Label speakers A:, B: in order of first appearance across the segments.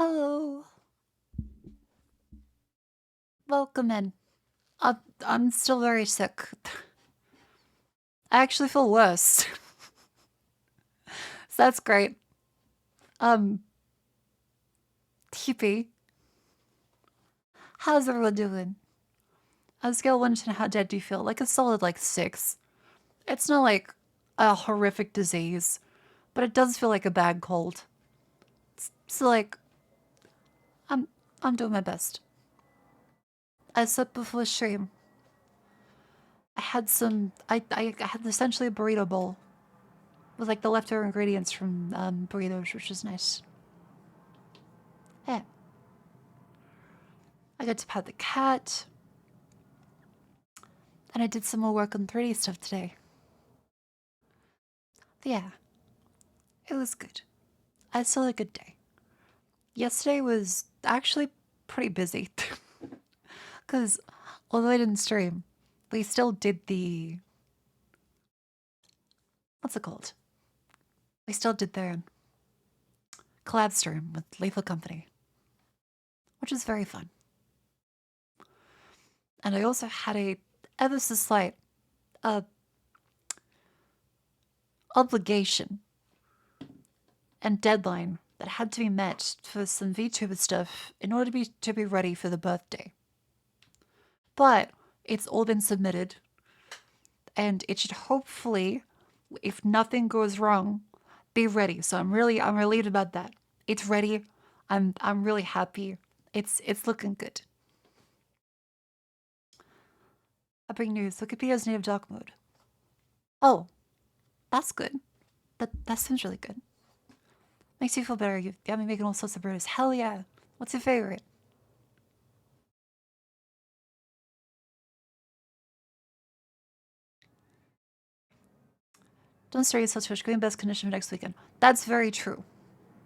A: Hello. Welcome in. I'm still very sick. I actually feel worse. So that's great. TP. How's everyone doing? On a scale of 1 to 10, how dead do you feel? Like a solid 6. It's not like a horrific disease, but it does feel like a bad cold. So I'm I'm doing my best. I slept before stream. I had I had essentially a burrito bowl with the leftover ingredients from burritos, which is nice. Yeah. I got to pet the cat. And I did some more work on 3D stuff today. Yeah, it was good. I still had a good day. Yesterday was actually pretty busy. Because although I didn't stream, we still did the... What's it called? We still did their collab stream with Lethal Company, which is very fun. And I also had a ever so slight obligation and deadline that had to be met for some VTuber stuff in order to be ready for the birthday. But it's all been submitted, and it should hopefully, if nothing goes wrong, be ready. So I'm relieved about that. It's ready. I'm really happy. It's looking good. I bring news. Wikipedia's native dark mode. Oh, that's good. That sounds really good. Makes you feel better. You got me making all sorts of burgers. Hell yeah. What's your favorite? Don't stray so Twitch. Going best condition for next weekend. That's very true.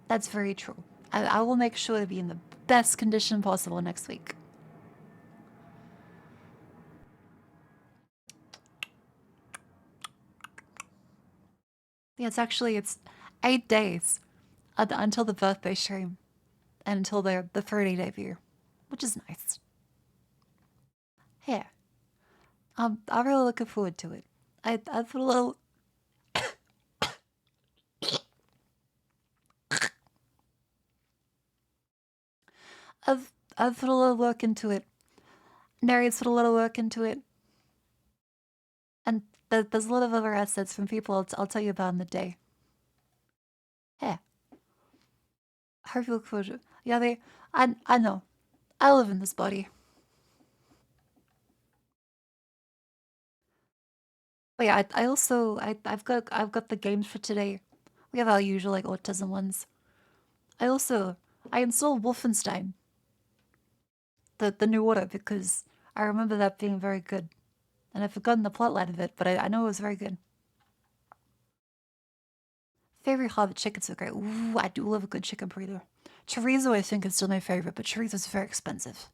A: That's very true. I will make sure to be in the best condition possible next week. Yeah, it's 8 days until the birthday stream and until the 30 debut, which is nice. Yeah. I'm really looking forward to it. I put a little... I've put a little work into it. Nari's put a little work into it. And there's a lot of other assets from people I'll tell you about in the day. Yeah. Hope you look forward to it. Yeah, I know. I live in this body. But yeah, I've got the games for today. We have our usual autism ones. I installed Wolfenstein, the new order, because I remember that being very good. And I've forgotten the plotline of it, but I know it was very good. Favorite Hobbit chickens are great. Ooh, I do love a good chicken burrito. Chorizo, I think, is still my favorite, but chorizo is very expensive.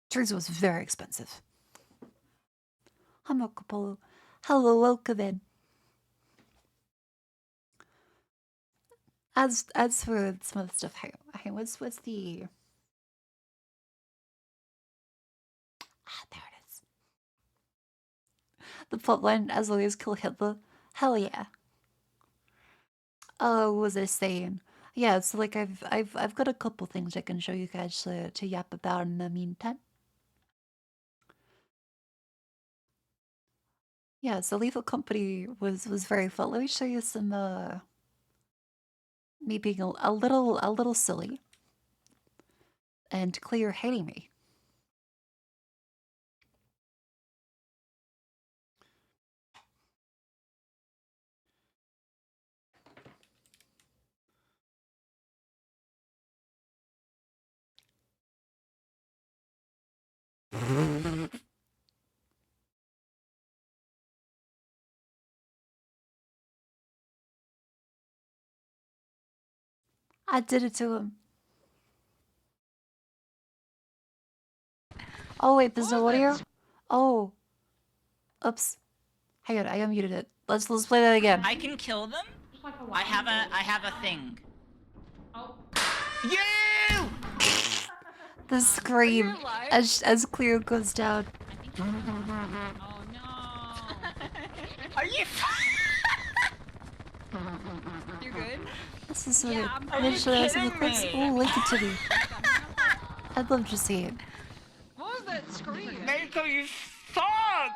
A: Chorizo is very expensive. Hi, Marco Polo. Hello, welcome in. As for some of the stuff, hey, what's the... there it is. The plotline, as always, kill Hitler. Hell yeah. Oh, what was I saying? Yeah, so I've got a couple things I can show you guys to yap about in the meantime. Yeah, so Lethal Company was very fun. Let me show you some me being a little silly and clear hating me. I did it to him. Oh wait, there's no audio? Oh. Oops. Hang on, I unmuted it. Let's play that again.
B: I can kill them. I have a thing.
C: Oh.
B: You!
A: The scream as Cleo goes down.
C: Oh no!
B: Are you?
C: You're good?
A: This is so
C: Yeah,
A: good.
C: I'm
B: Are
A: Make
B: you
A: sure I see the
B: kidding
A: clips.
B: me?
A: Oh, link it to me.
C: What
A: I'd love to see it.
C: was that scream?
B: Mako, you fuck!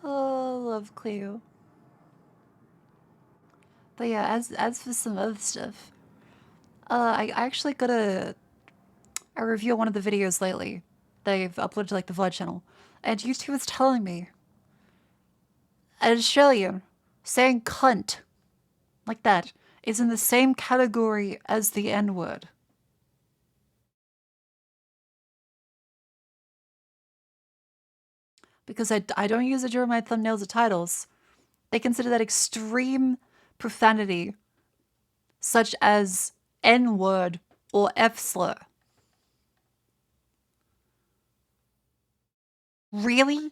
A: Oh, love Cleo. But yeah, as for some other stuff, I actually got a review of one of the videos lately. They've uploaded to like the VOD channel, and YouTube was telling me an Australian saying cunt like that is in the same category as the N word. Because I don't use it during my thumbnails or titles. They consider that extreme profanity, such as N word or F slur. Really?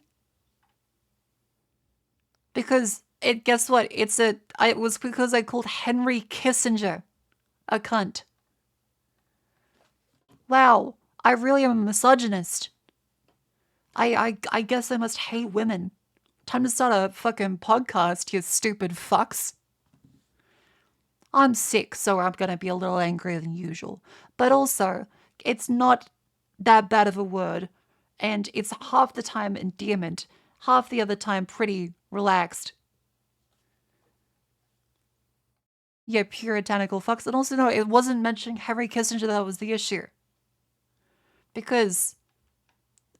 A: Because guess what? It was because I called Henry Kissinger a cunt. Wow, I really am a misogynist. I guess I must hate women. Time to start a fucking podcast, you stupid fucks. I'm sick, so I'm gonna be a little angrier than usual. But also, it's not that bad of a word, and it's half the time endearment, half the other time pretty relaxed. Yeah, puritanical fucks. And also, no, it wasn't mentioning Henry Kissinger that was the issue. Because,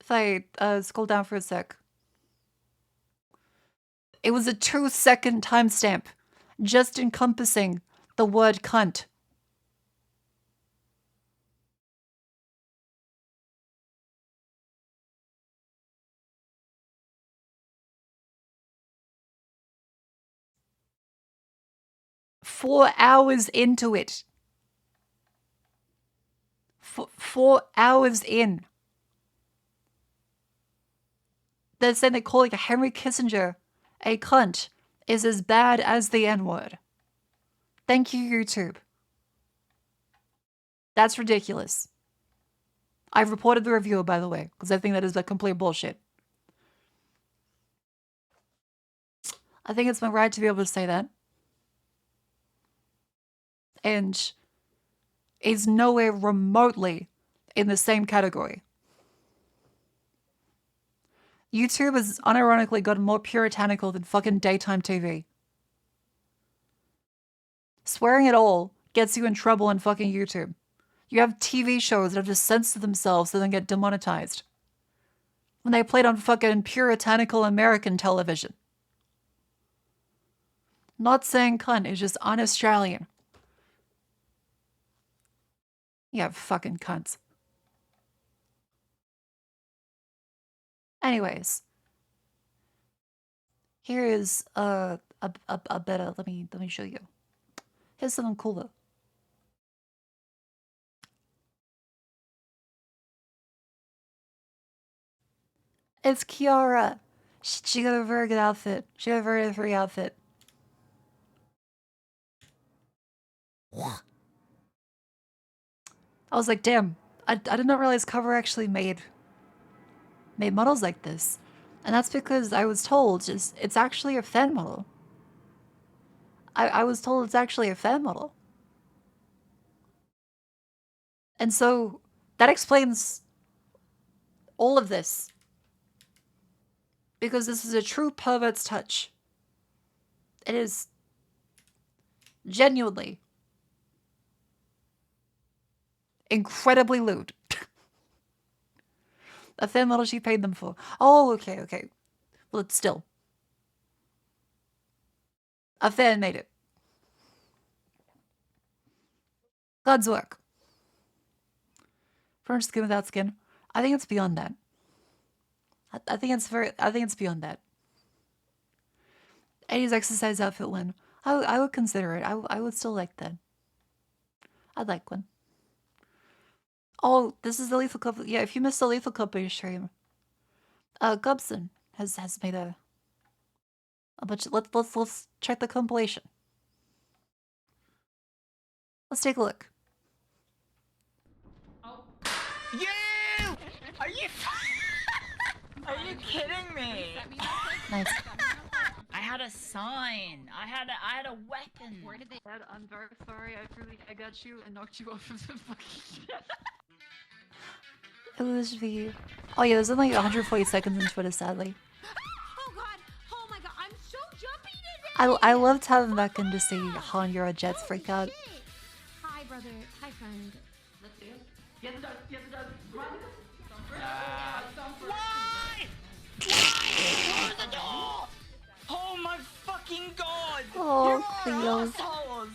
A: if I scroll down for a sec, it was a 2-second timestamp, just encompassing the word cunt. Four hours into it. 4 hours in. They're saying that calling Henry Kissinger a cunt is as bad as the N-word. Thank you, YouTube. That's ridiculous. I've reported the reviewer, by the way, because I think that is a complete bullshit. I think it's my right to be able to say that. And is nowhere remotely in the same category. YouTube has unironically gotten more puritanical than fucking daytime TV. Swearing at all gets you in trouble on fucking YouTube. You have TV shows that have to censor themselves so they get demonetized. When they played on fucking puritanical American television. Not saying cunt is just un-Australian. Yeah, fucking cunts. Anyways, here is a better. Let me show you. Here's something cooler. It's Kiara. She got a very good outfit. She got a very free outfit. I was like, damn, I did not realize Cover actually made models like this. And that's because I was told it's actually a fan model. I was told it's actually a fan model. And so that explains all of this. Because this is a true pervert's touch. It is genuinely incredibly lewd. A fan model she paid them for. Oh, okay. Well, it's still. A fan made it. God's work. For skin without skin. I think it's beyond that. I think it's beyond that. Eddie's exercise outfit one. I would consider it. I would still like that. I'd like one. Oh, this is the Lethal Company. Yeah, if you missed the Lethal Company stream, Gubson has made a bunch. Let's check the compilation. Let's take a look.
C: Oh.
B: You! Are you? Are you kidding me?
C: Set me up like
A: Nice.
C: set me up like-
B: I had a sign. I had a weapon.
C: Where did they?
A: Dad, I'm very sorry. I got you and knocked you off of the fucking. It was the. Oh yeah, there's only 140 seconds in Twitter, sadly.
C: Oh god! Oh my god! I'm so jumpy today.
A: I loved having back in to see Han Euro Jets freak out.
C: Shit. Hi, brother. Hi, friend. Let's do it. Yes, it does. Yes, it does. Run.
B: Why? Close the door! Oh my fucking god!
A: Oh,
B: you are
A: Cleo.
B: assholes!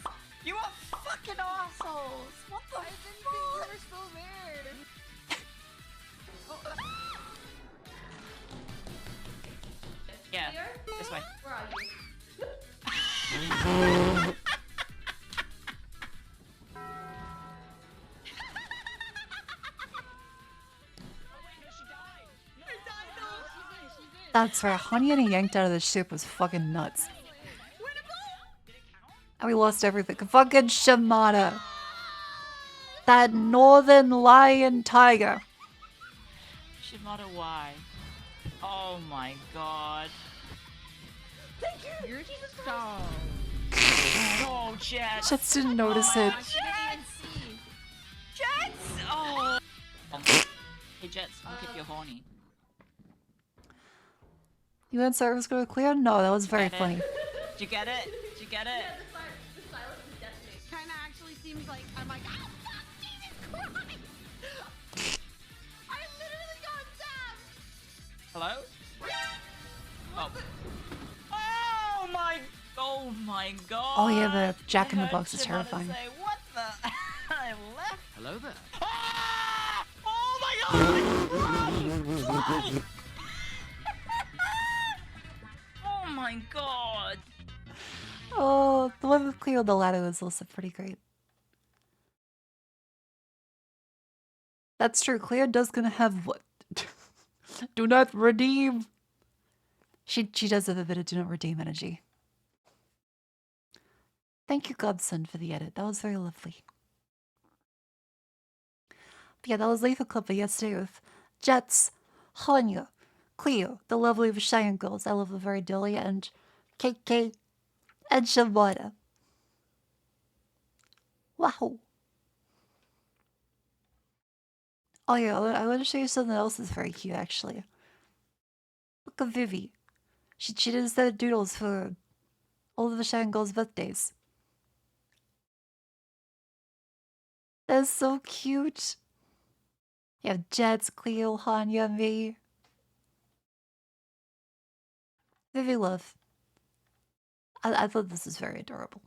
B: You are fucking assholes! What the
C: I didn't think you were still there.
B: Yeah, this way.
C: Where are you?
A: That's right, Han getting yanked out of the ship was fucking nuts. And we lost everything. Fucking Shimada. That northern lion tiger.
B: Shimada, why? Oh my god.
C: You're so.
B: Oh, Jets!
A: Just didn't notice it.
C: I didn't even see.
B: Jets! Oh! Hey, Jets, look if you're horny.
A: You went service go clear? No, that was very
B: Get it?
A: funny.
B: Did you get it? Did you get it?
C: Kinda actually seems like I'm like, oh fuck, Jesus Christ! I literally got zapped.
B: Hello? Oh. Oh my god!
A: Oh yeah, the Jack in the
B: I
A: Box
B: heard
A: is
B: Shimada
A: terrifying.
B: Say, what the? I left.
D: Hello there.
B: Ah! Oh my god! Fly! Oh my god!
A: Oh, the one with Cleo the ladder was also pretty great. That's true. Cleo does gonna have what? Do not redeem. She does have a bit of do not redeem energy. Thank you, Godson, for the edit. That was very lovely. But yeah, that was Lethal Club for yesterday with Jets, Hanya, Cleo, the lovely Vershion girls. I love the very Dilly, and KK, and Shimada. Wow. Oh yeah, I want to show you something else that's very cute, actually. Look at Vivi. She does the doodles for all of the Vershion girls' birthdays. That's so cute. You have Jets, Cleo, Hanya, me. Vivi love. I thought this was very adorable.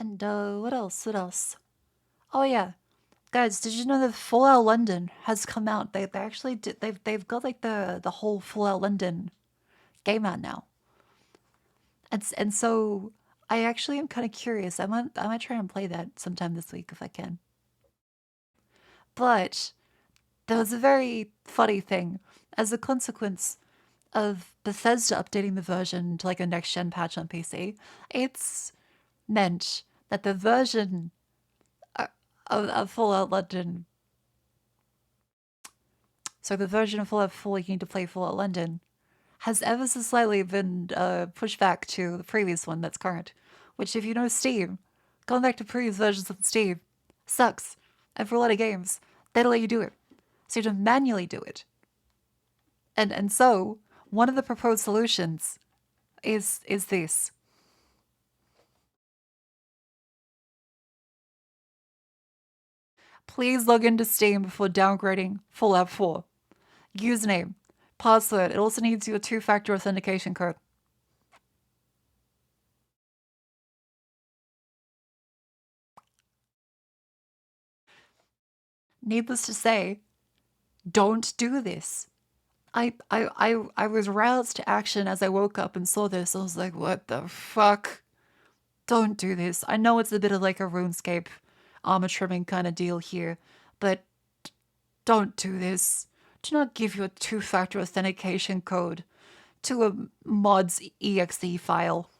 A: And what else? What else? Oh yeah, guys, did you know that Fallout London has come out? They actually did. They've got like the whole Fallout London game out now. And so I actually am kind of curious. I might try and play that sometime this week if I can. But there was a very funny thing as a consequence of Bethesda updating the version to like a next gen patch on PC. It's meant that the version of Fallout London, so the version of Fallout 4 you need to play Fallout London, has ever so slightly been pushed back to the previous one that's current. Which, if you know Steam, going back to previous versions of Steam sucks. And for a lot of games, they don't let you do it. So you have to manually do it. And so, one of the proposed solutions is this. Please log into Steam before downgrading Fallout 4. Username, password. It also needs your two-factor authentication code. Needless to say, don't do this. I was roused to action as I woke up and saw this. I was like, what the fuck? Don't do this. I know it's a bit of like a RuneScape armor trimming kind of deal here, but don't do this. Do not give your two-factor authentication code to a mod's exe file.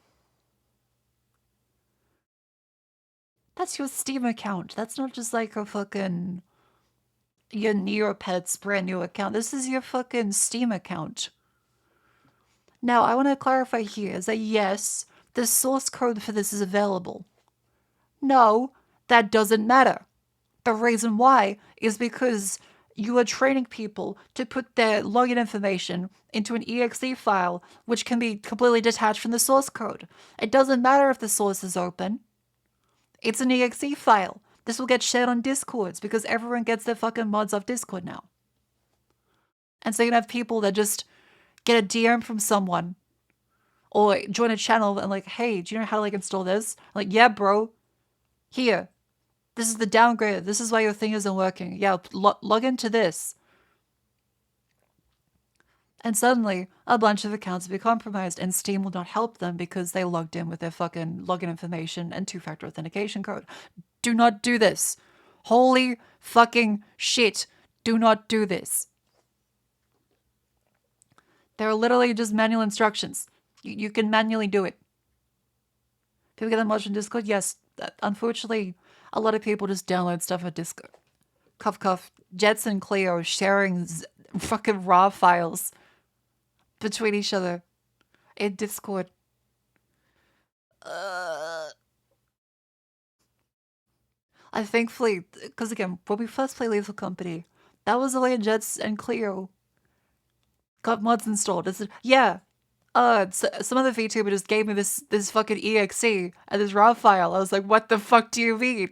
A: That's your Steam account. That's not just like a fucking your Neopets brand new account. This is your fucking Steam account. Now, I want to clarify here is that yes, the source code for this is available. No, that doesn't matter. The reason why is because you are training people to put their login information into an exe file, which can be completely detached from the source code. It doesn't matter if the source is open. It's an exe file. This will get shared on Discords because everyone gets their fucking mods off Discord now. And so you can have people that just get a DM from someone or join a channel and like, hey, do you know how to like install this? I'm like, yeah, bro. Here. This is the downgrade. This is why your thing isn't working. Yeah, log into this. And suddenly, a bunch of accounts will be compromised, and Steam will not help them because they logged in with their fucking login information and two-factor authentication code. Do not do this. Holy fucking shit. Do not do this. There are literally just manual instructions. You can manually do it. People get them watched on Discord? Yes. Unfortunately, a lot of people just download stuff on Discord. Cuff cuff. Jets and Cleo sharing fucking raw files between each other in Discord. I thankfully, because again, when we first played Lethal Company, that was the way Jets and Cleo got mods installed. Yeah, some other VTuber just gave me this fucking exe and this raw file. I was like, what the fuck do you mean?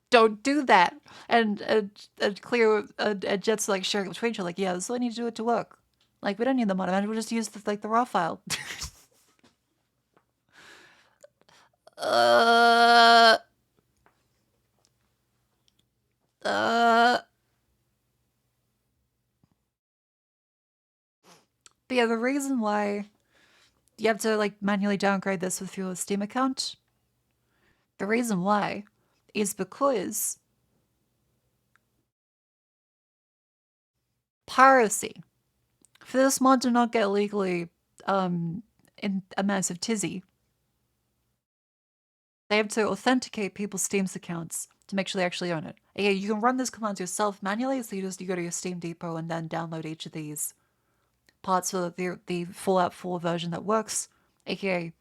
A: Don't do that. And Cleo and Jets like sharing it between each other. Like, yeah, this is what I need to do it to work. Like, we don't need the mod. We'll just use the raw file. But yeah, the reason why you have to like manually downgrade this with your Steam account, the reason why is because piracy. For this mod to not get legally in a massive tizzy, they have to authenticate people's Steam accounts to make sure they actually own it. Yeah, you can run this command yourself manually, so you go to your Steam Depot and then download each of these parts for the Fallout 4 version that works, aka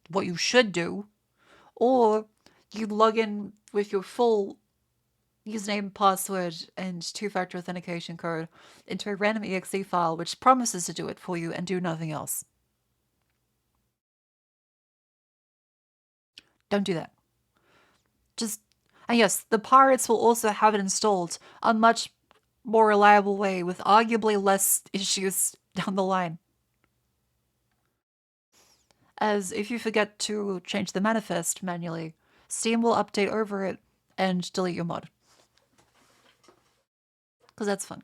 A: what you should do, or you log in with your full username, password, and two-factor authentication code into a random exe file which promises to do it for you and do nothing else. Don't do that. And yes, the pirates will also have it installed a much more reliable way with arguably less issues down the line. As if you forget to change the manifest manually, Steam will update over it and delete your mod. Because that's fun.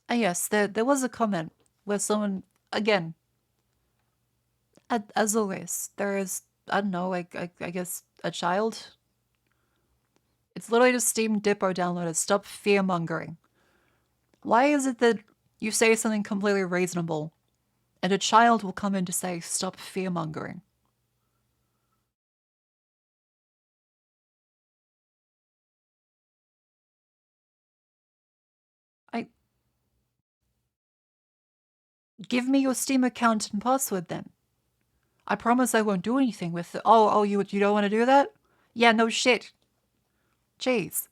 A: And yes, there was a comment where someone, again, as always, there is, I don't know, I guess a child. It's literally just Steam Depot downloaded. Stop fear-mongering. Why is it that you say something completely reasonable and a child will come in to say, stop fear-mongering? Give me your Steam account and password then. I promise I won't do anything with it. Oh, you don't want to do that? Yeah, no shit. Jeez.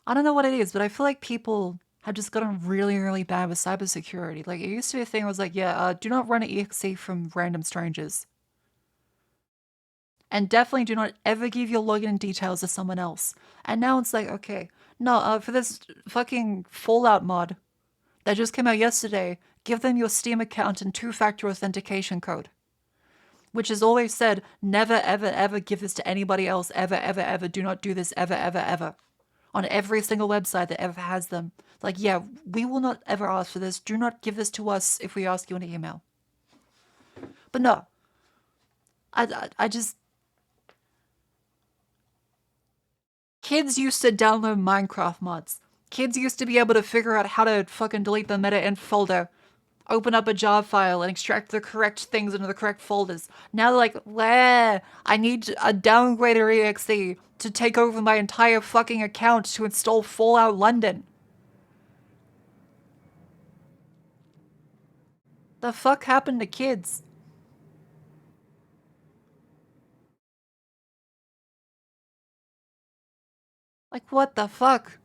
A: I don't know what it is, but I feel like people have just gotten really, really bad with cybersecurity. Like, it used to be a thing I was like, yeah, do not run an exe from random strangers. And definitely do not ever give your login details to someone else. And now it's like, okay, no, for this fucking Fallout mod that just came out yesterday, give them your Steam account and two-factor authentication code. Which has always said, never, ever, ever give this to anybody else, ever, ever, ever. Do not do this, ever, ever, ever. On every single website that ever has them. Like, yeah, we will not ever ask for this. Do not give this to us if we ask you in an email. But no. I just... Kids used to download Minecraft mods. Kids used to be able to figure out how to fucking delete the meta.inf folder, open up a jar file, and extract the correct things into the correct folders. Now they're like, "Wah, I need a downgrader exe to take over my entire fucking account to install Fallout London." The fuck happened to kids? Like, what the fuck?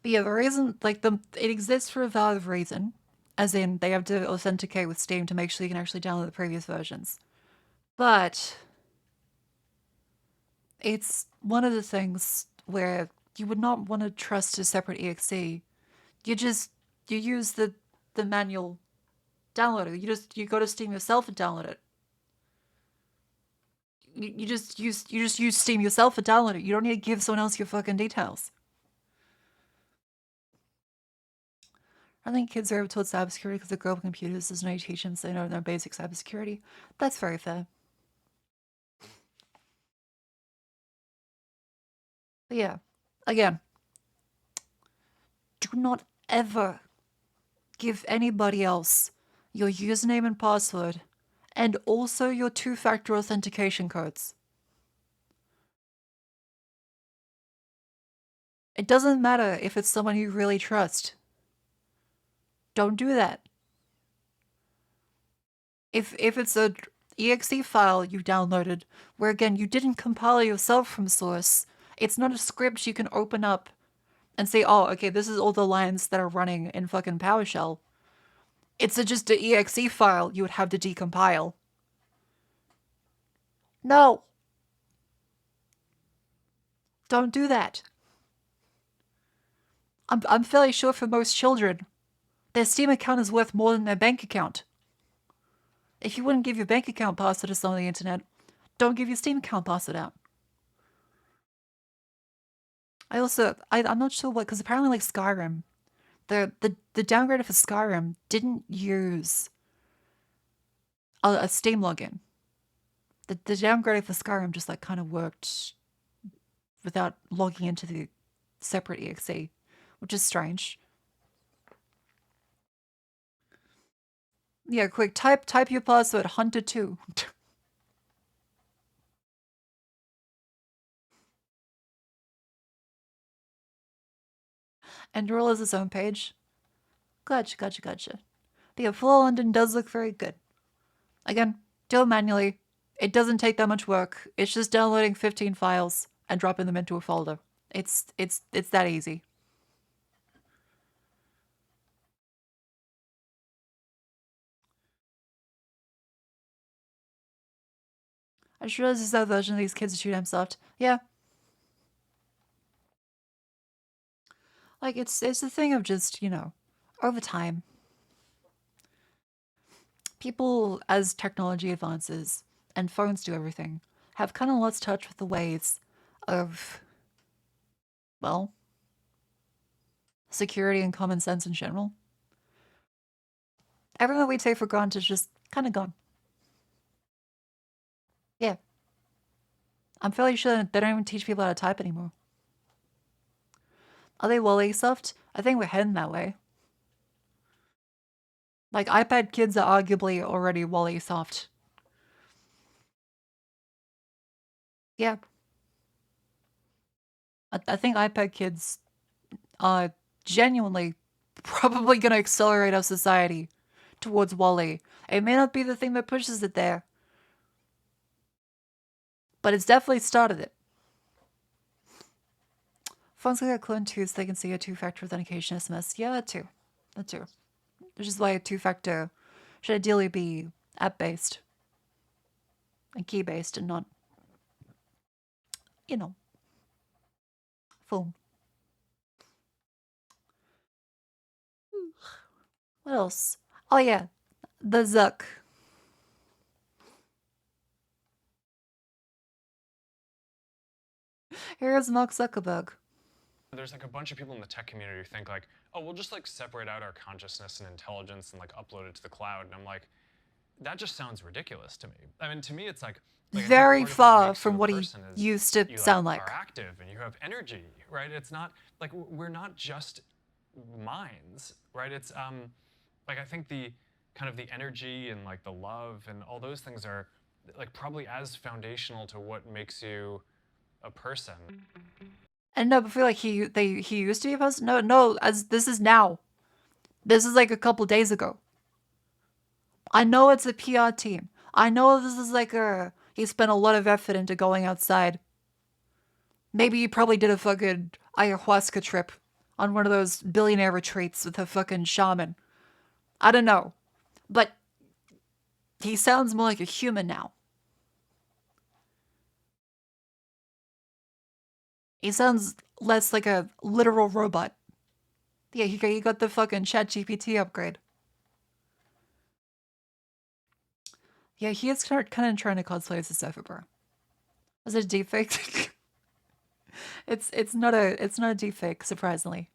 A: But yeah, the reason, like, it exists for a valid reason. As in, they have to authenticate with Steam to make sure you can actually download the previous versions. But it's one of the things where you would not want to trust a separate exe. You use the manual downloader. You go to Steam yourself and download it. You just use Steam yourself and download it. You don't need to give someone else your fucking details. I think kids are over towards cybersecurity because they grow up with computers. There's no need to teach them, so they know no basic cybersecurity. That's very fair. But yeah, again, do not ever give anybody else your username and password and also your two-factor authentication codes. It doesn't matter if it's someone you really trust. Don't do that. If it's a exe file you downloaded, where again you didn't compile yourself from source, it's not a script you can open up and say, oh, okay, this is all the lines that are running in fucking PowerShell. It's just an exe file you would have to decompile. No. Don't do that. I'm fairly sure for most children, their Steam account is worth more than their bank account. If you wouldn't give your bank account password to someone on the internet, don't give your Steam account password out. I'm not sure what, because apparently like Skyrim, the downgrader for Skyrim didn't use a Steam login. The downgrader for Skyrim just like kind of worked without logging into the separate exe, which is strange. Yeah, quick, type your password, Hunter2. Enderroll is its own page. Gotcha. But yeah, Fallout London does look very good. Again, do it manually. It doesn't take that much work. It's just downloading 15 files and dropping them into a folder. It's that easy. I just realized this that version of these kids are too damn soft. Yeah. Like, it's the thing of just, over time, people, as technology advances and phones do everything, have kind of lost touch with the ways of, well, security and common sense in general. Everything that we take for granted is just kind of gone. Yeah. I'm fairly sure that they don't even teach people how to type anymore. Are they Wally soft? I think we're heading that way. Like, iPad kids are arguably already Wally soft. Yeah. I think iPad kids are genuinely probably going to accelerate our society towards Wally. It may not be the thing that pushes it there, but it's definitely started it. Phones like clone 2 so they can see a two-factor authentication SMS. Yeah, that too. Which is why a two-factor should ideally be app-based and key-based and not, phone. What else? Oh yeah, the Zuck. Here's Mark Zuckerberg.
D: There's like a bunch of people in the tech community who think like, oh, we'll just like separate out our consciousness and intelligence and like upload it to the cloud. And I'm like, that just sounds ridiculous to me. I mean, to me, it's like I think
A: Very
D: part of what
A: far
D: makes you
A: from
D: a
A: what he
D: person is
A: used to
D: you
A: sound
D: like
A: like.
D: are active and you have energy, right? It's not like we're not just minds, right? It's like I think the kind of the energy and like the love and all those things are like probably as foundational to what makes you a person.
A: And no, but I feel like he used to be a person. No, as this is now. This is like a couple days ago. I know it's a PR team. I know this is like he spent a lot of effort into going outside. Maybe he probably did a fucking ayahuasca trip on one of those billionaire retreats with a fucking shaman. I don't know. But he sounds more like a human now. He sounds less like a literal robot. Yeah, he got the fucking ChatGPT upgrade. Yeah, he is kind of trying to cosplay as a surfer bro. Is it a deepfake? it's not a deepfake, surprisingly.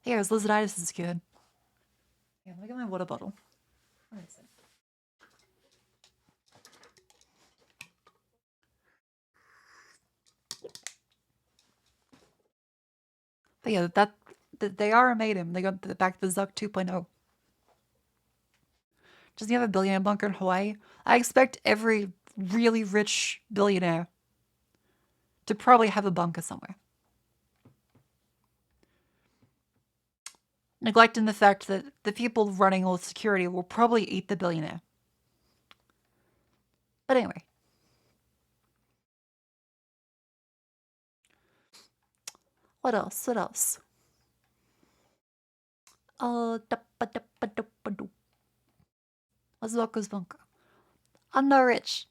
A: Yeah, his lizarditis is good. Yeah, let me get my water bottle. Where is it? But yeah, that they are made him. They got back the Zuck 2.0. Doesn't he have a billionaire bunker in Hawaii? I expect every really rich billionaire to probably have a bunker somewhere. Neglecting the fact that the people running all the security will probably eat the billionaire. But anyway. What else? What else? What's Zucker's bunker? I'm not rich.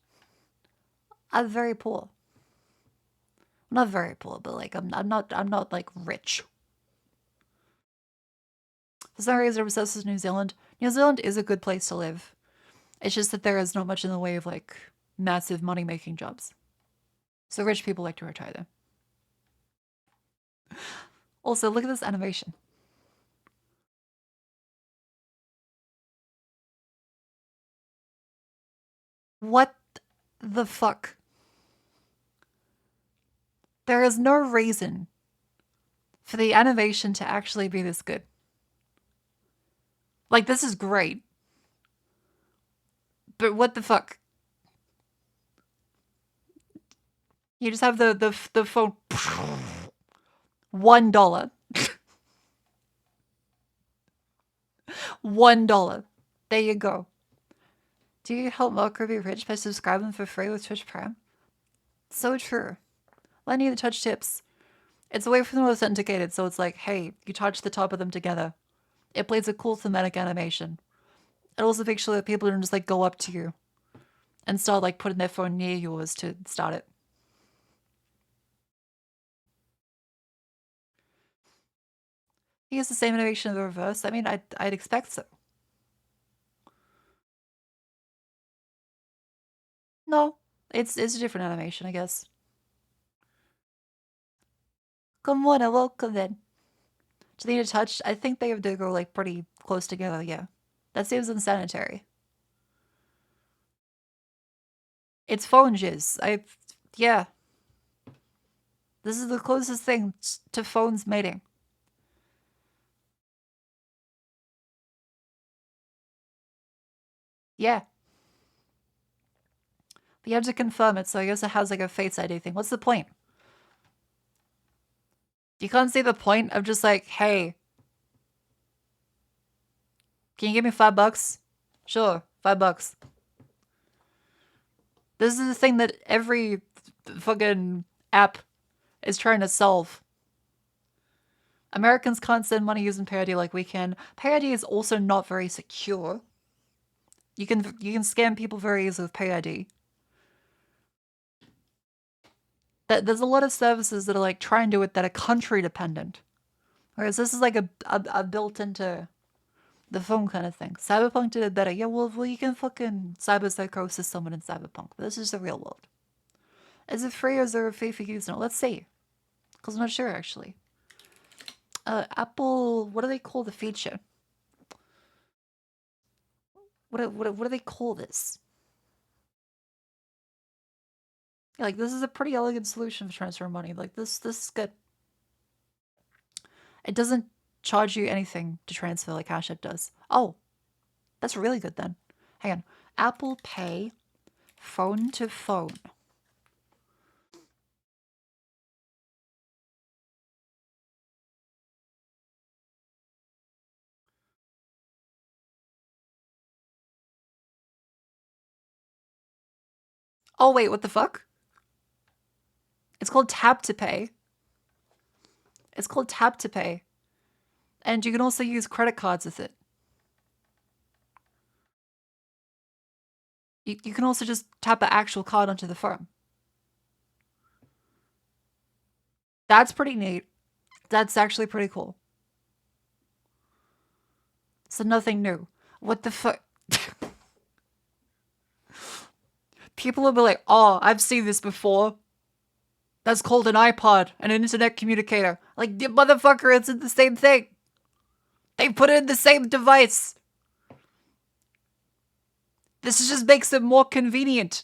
A: I'm very poor. I'm not very poor, but like I'm not like rich. For some reason, I'm obsessed with New Zealand. New Zealand is a good place to live. It's just that there is not much in the way of like massive money-making jobs. So rich people like to retire there. Also, look at this animation. What the fuck? There is no reason for the animation to actually be this good. Like, this is great. But what the fuck? You just have the phone. $1. $1. There you go. Do you help Melker be rich by subscribing for free with Twitch Prime? So true. I need to touch tips. It's a way for them to authenticate it, so it's like, hey, you touch the top of them together. It plays a cool thematic animation. It also makes sure that people don't just like go up to you and start like putting their phone near yours to start it. He has the same animation in the reverse. I mean, I'd expect so. No, it's a different animation, I guess. Come on, welcome then. Do they need to touch? I think they have to go like pretty close together, yeah. That seems unsanitary. It's phone jizz. Yeah. This is the closest thing to phones mating. Yeah. But you have to confirm it, so I guess it has like a Face ID thing. What's the point? You can't see the point of just like, hey, can you give me $5? Sure, $5. This is the thing that every fucking app is trying to solve. Americans can't send money using PayID like we can. PayID is also not very secure. You can scam people very easily with PayID. There's a lot of services that are like trying to do it that are country dependent. Whereas this is like a built into the phone kind of thing. Cyberpunk did it better. Yeah, well, you can fucking cyberpsychosis someone in Cyberpunk. But this is the real world. Is it free or is there a fee for using it? Let's see. Because I'm not sure, actually. Apple, what do they call the feature? what do they call this? Yeah, like, this is a pretty elegant solution for transfer money. Like, this is good. It doesn't charge you anything to transfer like Cash App does. Oh, that's really good then. Hang on. Apple Pay, phone to phone. Oh, wait, what the fuck? It's called Tap to Pay. It's called Tap to Pay. And you can also use credit cards with it. You can also just tap an actual card onto the phone. That's pretty neat. That's actually pretty cool. So nothing new. What the fuck? People will be like, oh, I've seen this before. That's called an iPod, an internet communicator. Like, motherfucker, it's in the same thing. They put it in the same device. This just makes it more convenient.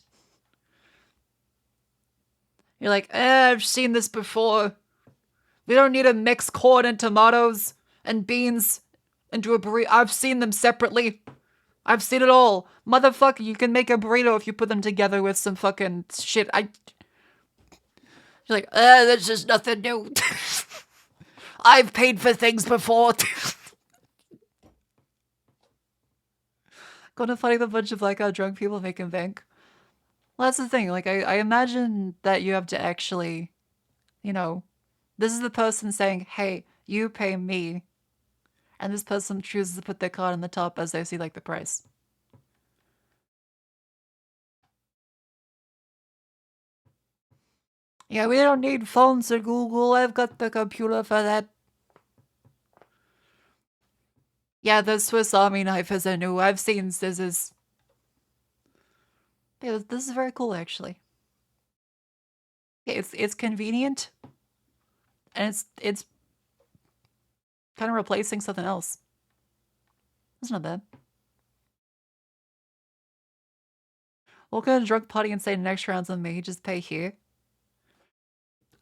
A: You're like, I've seen this before. We don't need to mix corn and tomatoes and beans into a burrito. I've seen them separately. I've seen it all. Motherfucker, you can make a burrito if you put them together with some fucking shit. You're like, that's just nothing new. I've paid for things before. Gonna find a bunch of like drunk people making bank. Well, that's the thing. Like, I imagine that you have to actually, you know, this is the person saying, hey, you pay me. And this person chooses to put their card on the top as they see like the price. Yeah, we don't need phones or Google. I've got the computer for that. Yeah, the Swiss Army knife is a new. I've seen scissors. Yeah, this is very cool, actually. Yeah, it's convenient, and it's kind of replacing something else. That's not bad. We'll go to a drunk party and say next round's on me. Just pay here.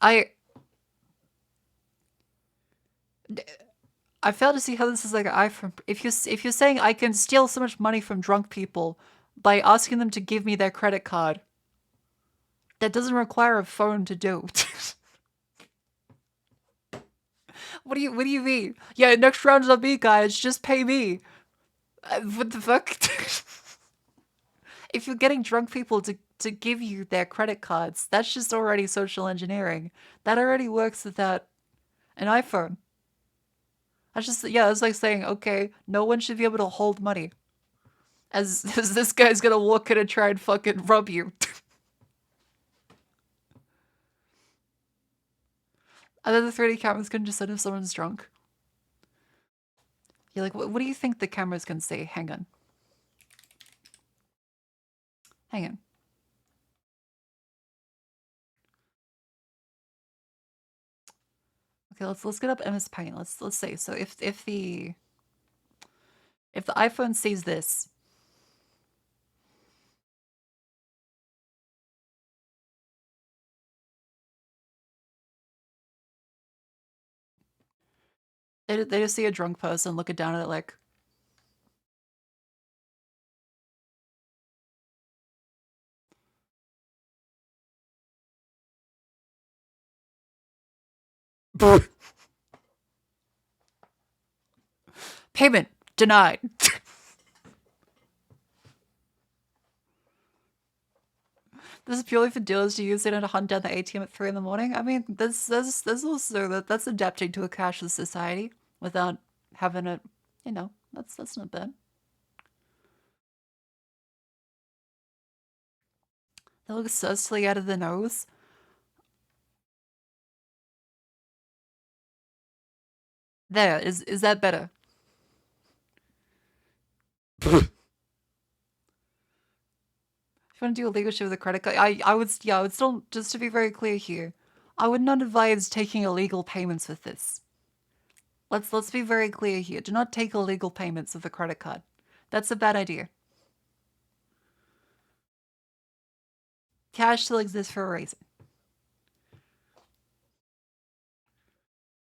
A: I fail to see how this is like an iPhone. If you're saying I can steal so much money from drunk people by asking them to give me their credit card, that doesn't require a phone to do. What do you mean? Yeah, next round's on me, guys. Just pay me. What the fuck? If you're getting drunk people to give you their credit cards, that's just already social engineering. That already works without an iPhone. That's just, yeah, it's like saying, okay, no one should be able to hold money. As this guy's gonna walk in and try and fucking rob you. And then the 3D camera's gonna decide if someone's drunk. You're like, what do you think the camera's gonna say? Hang on. Hang on. Okay, let's get up MS Paint. Let's say, so if the iPhone sees this, they just see a drunk person looking down at it like, payment denied. This is purely for dealers to use it and to hunt down the ATM at 3 in the morning. I mean, there's also that's adapting to a cashless society without having it, you know, that's not bad. That looks so silly out of the nose. There, is that better? If you want to do a legal shit with a credit card, I would still, just to be very clear here, I would not advise taking illegal payments with this. Let's be very clear here. Do not take illegal payments with a credit card. That's a bad idea. cash still exists for a reason.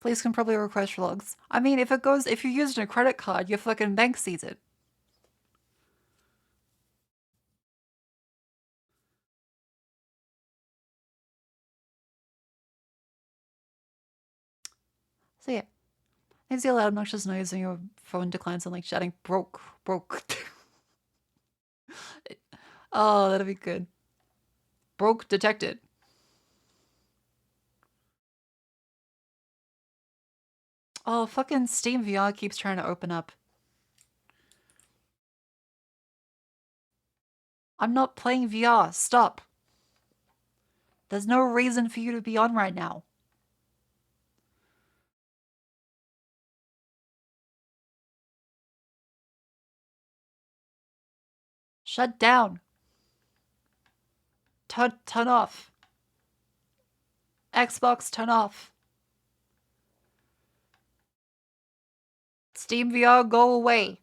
A: Police can probably request logs. I mean, if you're using a credit card, your fucking bank sees it. So yeah. It's the loud obnoxious noise when your phone declines and like shouting broke. Oh, that'd be good. Broke detected. Oh, fucking Steam VR keeps trying to open up. I'm not playing VR. Stop. There's no reason for you to be on right now. Shut down. Turn off. Xbox, turn off. Steam VR, go away.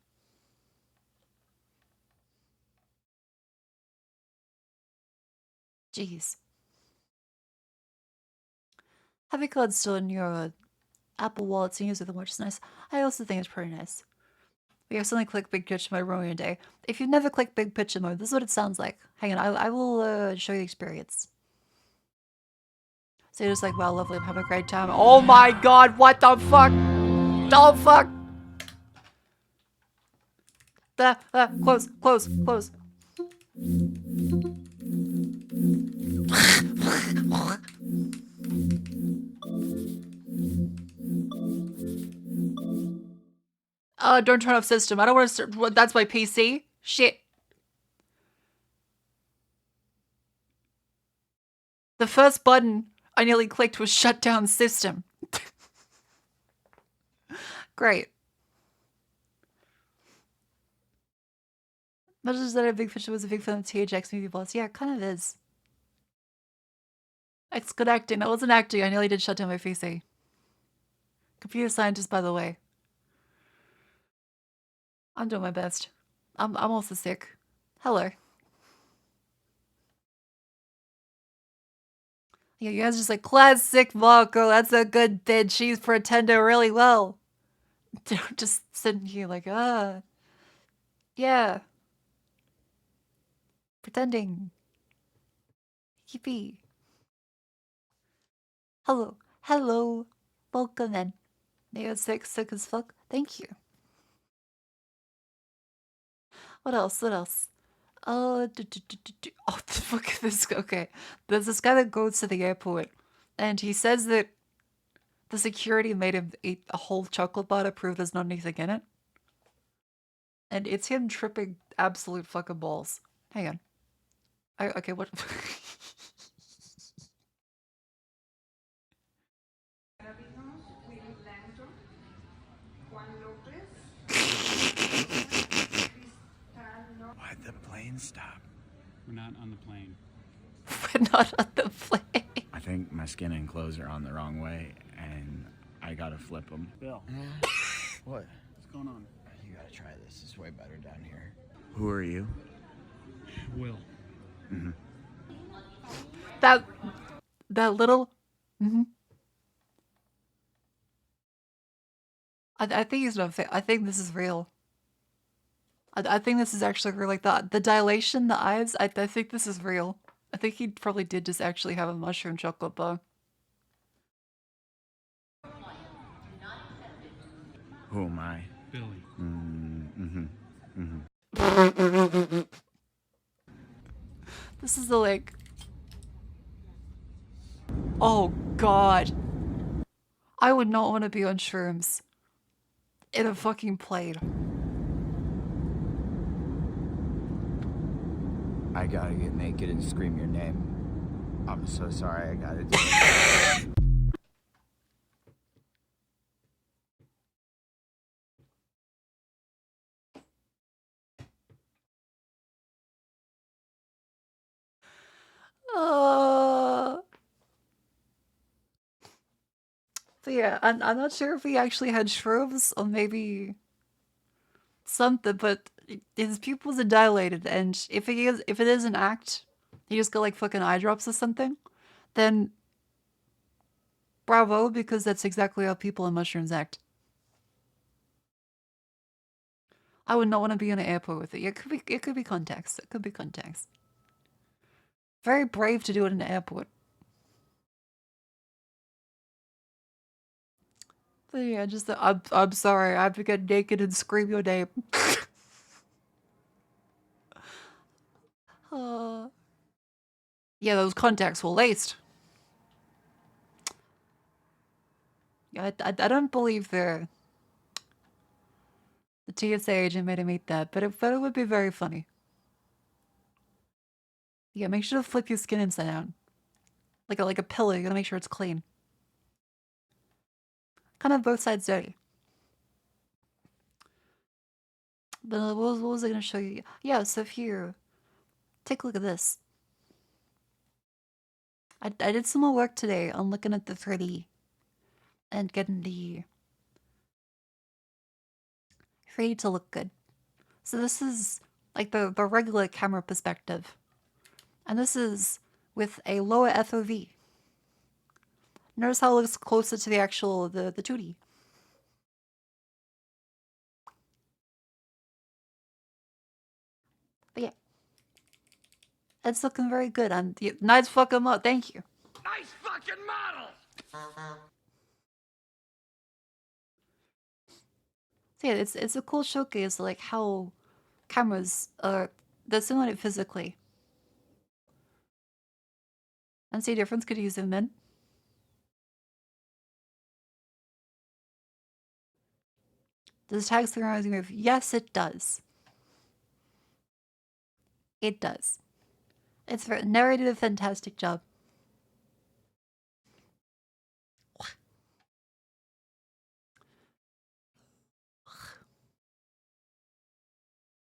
A: Jeez. Having cards still in your Apple Wallet to use with them, which is nice. I also think it's pretty nice. We have something click big picture mode ruin your day. If you've never clicked big picture mode, this is what it sounds like. Hang on, I will show you the experience. So you're just like, wow, lovely, I'm having a great time. Oh my god, what the fuck? Oh fuck! Close. Don't turn off system. I don't want to. That's my PC. Shit. The first button I nearly clicked was shut down system. Great. Much as that a big fish was a big fan of THX movie boss. Yeah, it kind of is. It's good acting. I wasn't acting. I nearly did shut down my PC. Computer scientist, by the way. I'm doing my best. I'm also sick. Hello. Yeah, you guys are just like, classic Marco, that's a good bid. She's pretending really well. Just sitting here like, yeah. Pretending. Yippee. Hello. Welcome in. Neo sick as fuck. Thank you. What else? Oh, oh, the fuck is this? Okay. There's this guy that goes to the airport, and he says that the security made him eat a whole chocolate bar to prove there's not anything in it. And it's him tripping absolute fucking balls. Hang on. Okay, what?
E: Why'd the plane stop?
F: We're not on the plane.
A: We're not on the plane.
E: I think my skin and clothes are on the wrong way, and I gotta flip them.
F: Bill.
E: What?
F: What's going on?
E: You gotta try this. It's way better down here. Who are you?
F: Will.
E: Mm-hmm.
A: That little. I think he's not. I think this is real. I think this is actually real. Like the dilation, the eyes. I think this is real. I think he probably did just actually have a mushroom chocolate bar.
E: Who am I?
F: Billy.
A: This is the like. Oh god. I would not want to be on shrooms. In a fucking plane.
E: I gotta get naked and scream your name. I'm so sorry I gotta do it.
A: So yeah, I'm not sure if he actually had shrooms or maybe something, but his pupils are dilated, and if it is an act, you just got like fucking eye drops or something, then bravo, because that's exactly how people on mushrooms act. I would not want to be in an airport with it. It could be contacts. It could be contacts. Very brave to do it in an airport. But yeah, just I'm sorry. I have to get naked and scream your name. Yeah, those contacts were laced. Yeah, I don't believe the TSA agent made him eat that, but it would be very funny. Yeah, make sure to flip your skin inside out. Like a pillow, you gotta make sure it's clean. Kind of both sides dirty. But what was I gonna show you? Yeah, so here, take a look at this. I did some more work today on looking at the 3D and getting the 3D to look good. So this is like the regular camera perspective. And this is with a lower FOV. Notice how it looks closer to the actual, the 2D. But yeah. It's looking very good. Nice fucking model. Thank you.
G: Nice fucking model!
A: So yeah, it's a cool showcase like how cameras are they're similar physically. And see difference, could you zoom in? Does tag synchronize move? Yes, it does. It does. It's narrated a fantastic job.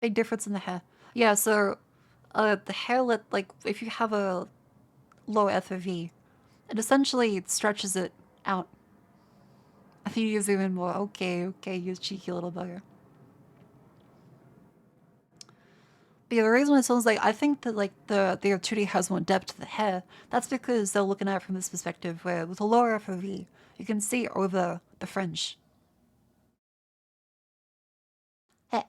A: Big difference in the hair. Yeah, so the hairlet, like if you have a low FOV, it essentially stretches it out. I think you zoom in more. Okay, you cheeky little bugger. But yeah, the reason it sounds like I think that like the 2D has more depth to the hair. That's because they're looking at it from this perspective, where with a lower FOV, you can see over the fringe. Hey.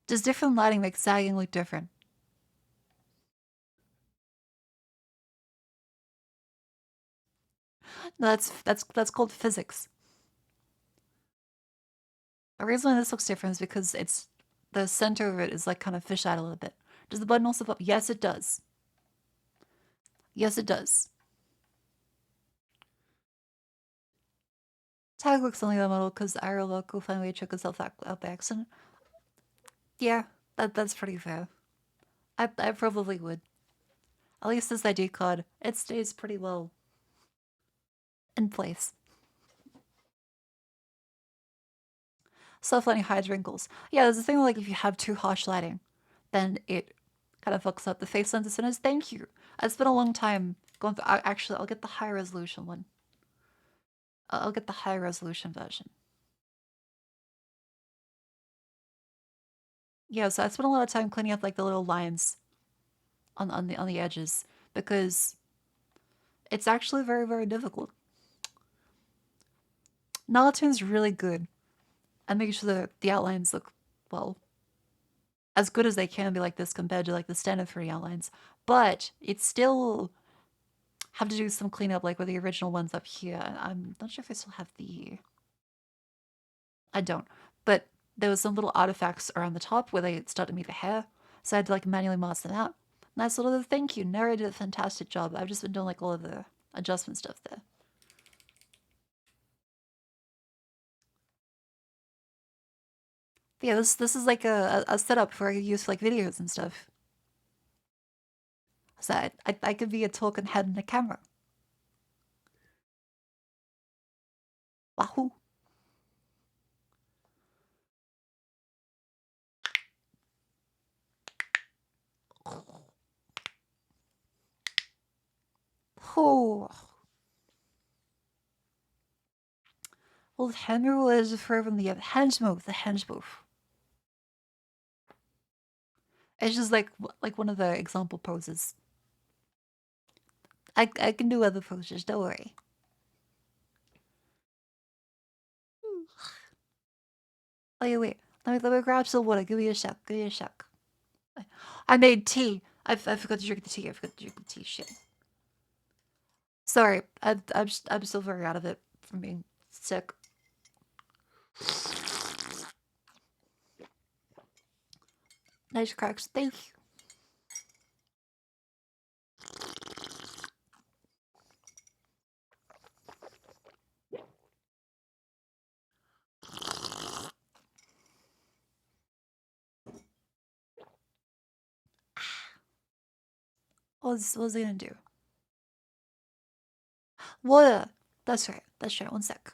A: Just different lighting makes sagging look different. No, that's called physics. The reason why this looks different is because it's the center of it is like kind of fisheye a little bit. Does the button also pop? Yes, it does. Yes, it does. Tag looks only the model because our local finally took itself out by accident. Yeah, that's pretty fair. I probably would. At least this ID card, it stays pretty well in place. Soft lighting hides wrinkles. Yeah, there's a thing like if you have too harsh lighting, then it kind of fucks up the face sensitiveness. Thank you. It's been a long time going through. Actually, I'll get the high resolution one. I'll get the high resolution version. Yeah, so I spent a lot of time cleaning up like the little lines on the edges because it's actually very, very difficult. Nolatune's really good at making sure that the outlines look, well, as good as they can be like this compared to like the standard 3D outlines. But it's still have to do some cleanup like with the original ones up here. I'm not sure if I still have the... I don't. But there was some little artifacts around the top where they started to meet the hair. So I had to like manually mask them out. Nice little thank you. Neri did a fantastic job. I've just been doing like all of the adjustment stuff there. But yeah, this is like a setup for use like videos and stuff. So I could be a talking head in a camera. Wahoo! Oh. Well, the Henry was from the Henge move, the Henge move. It's just like one of the example poses. I can do other poses, don't worry. Oh yeah, wait. Let me grab some water. Give me a sec. Give me a sec. I made tea. I forgot to drink the tea. I forgot to drink the tea. Shit. Sorry. I'm still very out of it from being sick. Nice cracks. Thank you. What was I gonna do? Water. That's right. That's right. One sec.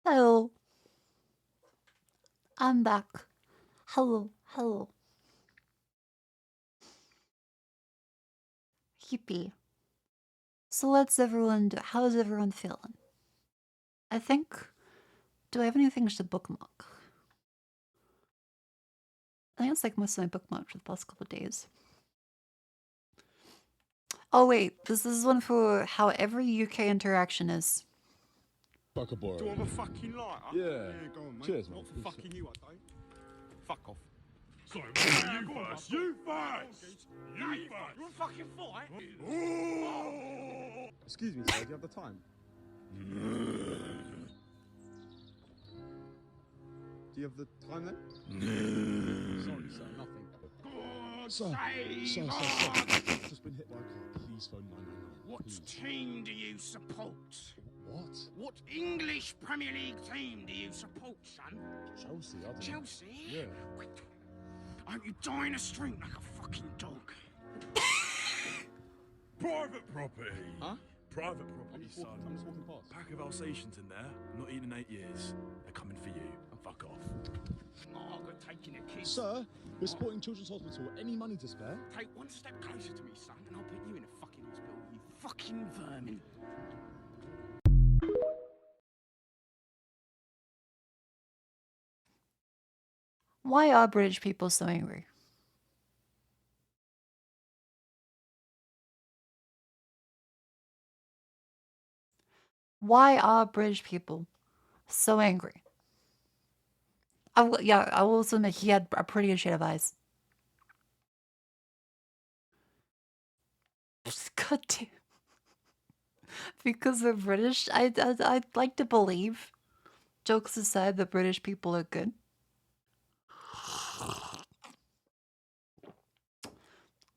A: Hello. I'm back. Hello. Hello. Hippie. So what's everyone do? How's everyone feeling? I think. Do I have any things to bookmark? I think it's like most of my bookmarks for the past couple of days. Oh wait, this is one for how every UK interaction is.
H: Fuck a boy.
G: Do you want a fucking lighter?
H: Yeah.
G: Go on, mate.
H: Cheers,
G: Not
H: mate.
G: for fucking you, I don't. Fuck off.
H: Sorry,
G: You
H: you
G: first.
H: first.
G: You first. You first. You want fucking fight?
I: Excuse me, sir, do you have the time? Do you have the time then? Sorry, sir, nothing.
H: Sir,
G: Save
H: sir,
G: us.
H: I've just been hit by a car. Please phone 999.
G: What
H: Please.
G: team do you support?
H: What?
G: What English Premier League team do you support, son?
H: Chelsea, I don't know.
G: Chelsea?
H: Yeah.
G: I hope you die in a street like a fucking dog.
J: Private property.
I: Huh?
J: Private property, son.
I: I'm just walking past.
J: Pack of Alsatians in there. Not eaten in 8 years. They're coming for you. Fuck off.
G: Margaret taking a kiss.
H: Sir, we're supporting Children's Hospital. Any money to spare?
G: Take one step closer to me, son, and I'll put you in a fucking hospital, you fucking vermin.
A: Why are British people so angry? Why are British people so angry? I will also admit he had a pretty good shade of eyes. God damn. Because they're British? I'd like to believe, jokes aside, that British people are good.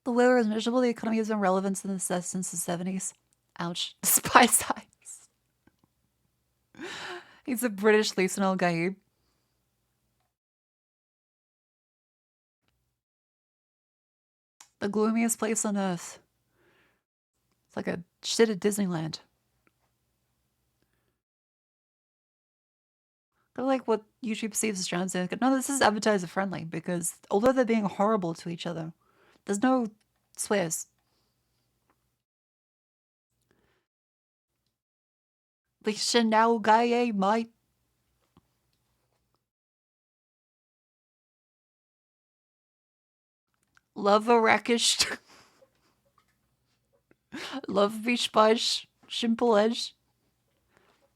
A: The weather is miserable. The economy has been relevant since the 70s. Ouch. Spice eyes. He's a British Lisan Al Gaib. The gloomiest place on earth. It's like a shit at Disneyland. They're like what YouTube sees as trying to say. No, this is advertiser friendly because although they're being horrible to each other, there's no swears. Lisan Al Gaib, mate. Love a rakish. Love beach spice. Simple edge.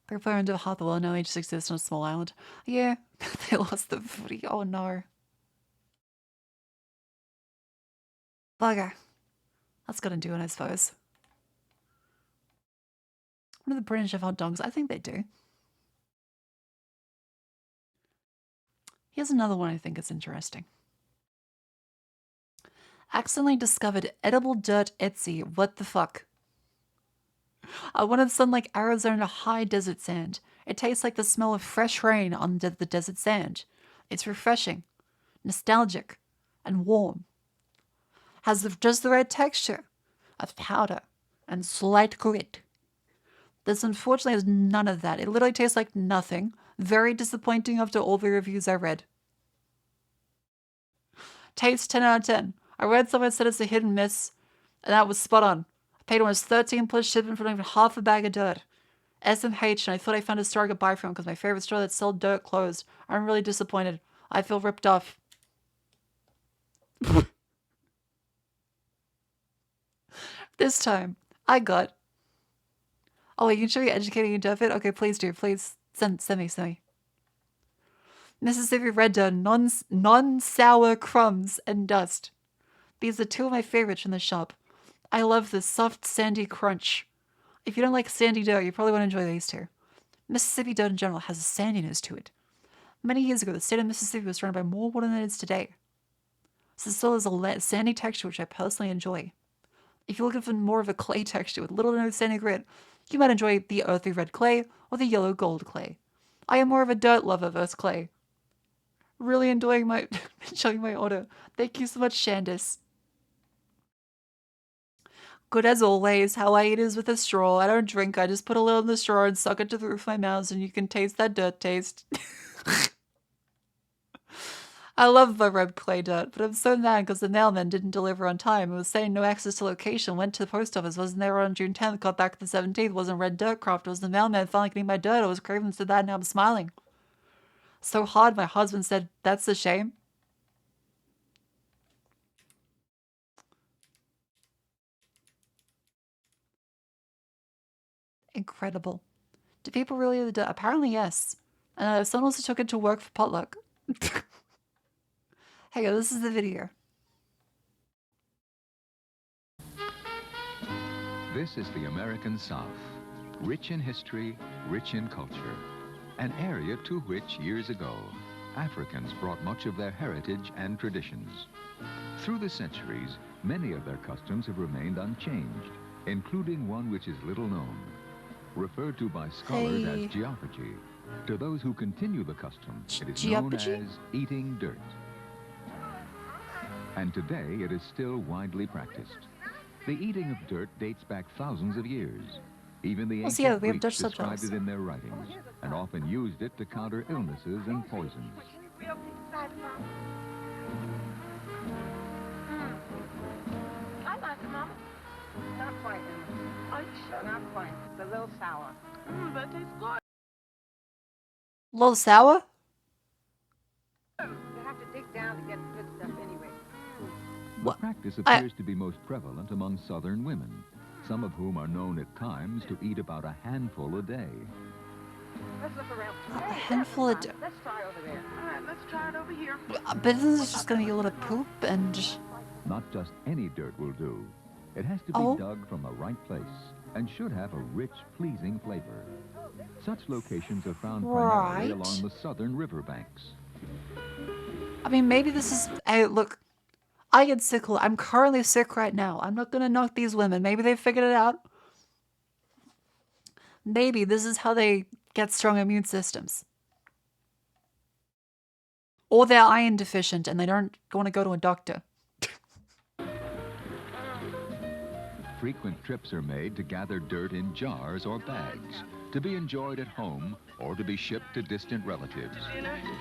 A: They're playing into Hathaway now, he just exists on a small island. Yeah, they lost the footy. Oh no. Bugger. That's gonna do it, I suppose. What do the British have hot dogs? I think they do. Here's another one I think is interesting. Accidentally discovered edible dirt Etsy. What the fuck? I wanted some like Arizona high desert sand. It tastes like the smell of fresh rain on the desert sand. It's refreshing, nostalgic, and warm. Has just the right texture of powder and slight grit. This unfortunately has none of that. It literally tastes like nothing. Very disappointing after all the reviews I read. Taste 10 out of 10. I read someone said it's a hit and miss, and that was spot on. I paid almost 13 plus shipping for not even half a bag of dirt. SMH, and I thought I found a store I could buy from because my favorite store that sold dirt closed. I'm really disappointed. I feel ripped off. This time, I got... Oh, wait, you can show me educating you David? Okay, please do. Please send me. Mississippi red dirt, non-sour crumbs and dust. These are two of my favorites from the shop. I love the soft, sandy crunch. If you don't like sandy dirt, you probably won't enjoy these two. Mississippi dirt in general has a sandiness to it. Many years ago, the state of Mississippi was surrounded by more water than it is today. So still has a sandy texture, which I personally enjoy. If you're looking for more of a clay texture with little to no sandy grit, you might enjoy the earthy red clay or the yellow gold clay. I am more of a dirt lover versus clay. Really enjoying my order. Thank you so much, Shandis. Good as always, how I eat is with a straw. I don't drink, I just put a little in the straw and suck it to the roof of my mouth and you can taste that dirt taste. I love my red clay dirt, but I'm so mad because the mailman didn't deliver on time. It was saying no access to location, went to the post office, wasn't there on June 10th, got back the 17th, wasn't red dirt craft, it was the mailman finally getting my dirt. I was craving to that and now I'm smiling. So hard, my husband said, that's a shame. Incredible. Do people really do? Apparently, yes. Someone also took it to work for potluck. Hey, this is the video.
K: This is the American South, rich in history, rich in culture, an area to which, years ago, Africans brought much of their heritage and traditions. Through the centuries, many of their customs have remained unchanged, including one which is little known, referred to by scholars as geophagy. To those who continue the custom, it is known as eating dirt. And today, it is still widely practiced. The eating of dirt dates back thousands of years. Even the ancient Greeks described it in their writings and often used it to counter illnesses and poisons.
L: I like it, Mama. Not quite, Emma. Not quite. It's a little sour. That tastes good.
A: A little sour?
L: You have to dig down to get the good stuff anyway.
K: The practice appears to be most prevalent among Southern women, some of whom are known at times to eat about a handful a day.
L: Let's look around.
A: A handful of...
L: Let's try over there. All right, let's try it over here.
A: But this is just going to be a little poop and...
K: Not just any dirt will do. It has to be dug from the right place and should have a rich, pleasing flavor. Such locations are found primarily along the southern riverbanks.
A: I mean, maybe this is... Hey, look, I get sick. I'm currently sick right now. I'm not going to knock these women. Maybe they figured it out. Maybe this is how they get strong immune systems. Or they're iron deficient and they don't want to go to a doctor.
K: Frequent trips are made to gather dirt in jars or bags, to be enjoyed at home or to be shipped to distant relatives.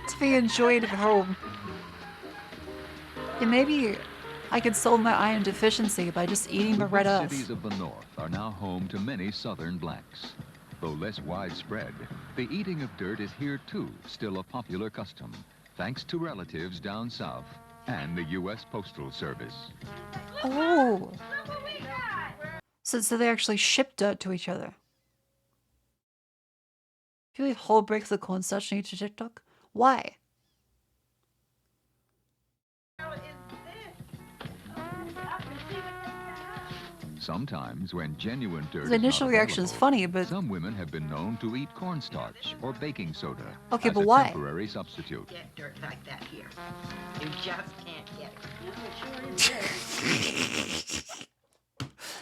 A: To be enjoyed at home. Yeah, maybe I could solve my iron deficiency by just eating the red earth.
K: Cities of the north are now home to many southern blacks. Though less widespread, the eating of dirt is here too still a popular custom, thanks to relatives down south and the U.S. Postal Service.
A: Oh. So they actually ship dirt to each other. If you leave whole bricks of cornstarch on each TikTok, why?
K: Sometimes when genuine dirt
A: The initial reaction is funny, but...
K: Some women have been known to eat cornstarch or baking soda
A: okay,
K: as
A: but
K: a
A: why?
K: temporary substitute.
L: Get dirt like that here. You just can't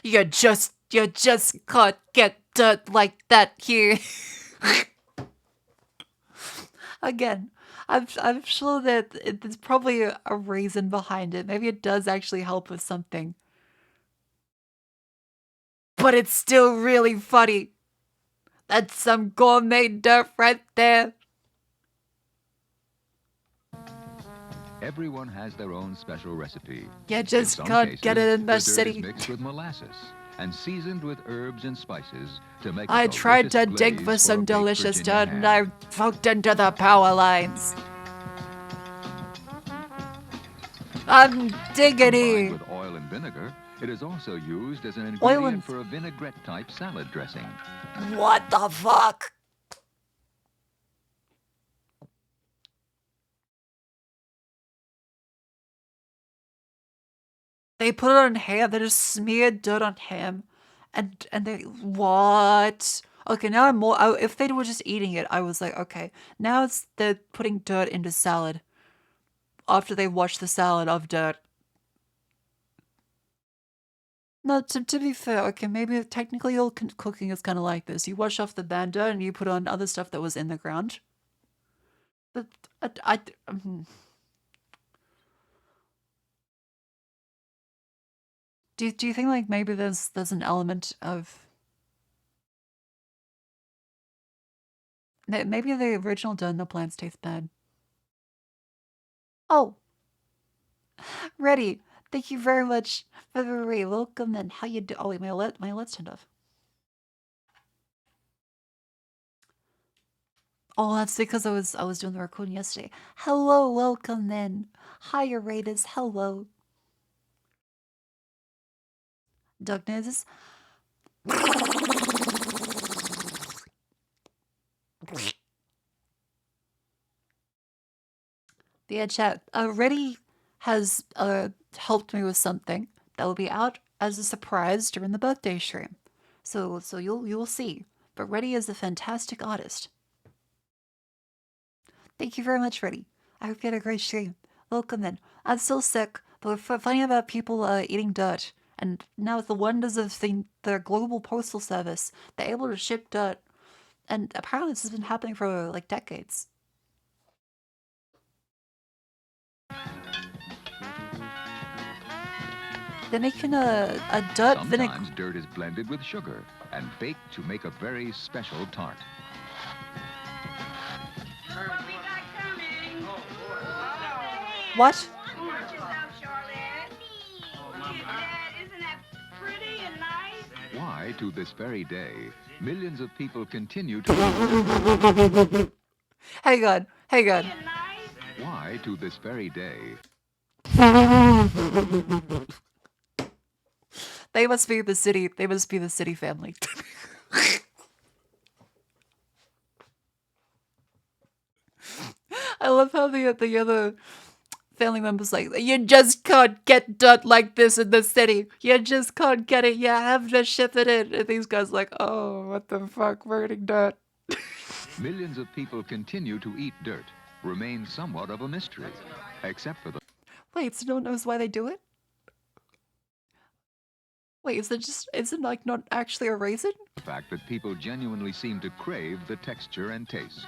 A: You just can't get dirt like that here. Again, I'm sure that there's probably a reason behind it. Maybe it does actually help with something. But it's still really funny. That's some gourmet dirt right there.
K: Everyone has their own special recipe.
A: You just
K: in some
A: can't
K: cases,
A: get it in
K: the
A: Mesh
K: dirt
A: City.
K: is mixed with molasses and seasoned with herbs and spices to make
A: I
K: a
A: tried to
K: delicious
A: dig
K: glaze
A: for some
K: a baked
A: delicious
K: Virginia
A: dirt and
K: ham.
A: I fucked into the power lines. I'm diggity.
K: Combined with oil and vinegar, it is also used as an
A: Oil
K: ingredient
A: and...
K: for a vinaigrette-type salad dressing.
A: What the fuck? They put it on ham. They just smeared dirt on ham, and they what? Okay, now I'm more. If they were just eating it, I was like, okay. Now it's they're putting dirt into salad after they wash the salad of dirt. No, to be fair, okay, maybe technically all cooking is kind of like this. You wash off the bad dirt and you put on other stuff that was in the ground. But do you think like maybe there's an element of maybe the original dirt in the plants taste bad? Oh, ready. Thank you very much for the raid. Welcome and how you do? Oh wait, my let's turned off. Oh, that's because I was doing the recording yesterday. Hello, welcome then. Hiya raiders, hello. Darkness. The chat. Reddy has helped me with something that will be out as a surprise during the birthday stream. So you'll see. But Reddy is a fantastic artist. Thank you very much, Reddy. I hope you had a great stream. Welcome in. I'm still sick, but we're finding about people eating dirt. And now with the wonders of the global postal service, they're able to ship dirt. And apparently this has been happening for like decades. They're making a dirt vinegar.
K: Sometimes dirt is blended with sugar and baked to make a very special tart.
A: What?
K: Why, to this very day, millions of people continue to...
A: Hang on.
K: Why, to this very day...
A: They must be the city family. I love how the other family members like, you just can't get dirt like this in the city. You just can't get it. You have to ship it in. And these guys like, oh, what the fuck? We're eating dirt.
K: Millions of people continue to eat dirt, remain somewhat of a mystery, except for the...
A: Wait, so no one knows why they do it? Wait, is it like not actually a raisin?
K: The fact that people genuinely seem to crave the texture and taste.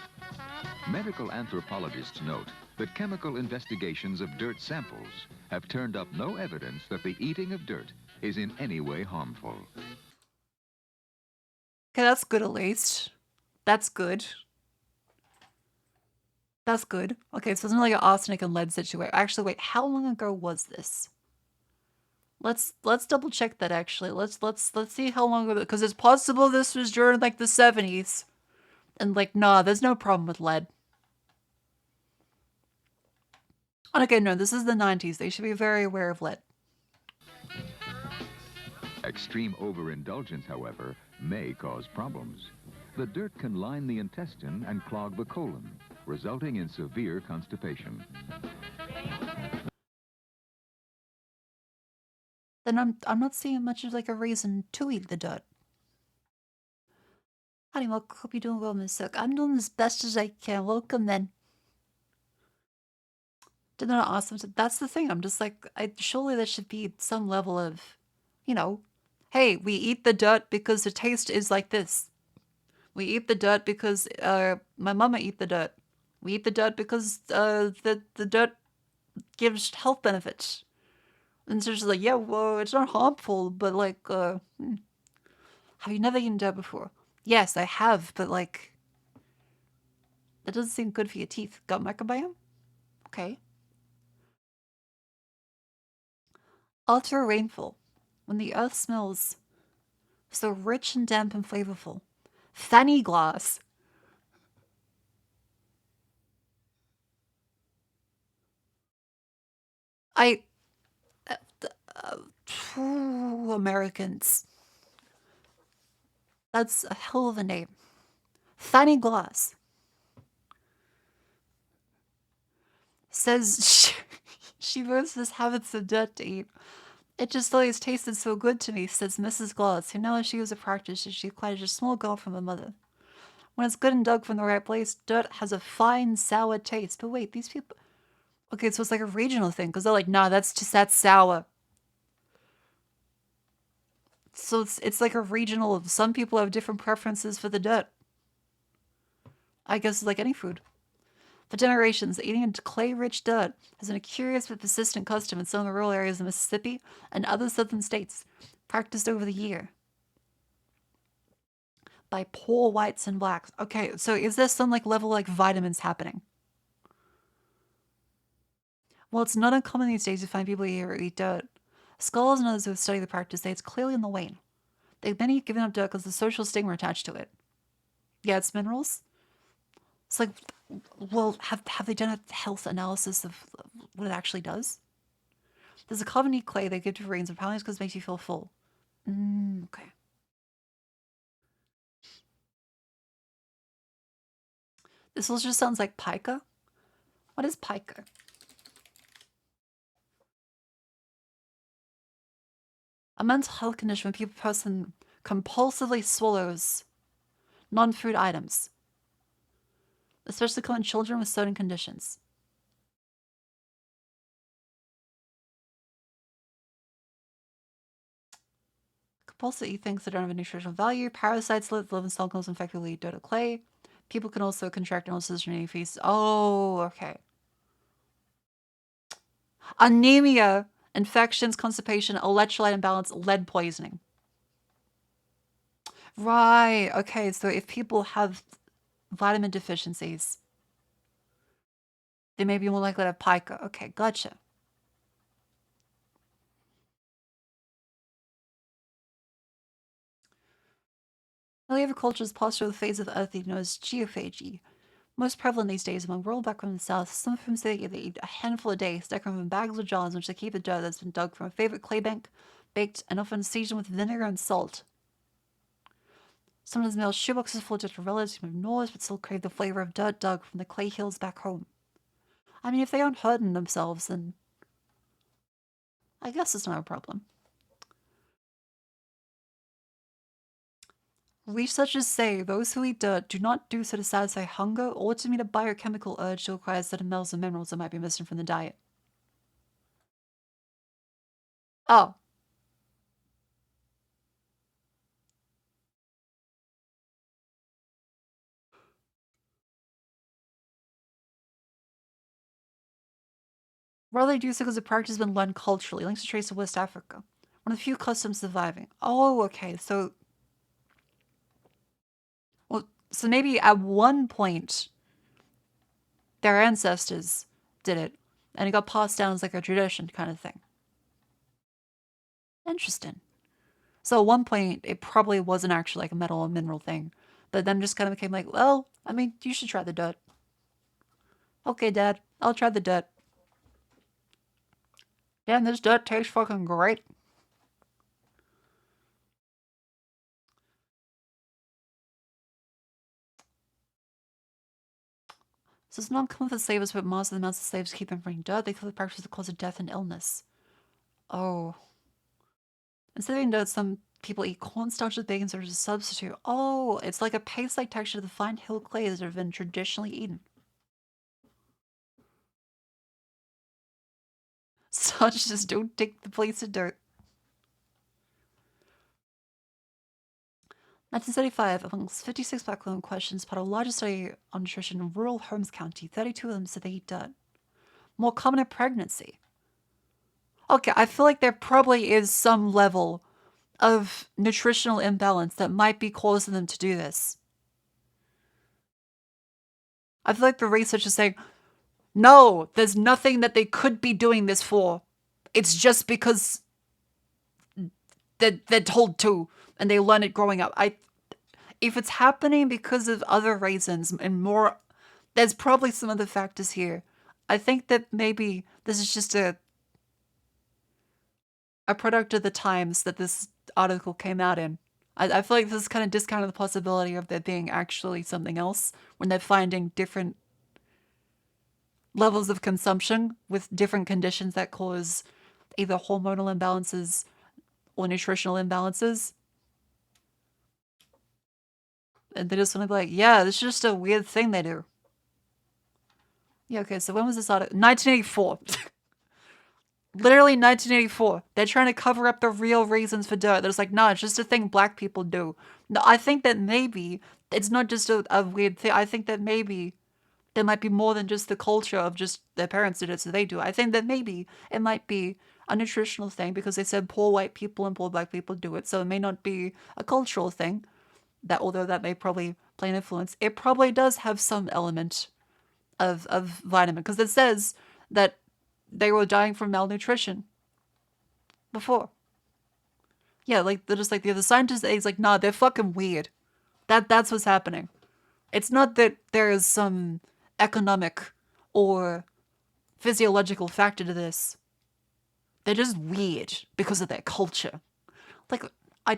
K: Medical anthropologists note that chemical investigations of dirt samples have turned up no evidence that the eating of dirt is in any way harmful.
A: Okay, that's good at least. That's good. That's good. Okay, so it's not like an arsenic and lead situation. Actually, wait, how long ago was this? Let's double check that actually. Let's see how long ago, because it's possible this was during like the 70s. And like, nah, there's no problem with lead. Okay, no, this is the 90s. They should be very aware of lead.
K: Extreme overindulgence, however, may cause problems. The dirt can line the intestine and clog the colon, resulting in severe constipation.
A: Then I'm not seeing much of like a reason to eat the dirt. Honey, well, hope you're doing well, Miss Sook. I'm doing as best as I can. Welcome then. Did not awesome? That's the thing. I'm just like, surely there should be some level of, you know, hey, we eat the dirt because the taste is like this. We eat the dirt because my mama eat the dirt. We eat the dirt because the dirt gives health benefits. And so she's like, yeah, well, it's not harmful, but like, have you never eaten dirt before? Yes, I have, but like, that doesn't seem good for your teeth. Gut microbiome? Okay. After a rainfall, when the earth smells so rich and damp and flavorful, fanny glass. I, Americans. That's a hell of a name. Fanny Glass says she moves his habits of dirt to eat. It just always tasted so good to me, says Mrs. Glass, who now she was a practice as she acquired a small girl from her mother. When it's good and dug from the right place, dirt has a fine, sour taste. But wait, these people... Okay, so it's like a regional thing, because they're like, nah, that's sour. So it's like a regional... Some people have different preferences for the dirt. I guess it's like any food. For generations, eating into clay-rich dirt has been a curious but persistent custom in some of the rural areas of Mississippi and other southern states, practiced over the year by poor whites and blacks. Okay, so is there some like level like vitamins happening? Well, it's not uncommon these days to find people here who eat dirt. Scholars and others who have studied the practice say it's clearly on the wane. They've many given up dirt because of the social stigma attached to it. Yeah, it's minerals. It's like, well, have they done a health analysis of what it actually does? There's a carbonate clay they give to rains apparently because it makes you feel full. Okay. This also just sounds like pica. What is pica? A mental health condition when a person compulsively swallows non-food items, especially common in children with certain conditions. Compulsive eat things that don't have a nutritional value. Parasites live in cells and effectively eat dirt or clay. People can also contract illnesses from eating feces. Oh, okay. Anemia, infections, constipation, electrolyte imbalance, lead poisoning. Right. Okay. So if people have vitamin deficiencies, they may be more likely to have pica. Okay. Gotcha. Agriculture's posture the phase of earth known as geophagy. Most prevalent these days among rural backgrounds in the south, some of whom say they eat a handful a day, stacked them in bags or jars in which they keep the dirt that's been dug from a favorite clay bank, baked, and often seasoned with vinegar and salt. Sometimes mail shoeboxes full of dirt to relatives who have noise but still crave the flavor of dirt dug from the clay hills back home. I mean, if they aren't hurting themselves, then I guess it's not a problem. Researchers say those who eat dirt do not do so to satisfy hunger or to meet a biochemical urge to acquire certain metals and minerals that might be missing from the diet. Oh. Rather, they do so because the practice has been learned culturally, links to trace to West Africa. One of the few customs surviving. Oh, okay, so... Well, so maybe at one point, their ancestors did it, and it got passed down as like a tradition kind of thing. Interesting. So at one point, it probably wasn't actually like a metal or mineral thing, but then just kind of became like, well, I mean, you should try the dirt. Okay, Dad, I'll try the dirt. Damn, this dirt tastes fucking great. So it's not common for slaves to put most of the amounts of slaves to keep them from eating dirt. They call the practice the cause of death and illness. Oh. Instead of eating dirt, some people eat cornstarch with bacon as a substitute. Oh, it's like a paste-like texture to the fine hill clays that have been traditionally eaten. Such just don't take the place of dirt. 1975, amongst 56 black women questions, part of a larger study on nutrition in rural Holmes County, 32 of them said they eat dirt. More common in pregnancy. Okay, I feel like there probably is some level of nutritional imbalance that might be causing them to do this. I feel like the research is saying, no, there's nothing that they could be doing this for. It's just because they're told to, and they learn it growing up. If it's happening because of other reasons and more, there's probably some other factors here. I think that maybe this is just a product of the times that this article came out in. I feel like this is kind of discounting the possibility of there being actually something else when they're finding different levels of consumption with different conditions that cause either hormonal imbalances or nutritional imbalances. And they're just gonna be like, yeah, this is just a weird thing they do. Yeah, okay, so when was this article? 1984. Literally 1984. They're trying to cover up the real reasons for dirt. They're just like, no, it's just a thing black people do. No, I think that maybe it's not just a weird thing. I think that maybe there might be more than just the culture of just their parents did it, so they do. I think that maybe it might be a nutritional thing because they said poor white people and poor black people do it, so it may not be a cultural thing. That although that may probably play an influence, it probably does have some element of vitamin because it says that they were dying from malnutrition before. Yeah, like they're just like the other scientists. He's like, nah, they're fucking weird. That's what's happening. It's not that there is some economic or physiological factor to this. They're just weird because of their culture. Like, I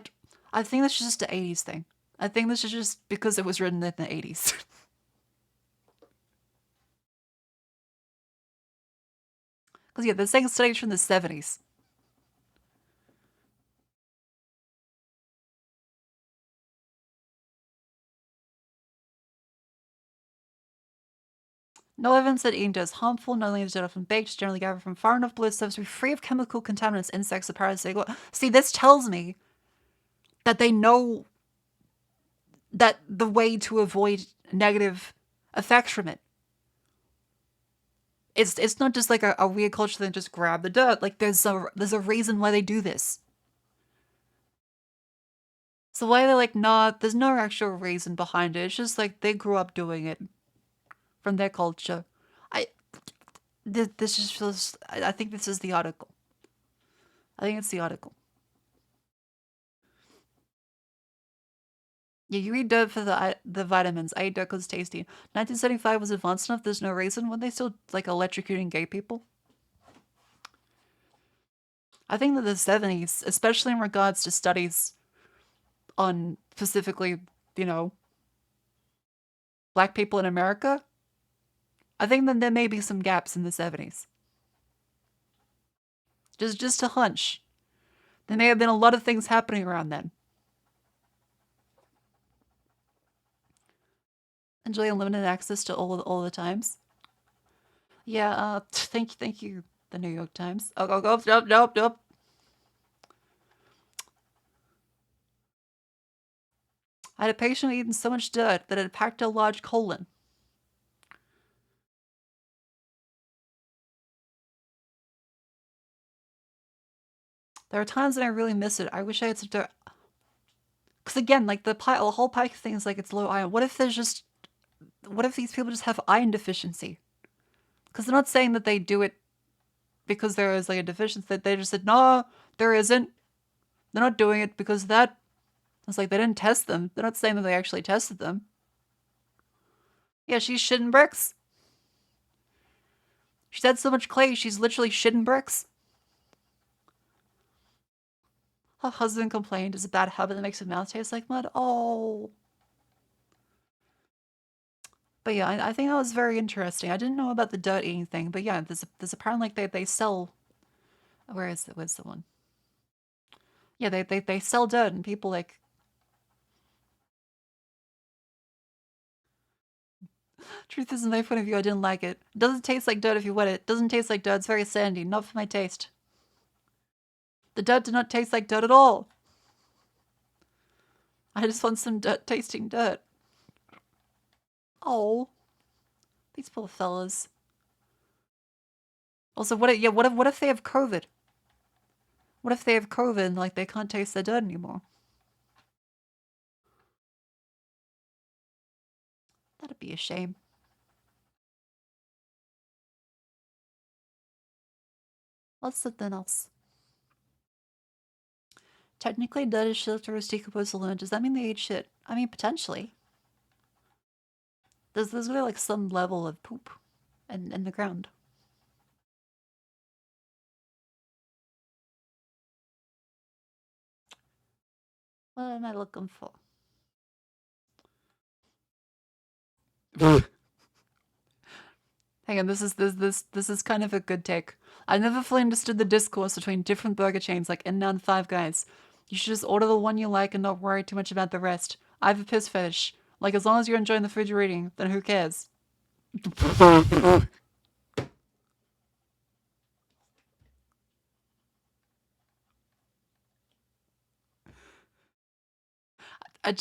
A: think this is just an 80s thing. I think this is just because it was written in the 80s. Because, yeah, the second study's from the 70s. No evidence that eating dirt is harmful. Not only is dirt often baked, it's generally gathered from far enough below surface to be free of chemical contaminants, insects, or parasitic. See, this tells me that they know that the way to avoid negative effects from it. It's not just like a weird culture thing, just grab the dirt. Like there's a reason why they do this. So why they're like, nah, there's no actual reason behind it. It's just like they grew up doing it from their culture. This just feels. I think this is the article. I think it's the article. Yeah, you eat dirt for the vitamins. I eat dirt because it's tasty. 1975 was advanced enough. There's no reason when they still like electrocuting gay people. I think that the 70s, especially in regards to studies on specifically, black people in America, I think that there may be some gaps in the 70s. Just a hunch. There may have been a lot of things happening around then. Enjoy unlimited access to all the times. Yeah, thank you, the New York Times. Oh, nope. I had a patient eating so much dirt that it had packed a large colon. There are times when I really miss it. I wish I had some dirt. Because again, like the whole pike thing is like it's low iron. What if these people just have iron deficiency? Because they're not saying that they do it because there is like a deficiency. That they just said, no, there isn't. They're not doing it because of that. It's like they didn't test them. They're not saying that they actually tested them. Yeah, she's shitting bricks. She's had so much clay, she's literally shitting bricks. Her husband complained it's a bad habit that makes his mouth taste like mud. Oh. But yeah, I think that was very interesting. I didn't know about the dirt eating thing, but yeah, there's apparently like they sell. Where is it? Where's the one? Yeah, they sell dirt and people like Truth is, in my point of view, I didn't like it. It doesn't taste like dirt if you wet it. Doesn't taste like dirt. It's very sandy. Not for my taste. The dirt did not taste like dirt at all. I just want some dirt tasting dirt. Oh, these poor fellas. Also, what if they have COVID? What if they have COVID and like they can't taste their dirt anymore? That'd be a shame. What's something else? Technically, dirt is shit after it's decomposed alone. Does that mean they ate shit? I mean, potentially. There's gonna be like some level of poop in the ground. What am I looking for? Hang on, this is kind of a good take. I never fully understood the discourse between different burger chains like In-N-Out, Five Guys. You should just order the one you like and not worry too much about the rest. I have a piss fetish. Like, as long as you're enjoying the food you're eating, then who cares? I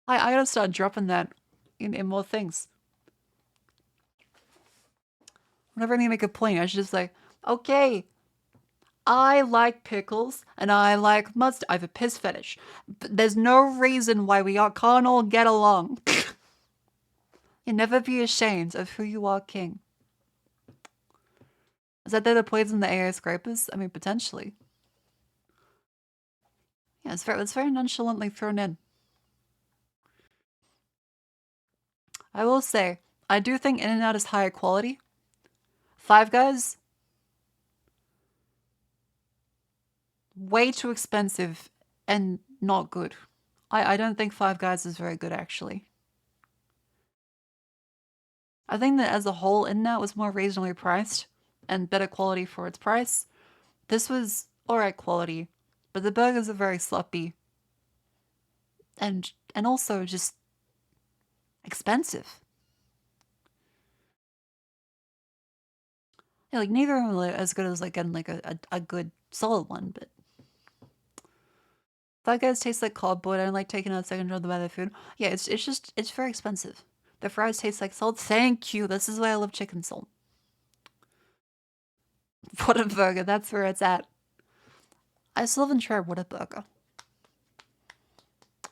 A: gotta start dropping that in more things. Whenever I need to make a point, I should just like, okay, I like pickles and I like mustard. I have a piss fetish. But there's no reason why we can't all get along. You never be ashamed of who you are, king. Is that they're the poison the AI scrapers? I mean, potentially. Yeah, it's very nonchalantly thrown in. I will say, I do think In-N-Out is higher quality. Five Guys, way too expensive and not good. I don't think Five Guys is very good, actually. I think that as a whole, In-N-Out was more reasonably priced and better quality for its price. This was alright quality, but the burgers are very sloppy and also just expensive. Yeah, like neither of them are as good as like getting like a good solid one, but Five Guys taste like cardboard. I don't like taking out second round of the food. Yeah, it's very expensive. The fries taste like salt. Thank you. This is why I love chicken salt. Whataburger, that's where it's at. I still haven't tried Whataburger.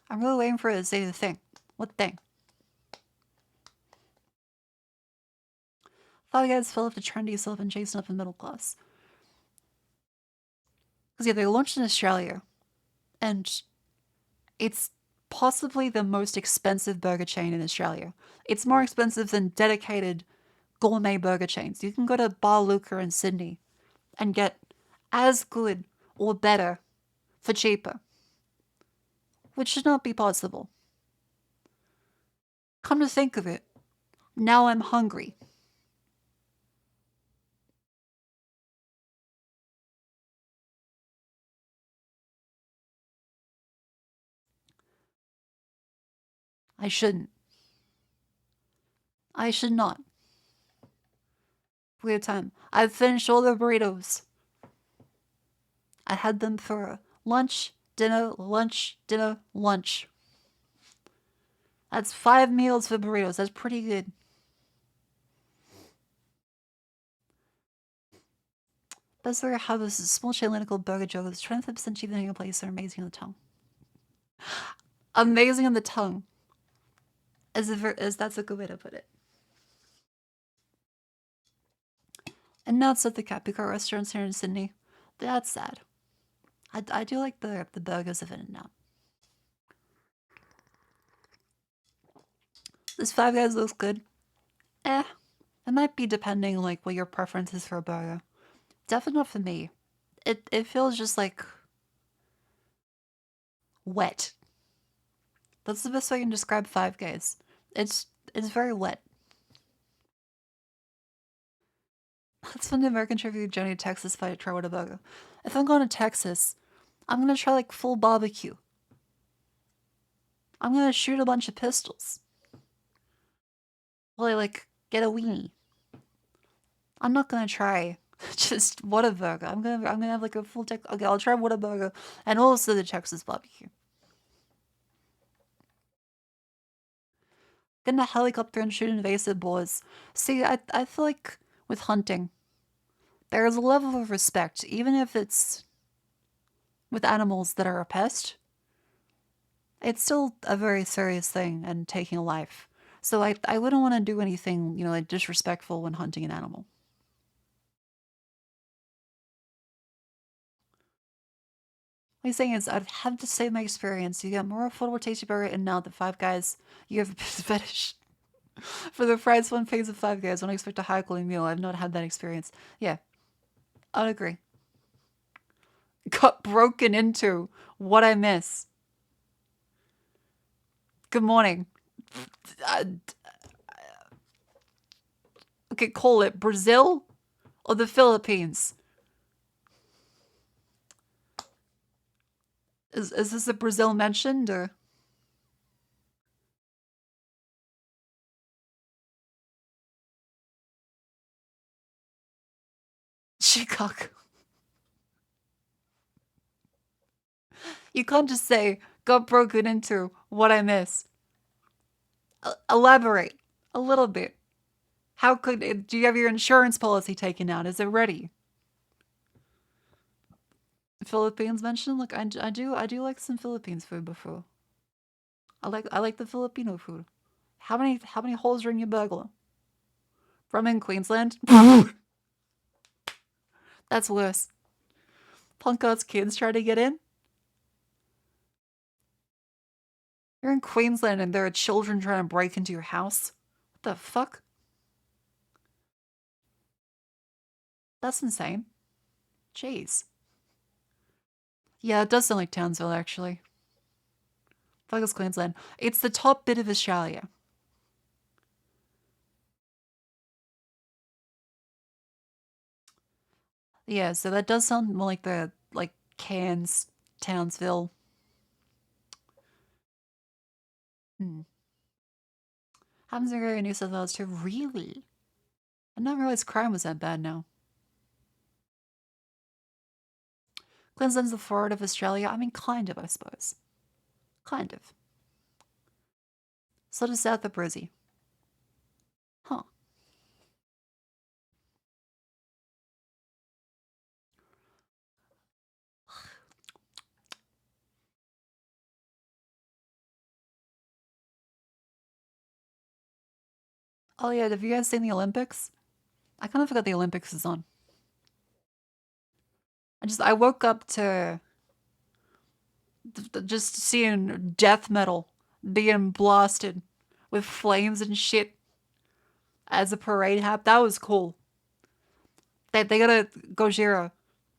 A: I'm really waiting for it to say the thing. What thing? Five Guys fell off the trendy self and chasing up the middle class. Because yeah, they launched in Australia. And it's possibly the most expensive burger chain in Australia. It's more expensive than dedicated gourmet burger chains. You can go to Bar Luca in Sydney and get as good or better for cheaper. Which should not be possible. Come to think of it, now I'm hungry. I shouldn't. I should not. We have time. I've finished all the burritos. I had them for lunch, dinner, lunch, dinner, lunch. That's 5 meals for burritos. That's pretty good. Best burger I have is a small chain line called Burger Joe. It's 25% cheaper than a place. They're amazing on the tongue. Amazing on the tongue. As that's a good way to put it. And now it's at the Capico restaurants here in Sydney. That's sad. I do like the burgers of In-N-Out. This Five Guys looks good. It might be depending like what your preference is for a burger. Definitely not for me. It feels just like wet. That's the best way I can describe Five Guys. It's very wet. Let's fund the American trivia journey to Texas if I try Whataburger. If I'm going to Texas, I'm gonna try like full barbecue. I'm gonna shoot a bunch of pistols. Well, I like get a weenie. I'm not gonna try just Whataburger. I'm gonna have like a full tech. Okay, I'll try Whataburger and also the Texas barbecue. Get in a helicopter and shoot invasive boars. See, I feel like with hunting, there is a level of respect, even if it's with animals that are a pest. It's still a very serious thing and taking a life. So I wouldn't want to do anything, you know, like disrespectful when hunting an animal. What he's saying is, I'd have to say my experience. You get more affordable tasty burger, and now the Five Guys, you have a fetish for the fries one phase of Five Guys. When I expect a high quality meal, I've not had that experience. Yeah, I'd agree. Got broken into. What I miss. Good morning. Okay, call it Brazil or the Philippines. Is this a Brazil mentioned or? Chicago. You can't just say, got broken into, what I miss. Elaborate a little bit. How could it, do you have your insurance policy taken out? Is it ready? Philippines mentioned? Look, I do like some Philippines food before. I like the Filipino food. How many holes are in your burglar? From in Queensland? That's worse. Punkard's kids try to get in? You're in Queensland and there are children trying to break into your house? What the fuck? That's insane. Jeez. Yeah, it does sound like Townsville, actually. Fuck is Queensland. It's the top bit of Australia. Yeah, so that does sound more like the, like, Cairns, Townsville. Happens in New South Wales too. Really? I didn't realize crime was that bad now. Queensland's the Florida of Australia. I mean, kind of, I suppose. Kind of. So does south of Brizzy. Huh. Oh yeah, have you guys seen the Olympics? I kind of forgot the Olympics is on. I woke up to just seeing death metal being blasted with flames and shit as a parade happened. That was cool. They got a Gojira,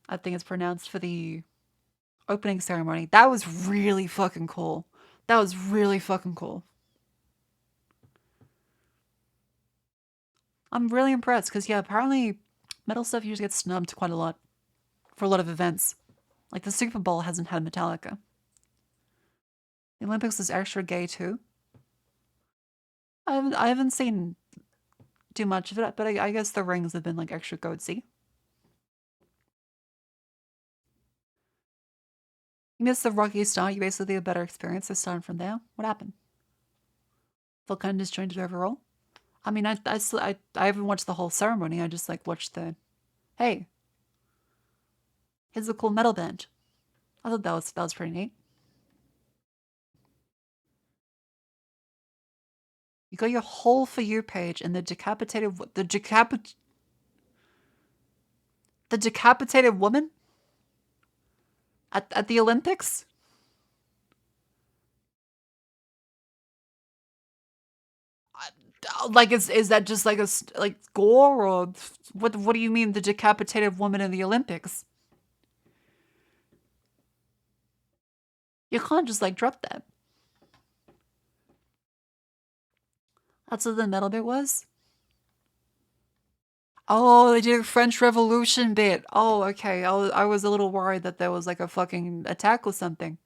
A: I think it's pronounced, for the opening ceremony. That was really fucking cool. That was really fucking cool. I'm really impressed because, yeah, apparently metal stuff usually gets snubbed quite a lot for a lot of events. Like the Super Bowl hasn't had Metallica. The Olympics is extra gay too. I haven't seen too much of it, but I guess the rings have been like extra goatsy. You missed the rocky start. You basically had a better experience. So starting from there, what happened? Felt kind of disjointed overall. I mean, I haven't watched the whole ceremony. I just like watched the, hey, here's a cool metal band. I thought that was pretty neat. You got your whole For You page and the decapitated woman at the Olympics. Like, is that just like a like gore, or what do you mean the decapitated woman in the Olympics? You can't just like drop that. That's what the metal bit was? Oh, they did a French Revolution bit. Oh, okay. I was a little worried that there was like a fucking attack or something.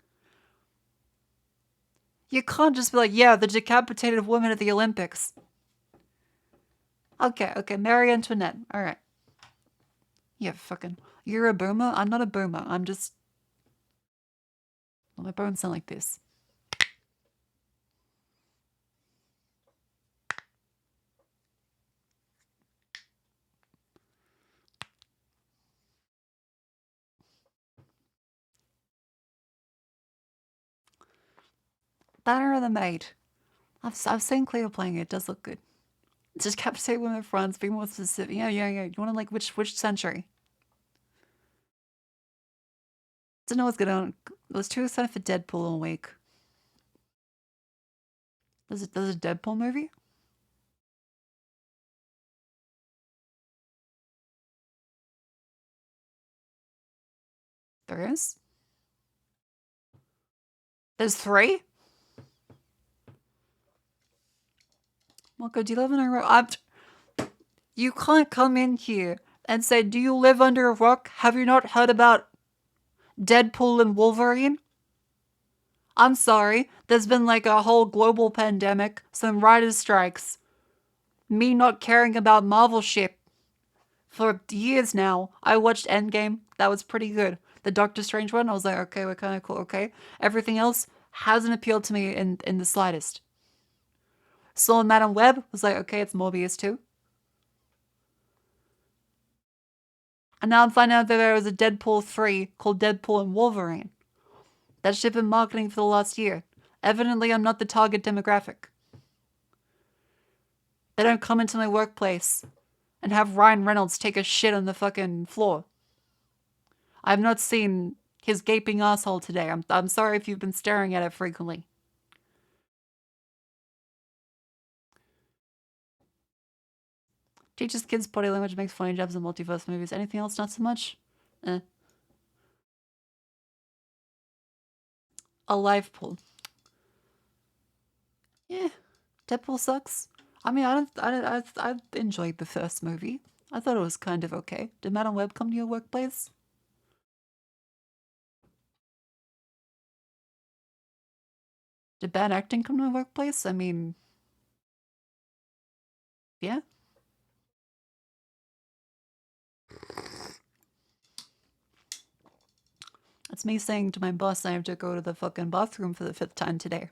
A: You can't just be like, yeah, the decapitated woman at the Olympics. Okay, Marie Antoinette. Alright. Yeah, fucking. You're a boomer? I'm not a boomer. I'm just... Well, my bones sound like this. Banner of the Maid. I've seen Cleo playing it. It does look good. Just decapitate women France. Be more specific. Yeah. You want to like which century? Don't know what's going on. I was too excited for Deadpool all week. There's a Deadpool movie? There is? There's 3? Marco, do you live in a rock? You can't come in here and say, do you live under a rock? Have you not heard about Deadpool and Wolverine? I'm sorry. There's been like a whole global pandemic, some writers' strikes, me not caring about Marvel shit for years now. I watched Endgame. That was pretty good. The Doctor Strange one, I was like, okay, we're kind of cool, okay. Everything else hasn't appealed to me in the slightest. Saw Madam Web, was like, okay, it's Morbius too. And now I'm finding out that there was a Deadpool 3 called Deadpool and Wolverine. That shit been marketing for the last year. Evidently, I'm not the target demographic. They don't come into my workplace and have Ryan Reynolds take a shit on the fucking floor. I've not seen his gaping asshole today. I'm sorry if you've been staring at it frequently. Teaches kids body language, makes funny jobs in multiverse movies. Anything else? Not so much? A live pool. Yeah. Deadpool sucks. I mean, I enjoyed the first movie. I thought it was kind of okay. Did Madam Web come to your workplace? Did bad acting come to my workplace? I mean... Yeah? That's me saying to my boss I have to go to the fucking bathroom for the 5th time today.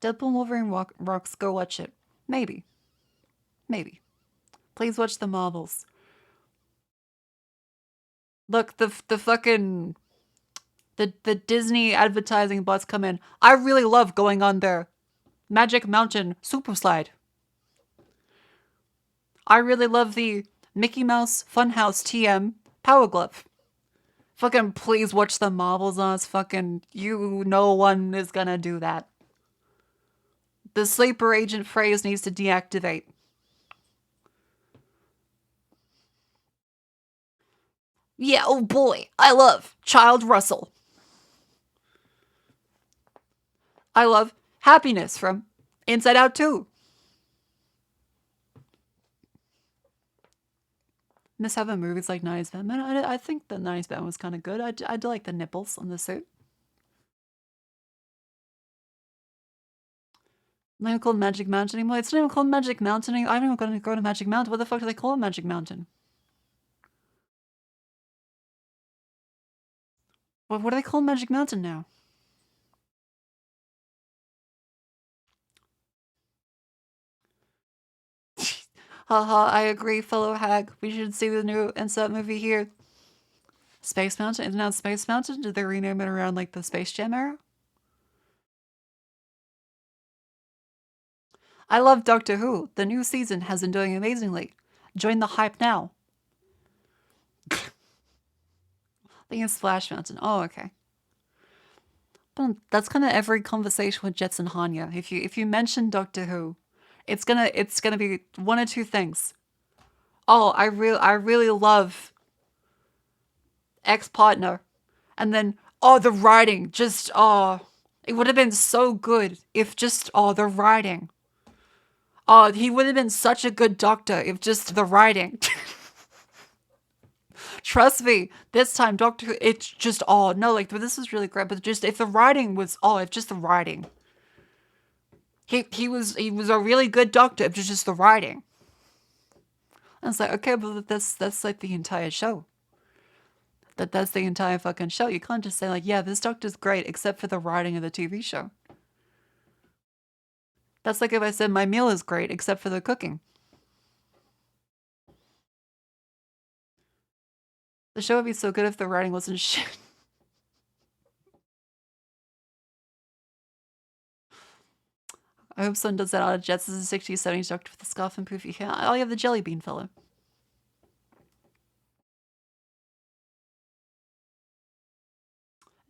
A: Deadpool Wolverine rocks, go watch it. Maybe. Maybe. Please watch the Marvels. Look, the fucking... The Disney advertising bots come in. I really love going on their Magic Mountain Super Slide. I really love the Mickey Mouse Funhouse TM Power Glove. Fucking please watch the Marvels on us. Fucking no one is gonna do that. The sleeper agent phrase needs to deactivate. Yeah, oh boy, I love Child Russell. I love Happiness from Inside Out 2. Miss having movies like 90s Batman. I think the 90s Batman was kind of good. I do like the nipples on the suit. Not even called Magic Mountain anymore. It's not even called Magic Mountain anymore. I'm not even going to go to Magic Mountain. What the fuck do they call it Magic Mountain? What do they call Magic Mountain now? Haha, I agree, fellow hag. We should see the new Insert movie here. Space Mountain? Is it now Space Mountain? Did they rename it around like the Space Jam era? I love Doctor Who. The new season has been doing amazingly. Join the hype now. I think it's Splash Mountain. Oh, okay. But that's kind of every conversation with Jets and Hanya. If you mention Doctor Who, it's gonna be one or two things. Oh, I really love ex-partner. And then, oh, the writing. Just, oh, it would have been so good if just, oh, the writing. Oh, he would have been such a good doctor if just the writing. Trust me, this time Doctor Who, it's just, oh no, like this is really great, but just if the writing was, oh, if just the writing. He was a really good Doctor, if just the writing. And it's like, okay, but that's like the entire show. That's the entire fucking show. You can't just say like, yeah, this Doctor's great, except for the writing of the TV show. That's like if I said my meal is great, except for the cooking. The show would be so good if the writing wasn't shit. I hope someone does that out of Jets as a 60s, 70s Doctor with the scarf and poofy hair. Oh, you have the jelly bean fellow.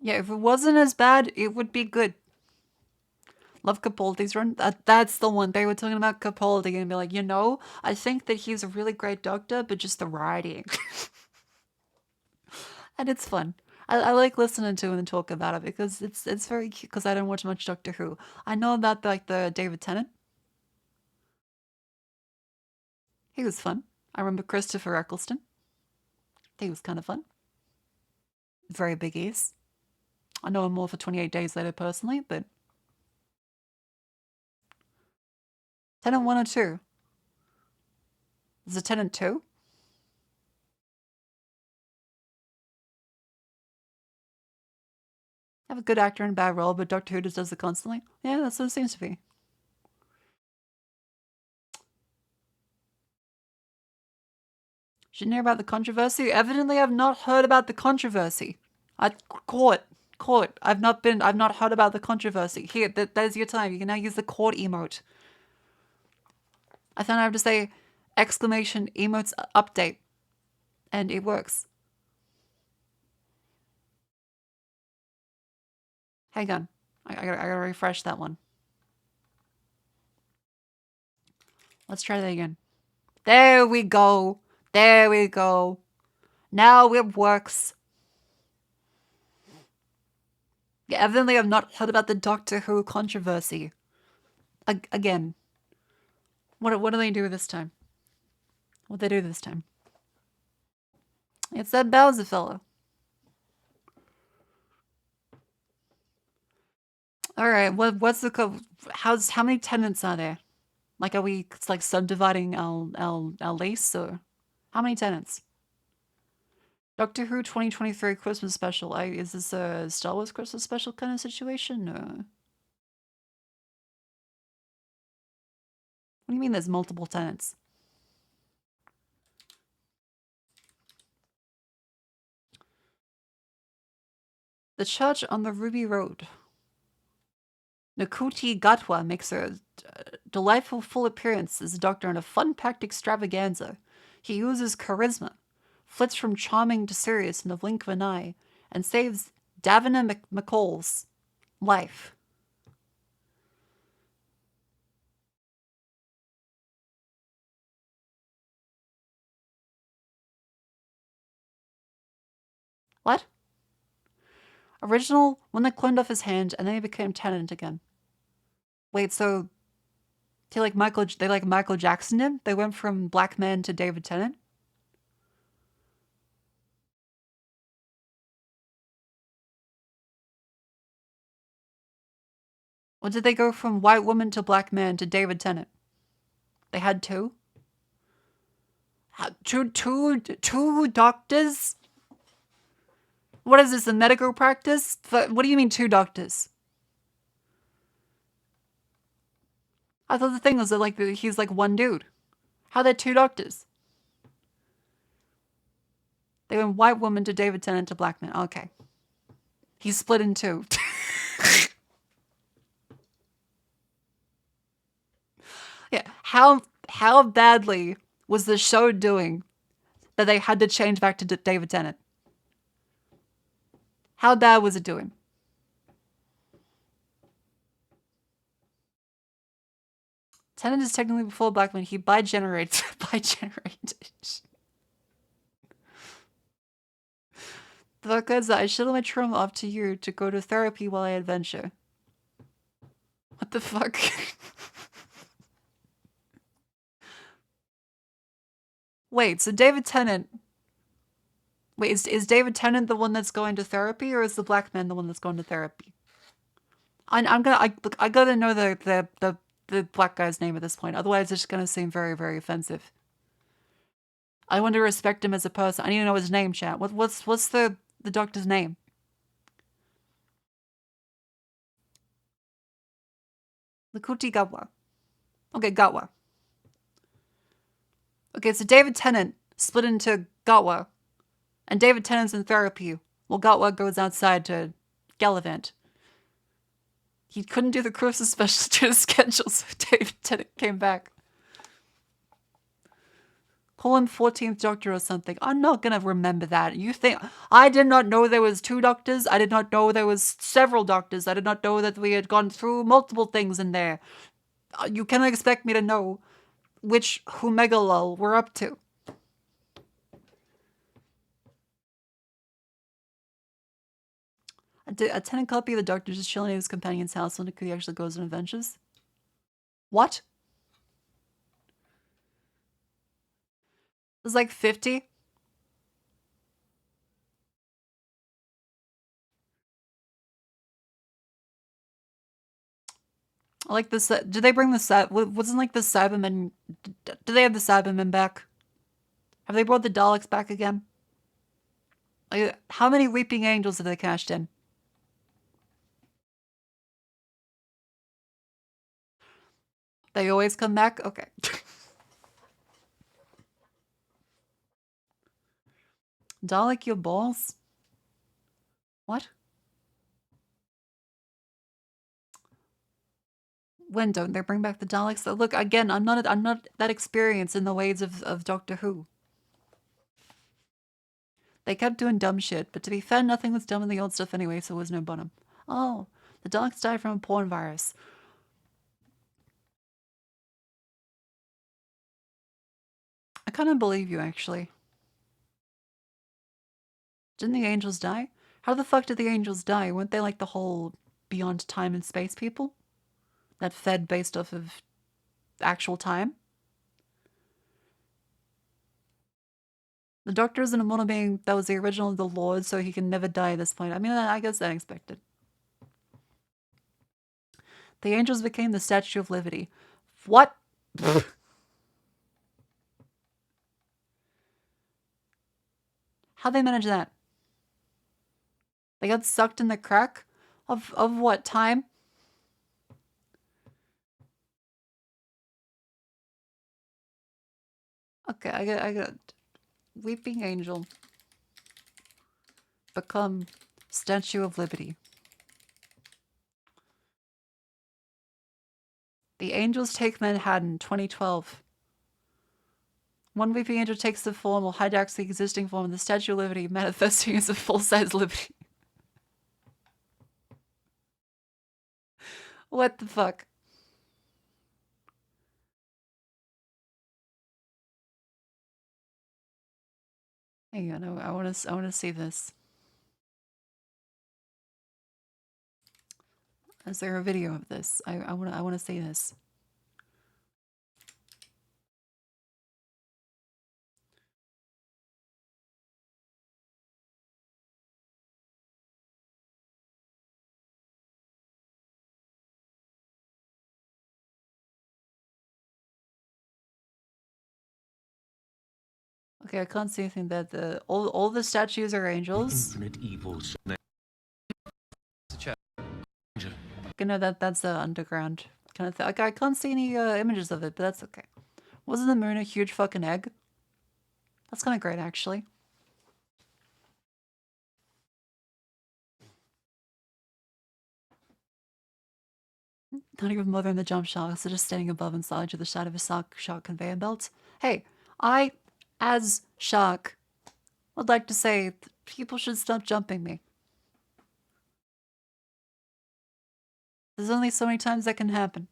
A: Yeah, if it wasn't as bad, it would be good. Love Capaldi's run. That's the one. They were talking about Capaldi and be like, you know, I think that he's a really great Doctor, but just the writing. And it's fun. I like listening to and talk about it because it's very cute because I don't watch much Doctor Who. I know about like the David Tennant. He was fun. I remember Christopher Eccleston. He was kind of fun. Very big ears. I know him more for 28 Days Later personally, but Tennant 1 or 2? Is it Tennant 2? Have a good actor in a bad role, but Doctor Who just does it constantly. Yeah, that's what it seems to be. Shouldn't hear about the controversy? Evidently, I've not heard about the controversy. Court. I've not heard about the controversy. Here, there's your time. You can now use the court emote. I thought I have to say exclamation emotes update. And it works. Hang on. I gotta refresh that one. Let's try that again. There we go. There we go. Now it works. Yeah, evidently I've not heard about the Doctor Who controversy. Again. What do they do this time? What they do this time? It's that Bowser fellow. Alright, what's the how many tenants are there? Like are we like subdividing our lease or how many tenants? Doctor Who 2023 Christmas special. Is this a Star Wars Christmas special kind of situation? Or... What do you mean there's multiple tenants? The church on the Ruby Road. Nakuti Gatwa makes a delightful full appearance as a doctor in a fun-packed extravaganza. He uses charisma, flits from charming to serious in the blink of an eye, and saves Davina McCall's life. What? Original, when they cloned off his hand, and then he became Tennant again. Wait, so they like Michael Jacksoned him? They went from Black Man to David Tennant? Or did they go from White Woman to Black Man to David Tennant? They had two? Two doctors? What is this, a medical practice? What do you mean two doctors? I thought the thing was that like he's like one dude. How are there two doctors? They went White Woman to David Tennant to Black Man. Okay. He's split in two. Yeah. How badly was the show doing that they had to change back to David Tennant? How bad was it doing? Tennant is technically before Black Man. He bi-generated. The fuck is that? I shuttle my trauma off to you to go to therapy while I adventure. What the fuck? Wait, so David Tennant Wait, is David Tennant the one that's going to therapy, or is the black man the one that's going to therapy? I gotta know the black guy's name at this point. Otherwise, it's just gonna seem very, very offensive. I want to respect him as a person. I need to know his name, chat. What's the doctor's name? Lakuti Gawa. Okay, Gawa. Okay, so David Tennant split into Gawa, and David Tennant's in therapy. Well, Gawa goes outside to gallivant. He couldn't do the Cruises special due to schedule, so David Tennant came back. Call him 14th Doctor or something. I'm not gonna remember that. You think I did not know there was 2 doctors? I did not know there was several doctors. I did not know that we had gone through multiple things in there. You cannot expect me to know which Humegalol we're up to. A tenant copy of the Doctor just chilling at his companion's house when he actually goes on adventures. What? It was like 50? I like this. Did they bring the wasn't like the Cybermen? Do they have the Cybermen back? Have they brought the Daleks back again? Like, how many Weeping Angels have they cashed in? They always come back? Okay. Dalek your balls? What? When don't they bring back the Daleks? So look, again, I'm not that experienced in the ways of Doctor Who. They kept doing dumb shit, but to be fair, nothing was dumb in the old stuff anyway, so it was no bottom. Oh, the Daleks died from a porn virus. I kind of believe you, actually. Didn't the angels die? How the fuck did the angels die? Weren't they like the whole beyond time and space people? That fed based off of actual time? The Doctor is an immortal being that was the original of the Lord, so he can never die at this point. I mean, I guess that's expected. The angels became the Statue of Liberty. What? How'd they manage that? They got sucked in the crack? Of what time? Okay, I got Weeping Angel. Become Statue of Liberty. The Angels Take Manhattan, 2012. One Weeping Angel takes the form or hijacks the existing form of the Statue of Liberty, manifesting as a full-size Liberty. What the fuck? Hang on, I wanna see this. Is there a video of this? I wanna see this. Okay, I can't see anything that all the statues are angels.
M: Infinite evils.
A: You know that's the underground kind of thing. Like, I can't see any images of it, but that's okay. Wasn't the moon a huge fucking egg? That's kind of great, actually. Not even mothering the jump sharks, they're just standing above and sliding to the side of a shark conveyor belt. Hey, I, as shark, would like to say people should stop jumping me. There's only so many times that can happen.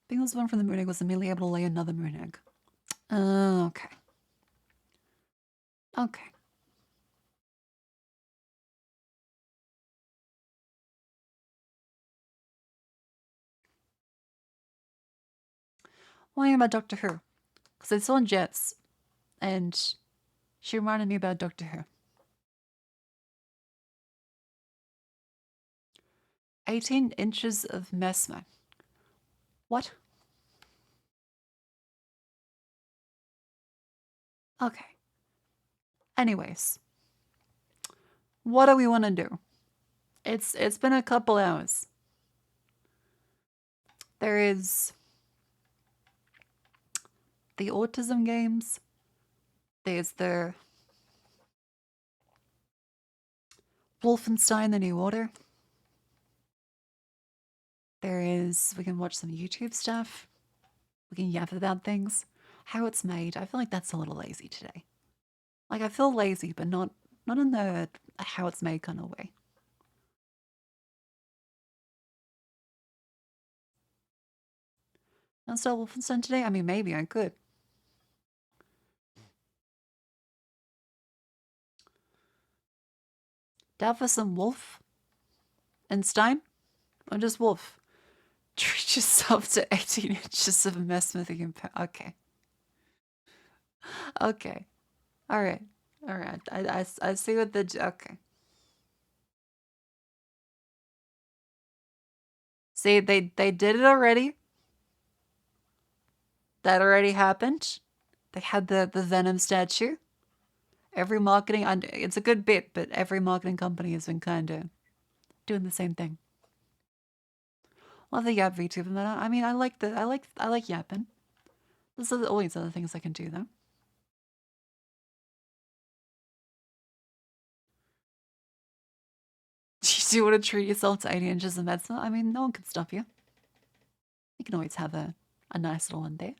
A: Being was born from the moon egg was immediately able to lay another moon egg. Okay. Okay. Why about Doctor Who? Because I saw Jets, and she reminded me about Doctor Who. 18 inches of mesmer. What? Okay. Anyways. What do we want to do? It's been a couple hours. There is the autism games. There's the Wolfenstein: The New Order. There is, we can watch some YouTube stuff. We can yap about things. How it's made. I feel like that's a little lazy today. Like, I feel lazy, but not in the how it's made kind of way. I'll start Wolfenstein today? I mean, maybe I could. Down for some Wolf and Stein? Or just Wolf? Treat yourself to 18 inches of mess smithing and okay. Okay. Alright. Alright. I see what the... Okay. See, they did it already. That already happened. They had the Venom statue. Every marketing... It's a good bit, but every marketing company has been kind of doing the same thing. Love the Yap VTuber meta. I mean, I like yapping. There's always other things I can do though. You do want to treat yourself to 80 inches of medicine? I mean, no one can stop you. You can always have a nice little one there.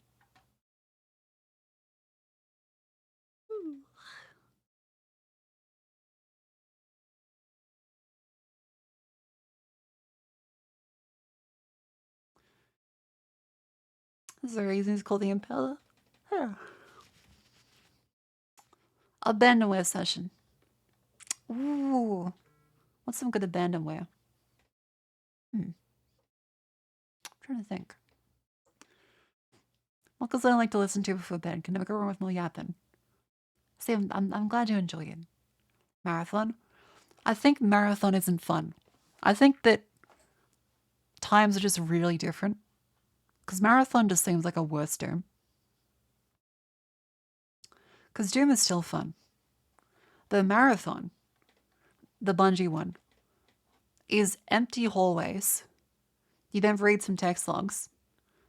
A: Is there a reason it's called the Impeller? Abandonware session. Ooh. What's some good abandonware? I'm trying to think. Well, because I like to listen to before bed. Can never go wrong with no yapping. See, I'm glad you enjoy it. Marathon? I think marathon isn't fun. I think that times are just really different. Because marathon just seems like a worse Doom. Because Doom is still fun. The marathon, the Bungie one, is empty hallways. You then read some text logs.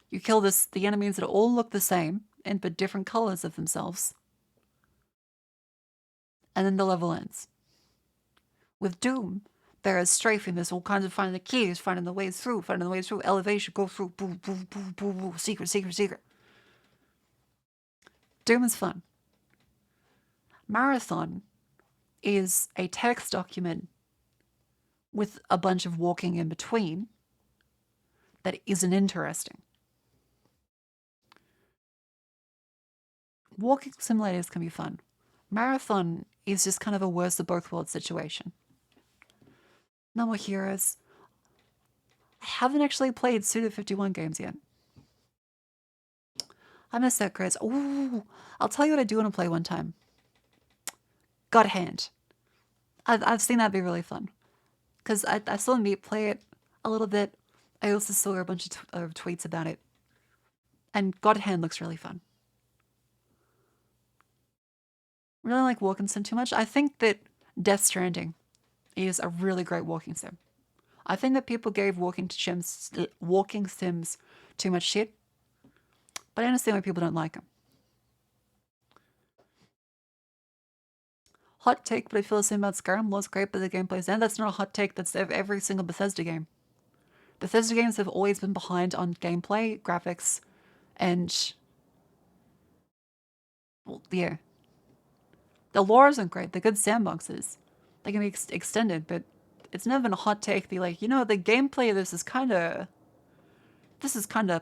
A: You kill the enemies that all look the same, but different colors of themselves. And then the level ends. With Doom, there is strafing. There's all kinds of finding the keys, finding the ways through, elevation, go through, boo, boo, boo, boo, boo, secret, secret, secret. Doom is fun. Marathon is a text document with a bunch of walking in between that isn't interesting. Walking simulators can be fun. Marathon is just kind of a worse of both worlds situation. No More Heroes. I haven't actually played Suda 51 games yet. I miss that, Chris. Ooh, I'll tell you what I do want to play one time. God Hand. I've seen that be really fun. Because I saw Meat play it a little bit. I also saw a bunch of tweets about it. And God Hand looks really fun. Really like walking sim too much. I think that Death Stranding is a really great walking sim. I think that people gave walking sims too much shit. But I understand why people don't like them. Hot take, but I feel the same about Skyrim. Law's great, but the gameplay's and that's not a hot take. That's every single Bethesda game. Bethesda games have always been behind on gameplay, graphics, and well, yeah. The lore isn't great. They're good sandboxes. They can be extended, but it's never been a hot take. Be like, you know, the gameplay of this is kind of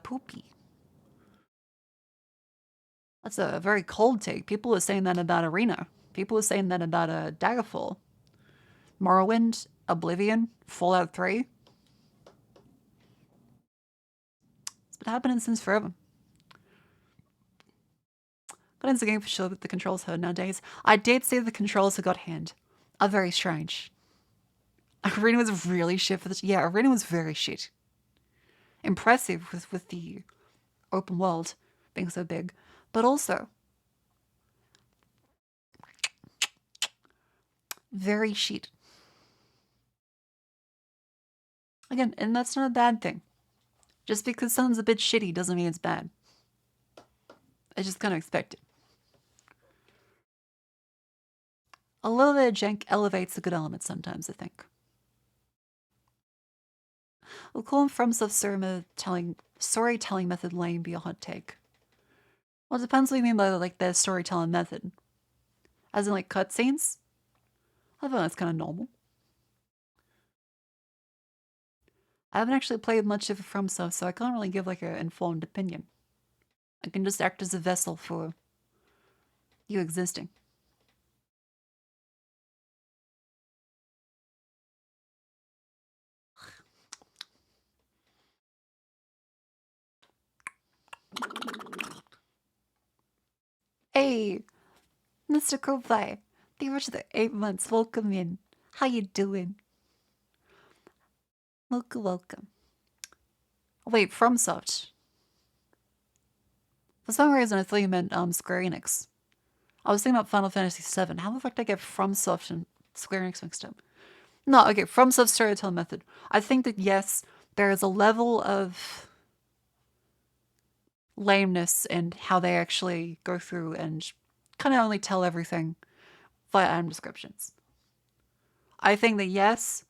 A: poopy. That's a very cold take. People are saying that about Arena. People are saying that about Daggerfall. Morrowind, Oblivion, Fallout 3. It's been happening since forever. Got into the game for sure, but the controls hurt nowadays. I did see the controls that got hand are very strange. Arena was really shit for this. Yeah, Arena was very shit. Impressive with the open world being so big, but also very shit. Again, and that's not a bad thing. Just because something's a bit shitty doesn't mean it's bad. I just kind of expect it. A little bit of jank elevates the good elements sometimes, I think. We'll call FromSoft's storytelling method lame be a hot take. Well, it depends what you mean by like their storytelling method. As in like cutscenes? I think that's kind of normal. I haven't actually played much of FromSoft, so I can't really give like an informed opinion. I can just act as a vessel for you existing. Hey, Mr. Kobai, thank you for the 8 months. Welcome in. How you doing? Welcome. Wait, FromSoft. For some reason, I thought you meant Square Enix. I was thinking about Final Fantasy VII. How the fuck did I get FromSoft and Square Enix mixed up? No, okay, FromSoft storytelling method. I think that yes, there is a level of lameness in how they actually go through and kind of only tell everything via item descriptions. I think that yes,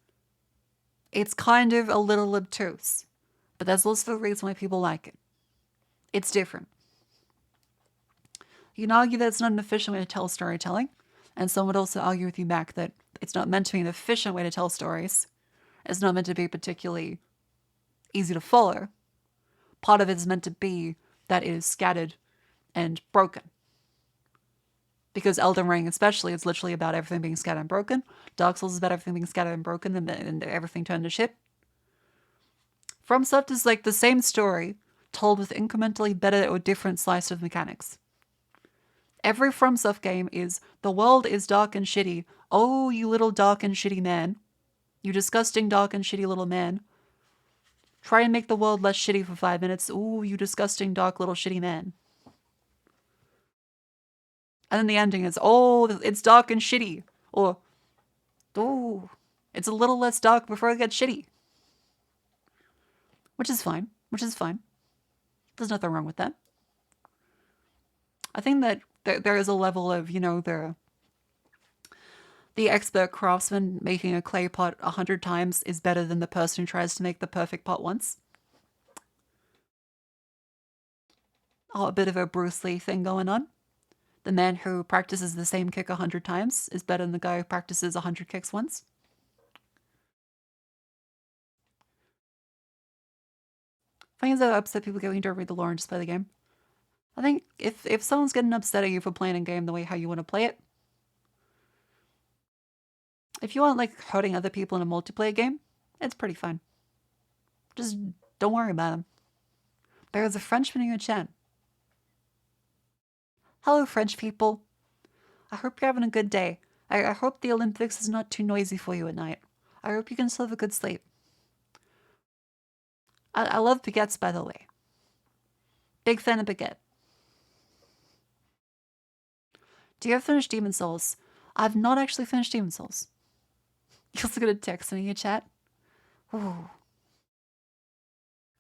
A: it's kind of a little obtuse, but that's also the reason why people like it. It's different. You can argue that it's not an efficient way to tell storytelling, and some would also argue with you back that it's not meant to be an efficient way to tell stories. It's not meant to be particularly easy to follow. Part of it is meant to be that it is scattered and broken. Because Elden Ring especially is literally about everything being scattered and broken. Dark Souls is about everything being scattered and broken and everything turned to shit. FromSoft is like the same story, told with incrementally better or different slice of mechanics. Every FromSoft game is, the world is dark and shitty. Oh, you little dark and shitty man. You disgusting dark and shitty little man. Try and make the world less shitty for 5 minutes. Ooh, you disgusting dark little shitty man. And then the ending is, oh, it's dark and shitty. Or, oh, it's a little less dark before it gets shitty. Which is fine. There's nothing wrong with that. I think that there is a level of, you know, the expert craftsman making a clay pot 100 times is better than the person who tries to make the perfect pot once. Oh, a bit of a Bruce Lee thing going on. The man who practices the same kick 100 times is better than the guy who practices 100 kicks once. Things that upset people getting to read the lore and just play the game. I think if someone's getting upset at you for playing a game the way how you want to play it, if you want like hurting other people in a multiplayer game, it's pretty fine. Just don't worry about them. There's a Frenchman in your chat. Hello, French people. I hope you're having a good day. I hope the Olympics is not too noisy for you at night. I hope you can still have a good sleep. I love baguettes, by the way. Big fan of baguette. Do you have finished Demon Souls? I've not actually finished Demon Souls. You also got a text me in your chat. Ooh.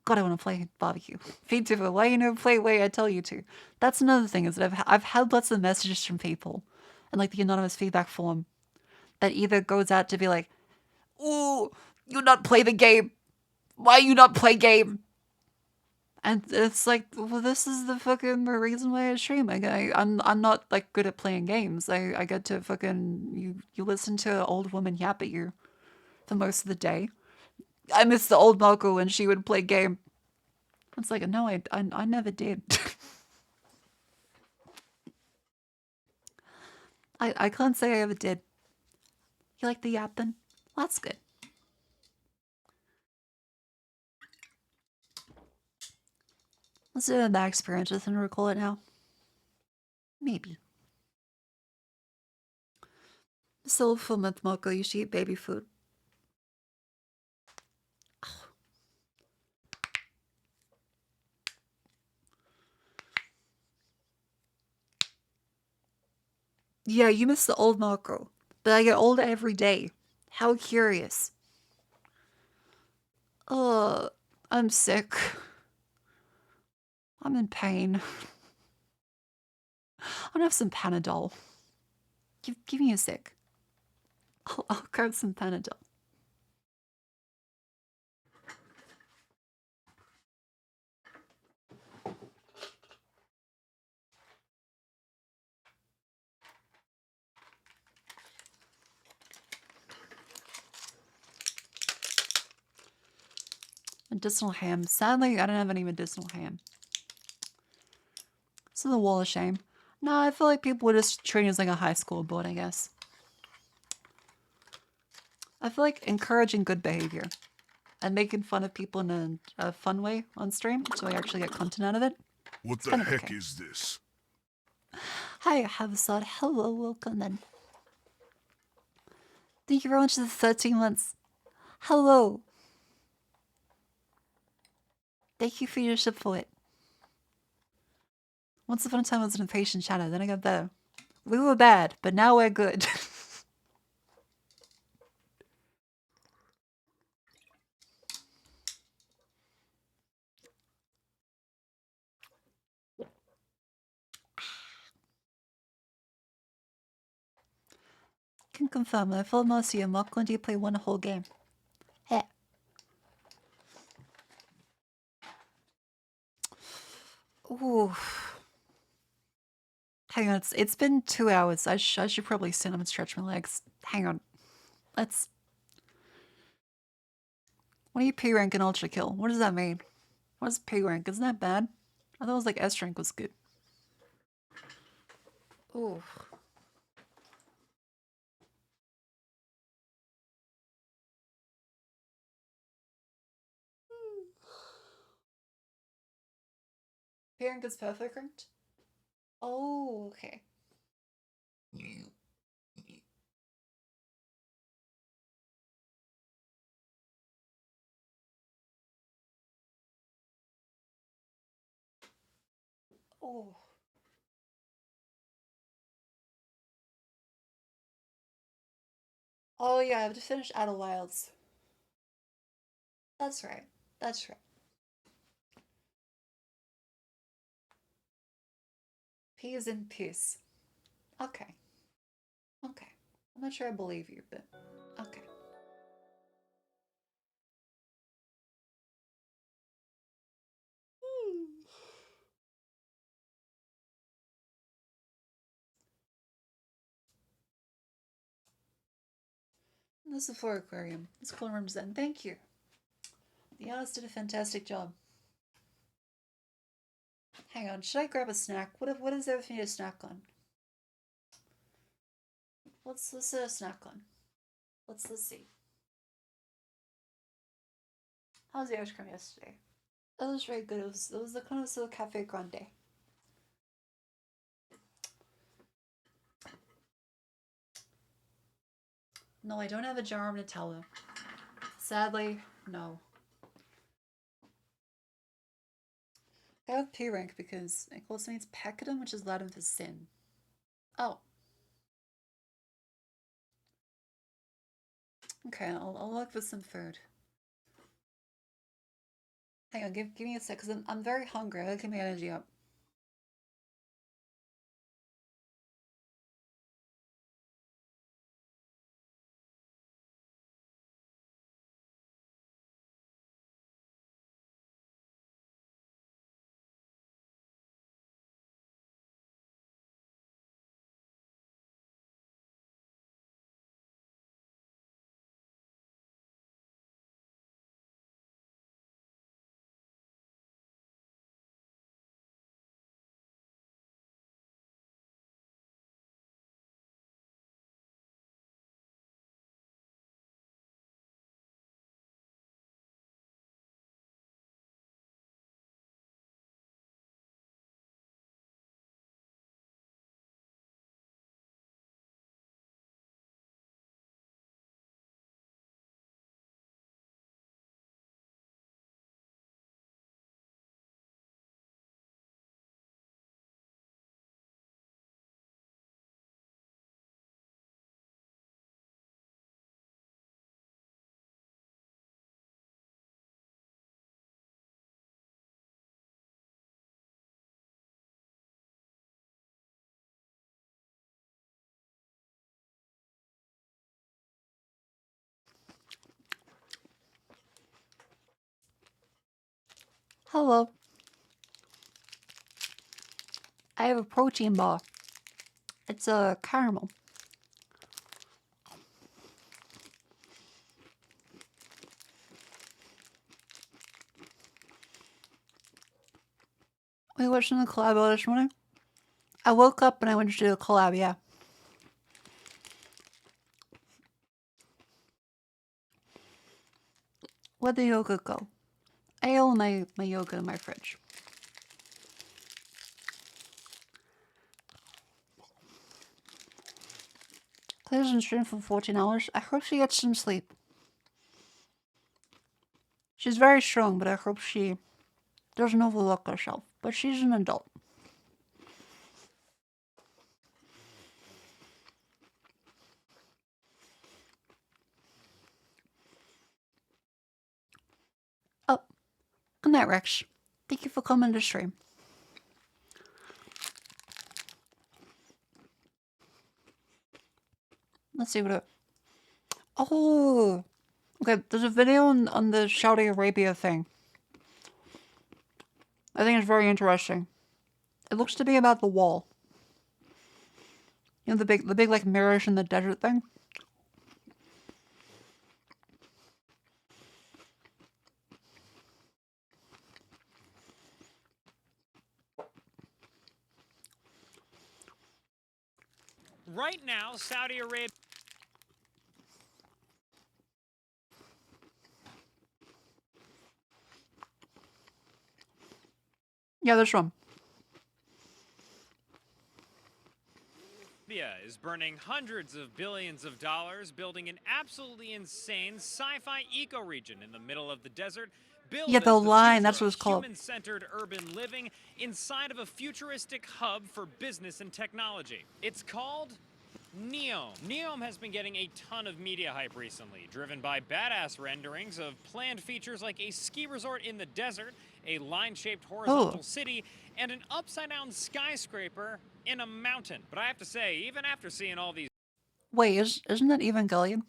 A: God, I want to play barbecue. vtuber, why you never play way I tell you to? That's another thing, is that I've had lots of messages from people and like the anonymous feedback form that either goes out to be like, ooh, you not play the game. Why you not play game? And it's like, well, this is the fucking reason why I stream. I'm not like good at playing games. I get to fucking you listen to an old woman yap at you for most of the day. I miss the old Marco when she would play game. It's like, no, I never did. I can't say I ever did. You like the yapping? Well, that's good. Let's do that experience and recall it now. Maybe. Still full month, Moko. You should eat baby food. Yeah, you miss the old Moko. But I get older every day. How curious. I'm sick. I'm in pain. I'm gonna have some Panadol. Give me a sec. I'll grab some Panadol. Medicinal ham. Sadly, I don't have any medicinal ham. This is a wall of shame. No, I feel like people would just treat it as like a high school board, I guess. I feel like encouraging good behavior and making fun of people in a fun way on stream so I actually get content out of it.
M: What
A: It's
M: the
A: kind of
M: heck
A: okay.
M: is this?
A: Hi, Havasad. Hello, welcome in. Thank you very much for the 13 months. Hello. Thank you for your support. Once upon a time I was an impatient shadow, then I got better. We were bad, but now we're good. Can confirm, I felt mercy and Mark when you play one whole game. Hey. Ooh. Hang on, it's been 2 hours. I should probably stand up and stretch my legs. Hang on. Let's... What do you P rank in Ultra Kill? What does that mean? What is P rank? Isn't that bad? I thought it was like S rank was good. Ooh. P rank is perfect ranked? Oh, okay. Oh. Oh yeah, I have to finish Outer Wilds. That's right. That's right. P is in peace. Okay. Okay. I'm not sure I believe you, but okay. This is the floor aquarium. This cool room's in. Thank you. The artist did a fantastic job. Hang on, should I grab a snack? What is there for me to snack on? Let's snack on. Let's see. How was the ice cream yesterday? That was very good. It was the Connoisseur Cafe Grande. No, I don't have a jar of Nutella. Sadly, no. I have P rank because it also means Pecadum, which is Latin for sin. Oh. Okay, I'll look for some food. Hang on, give me a sec, because I'm very hungry. I gotta keep my energy up. Hello. I have a protein bar. It's a caramel. We watching the collab this morning? I woke up and I went to do a collab, yeah. Where'd the yogurt go? I owe my yogurt in my fridge. Claire's in stream for 14 hours. I hope she gets some sleep. She's very strong, but I hope she doesn't overlook herself. But she's an adult. Oh, good night, Rex. Thank you for coming to stream. Let's see what it... Oh! Okay, there's a video on the Saudi Arabia thing. I think it's very interesting. It looks to be about the wall. You know, the big like mirrors in the desert thing?
M: Right now, Saudi Arabia...
A: Yeah, this one.
M: is burning hundreds of billions of dollars building an absolutely insane sci-fi eco-region in the middle of the desert.
A: Yeah, the line, that's what it's called.
M: Human-centered urban living inside of a futuristic hub for business and technology. It's called Neom. Neom has been getting a ton of media hype recently, driven by badass renderings of planned features like a ski resort in the desert, a line-shaped horizontal city, and an upside-down skyscraper in a mountain. But I have to say, even after seeing all these...
A: Wait, isn't that Evangelion?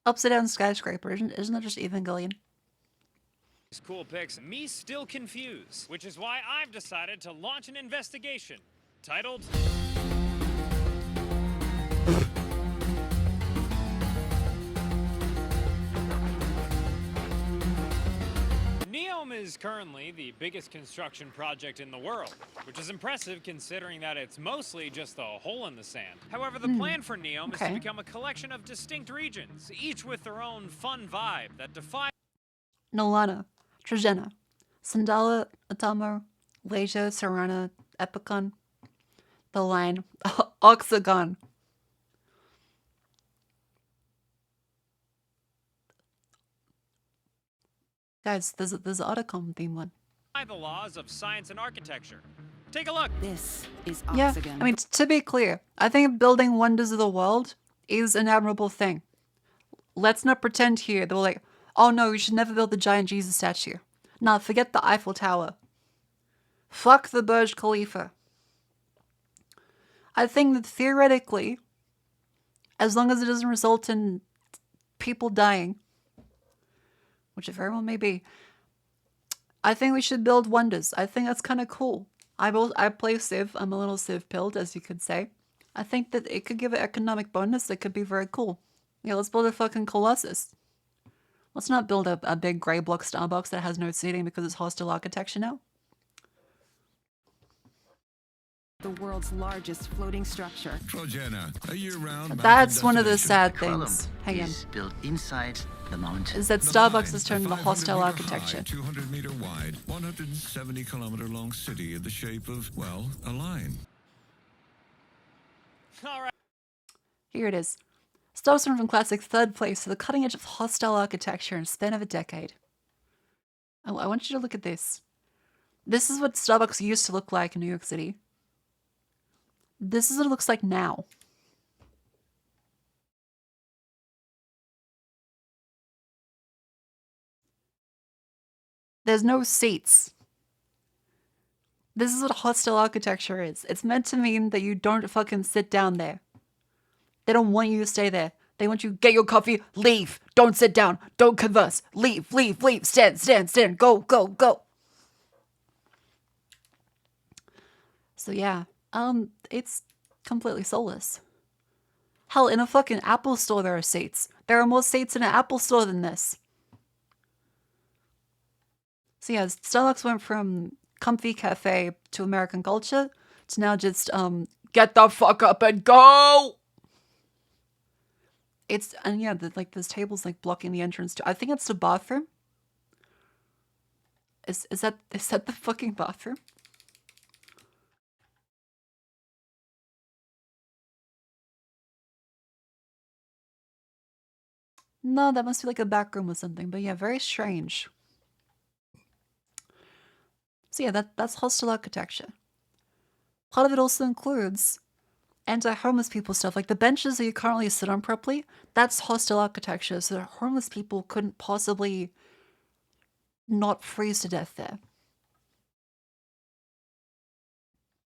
A: Upside down skyscraper, isn't that just Evangelion?
M: Cool pics, me still confused, which is why I've decided to launch an investigation titled... Neom is currently the biggest construction project in the world, which is impressive considering that it's mostly just a hole in the sand. However, the plan for Neom is to become a collection of distinct regions, each with their own fun vibe that defy...
A: Nolana, Trojena, Sandala, Atama, Leja, Serana, Epicon, The Line, Oxagon. Guys, there's an Otacom theme one.
M: The laws of science and architecture. Take a look.
N: This is
A: Yeah, I mean, to be clear, I think building wonders of the world is an admirable thing. Let's not pretend here that we're like, oh no, we should never build the giant Jesus statue. Nah, forget the Eiffel Tower. Fuck the Burj Khalifa. I think that theoretically, as long as it doesn't result in people dying, which it very well may be, I think we should build wonders. I think that's kind of cool. I play Civ. I'm a little Civ pilled, as you could say. I think that it could give an economic bonus that could be very cool. Yeah, let's build a fucking Colossus. Let's not build a big grey block Starbucks that has no seating because it's hostile architecture now.
N: The world's largest floating structure.
O: Trojena, a year-round.
A: That's one of the sad things. Hang on.
P: Built inside the mountain.
A: Is that Starbucks has turned into hostile architecture.
O: 200-meter wide, 170-kilometer-long city in the shape of, well, a line.
M: All right.
A: Here it is. Starbucks went from classic third place to the cutting edge of hostile architecture in a span of a decade. Oh, I want you to look at this. This is what Starbucks used to look like in New York City. This is what it looks like now. There's no seats. This is what hostile architecture is. It's meant to mean that you don't fucking sit down there. They don't want you to stay there. They want you get your coffee, leave. Don't sit down. Don't converse. Leave, leave, leave. Stand, stand, stand. Go, go, go. So yeah, it's completely soulless. Hell, in a fucking Apple store there are seats. There are more seats in an Apple store than this. So yeah, Starbucks went from comfy cafe to American culture to now just get the fuck up and go. It's and yeah, like there's tables like blocking the entrance to. I think it's the bathroom. Is that the fucking bathroom? No, that must be like a back room or something. But yeah, very strange. So yeah, that's hostile architecture. Part of it also includes anti-homeless people stuff. Like the benches that you currently sit on properly, that's hostile architecture. So that homeless people couldn't possibly not freeze to death there.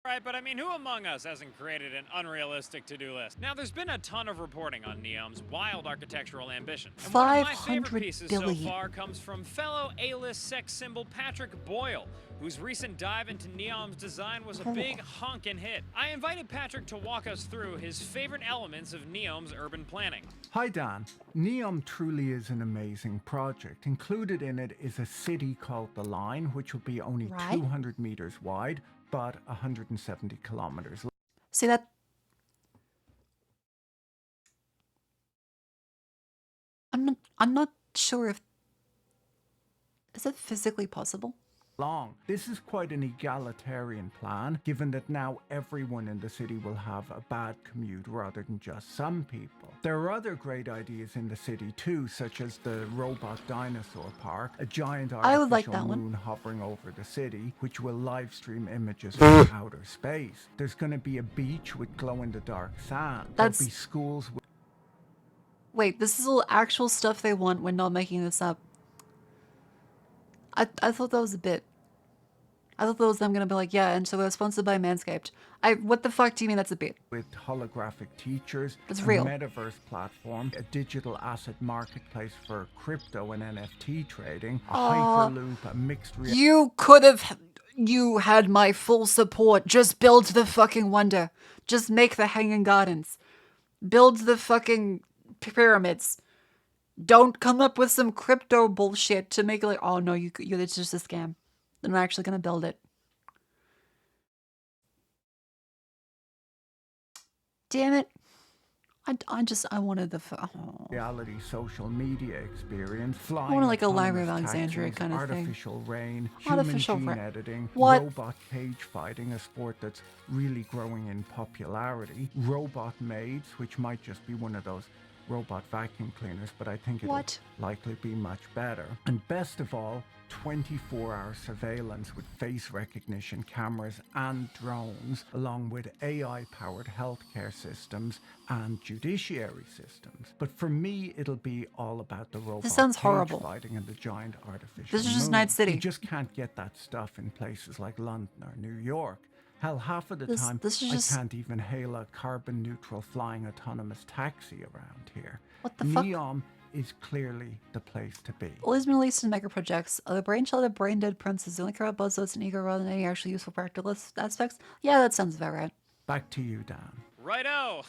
M: Right, but I mean, who among us hasn't created an unrealistic to-do list? Now, there's been a ton of reporting on Neom's wild architectural ambition. And one of my favorite pieces so far comes from fellow A-list sex symbol Patrick Boyle, whose recent dive into Neom's design was a big honkin' hit. I invited Patrick to walk us through his favorite elements of Neom's urban planning.
Q: Hi Dan, Neom truly is an amazing project. Included in it is a city called The Line, which will be only 200 meters wide, but 170 kilometers.
A: See that? I'm not sure if is it physically possible?
Q: Long. This is quite an egalitarian plan, given that now everyone in the city will have a bad commute rather than just some people. There are other great ideas in the city too, such as the robot dinosaur park, a giant artificial moon hovering over the city, which will live stream images from outer space. There's going to be a beach with glow-in-the-dark sand. There'll be schools with...
A: Wait, this is all actual stuff they want. We're not making this up. I thought that was a bit. I thought that was them gonna be like, yeah, and so we're sponsored by Manscaped. What the fuck do you mean that's a bit?
Q: With holographic teachers,
A: it's real.
Q: A metaverse platform, a digital asset marketplace for crypto and NFT trading, a hyperloop, a mixed reality.
A: You had my full support. Just build the fucking wonder. Just make the hanging gardens. Build the fucking pyramids. Don't come up with some crypto bullshit to make it like, oh no, it's just a scam. They're not actually gonna build it. Damn it. I wanted the
Q: reality social media experience, flying.
A: I wanted like a Library of Alexandria kind of
Q: artificial
A: thing.
Q: Rain, human gene editing, robot cage fighting, a sport that's really growing in popularity, robot maids, which might just be one of those robot vacuum cleaners, but I think it'll likely be much better. And best of all, 24-hour surveillance with face recognition cameras and drones, along with AI-powered healthcare systems and judiciary systems. But for me, it'll be all about the robot cage fighting and the giant artificial
A: This is just
Q: moon.
A: Night City.
Q: You just can't get that stuff in places like London or New York. Hell, half of the time, I can't even hail a carbon-neutral flying autonomous taxi around here.
A: What the fuck?
Q: Neom is clearly the place to be.
A: All these Middle Eastern mega projects are the brainchild of brain-dead princes who only care about buzzwords and ego rather than any actually useful practical aspects. Yeah, that sounds about right.
Q: Back to you, Dan.
M: Righto!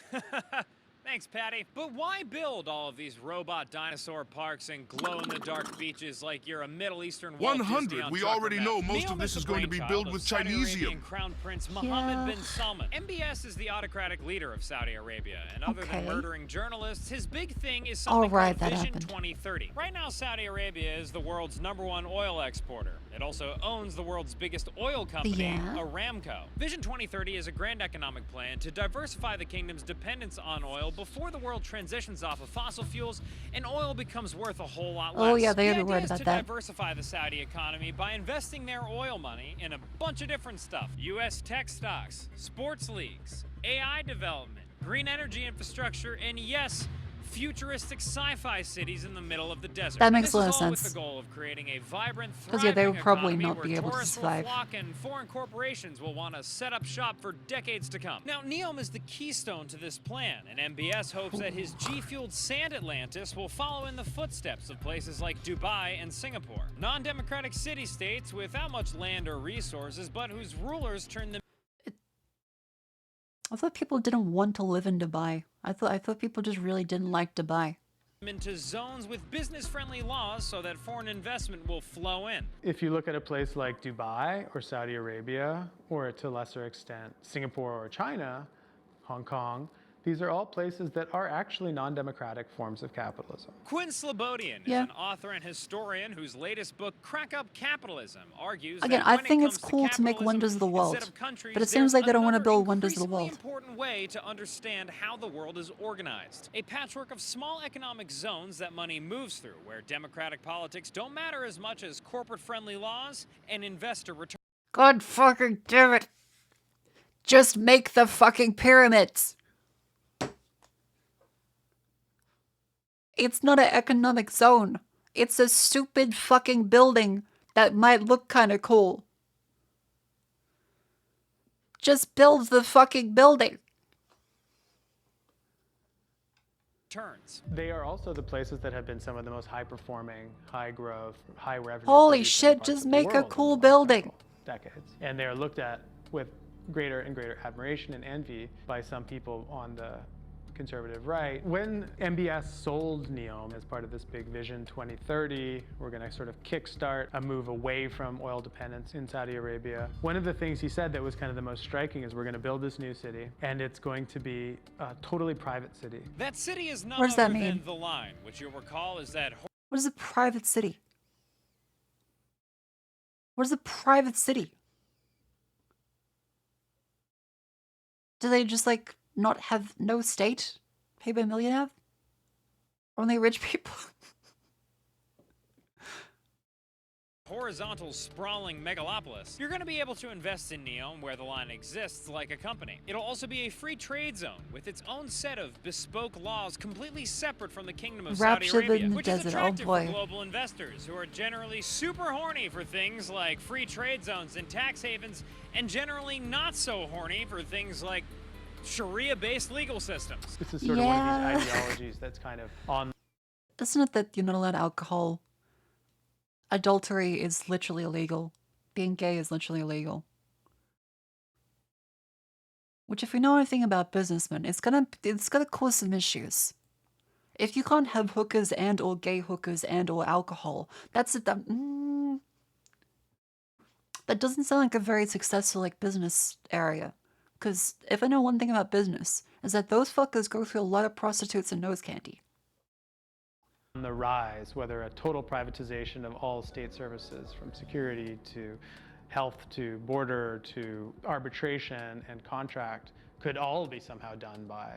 M: Thanks, Patty. But why build all of these robot dinosaur parks and glow-in-the-dark beaches like you're a Middle Eastern Walt
R: 100. We already know most of this is going to be built with Chinesium.
M: Crown Prince Mohammed bin Salman. MBS is the autocratic leader of Saudi Arabia, and other than murdering journalists, his big thing is something called Vision 2030. Right now, Saudi Arabia is the world's #1 oil exporter. It also owns the world's biggest oil company, Aramco. Vision 2030 is a grand economic plan to diversify the kingdom's dependence on oil before the world transitions off of fossil fuels and oil becomes worth a whole lot less.
A: Oh yeah, they
M: the
A: had a word about
M: to
A: that.
M: Diversify the Saudi economy by investing their oil money in a bunch of different stuff. U.S. tech stocks, sports leagues, AI development, green energy infrastructure, and yes, futuristic sci-fi cities in the middle of the desert.
A: That
M: And
A: makes
M: this
A: a lot
M: is
A: of
M: all with
A: sense.
M: the goal of creating a vibrant,
A: 'Cause, yeah, they
M: thriving
A: would probably
M: economy
A: not
M: where
A: be able to
M: tourists will
A: survive.
M: flock and foreign corporations will want to set up shop for decades to come. Now, Neom is the keystone to this plan, and MBS hopes that his G-fueled sand Atlantis will follow in the footsteps of places like Dubai and Singapore. Non-democratic city-states without much land or resources, but whose rulers turn them
A: I thought people didn't want to live in Dubai. I thought people just really didn't like Dubai.
M: into zones with business-friendly laws so that foreign investment will flow in.
D: If you look at a place like Dubai or Saudi Arabia, or to a lesser extent, Singapore or China, Hong Kong, these are all places that are actually non-democratic forms of capitalism.
M: Quinn Slobodian is an author and historian whose latest book, Crack Up Capitalism, argues
A: Again,
M: that
A: I
M: when
A: think
M: it
A: it's
M: comes
A: cool to make
M: capitalism,
A: wonders of the
M: instead
A: world,
M: of countries,
A: but it seems like they don't want to
M: there's
A: build wonders of the
M: another
A: world.
M: important way to understand how the world is organized. A patchwork of small economic zones that money moves through, where democratic politics don't matter as much as corporate-friendly laws and investor returns.
A: God fucking damn it. Just make the fucking pyramids. It's not an economic zone. It's a stupid fucking building that might look kind of cool. Just build the fucking building.
D: They are also the places that have been some of the most high-performing, high-growth, high-revenue.
A: Holy shit, just make a cool building.
D: Decades. And they are looked at with greater and greater admiration and envy by some people on the conservative right. When MBS sold Neom as part of this big Vision 2030, we're going to sort of kickstart a move away from oil dependence in Saudi Arabia. One of the things he said that was kind of the most striking is we're going to build this new city, and it's going to be a totally private city.
M: That city is none
A: What does that
M: other
A: mean?
M: than The Line, which you'll recall is that
A: What is a private city? What is a private city? Do they just like not have no state? Paid by millionaire? Only rich people?
M: horizontal, sprawling megalopolis, you're going to be able to invest in Neom where The Line exists like a company. It'll also be a free trade zone with its own set of bespoke laws completely separate from the Kingdom of Saudi
A: Raptured
M: Arabia,
A: in the
M: which is
A: desert, oh
M: attractive for
A: boy.
M: global investors who are generally super horny for things like free trade zones and tax havens, and generally not so horny for things like Sharia-based legal systems.
D: This is sort of one of these ideologies that's kind of on.
A: Isn't it that you're not allowed alcohol? Adultery is literally illegal. Being gay is literally illegal. Which, if we know anything about businessmen, it's gonna cause some issues. If you can't have hookers and or gay hookers and or alcohol, that doesn't sound like a very successful business area. Because if I know one thing about business, is that those fuckers go through a lot of prostitutes and nose candy.
D: On the rise, whether a total privatization of all state services, from security to health to border to arbitration and contract, could all be somehow done by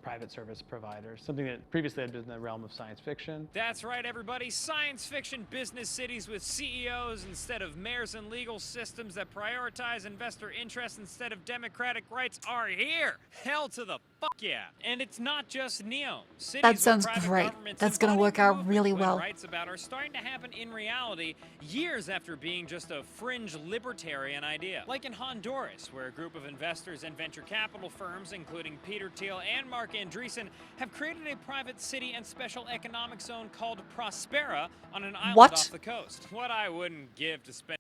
D: private service providers, something that previously had been in the realm of science fiction.
M: That's right, everybody. Science fiction business cities with CEOs instead of mayors and legal systems that prioritize investor interests instead of democratic rights are here. Hell to the fuck yeah. And it's not just Neom. Cities
A: That
M: with
A: sounds
M: private
A: great.
M: governments
A: That's gonna
M: embodying
A: work
M: the
A: out
M: movement
A: really
M: Quinn
A: well.
M: writes about are starting to happen in reality years after being just a fringe libertarian idea. Like in Honduras, where a group of investors and venture capital firms, including Peter Thiel and Mark Andreessen, have created a private city and special economic zone called Prospera on an island
A: What?
M: off the coast. What I wouldn't give to spend.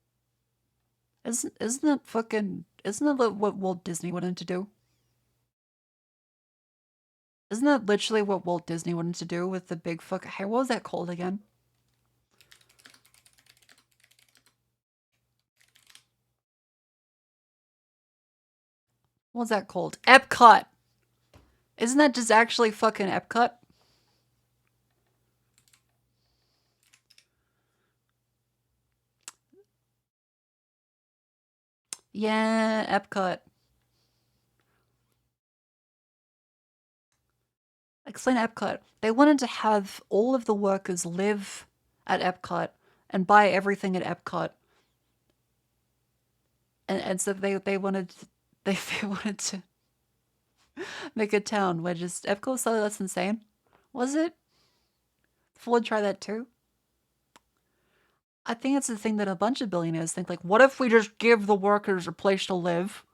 A: Isn't that what Walt Disney wanted to do? Isn't that literally what Walt Disney wanted to do with the big hey, what was that called again? What was that called? Epcot! Isn't that just actually fucking Epcot? Yeah, Epcot. Explain Epcot. They wanted to have all of the workers live at Epcot and buy everything at Epcot. And so they wanted to make a town where just Epcot, so that's insane. Was it? Ford try that too? I think it's the thing that a bunch of billionaires think, like, what if we just give the workers a place to live?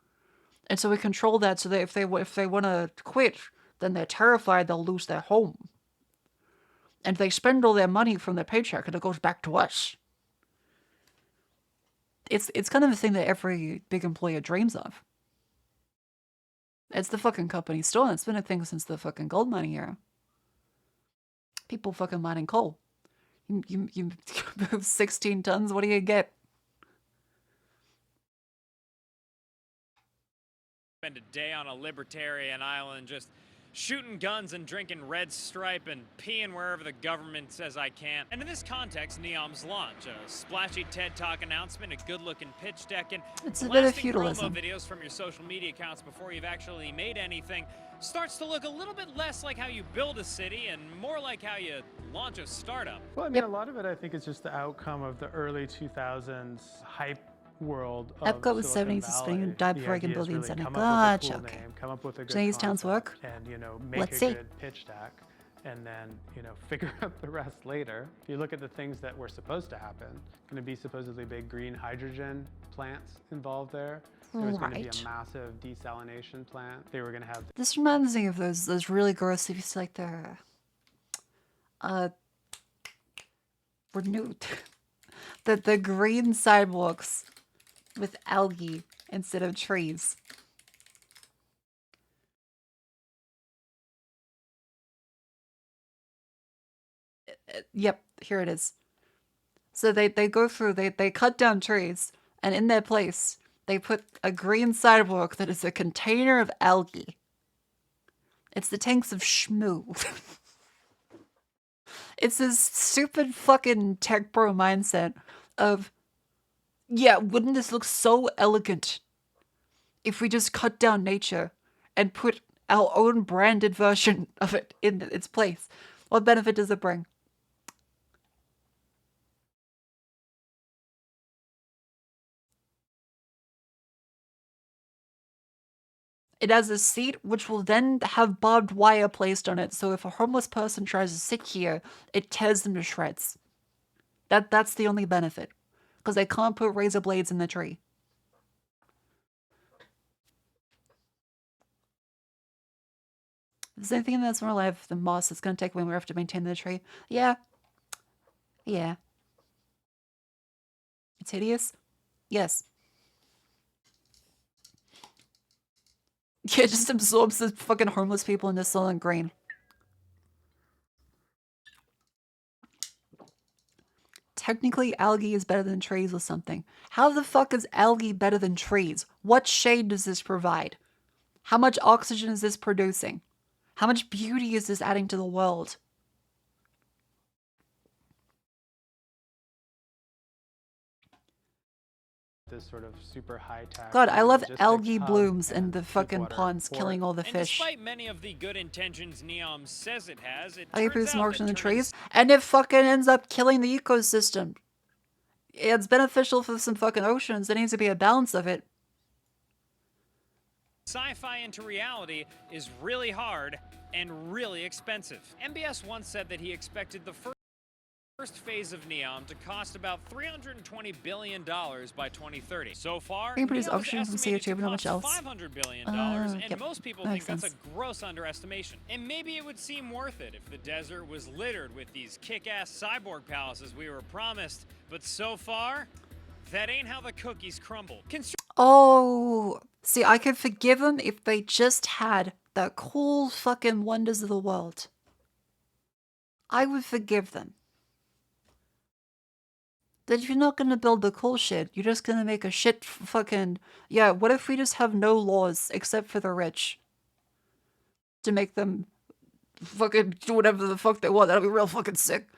A: And so we control that so that if they want to quit, then they're terrified they'll lose their home. And they spend all their money from their paycheck and it goes back to us. It's kind of a thing that every big employer dreams of. It's the fucking company store. It's been a thing since the fucking gold mining era. People fucking mining coal. You move 16 tons, what do you get?
M: Spend a day on a libertarian island just shooting guns and drinking Red Stripe and peeing wherever the government says I can't. And in this context, Neom's launch, a splashy TED Talk announcement, a good-looking pitch deck, and
A: it's a bit of
M: promo
A: feudalism.
M: videos from your social media accounts before you've actually made anything starts to look a little bit less like how you build a city and more like how you launch a startup.
S: Well, I mean, a lot of it, I think, is just the outcome of the early 2000s hype world of
A: Epcot was
S: Silicon
A: 70s,
S: Valley.
A: spending died
S: The
A: before I can
S: idea
A: build
S: is
A: the
S: really
A: internet.
S: come up with a
A: Gotcha,
S: cool
A: okay.
S: name, come up with a good
A: So these towns work?
S: concept, and, you know, make
A: Let's
S: a
A: see.
S: good pitch deck, and then, you know, figure out the rest later. If you look at the things that were supposed to happen, going to be supposedly big green hydrogen plants involved there. There was going to be
A: Right.
S: a massive desalination plant. They were going to have
A: This reminds me of those really gross, if you see like renewed the green sidewalks with algae instead of trees. Yep, here it is. So they go through, they cut down trees, and in their place, they put a green sidewalk that is a container of algae. It's the tanks of Shmoo. It's this stupid fucking tech bro mindset of, yeah, wouldn't this look so elegant if we just cut down nature and put our own branded version of it in its place? What benefit does it bring? It has a seat which will then have barbed wire placed on it, so if a homeless person tries to sit here, it tears them to shreds. That's the only benefit. Because they can't put razor blades in the tree. If there's anything that's more alive than moss, it's going to take way more effort to maintain the tree. Yeah. Yeah. It's hideous? Yes. Yeah, it just absorbs the fucking homeless people into Soylent Green. Technically, algae is better than trees or something. How the fuck is algae better than trees? What shade does this provide? How much oxygen is this producing? How much beauty is this adding to the world?
S: this sort of super high-tech.
A: God, I love
S: logistics
A: algae
S: hub
A: blooms and
S: and
A: the fucking
S: deep water
A: ponds
S: port.
A: killing all the
M: And
A: fish.
M: despite many of the good intentions Neom says it has, it
A: Algae
M: turns
A: produces
M: out
A: more
M: that
A: oxygen than
M: turning
A: trees, and it fucking ends up killing the ecosystem. It's beneficial for some fucking oceans. There needs to be a balance of it.
M: sci-fi into reality is really hard and really expensive. MBS once said that he expected the first phase of Neom to cost about $320 billion by 2030. So far,
A: We can produce
M: Neom is
A: oxygen from
M: estimated
A: CO2,
M: to
A: but not much
M: cost
A: else.
M: $500 billion, and
A: Yep,
M: most people
A: makes
M: think that's
A: sense.
M: a gross underestimation. And maybe it would seem worth it if the desert was littered with these kick-ass cyborg palaces we were promised, but so far, that ain't how the cookies crumble.
A: Oh, see, I could forgive them if they just had the cool fucking wonders of the world. I would forgive them. That if you're not gonna build the cool shit, you're just gonna make a shit fucking... Yeah, what if we just have no laws except for the rich? To make them fucking do whatever the fuck they want. That'll be real fucking sick.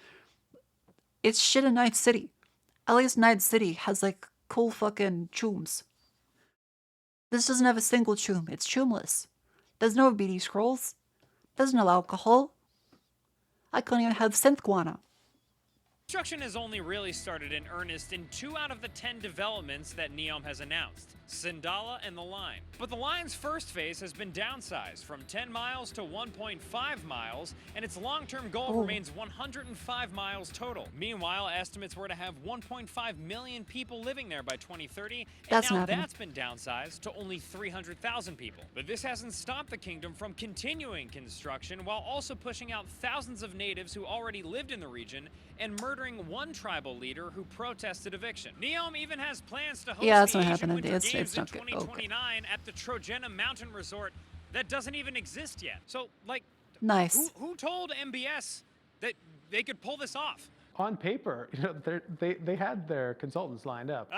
A: It's shit in Night City. At least Night City has like cool fucking chooms. This doesn't have a single choom. It's choomless. There's no BD scrolls. There's no alcohol. I can't even have synth guano.
M: Construction has only really started in earnest in 2 out of the 10 developments that Neom has announced, Sindala and the Line. But the Line's first phase has been downsized from 10 miles to 1.5 miles, and its long-term goal remains 105 miles total. Meanwhile, estimates were to have 1.5 million people living there by 2030, and now that's been downsized to only 300,000 people. But this hasn't stopped the kingdom from continuing construction while also pushing out thousands of natives who already lived in the region and murdering one tribal leader who protested eviction. Neom even has plans to host the Asian Winter Games in 2029 at the Trojena Mountain Resort that doesn't even exist yet. So, like,
A: nice.
M: Who told MBS that they could pull this off?
S: On paper, you know, they had their consultants lined up.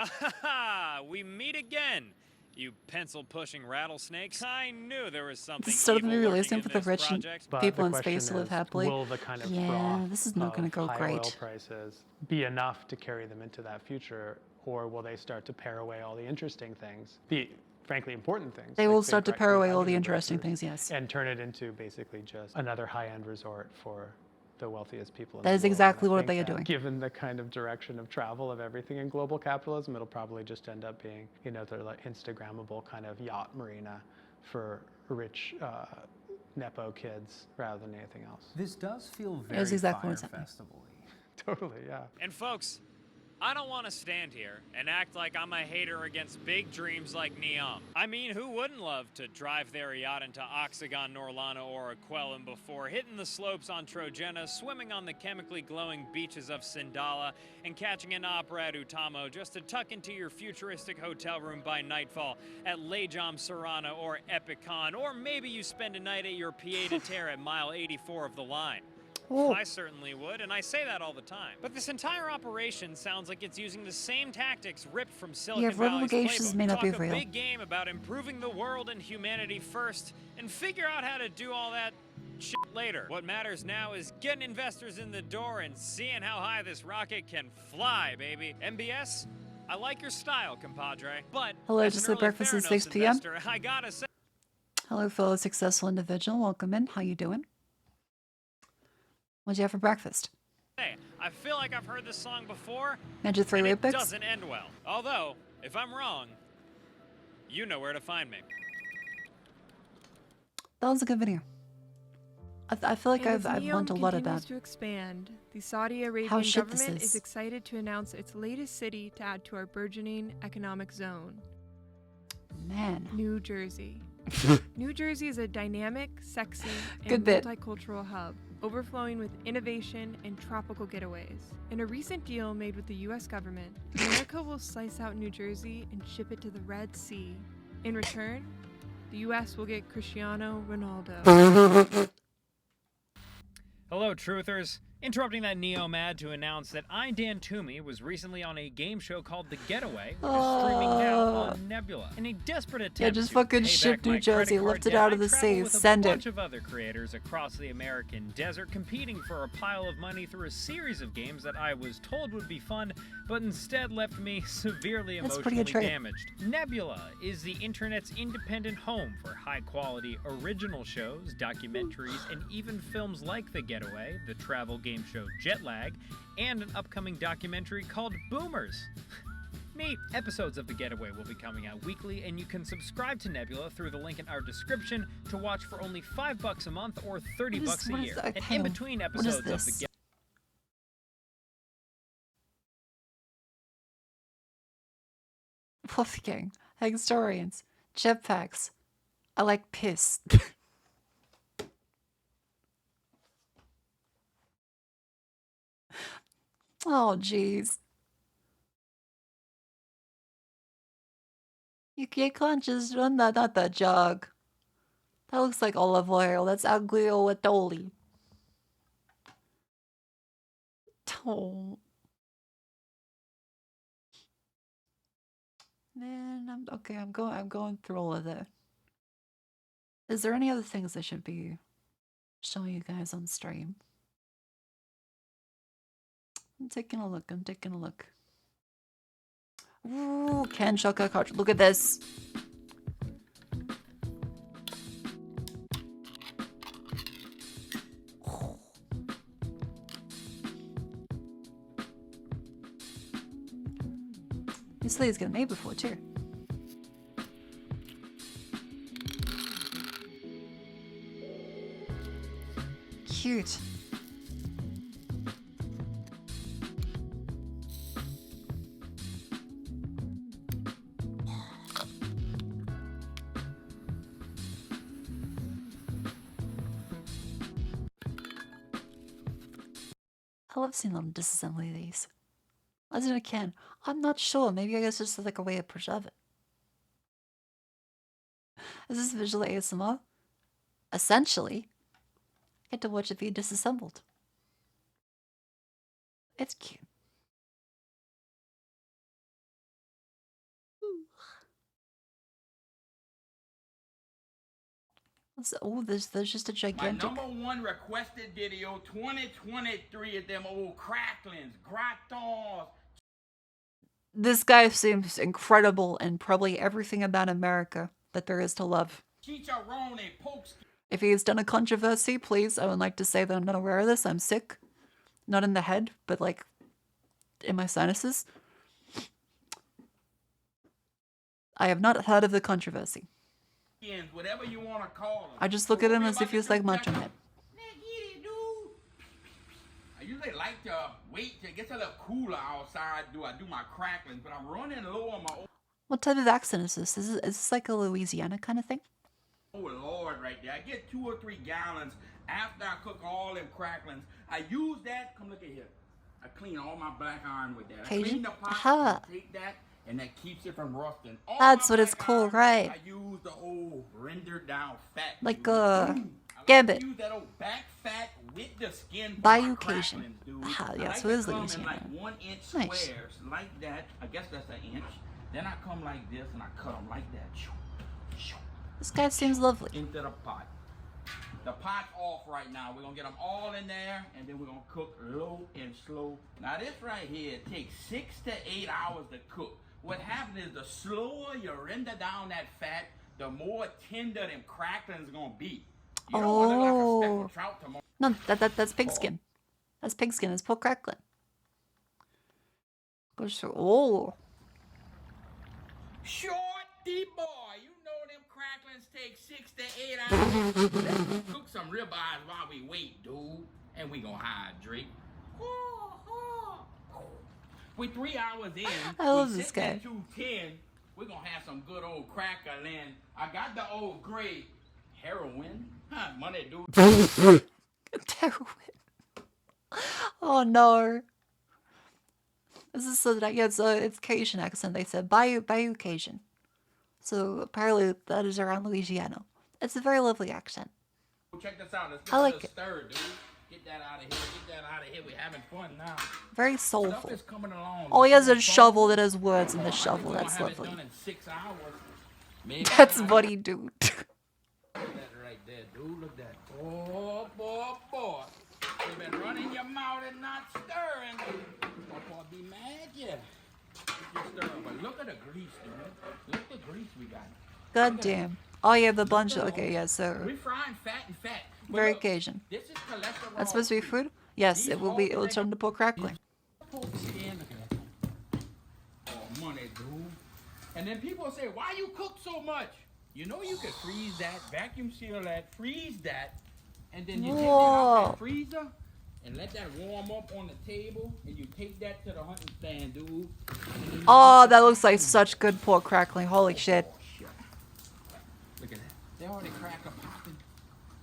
M: We meet again, you pencil-pushing rattlesnakes. I knew there was something
A: So
M: evil
A: they're
M: lurking
A: releasing
M: in
A: for the
M: this
A: rich
M: project.
A: people in space to live happily.
S: Will the kind of
A: yeah, this is not going to go
S: high
A: great.
S: oil prices be enough to carry them into that future, or will they start to pare away all the interesting things, the frankly important things?
A: They
S: like
A: will start to
S: big
A: pare away all the
S: hydrogen
A: interesting
S: breakthroughs,
A: things, yes.
S: and turn it into basically just another high-end resort for the wealthiest people in
A: That
S: the
A: is
S: world.
A: exactly
S: And I
A: what they
S: think
A: are doing.
S: Given the kind of direction of travel of everything in global capitalism, it'll probably just end up being, you know, the like Instagrammable kind of yacht marina for rich Nepo kids rather than anything else.
T: This does feel very
A: exactly
T: Fire
A: what's happening.
T: Festival-y.
S: Totally, yeah.
M: And folks, I don't want to stand here and act like I'm a hater against big dreams like Neom. I mean, who wouldn't love to drive their yacht into Oxagon, Norlana, or Aquelum before hitting the slopes on Trojena, swimming on the chemically glowing beaches of Sindala, and catching an opera at Utamo just to tuck into your futuristic hotel room by nightfall at Lejom Serrana or Epicon, or maybe you spend a night at your pied-à-terre at mile 84 of the line.
A: Oh.
M: I certainly would, and I say that all the time. But this entire operation sounds like it's using the same tactics ripped from Silicon Valley's
A: relocations
M: playbook.
A: may not be
M: Talk a
A: real.
M: big game about improving the world and humanity first, and figure out how to do all that shit later. What matters now is getting investors in the door and seeing how high this rocket can fly, baby. MBS, I like your style, compadre. But
A: Hello,
M: as
A: just
M: an
A: the
M: early
A: breakfast at
M: Theranos
A: 6 p.m.
M: investor, I gotta say,
A: Hello, fellow successful individual. Welcome in. How you doing? What'd you have for breakfast?
M: I feel like I've heard this song before,
A: Ninja 3
M: and
A: weight
M: it
A: picks?
M: doesn't end well. Although, if I'm wrong, you know where to find me.
A: That was a good video. I feel like I've learned a lot about
U: to expand. The Saudi
A: how
U: Arabian
A: shit this
U: government is
A: is.
U: excited to announce its latest city to add to our burgeoning economic zone.
A: Man.
U: New Jersey. New Jersey is a dynamic, sexy,
A: Good
U: and
A: bit.
U: multicultural hub, overflowing with innovation and tropical getaways. In a recent deal made with the U.S. government, America will slice out New Jersey and ship it to the Red Sea. In return, the U.S. will get Cristiano Ronaldo.
M: Hello, truthers. Interrupting that Neom ad to announce that I, Dan Toomey, was recently on a game show called The Getaway, which is streaming now on Nebula. In a desperate attempt
A: just
M: to
A: fucking
M: pay
A: ship
M: back
A: New
M: my
A: Jersey,
M: credit card
A: lift it
M: debt,
A: out of
M: I
A: the
M: traveled
A: sea,
M: with
A: send
M: a
A: it.
M: bunch of other creators across the American desert, competing for a pile of money through a series of games that I was told would be fun, but instead left me severely
A: That's a pretty good
M: emotionally
A: trade.
M: damaged. Nebula is the internet's independent home for high-quality original shows, documentaries, and even films like The Getaway, the travel game show Jetlag, and an upcoming documentary called Boomers. Neat. Episodes of The Getaway will be coming out weekly, and you can subscribe to Nebula through the link in our description to watch for only $5 a month or $30 a year. And in between
A: what
M: episodes
A: is
M: of The
A: this?
M: Getaway,
A: Wolfgang, historians, jetpacks. I like piss. Oh, jeez. You can't just run that, not the jug. That looks like olive oil. That's aglio olio. Oh. Man, I'm going through all of that. Is there any other things I should be showing you guys on stream? I'm taking a look. Ooh, Ken Shotgun cartridge. Look at this. This lady's got made before too. Cute. I love seeing them disassembly these. As in I can. I'm not sure. Maybe I guess it's just like a way to preserve it. Is this visual ASMR? Essentially. Get to watch it be disassembled. It's cute. Oh, there's just a gigantic.
C: My #1 requested video, 2023 of them old cracklings, gratons.
A: This guy seems incredible in probably everything about America that there is to love.
C: Chicharrone, pokes.
A: If he has done a controversy, please, I would like to say that I'm not aware of this. I'm sick. Not in the head, but like in my sinuses. I have not heard of the controversy.
C: Whatever you want to call them.
A: I just look at him as if he was like Macho Man.
C: I usually like to wait till it gets a little cooler outside. I do my cracklings, but I'm running low on my.
A: What type of accent is this? Is this like a Louisiana kind of thing?
C: Oh Lord, right there. I get 2 or 3 gallons after I cook all them cracklings. I use that. Come look at here. I clean all my black iron with that. I clean the pot.
A: Aha.
C: Take that. And that keeps it from rusting. All
A: That's what it's called, right?
C: I use the old rendered down fat.
A: Like Gambit.
C: Use that old back fat with the skin.
A: Bayou Cajun.
C: Ah,
A: yeah, so
C: it
A: is
C: come
A: Louisiana.
C: in like 1 inch
A: Nice.
C: squares, like that. I guess that's an inch. Then I come like this and I cut them like that.
A: This guy seems lovely.
C: Into the pot. The pot's off right now. We're gonna get them all in there, and then we're gonna cook low and slow. Now this right here, it takes 6 to 8 hours to cook. What happens is the slower you render down that fat, the more tender them cracklings gonna be. You don't want to look like a speckled trout tomorrow.
A: No, that's pigskin. That's pigskin. That's pork crackling. Goes through. Oh.
C: Shorty boy, you know them cracklings take 6 to 8 hours. Let's cook some ribeyes while we wait, dude. And we gonna hydrate. We're 3 hours in.
A: I love this guy.
C: At 2:10, we're gonna have some good old crackling. I got the old gray heroin. Huh, money, dude.
A: Heroin. Oh no. This is so that it's Cajun accent. They said Bayou Cajun. So apparently that is around Louisiana. It's a very lovely accent.
C: Check this out. Let's
A: I like it.
C: stir, dude. Get that out of here. Get that out of here. We're having fun now.
A: Very
C: Stuff
A: soulful.
C: is coming along.
A: Oh, he has a shovel that has words in the shovel. That's
C: We're gonna have it
A: lovely.
C: done in 6 hours. Maybe
A: That's buddy, dude.
C: Look at that right there, dude. Look at that. Oh, boy. You've been running your mouth and not stirring. Papa be mad, yeah. Just stir. But look at the grease, dude. Look at the grease we got.
A: God damn. Oh yeah, the bunch. Okay, yeah. So
C: We're frying fat and fat. But
A: very
C: look,
A: Cajun.
C: This is cholesterol.
A: That's supposed to be food. Yes, it will be. It will turn to pork crackling.
C: Pork skin, look at that. Oh, money, dude. And then people say, why you cook so much? You know you could freeze that, vacuum seal that, freeze that, and then you take that out the freezer and let that warm up on the table, and you take that to the hunting stand, dude.
A: Oh, that looks like such good pork crackling. Holy shit.
C: Look at that. They already crack a popping.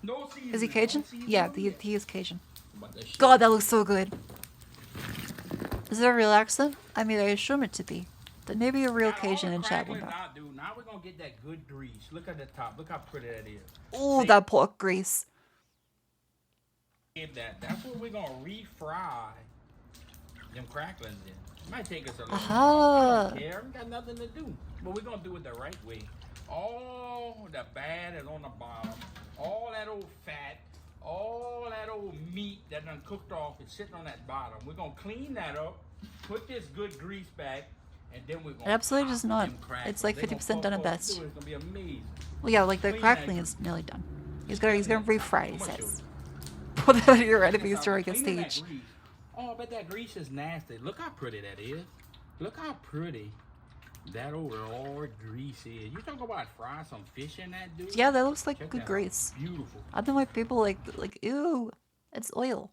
C: No seasoning.
A: Is he Cajun?
C: No seasoning.
A: Yeah, he is Cajun. God, that looks so good. Is it a real accent? I mean, I assume it to be. But maybe a real Cajun in chat will know.
C: Now, dude, now we're gonna get that good grease. Look at the top. Look how pretty that is.
A: Ooh, that pork grease.
C: That's what we're gonna refry them cracklings in. It might take us a little
A: Aha.
C: I don't care. We got nothing to do. But we're gonna do it the right way. All the bad is on the bottom. All that old fat, all that old meat that done cooked off is sitting on that bottom. We're gonna clean that up, put this good grease back, and then we're gonna
A: It absolutely does not.
C: them cracklings.
A: It's like
C: They gonna
A: 50% done at
C: puff up
A: best.
C: through it. It's gonna be amazing.
A: Well, yeah, like the
C: Clean
A: crackling
C: that
A: is nearly done. He's gonna refry. He says. Put that on your enemies
C: Stop
A: during a
C: cleaning that
A: stage.
C: grease. Oh, but that grease is nasty. Look how pretty that is. Look how pretty That over all greasy. You talk about fry some fish in that, dude?
A: Yeah, that looks like
C: Check
A: good
C: that out.
A: grease.
C: Beautiful.
A: I don't know why people like ew, it's oil.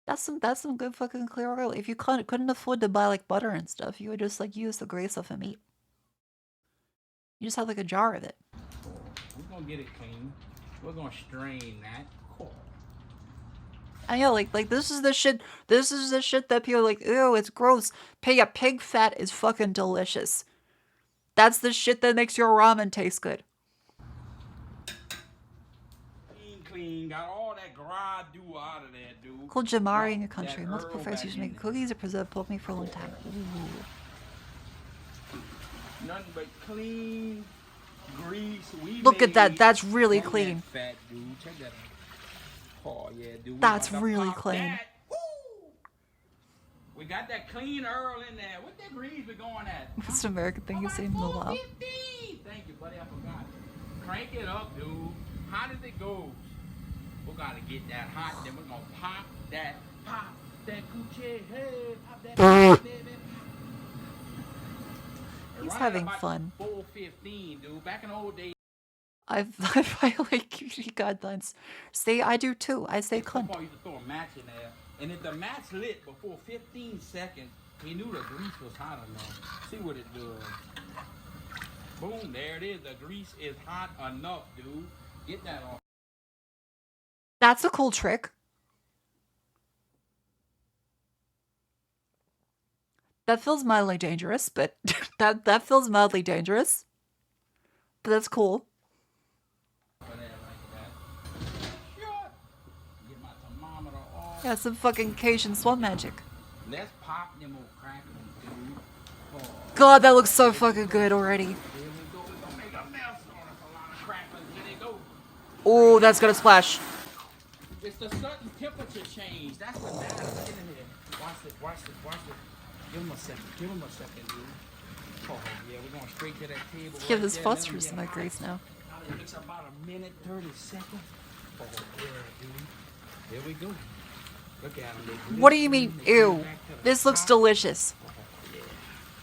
A: That's some good fucking clear oil. If you couldn't afford to buy like butter and stuff, you would just like use the grease off the meat. You just have like a jar of it.
C: We're gonna get it clean. We're gonna strain that. Cool.
A: And yeah, like this is the shit. This is the shit that people are like, ew, it's gross. Pig fat is fucking delicious. That's the shit that makes your ramen taste good.
C: Clean. Got all that gras-do out of there, dude.
A: Called Jamari in your
C: That
A: country. Multiple
C: Earl
A: fries
C: back
A: used to
C: in
A: make cookies or preserved pork meat for a long time. Ooh.
C: Nothing but clean grease. We
A: Look at that.
C: made
A: That's really
C: from
A: clean.
C: that fat, dude. Check that out. Oh yeah, dude. We
A: That's
C: about to
A: really
C: pop
A: clean.
C: that. Woo! We got that clean Earl in there. What that grease we going at?
A: Most American thing you've seen in a while.
C: 450. Thank you, buddy. I forgot. Crank it up, dude. How does it go? We gotta get that hot. Then we're gonna pop that coochie. Hey, pop that. Baby.
A: He's
C: Right
A: having
C: about
A: fun.
C: 4:15, dude. Back in the old days.
A: I violate community guidelines. See, I do too. I say cunt.
C: Papa used to throw a match in there, and if the match lit before 15 seconds, he knew the grease was hot enough. See what it does. Boom, there it is. The grease is hot enough, dude. Get that off.
A: That's a cool trick. That feels mildly dangerous, but that feels mildly dangerous. But that's cool. Yeah, some fucking Cajun swamp magic.
C: Let's pop them old crackers, dude. Oh,
A: God, that looks so fucking good already.
C: here we go. We're gonna make a mess on us. A lot of crackers. Here they go.
A: Oh, that's gonna splash.
C: It's the sudden temperature change. That's what matters. Get in here. Watch this. Watch this. Watch this. Give him a second. Give him a second, dude. Oh, yeah, we're going straight to that table.
A: Yeah,
C: right
A: this
C: there.
A: phosphorus
C: Let
A: in
C: 'em
A: my
C: get
A: grease
C: hot.
A: now.
C: Now it takes about a minute, 30 seconds. Oh, yeah, dude. There we go. Look at them.
A: What do you mean, ew? This looks delicious.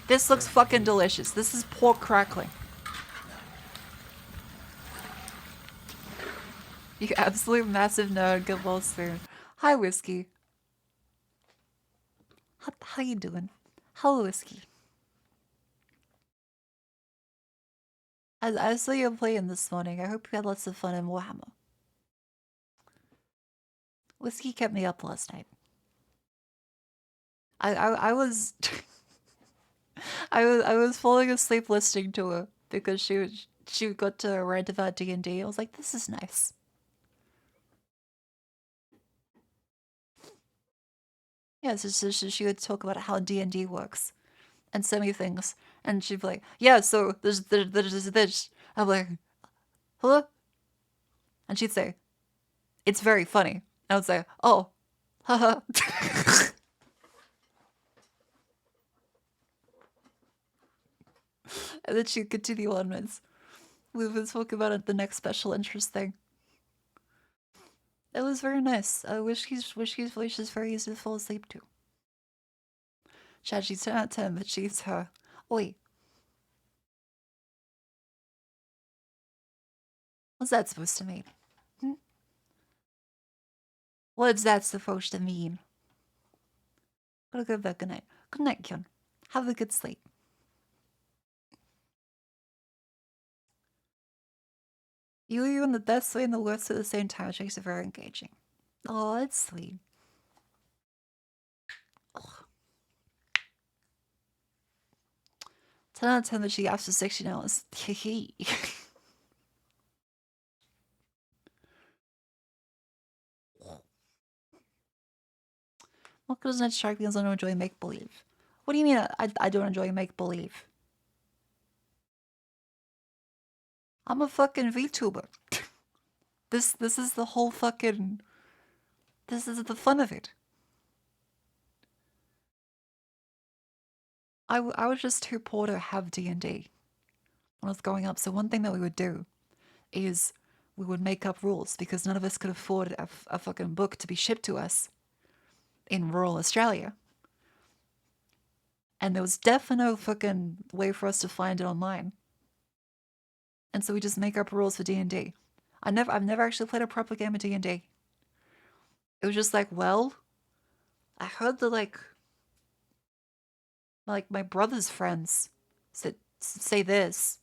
A: This looks fucking delicious. This is pork crackling. You absolute massive nerd, good old spoon. Hi, Whiskey. How you doing? Hello, Whiskey. I saw you playing this morning. I hope you had lots of fun in Warhammer. Whiskey kept me up last night. I was I was falling asleep listening to her because she got to rant about D&D. I was like, this is nice. Yeah, so she would talk about how D&D works and so many things, and she'd be like, yeah, so there's this. I'm like, hello? And she'd say, it's very funny. I would say, oh, haha. And then she'd continue onwards. We would talk about the next special interest thing. It was very nice. Whiskey's voice is very easy to fall asleep to. Chad, she's 10 out of 10, but she's her. Oi. What's that supposed to mean? Hmm? What's that supposed to mean? Gotta go back. Good night. Good night, Kyun. Have a good sleep. You in the best way and the worst at the same time, which makes it very engaging. Oh, that's sweet. Ugh. 10 out of 10 that she after 16 hours. Hee. What doesn't strike me as I don't enjoy make-believe? What do you mean I don't enjoy make-believe? I'm a fucking VTuber. This is the whole fucking... This is the fun of it. I was just too poor to have D&D when I was growing up. So one thing that we would do is we would make up rules because none of us could afford a fucking book to be shipped to us in rural Australia. And there was definitely no fucking way for us to find it online. And so we just make up rules for D&D. I've never actually played a proper game of D&D. It was just like, well, I heard that like my brother's friends say this.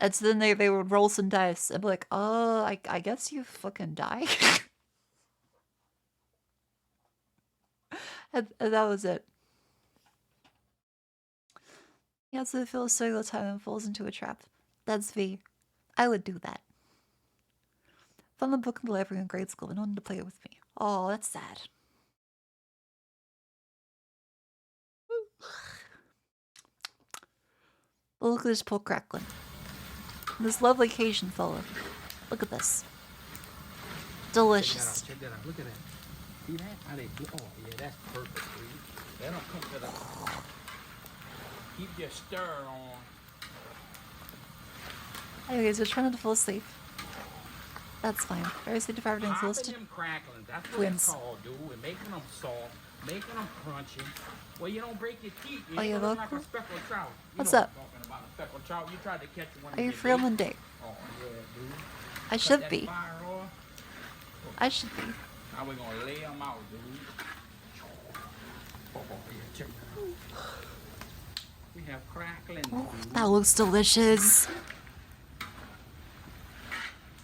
A: And so then they would roll some dice and be like, oh, I guess you fucking die. and that was it. Yeah, so if feels so time and falls into a trap. That's V. I would do that. Found the book in the library in grade school and wanted to play it with me. Oh, that's sad. But look at this poor crackling. This lovely Cajun fella. Look at this. Delicious.
C: Check that out. Look at that. See that? How they do? Oh, yeah, that's perfect, dude. That'll come to the. Keep your stir on.
A: Anyways, we're trying to fall asleep. That's fine. Very safe if everything's
C: Popping
A: listed.
C: them cracklings. That's what
A: Twins.
C: it's called, dude. And making them soft, making them crunchy. Well, you don't break your teeth. You
A: Oh,
C: ain't
A: yeah,
C: gonna look like
A: local?
C: a speckled trout.
A: What's
C: know
A: up?
C: What I'm talking about a speckled trout. You tried to catch one.
A: Are you free on Monday?
C: Oh yeah, dude.
A: I
C: Cut
A: should
C: that
A: be.
C: fire off.
A: I should be.
C: Now we're gonna lay them out, dude. Oh, yeah, check that out. We have crackling. Dude.
A: That looks delicious.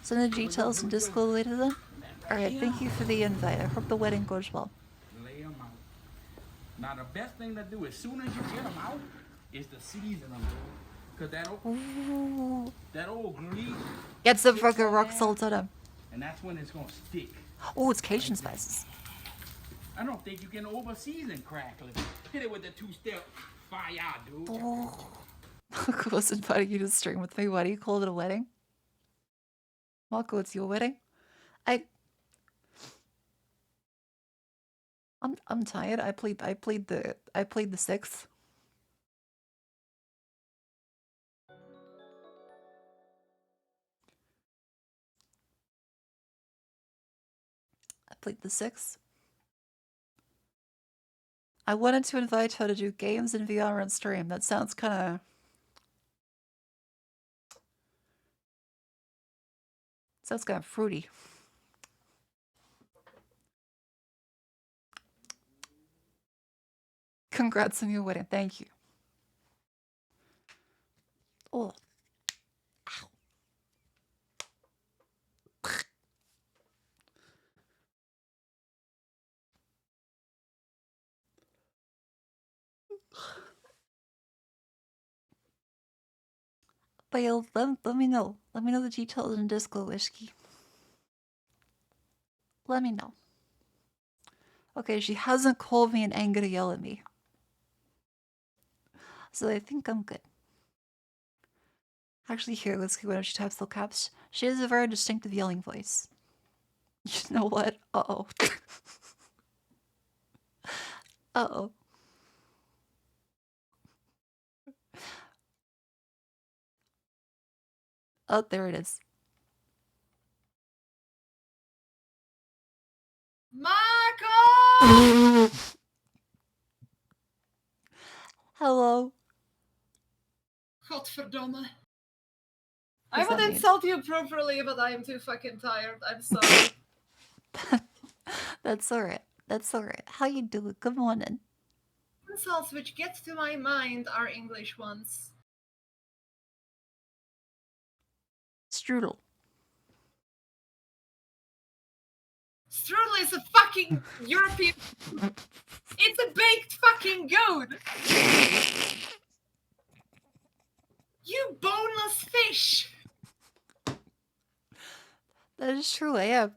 A: Send the details in Discord later then. Alright, thank you for the invite. I hope the wedding goes well.
C: Lay them out. Now the best thing to do as soon as you get them out is to season them, dude. Cause that old grease.
A: Get some fucking rock salt on them.
C: And that's when it's gonna stick.
A: Oh, it's Cajun spices.
C: I don't think you can over season crackling. Hit it with the 2-step fire, dude.
A: Oh. Marco was inviting you to stream with me. Why do you call it a wedding? Marco, it's your wedding? I'm tired. I played the 6th. I played the 6th. I wanted to invite her to do games in VR on stream. That sounds kind of fruity. Congrats on your wedding. Thank you. Oh. Ow. But yeah, let me know. Let me know the details in Discord, Whiskey. Let me know. Okay, she hasn't called me in anger to yell at me. So I think I'm good. Actually, here, let's see when she types all caps. She has a very distinctive yelling voice. You know what? Uh-oh. Uh-oh. Oh, there it is.
B: Marco!
A: Hello.
B: Godverdomme.
A: What
B: I
A: does
B: would
A: that mean?
B: insult you properly, but I am too fucking tired. I'm sorry.
A: That's alright. That's alright. How you doing? Good morning.
B: Insults which get to my mind are English ones.
A: Strudel.
B: Strudel is a fucking European. It's a baked fucking goat. You boneless fish.
A: That is true, I am.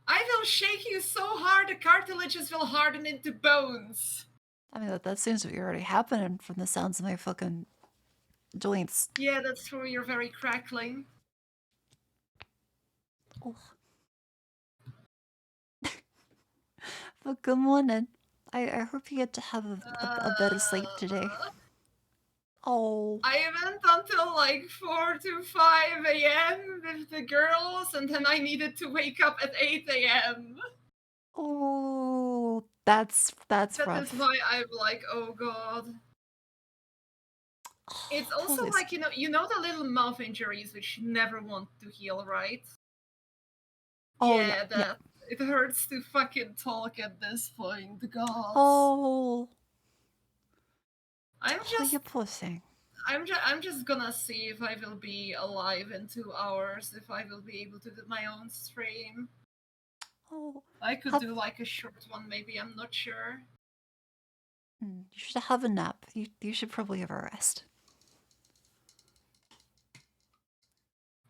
B: I will shake you so hard the cartilages will harden into bones.
A: I mean, that seems to be already happening from the sounds of my fucking joints.
B: Yeah, that's true. You're very crackling.
A: Oh. But good morning. I hope you get to have a better sleep today. Oh.
B: I went until like 4 to 5 a.m. with the girls, and then I needed to wake up at 8 a.m.
A: Oh, that's
B: That
A: rough.
B: is why I'm like, oh god. It's also
A: poor
B: like, you know the little mouth injuries which you never want to heal, right?
A: Oh,
B: yeah,
A: yeah.
B: that it hurts to fucking talk at this point, god.
A: Oh.
B: I'm
A: Oh,
B: just
A: you poor thing.
B: I'm just gonna see if I will be alive in 2 hours, if I will be able to do my own stream.
A: Oh.
B: I could do like a short one, maybe, I'm not sure.
A: You should have a nap. You should probably have a rest.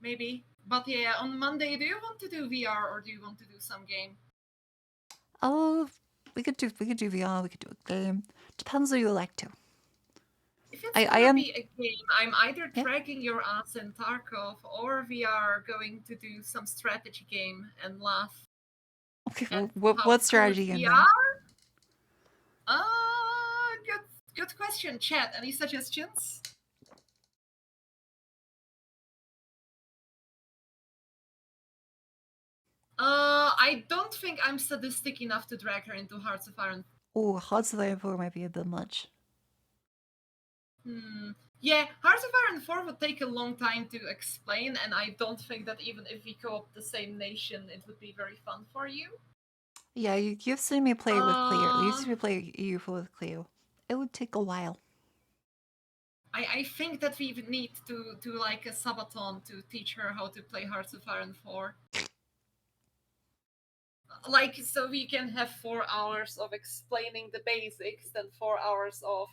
B: Maybe. But yeah, on Monday, do you want to do VR or do you want to do some game?
A: Oh, we could do VR, we could do a game. Depends what you like to.
B: If it's
A: I
B: gonna
A: am
B: be a game, I'm either dragging your ass in Tarkov or we are going to do some strategy game and laugh.
A: Okay,
B: at
A: what
B: how
A: strategy
B: good
A: game
B: we
A: then?
B: are? Good question. Chat, any suggestions? I don't think I'm sadistic enough to drag her into Hearts of Iron.
A: Oh, Hearts of Iron 4 might be a bit much.
B: Yeah, Hearts of Iron 4 would take a long time to explain, and I don't think that even if we co-op the same nation, it would be very fun for you.
A: Yeah, you've seen me play with Cleo. You've seen me play UFO with Cleo. It would take a while.
B: I think that we would need to do like a subathon to teach her how to play Hearts of Iron 4. Like, so we can have 4 hours of explaining the basics, then 4 hours of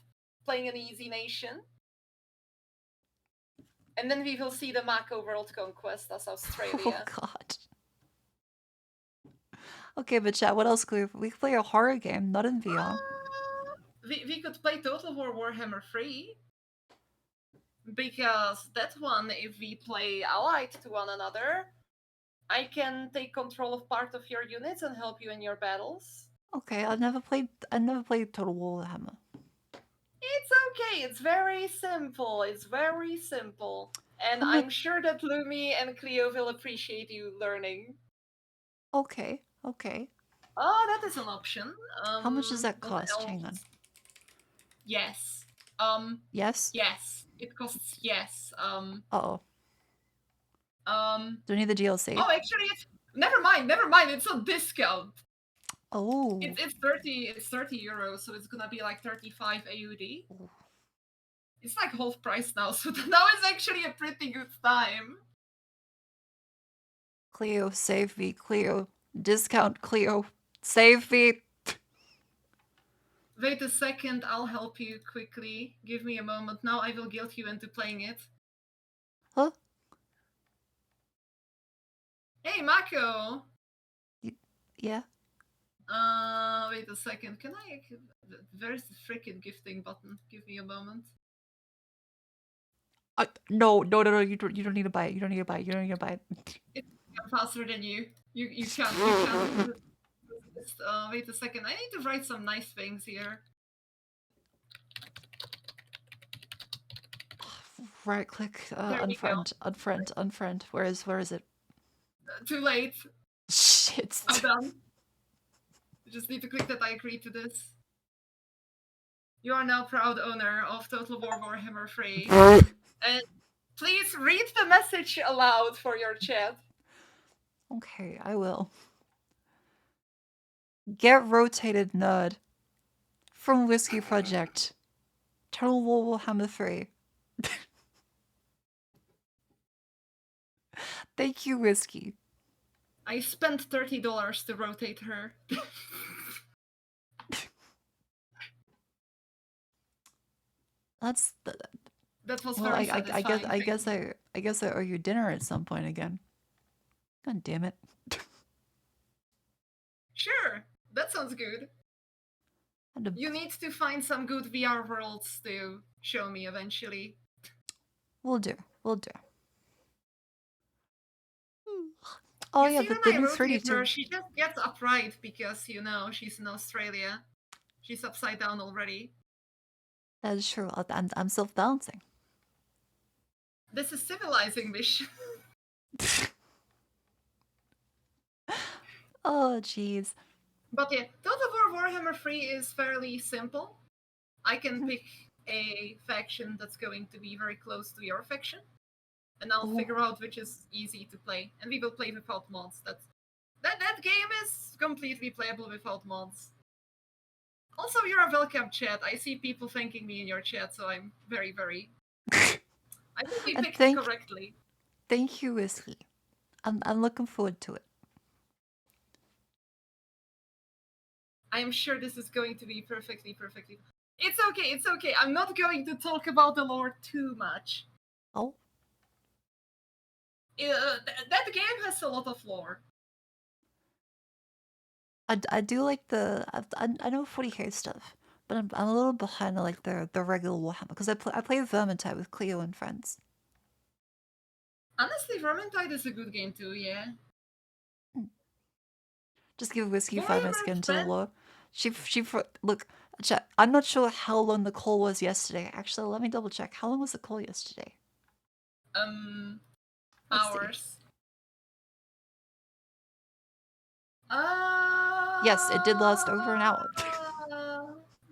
B: playing an easy nation. And then we will see the Mako World Conquest as Australia.
A: Oh god. Okay, but chat, what else could we could play a horror game, not in VR.
B: We could play Total War Warhammer 3. Because that one, if we play allied to one another, I can take control of part of your units and help you in your battles.
A: Okay, I've never played Total Warhammer.
B: It's okay, it's very simple. It's very simple. And I'm sure that Lumi and Cleo will appreciate you learning.
A: Okay, okay.
B: Oh, that is an option.
A: How much does that
B: what
A: cost?
B: else?
A: Hang on.
B: Yes.
A: Yes?
B: Yes. It costs yes.
A: Uh-oh. Do I need the DLC?
B: Oh, actually, never mind. It's on discount.
A: Oh.
B: It's 30 euros, so it's gonna be like 35 AUD. It's like half price now, so now is actually a pretty good time.
A: Cleo, save me, Cleo. Discount, Cleo. Save me.
B: Wait a second, I'll help you quickly. Give me a moment. Now I will guilt you into playing it.
A: Huh?
B: Hey, Mako!
A: Yeah?
B: Wait a second. Can I... Where's the freaking gifting button? Give me a moment.
A: No, you don't need to buy it. You don't need to buy it.
B: It's faster than you. You can't. Wait a second. I need to write some nice things here.
A: Right click, unfriend. Where is it?
B: Too late.
A: Shit.
B: I'm done. You just need to click that I agree to this. You are now proud owner of Total War Warhammer 3. And please read the message aloud for your chat.
A: Okay, I will. Get rotated, nerd. From Whiskey Project. Total War Warhammer 3. Thank you, Whiskey.
B: I spent $30 to rotate her. That was
A: well,
B: very satisfying.
A: I guess I owe you dinner at some point again. God damn it.
B: Sure, that sounds good. You need to find some good VR worlds to show me eventually.
A: We'll do. Oh yeah, the new 3D too.
B: She just gets upright because, she's in Australia. She's upside down already.
A: That is true. I'm self-balancing.
B: This is civilizing, Mish.
A: Oh, jeez.
B: But yeah, Total War Warhammer 3 is fairly simple. I can pick a faction that's going to be very close to your faction, and I'll figure out which is easy to play, and we will play without mods. That game is completely playable without mods. Also, you're a welcome, chat. I see people thanking me in your chat, so I'm very, very... I think we picked correctly.
A: Thank you, Whiskey. I'm looking forward to it.
B: I'm sure this is going to be perfectly. It's okay. I'm not going to talk about the lore too much.
A: Oh?
B: That game has a lot of lore.
A: I do like the I know 40k stuff, but I'm a little behind on like the regular Warhammer because I play Vermintide with Cleo and friends.
B: Honestly, Vermintide is a good game too. Yeah.
A: Just give Whiskey 5 minutes to get into the lore. Look, chat, I'm not sure how long the call was yesterday. Actually, let me double check. How long was the call yesterday?
B: Hours.
A: Yes, it did last over an hour.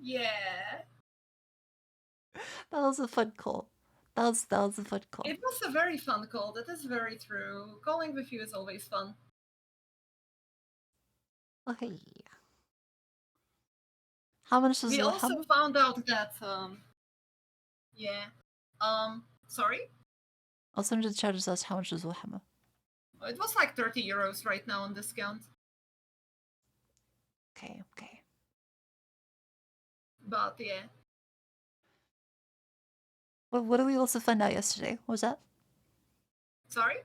B: Yeah.
A: That was a fun call. That was a fun call.
B: It was a very fun call. That is very true. Calling with you is always fun.
A: Okay. How much does
B: we
A: Warhammer?
B: Also found out that yeah. Sorry?
A: Also, the chat just asked how much is Warhammer.
B: It was like 30 euros right now on discount.
A: Okay.
B: But yeah.
A: What did we also find out yesterday? What was that?
B: Sorry?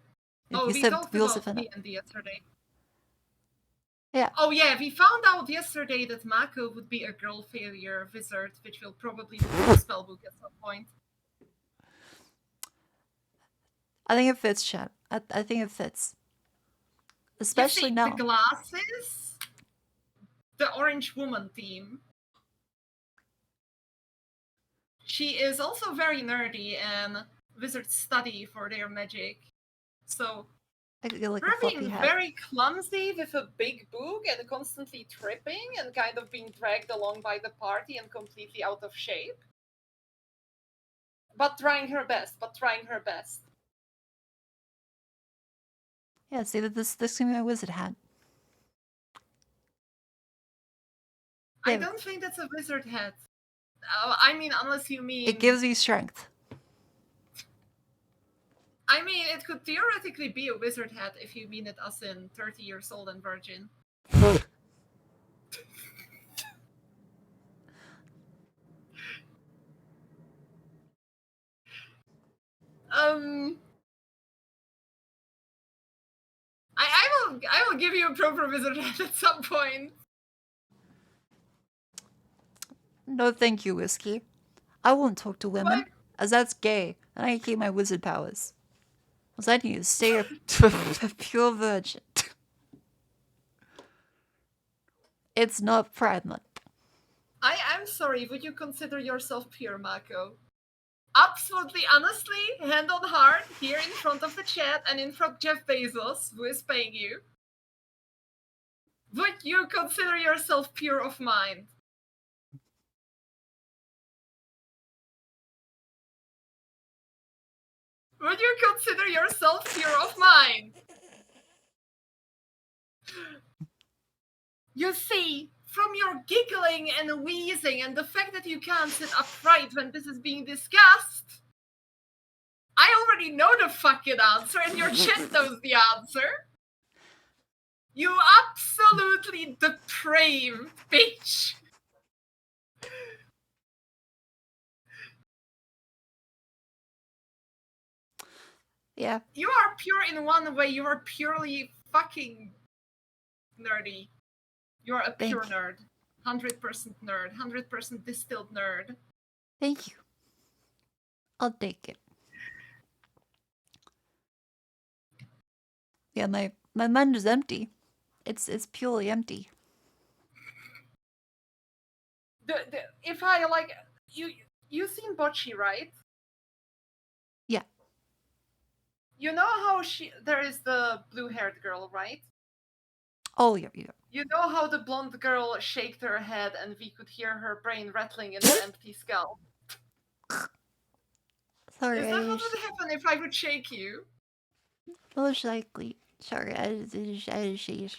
A: You
B: We
A: said
B: talked
A: we also
B: about
A: found out.
B: D&D yesterday.
A: Yeah.
B: Oh yeah, we found out yesterday that Mako would be a girl failure wizard, which will probably be a spellbook at some point.
A: I think it fits, chat. I think it fits. Especially now.
B: The glasses, the orange woman theme. She is also very nerdy and wizards study for their magic. So
A: like
B: her being very clumsy with a big book and constantly tripping and kind of being dragged along by the party and completely out of shape. But trying her best.
A: Yeah, see that this can be my wizard hat.
B: I don't think that's a wizard hat. I mean, unless you mean...
A: It gives you strength.
B: I mean, it could theoretically be a wizard hat if you mean it as in 30 years old and virgin. I will give you a proper wizard hat at some point.
A: No, thank you, Whiskey. I won't talk to women, as that's gay, and I keep my wizard powers. Because I need to stay a pure virgin. It's not Pride Month.
B: I'm sorry, would you consider yourself pure, Mako? Absolutely, honestly, hand on heart, here in front of the chat and in front of Jeff Bezos, who is paying you. Would you consider yourself pure of mind? Would you consider yourself pure of mind? You see, from your giggling and wheezing and the fact that you can't sit upright when this is being discussed, I already know the fucking answer and your chat knows the answer. You absolutely depraved bitch.
A: Yeah.
B: You are pure in one way. You are purely fucking nerdy. You are a pure nerd. 100% nerd. 100% distilled nerd.
A: Thank you. I'll take it. Yeah, my mind is empty. It's purely empty.
B: If I like you've seen Bocce, right?
A: Yeah.
B: You know how there is the blue-haired girl, right?
A: Oh, yeah, yeah.
B: You know how the blonde girl shaked her head and we could hear her brain rattling in the empty skull?
A: Sorry,
B: Is that what would happen if I would shake you?
A: most likely. Sorry, I see.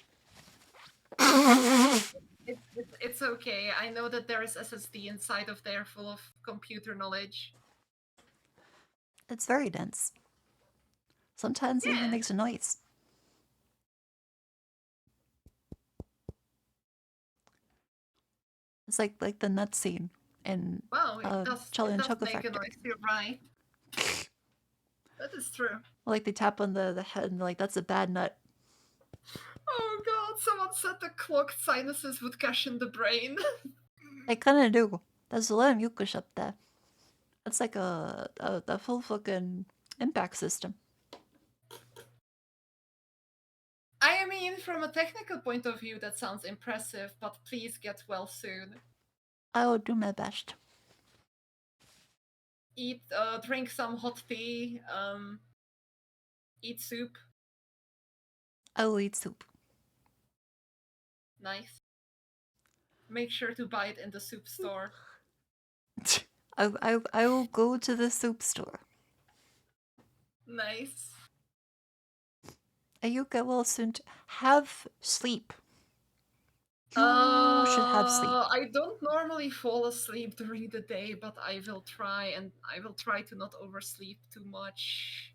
B: It's okay. I know that there is SSD inside of there full of computer knowledge.
A: It's very dense. Sometimes it even makes a noise. It's like the nut scene in
B: Well,
A: Charlie
B: it
A: and
B: does
A: Chocolate
B: make a
A: Factory.
B: noise, you're right. That is true.
A: Like they tap on the head and like that's a bad nut.
B: Oh god, someone said the clogged sinuses would cash in the brain.
A: They kind of do. There's a lot of mucus up there. It's like a full fucking impact system.
B: I mean, from a technical point of view, that sounds impressive, but please get well soon.
A: I will do my best.
B: Eat, drink some hot tea, eat soup.
A: I will eat soup.
B: Nice. Make sure to buy it in the soup store.
A: I will go to the soup store.
B: Nice.
A: You get well soon. Have sleep. You should have sleep.
B: I don't normally fall asleep during the day, but I will try, and I will try to not oversleep too much.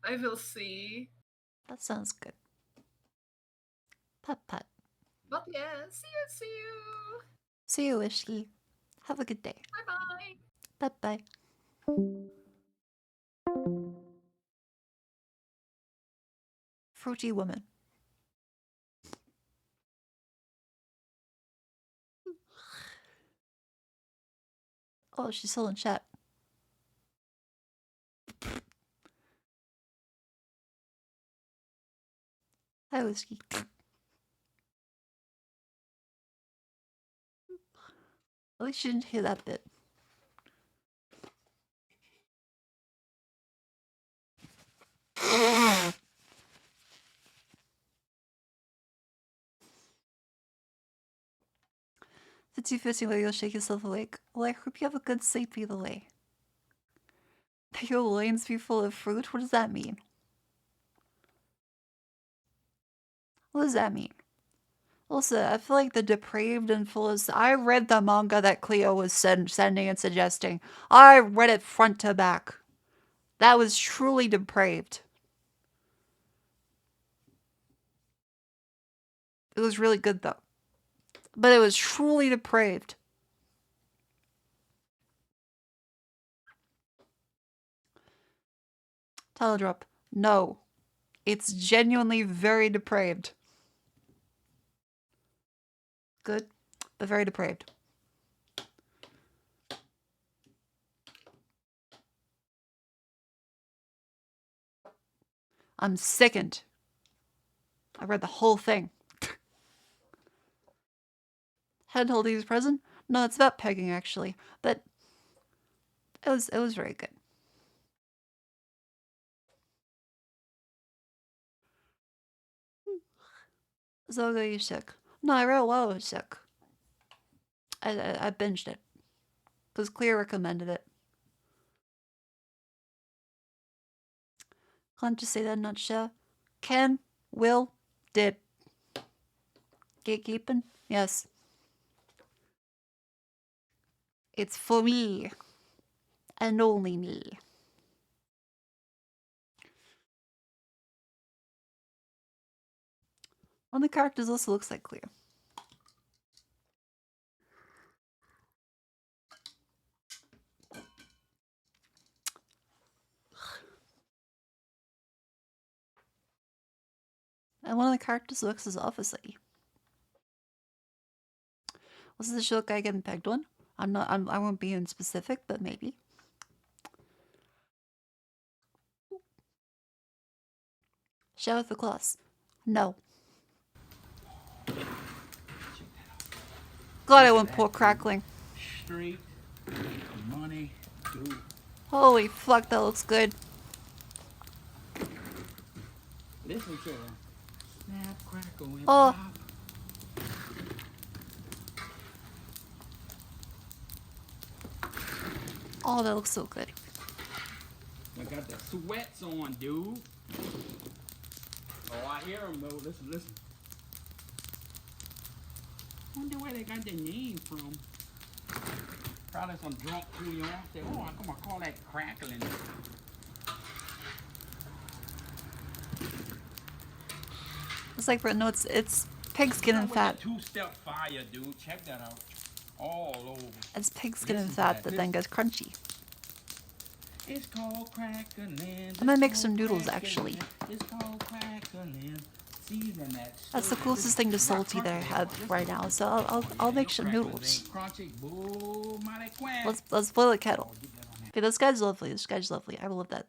B: I will see.
A: That sounds good. Pat pat.
B: But yeah, see you.
A: See you, Ishki. Have a good day.
B: Bye-bye.
A: Bye-bye. Fruity woman. Oh, she's still in chat. Hi, Whiskey. At least you didn't hear that bit. The 250 where you'll shake yourself awake. Well, I hope you have a good sleep either way. That your loins be full of fruit? What does that mean? What does that mean? Also, I feel like the depraved and full of... I read the manga that Cleo was sending and suggesting. I read it front to back. That was truly depraved. It was really good, though. But it was truly depraved. Teledrop. No. It's genuinely very depraved. Good, but very depraved. I'm sickened. I read the whole thing. Head holding his present? No, it's about pegging actually, but it was very good. Zoga, you sick? No, I read it while I was sick. I binged it because Cleo recommended it. Can't just say that in a nutshell. Can, will, did. Gatekeeping? Yes. It's for me. And only me. One of the characters also looks like Cleo. And one of the characters looks as office lady. Was this the short guy getting pegged one? I won't be in specific, but maybe. Shower with the claws. No. God, I went poor crackling.
C: Street, money, dude.
A: Holy fuck, that looks good.
C: Listen to her. Snap, crackle, and
A: Oh.
C: pop.
A: Oh, that looks so good.
C: I got the sweats on, dude. Oh, I hear them though. Listen, listen. Wonder where they got their name from. Probably some drunk couillon. Say, oh, I'm gonna call that crackling.
A: It's like, no, it's pig skin and fat.
C: Two-step fire, dude. Check that out. All over.
A: It's pig skin and
C: Listen to
A: fat that then
C: Listen.
A: gets crunchy.
C: It's called crackling.
A: I'm gonna make some noodles actually.
C: It's called crackling. Season that.
A: That's the closest thing to salty that I have right now. So I'll make some noodles. Let's boil a kettle. Okay, this guy's lovely. This guy's lovely. I will love that.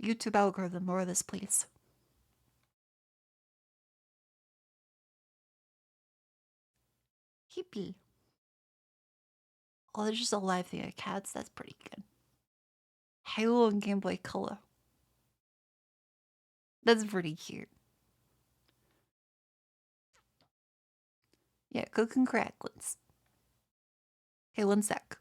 A: YouTube algorithm, more of this, please. Hippie. Oh, there's just a live thing of cats. That's pretty good. Halo and Game Boy Color. That's pretty cute. Yeah, cooking cracklings. Okay, one sec.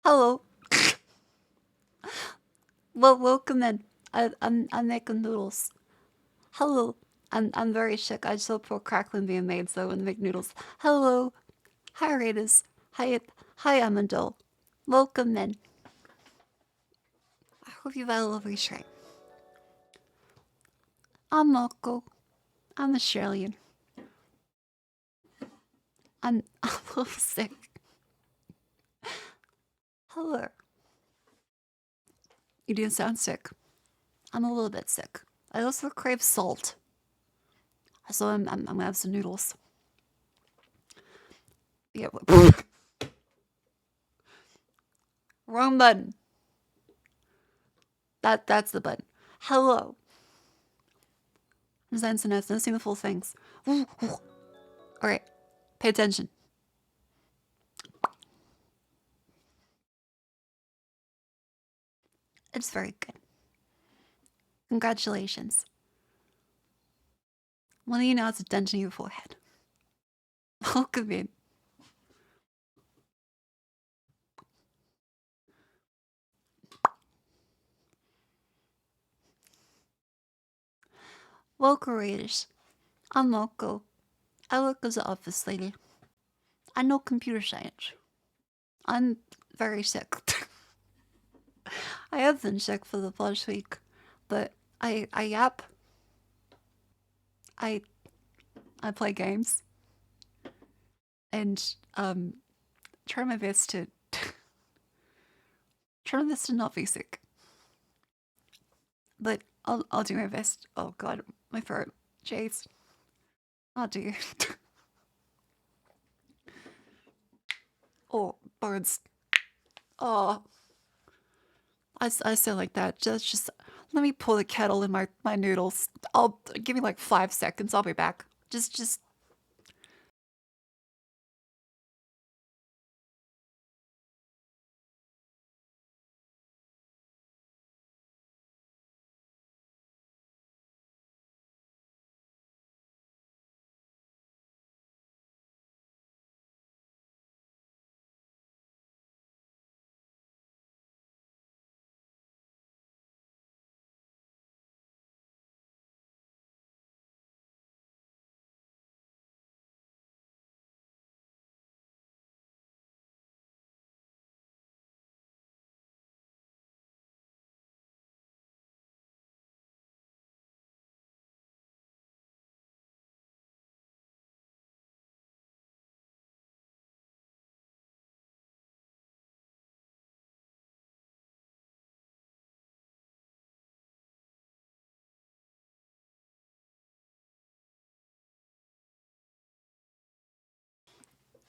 A: Hello. Well, welcome in. I'm making noodles. Hello. I'm very sick. I saw poor crackling being made, so I want to make noodles. Hello. Hi, Raiders. Hi, Amandol. Welcome in. I hope you've had a lovely trip. I'm Marco. I'm Australian. I'm a little sick. Hello. You didn't sound sick. I'm a little bit sick. I also crave salt. So I'm gonna have some noodles. Yeah. Wrong button. That's the button. Hello. I'm seeing the full things. Alright. Pay attention. It's very good. Congratulations. One of you now has a dent in your forehead. Welcome in. Welcome, Raiders. I'm Moko. I work as an office lady. I know computer science. I'm very sick. I have been sick for the past week, but I yap. I play games and try my best to not be sick. But I'll do my best. Oh god, my throat. Jeez. Oh dear. Oh, birds. Oh. I sound like that. Just let me pour the kettle in my noodles. I'll give me like 5 seconds. I'll be back. Just.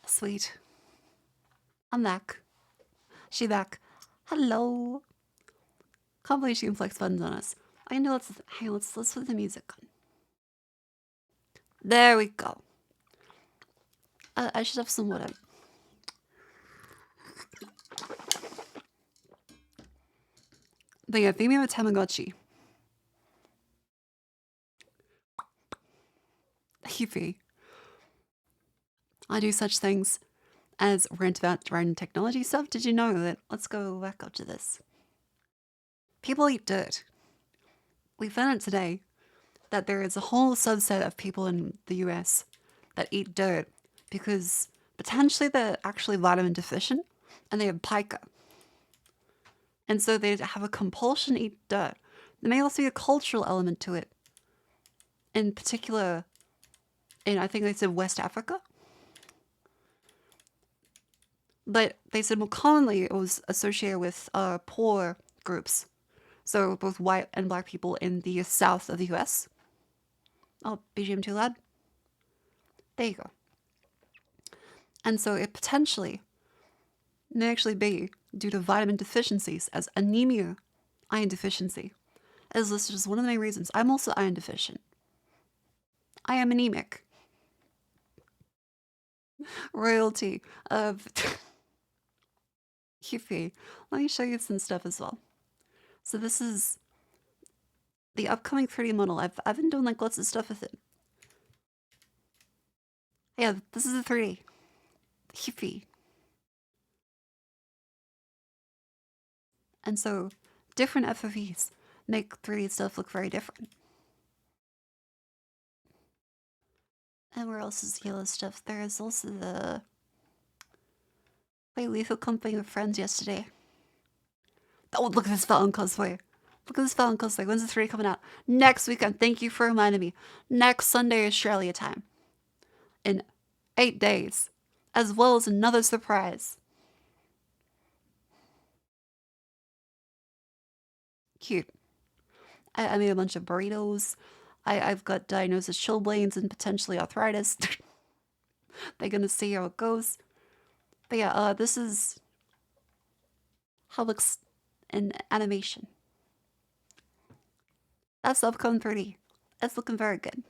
A: Sweet. I'm back. She back. Hello. Can't believe she can flex buttons on us. I know. Let's put the music on. There we go. I should have some water. But yeah, theme of a Tamagotchi. Hippie. I do such things as rant about random technology stuff. Did you know that? Let's go back up to this. People eat dirt. We found out today that there is a whole subset of people in the US that eat dirt because potentially they're actually vitamin deficient and they have pica. And so they have a compulsion to eat dirt. There may also be a cultural element to it. In particular, in I think they said West Africa. But they said more commonly it was associated with poor groups. So both white and black people in the south of the US. Oh, BGM too loud? There you go. And so it potentially may actually be due to vitamin deficiencies, as anemia, iron deficiency, is listed as one of the main reasons. I'm also iron deficient. I am anemic. Royalty of Yuffie. Let me show you some stuff as well. So this is the upcoming 3D model. I've been doing like lots of stuff with it. Yeah, this is a 3D. Yuffie. And so different FOVs make 3D stuff look very different. And where else is yellow stuff? There is also the Lethal Company with friends yesterday. Oh, look at this Falcon cosplay. Look at this Falcon cosplay. When's the 3 coming out? Next weekend. Thank you for reminding me. Next Sunday, Australia time. In 8 days. As well as another surprise. Cute. I made a bunch of burritos. I've got diagnosed with chilblains and potentially arthritis. They're gonna see how it goes. But yeah, this is how it looks in animation. That's the upcoming 3D. It's looking very good.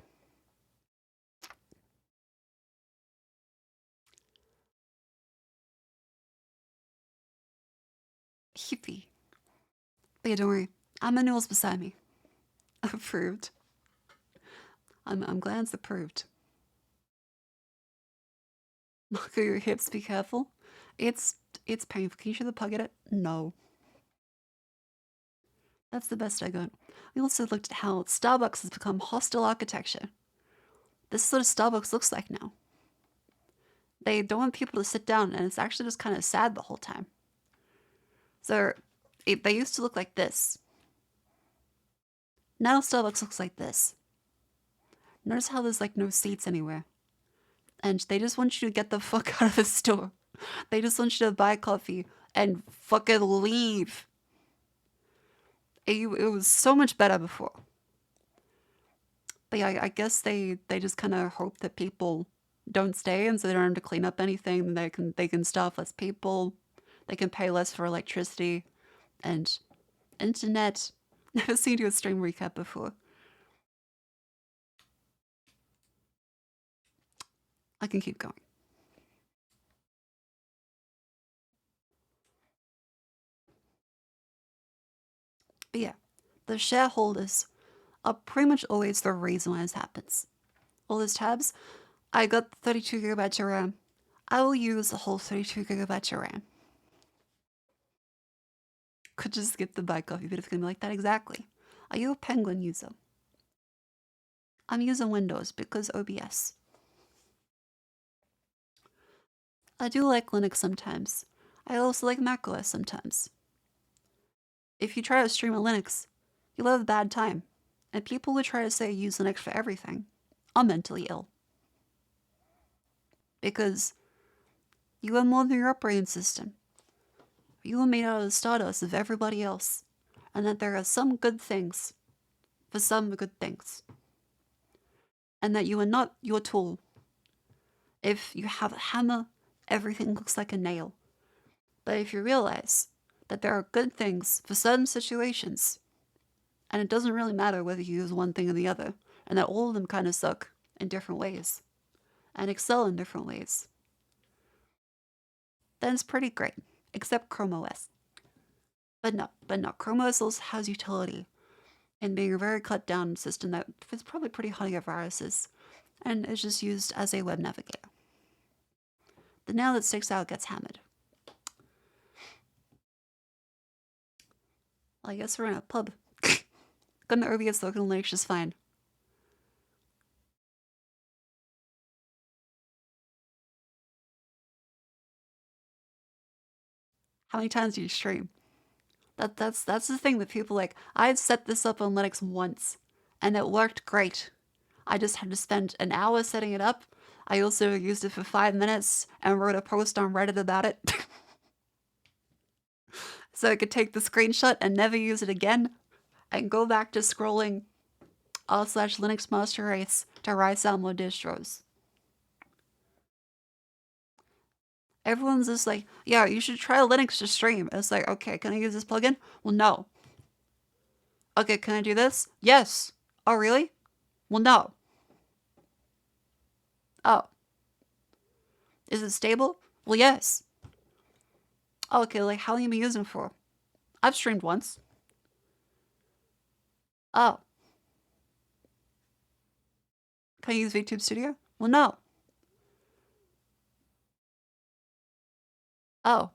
A: Hippie. But yeah, don't worry. I'm Manuel's beside me. Approved. I'm glad it's approved. Look at your hips, be careful. It's painful. Can you show the pug at it? No. That's the best I got. We also looked at how Starbucks has become hostile architecture. This is what a Starbucks looks like now. They don't want people to sit down, and it's actually just kind of sad the whole time. So, they used to look like this. Now Starbucks looks like this. Notice how there's like no seats anywhere. And they just want you to get the fuck out of the store. They just want you to buy coffee and fucking leave. It was so much better before. But yeah, I guess they just kind of hope that people don't stay, and so they don't have to clean up anything. They can staff less people. They can pay less for electricity and internet. Never seen you a stream recap before. I can keep going. But yeah, the shareholders are pretty much always the reason why this happens. All those tabs, I got 32 gigabytes of RAM. I will use the whole 32 gigabytes of RAM. Could just skip the buy coffee, but it's gonna be like that exactly. Are you a Penguin user? I'm using Windows because OBS. I do like Linux sometimes. I also like macOS sometimes. If you try to stream on Linux, you'll have a bad time. And people who try to say use Linux for everything are mentally ill. Because you are more than your operating system. You are made out of the stardust of everybody else. And that there are some good things for some good things. And that you are not your tool. If you have a hammer, everything looks like a nail. But if you realize that there are good things for certain situations, and it doesn't really matter whether you use one thing or the other, and that all of them kind of suck in different ways, and excel in different ways, then it's pretty great, except Chrome OS. But no, Chrome OS also has utility in being a very cut down system that is probably pretty hard to get viruses, and is just used as a web navigator. The nail that sticks out gets hammered. I guess we're in a pub. Got an OBS local Linux just fine. How many times do you stream? That's the thing that people like. I set this up on Linux once, and it worked great. I just had to spend an hour setting it up. I also used it for 5 minutes and wrote a post on Reddit about it. So I could take the screenshot and never use it again, and go back to scrolling r/Linux master race to rise out more distros. Everyone's just like, yeah, you should try Linux to stream. It's like, okay, can I use this plugin? Well, no. Okay, can I do this? Yes. Oh, really? Well, no. Oh. Is it stable? Well, yes. Oh, okay, like, how long have you been using it for? I've streamed once. Oh. Can I use VTube Studio? Well, no. Oh.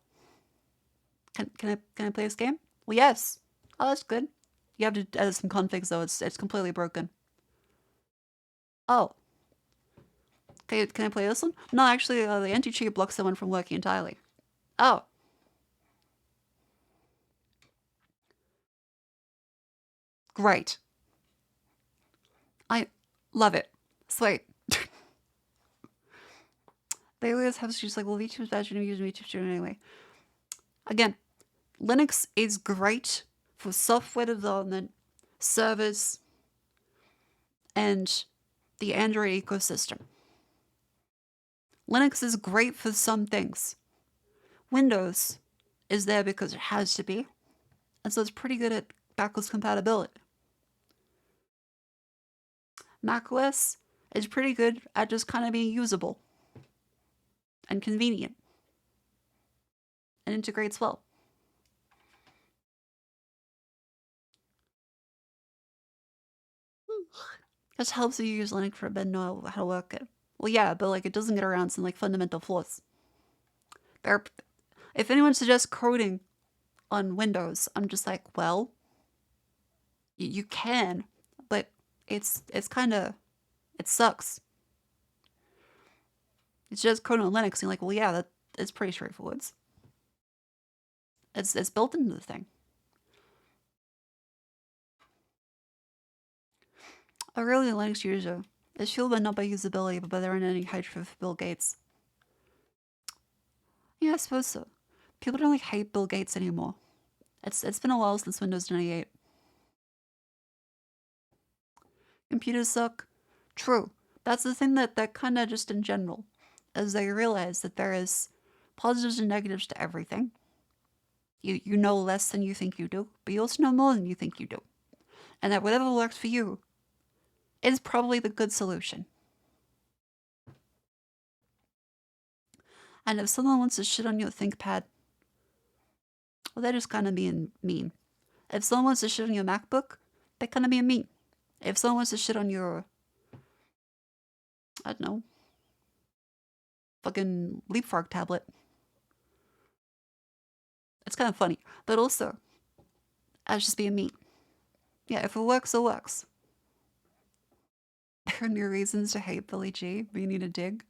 A: Can I play this game? Well, yes. Oh, that's good. You have to edit some configs though. It's completely broken. Oh. Okay, can I play this one? No, actually, the anti-cheat blocks that one from working entirely. Oh. Great. I love it. Sweet. They always have she's like, well, VTube's bad, you don't use VTube Studio anyway. Again, Linux is great for software development, servers, and the Android ecosystem. Linux is great for some things. Windows is there because it has to be, and so it's pretty good at backwards compatibility. macOS is pretty good at just kind of being usable and convenient and integrates well. Just helps you use Linux for a bit, know how to work it. Well, yeah, but like it doesn't get around some like fundamental flaws. If anyone suggests coding on Windows, I'm just like, well, you can, but it's kind of, it sucks. It's just coding on Linux, and you're like, well, yeah, that is pretty straightforward. It's built into the thing. A really Linux user is fueled by not by usability, but by their unending hatred for Bill Gates. Yeah, I suppose so. People don't like hate Bill Gates anymore. It's been a while since Windows 98. Computers suck. True. That's the thing that kind of just in general, as they realize that there is positives and negatives to everything. You know less than you think you do, but you also know more than you think you do. And that whatever works for you is probably the good solution. And if someone wants to shit on your ThinkPad, well, they're just kind of being mean. If someone wants to shit on your MacBook, they're kind of being mean. If someone wants to shit on your, I don't know, fucking Leapfrog tablet, it's kind of funny. But also, I was just being mean. Yeah, if it works, it works. There are new reasons to hate Billy G, but you need to dig.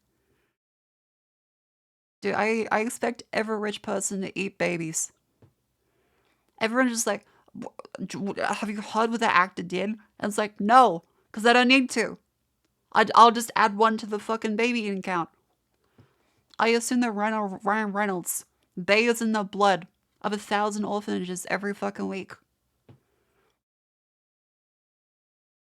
A: Dude, I expect every rich person to eat babies. Everyone's just like, have you heard what that actor did? And it's like, no, because I don't need to. I'll just add one to the fucking baby eating count. I assume that Ryan Reynolds bathes in the blood of 1,000 orphanages every fucking week.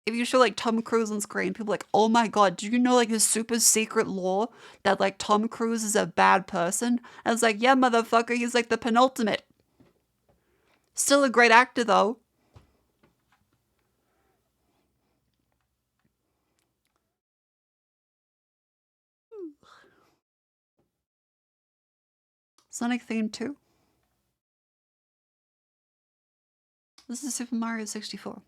A: If you show like Tom Cruise on screen, people are like, oh my god, do you know like the super secret law that like Tom Cruise is a bad person? And it's like, yeah, motherfucker, he's like the penultimate. Still a great actor though. Sonic theme 2. This is Super Mario 64.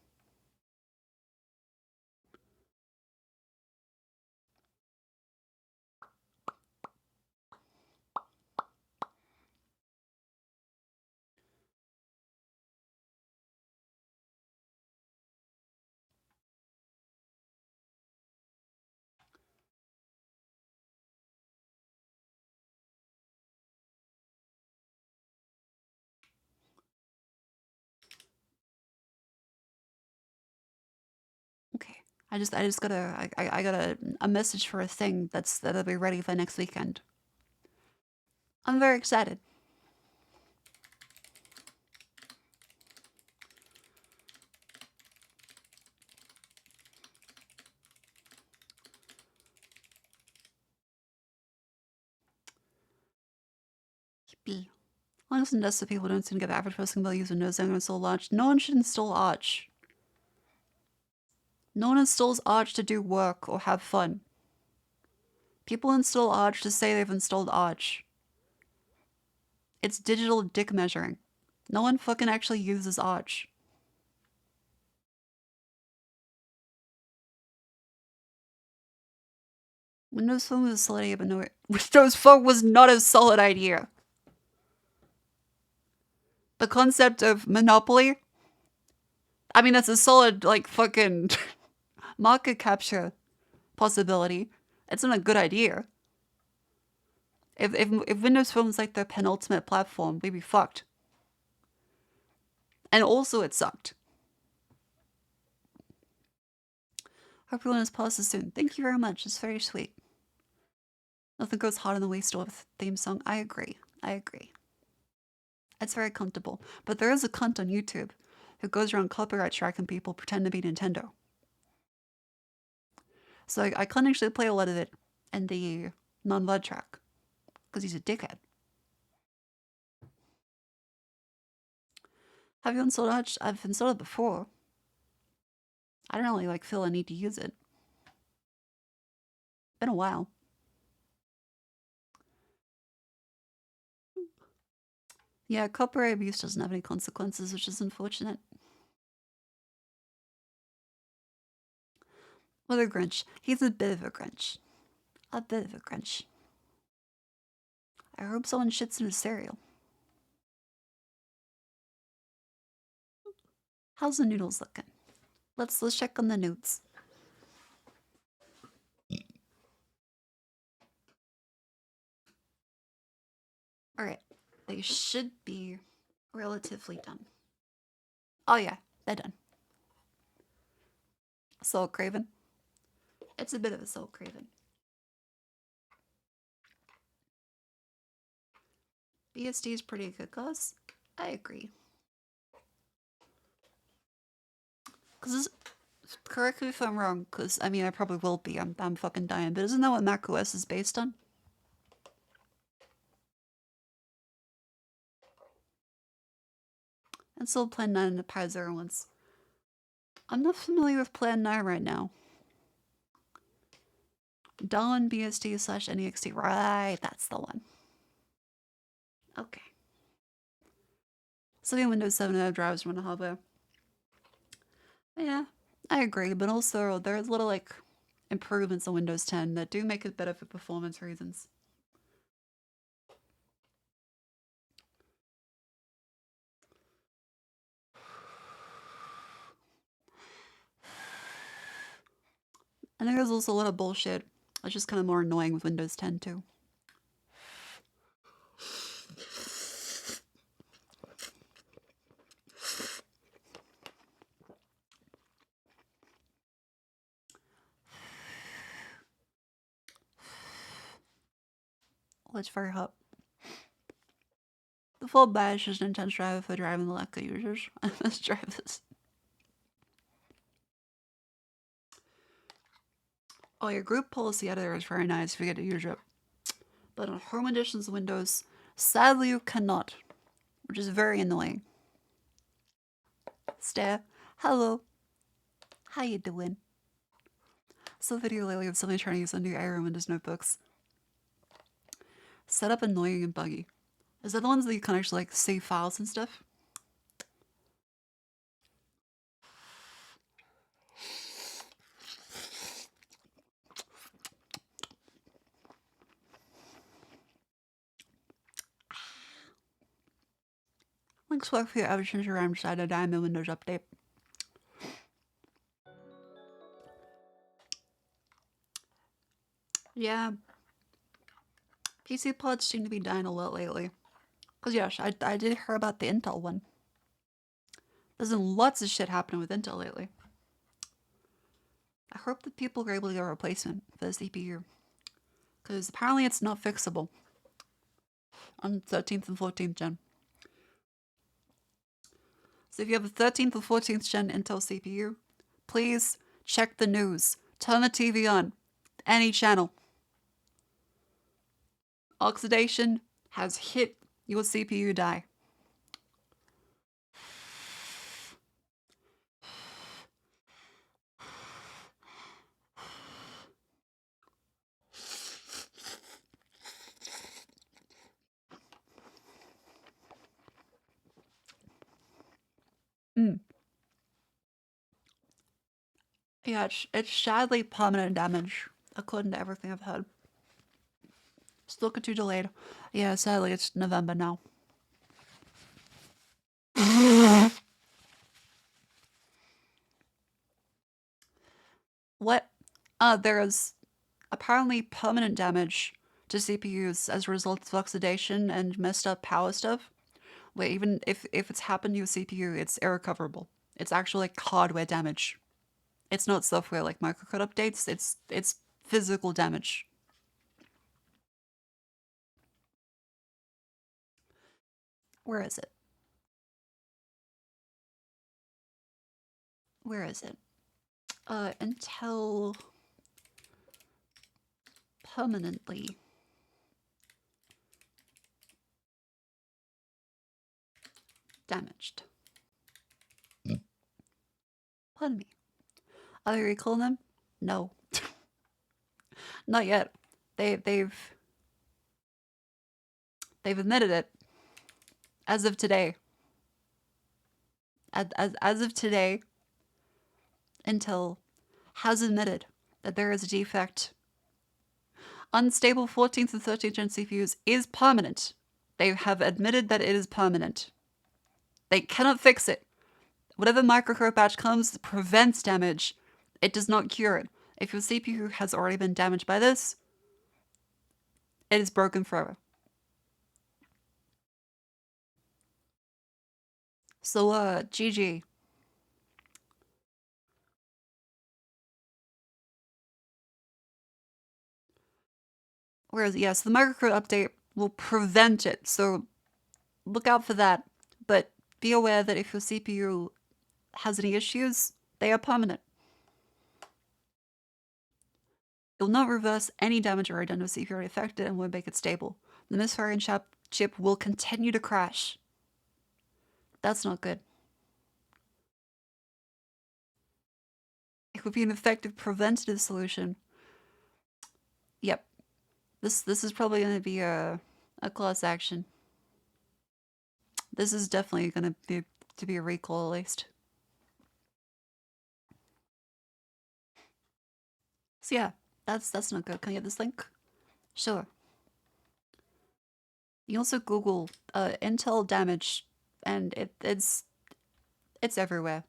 A: Okay. I got a message for a thing that'll be ready for next weekend. I'm very excited. Yippee. Linux and desktop people don't seem to give average person will use Windows and install Arch. No one should install Arch. No one installs Arch to do work or have fun. People install Arch to say they've installed Arch. It's digital dick measuring. No one fucking actually uses Arch. Windows Phone was a solid idea, but no, Windows Phone was not a solid idea. The concept of monopoly, I mean, that's a solid, like, fucking market capture possibility. It's not a good idea. If Windows Phone was like the penultimate platform, we'd be fucked. And also it sucked. Hope everyone has passes soon. Thank you very much. It's very sweet. Nothing goes harder than Waste with theme song. I agree. I agree. It's very comfortable. But there is a cunt on YouTube who goes around copyright striking people pretend to be Nintendo. So I can't actually play a lot of it in the non-VOD track because he's a dickhead. Have you installed Arch? I've installed it before. I don't really like feel I need to use it. Been a while. Yeah, copyright abuse doesn't have any consequences, which is unfortunate. What a Grinch. He's a bit of a Grinch. A bit of a Grinch. I hope someone shits in his cereal. How's the noodles looking? Let's check on the nudes. Alright. They should be relatively done. Oh yeah, they're done. Soul Craven. It's a bit of a Soul Craven. BSD is pretty good, cause I agree. Cause correct me if I'm wrong, cause I mean I probably will be. I'm fucking dying, but isn't that what macOS is based on? And still Plan 9 and the Pi Zero ones. I'm not familiar with Plan 9 right now. Dawn BSD / NEXT. Right, that's the one. Okay. So the Windows 7 have drivers run hardware. Yeah, I agree, but also there's little like improvements on Windows 10 that do make it better for performance reasons. I think there's also a lot of bullshit. It's just kind of more annoying with Windows 10 too. Oh, it's very hot. The full badge is an intense driver for driving the Leica users. I must drive this. Oh, your group policy editor is very nice if you get to use it. But on home editions of Windows, sadly you cannot, which is very annoying. Steph, hello. How you doing? Saw a video lately of somebody trying to use a new Aero Windows notebooks. Setup annoying and buggy. Is that the ones that you can actually like save files and stuff? Links work for your average around beside a Diamond Windows update. Yeah. PC pods seem to be dying a lot lately. Because yes, I did hear about the Intel one. There's been lots of shit happening with Intel lately. I hope that people are able to get a replacement for the CPU. Because apparently it's not fixable on 13th and 14th gen. So if you have a 13th or 14th gen Intel CPU, please check the news. Turn the TV on. Any channel. Oxidation has hit your CPU die. Yeah, it's sadly permanent damage, according to everything I've heard. Still too delayed. Yeah, sadly it's November now. What? There is apparently permanent damage to CPUs as a result of oxidation and messed up power stuff. Where even if it's happened to your CPU, it's irrecoverable. It's actually like hardware damage. It's not software like microcode updates. It's physical damage. Where is it? Where is it? Intel permanently damaged. Pardon me. Are they recalling them? No. Not yet. They've admitted it. As of today. As of today, Intel has admitted that there is a defect. Unstable 14th and 13th gen CPUs is permanent. They have admitted that it is permanent. They cannot fix it. Whatever microcode patch comes prevents damage. It does not cure it. If your CPU has already been damaged by this, it is broken forever. So, GG. Whereas, yes, the microcode update will prevent it, so look out for that. But be aware that if your CPU has any issues, they are permanent. It will not reverse any damage already done to the CPU already affected and won't make it stable. The misfiring chip will continue to crash. That's not good. It would be an effective preventative solution. Yep. This is probably going to be a class action. This is definitely going to be a recall at least. So yeah, that's not good. Can I get this link? Sure. You also Google Intel damage, and it's everywhere.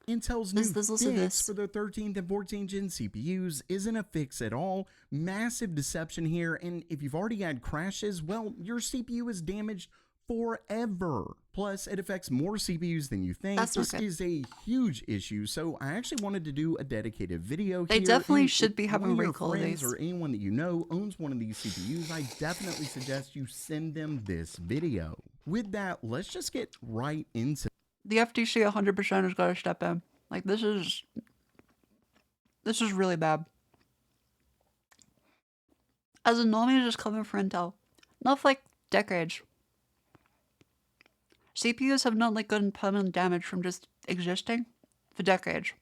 F: Intel's new fix for the 13th and 14th gen CPUs isn't a fix at all. Massive deception here, and if you've already had crashes, well, your CPU is damaged forever. Plus, it affects more CPUs than you think. This is a huge issue, so I actually wanted to do a dedicated video here.
A: They definitely should be having recall
F: of
A: these.
F: Or anyone that you know owns one of these CPUs, I definitely suggest you send them this video. With that, let's just get right into
A: the FTC 100% has got to step in. Like, this is really bad. As a normie just coming for Intel, not for like decades. CPUs have not like gotten permanent damage from just existing for decades.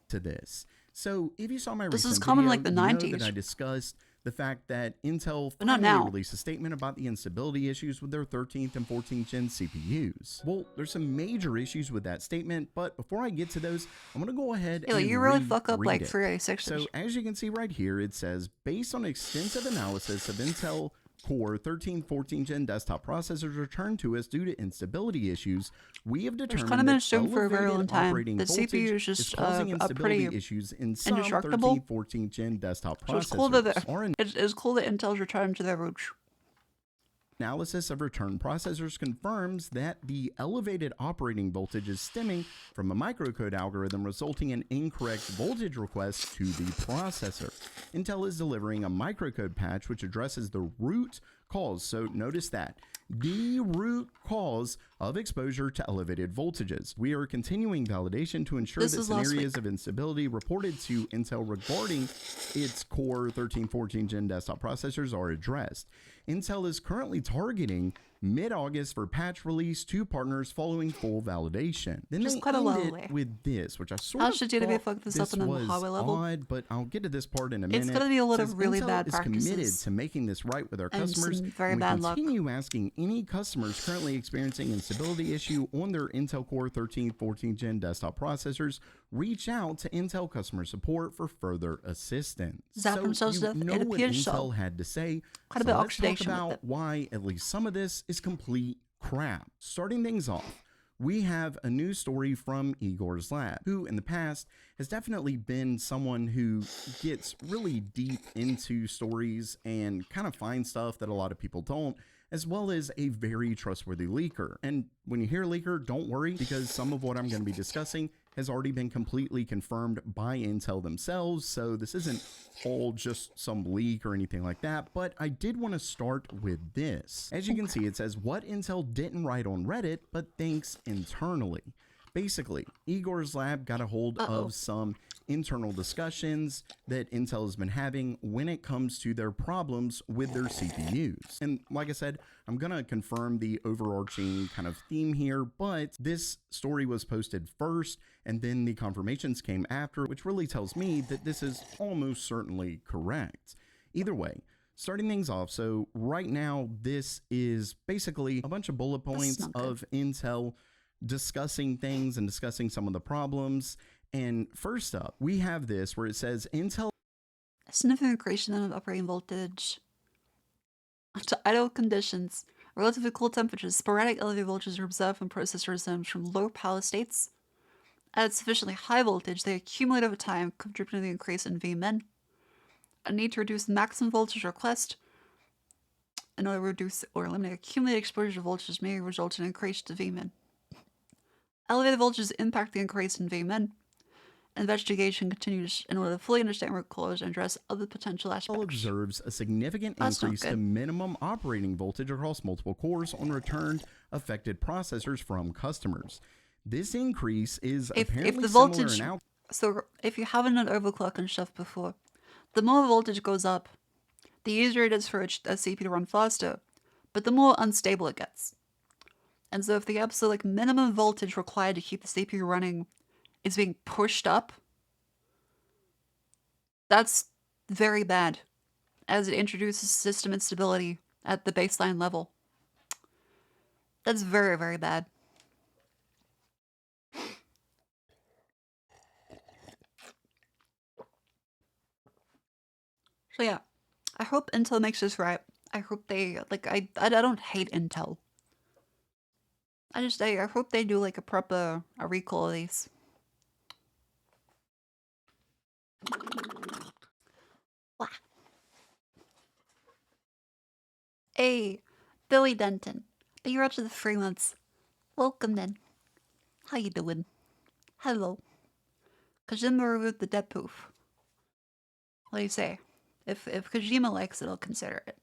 F: To this. So if you saw my
A: this
F: recent
A: is common
F: video,
A: like the
F: you know
A: 90s.
F: that I discussed the fact that Intel
A: But not
F: finally
A: now.
F: released a statement about the instability issues with their 13th and 14th gen CPUs. Well, there's some major issues with that statement, but before I get to those, I'm going to go ahead and
A: you really fuck up
F: read
A: like
F: it.
A: 386ers.
F: So as you can see right here, it says, based on extensive analysis of Intel Core 13, 14 gen desktop processors returned to us due to instability issues, we have determined
A: kind of been
F: that
A: assumed for a very long
F: elevated
A: time
F: operating
A: that
F: voltage
A: CPU is just
F: is causing
A: a
F: instability
A: pretty
F: issues in some 13,
A: indestructible.
F: 14 gen desktop
A: So
F: processors.
A: it's cool that it's cool that Intel's returned to their roots.
F: Analysis of return processors confirms that the elevated operating voltage is stemming from a microcode algorithm resulting in incorrect voltage requests to the processor. Intel is delivering a microcode patch which addresses the root cause. So notice that. The root cause of exposure to elevated voltages. We are continuing validation to ensure that scenarios of instability reported to Intel regarding its Core 13, 14 gen desktop processors are addressed. Intel is currently targeting mid-August for patch release to partners following full validation. Then
A: Just
F: they
A: quite a long
F: ended
A: way.
F: with this, which I sort
A: How
F: of
A: should you be
F: thought
A: fucked this up on a
F: was
A: hardware level?
F: odd, but I'll get to this part in a minute.
A: It's gonna be a lot
F: Says
A: of really
F: Intel
A: bad
F: is committed
A: practices
F: to making this right with our
A: and
F: customers,
A: some very
F: and we
A: bad luck.
F: continue asking any customers currently experiencing instability issue on their Intel Core 13, 14 gen desktop processors, reach out to Intel customer support for further assistance.
A: Zap themselves
F: so
A: to
F: you
A: death.
F: know
A: It
F: what
A: appears
F: Intel
A: so.
F: had to say.
A: Quite a
F: So
A: bit of
F: let's talk
A: oxidation with
F: about
A: it.
F: why at least some of this is complete crap. Starting things off, we have a news story from Igor's lab, who in the past has definitely been someone who gets really deep into stories and kind of finds stuff that a lot of people don't, as well as a very trustworthy leaker. And when you hear leaker, don't worry, because some of what I'm going to be discussing has already been completely confirmed by Intel themselves, so this isn't all just some leak or anything like that, but I did want to start with this. As you can see, it says what Intel didn't write on Reddit, but thinks internally. Basically, Igor's lab got a hold of some internal discussions that Intel has been having when it comes to their problems with their CPUs. And like I said, I'm going to confirm the overarching kind of theme here, but this story was posted first and then the confirmations came after, which really tells me that this is almost certainly correct. Either way, starting things off, so right now this is basically a bunch of bullet points of Intel discussing things and discussing some of the problems. And first up, we have this where it says Intel
A: significant increase in operating voltage to idle conditions, relatively cool temperatures, sporadic elevated voltages are observed when processors zones from low power states. At sufficiently high voltage, they accumulate over time, contributing to the increase in Vmin. A need to reduce the maximum voltage request in order to reduce or eliminate accumulated exposure to voltages may result in an increase to Vmin. Elevated voltages impact the increase in Vmin. Investigation continues in order to fully understand root cause and address other potential aspects.
F: observes a significant
A: That's not
F: increase to
A: good.
F: minimum operating voltage across multiple cores on returned affected processors from customers. This increase is
A: If
F: apparently
A: the
F: similar
A: voltage,
F: in
A: so if you haven't done overclock and stuff before, the more voltage goes up, the easier it is for a CPU to run faster, but the more unstable it gets. And so if the absolute like minimum voltage required to keep the CPU running is being pushed up, that's very bad, as it introduces system instability at the baseline level. That's very, very bad. So yeah, I hope Intel makes this right. I hope they, like, I don't hate Intel. I hope they do like a proper recall of these. Wah. Hey, Billy Denton. You're up to the 3 months. Welcome then. How you doing? Hello. Kojima reviewed the Dead Poof. What do you say? If Kojima likes it, I'll consider it.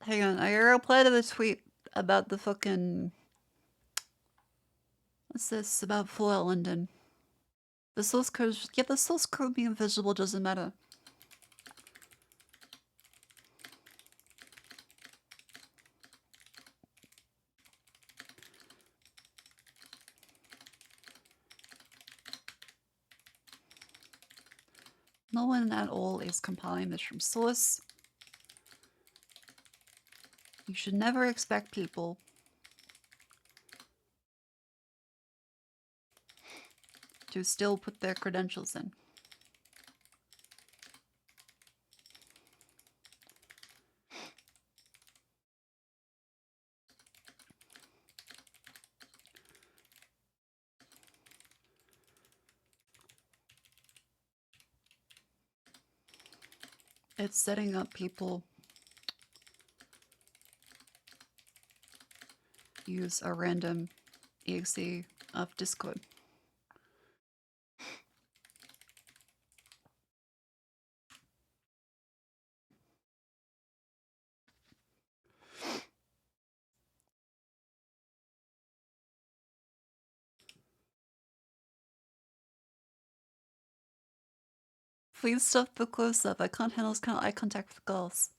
A: Hang on, I replied to the tweet about the fucking... What's this? About Fallout London. The source code... Yeah, the source code being visible doesn't matter. No one at all is compiling this from source. You should never expect people to still put their credentials in. It's setting up people use a random exe of Discord. Please stop the close up. I can't handle this kind of eye contact with girls.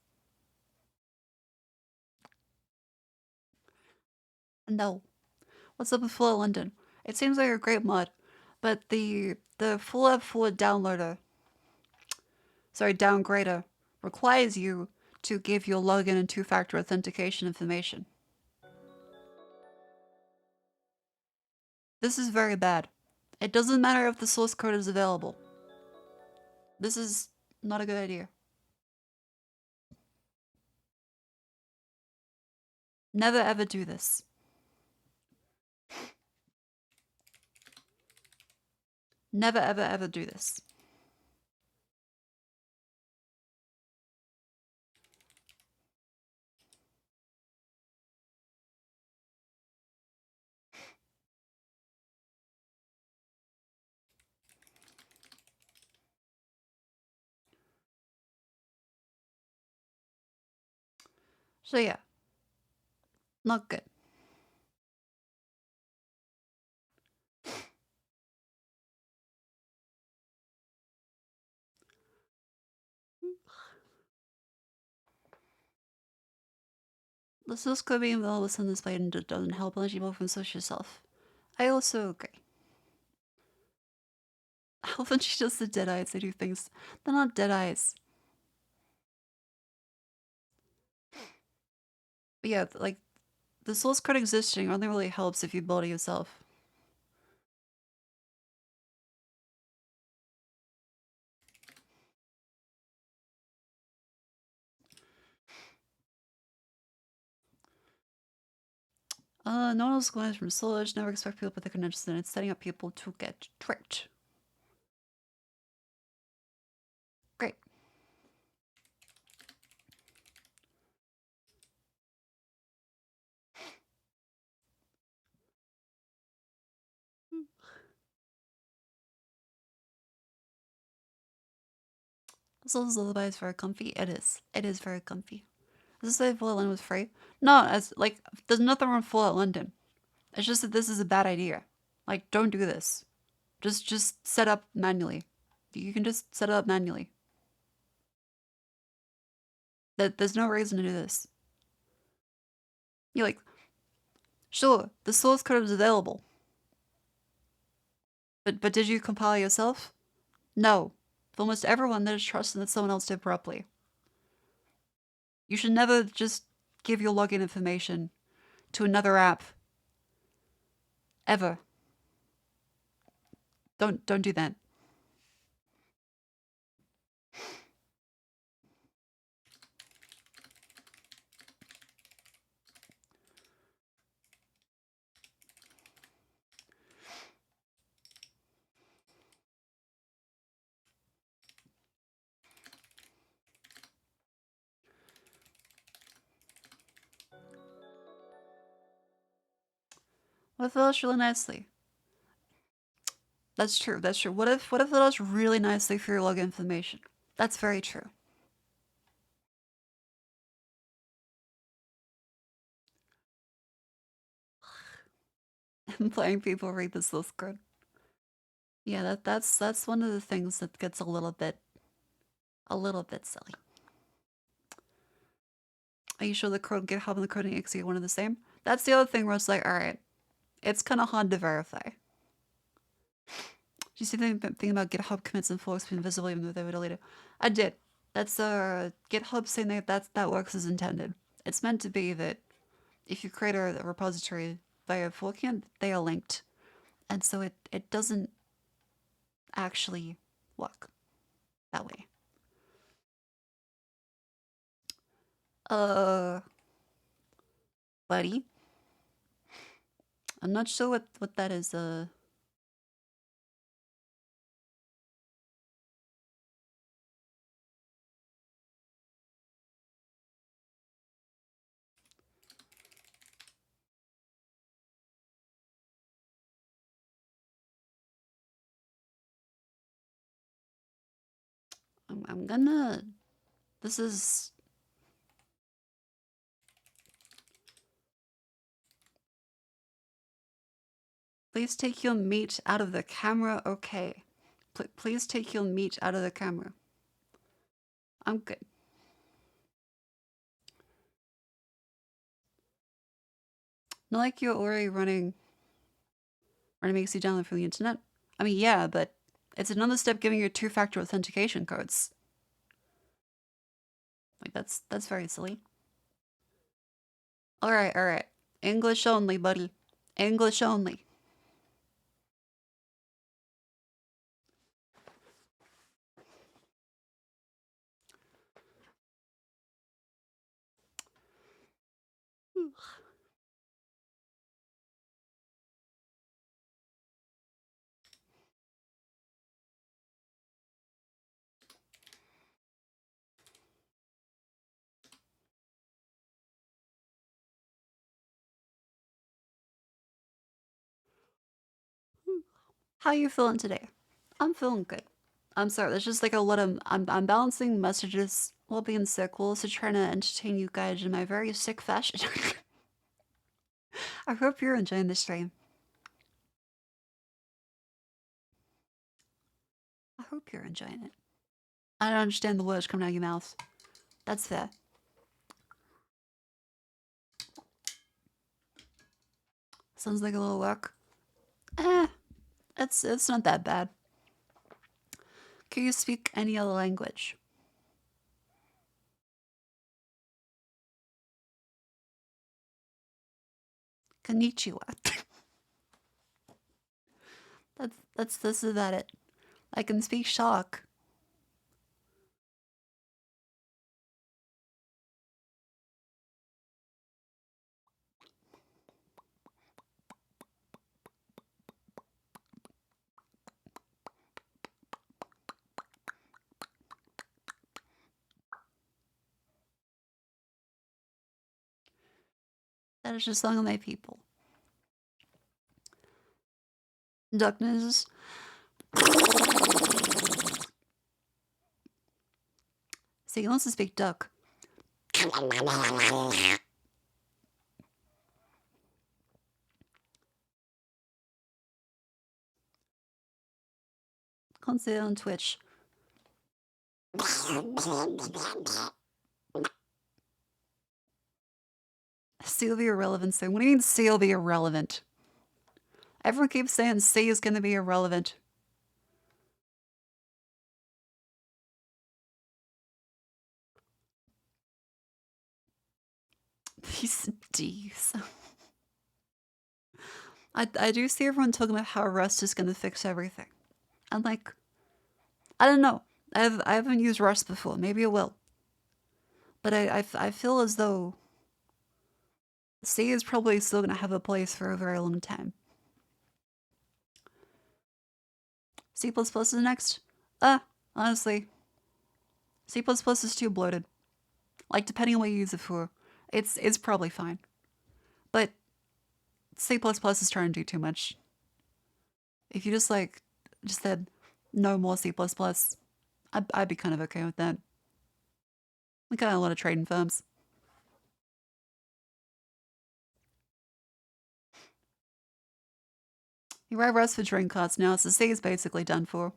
A: No. What's up with Fallout London? It seems like a great mod, but the Fallout 4 downloader, sorry, downgrader, requires you to give your login and two-factor authentication information. This is very bad. It doesn't matter if the source code is available. This is not a good idea. Never ever do this. Never ever ever do this. So yeah, not good. The source code being available on this plane doesn't help unless you both can search yourself. I also agree. Often she does the dead eyes, they do things. They're not dead eyes. But yeah, like, the source code existing only really helps if you build it yourself. No one else going from Solage, never expect people to put their credentials in. It's setting up people to get tricked. Great. Soul's Lullaby is very comfy. It is. It is very comfy. Does this say Fallout London was free? No, as like there's nothing wrong with Fallout London. It's just that this is a bad idea. Like, don't do this. Just set up manually. You can just set it up manually. There's no reason to do this. You're like, sure, the source code is available. But did you compile yourself? No. For almost everyone, there's trust that someone else did properly. You should never just give your login information to another app. Ever. Don't do that. What if it does really nicely? That's true, that's true. What if it does really nicely for your login information? That's very true. Implying people read the source code. Yeah, that's one of the things that gets a little bit silly. Are you sure the code GitHub and the coding exe are one and the same? That's the other thing where it's like, alright, it's kind of hard to verify. Do you see the thing about GitHub commits and forks being invisible even though they were deleted? I did. That's GitHub saying that works as intended. It's meant to be that if you create a repository via forking, they are linked. And so it doesn't actually work that way. Buddy. I'm not sure what that is, I'm gonna... This is... Please take your meat out of the camera. Okay. Please take your meat out of the camera. I'm good. Not like you're already running makes you download from the internet. I mean, yeah, but it's another step giving you two-factor authentication codes. Like, that's very silly. Alright. English only, buddy. English only. How you feeling today? I'm feeling good. I'm sorry, there's just like a lot of... I'm balancing messages while being sick, while also trying to entertain you guys in my very sick fashion. I hope you're enjoying the stream. I hope you're enjoying it. I don't understand the words coming out of your mouth. That's fair. Sounds like a little work. It's not that bad. Can you speak any other language? Konnichiwa. This is about it. I can speak shock. That is just song of my people. Duckness. See, he wants to speak duck. Can't say it on Twitch. C will be irrelevant soon. What do you mean C will be irrelevant? Everyone keeps saying C is going to be irrelevant. These D's. I do see everyone talking about how Rust is going to fix everything. I'm like, I don't know. I haven't used Rust before. Maybe it will. But I feel as though C is probably still going to have a place for a very long time. C++ is next? Honestly. C++ is too bloated. Like, depending on what you use it for, it's probably fine. But C++ is trying to do too much. If you just said no more C++, I'd be kind of okay with that. We got a lot of trading firms. You write Rust for trading cards now, so C is basically done for.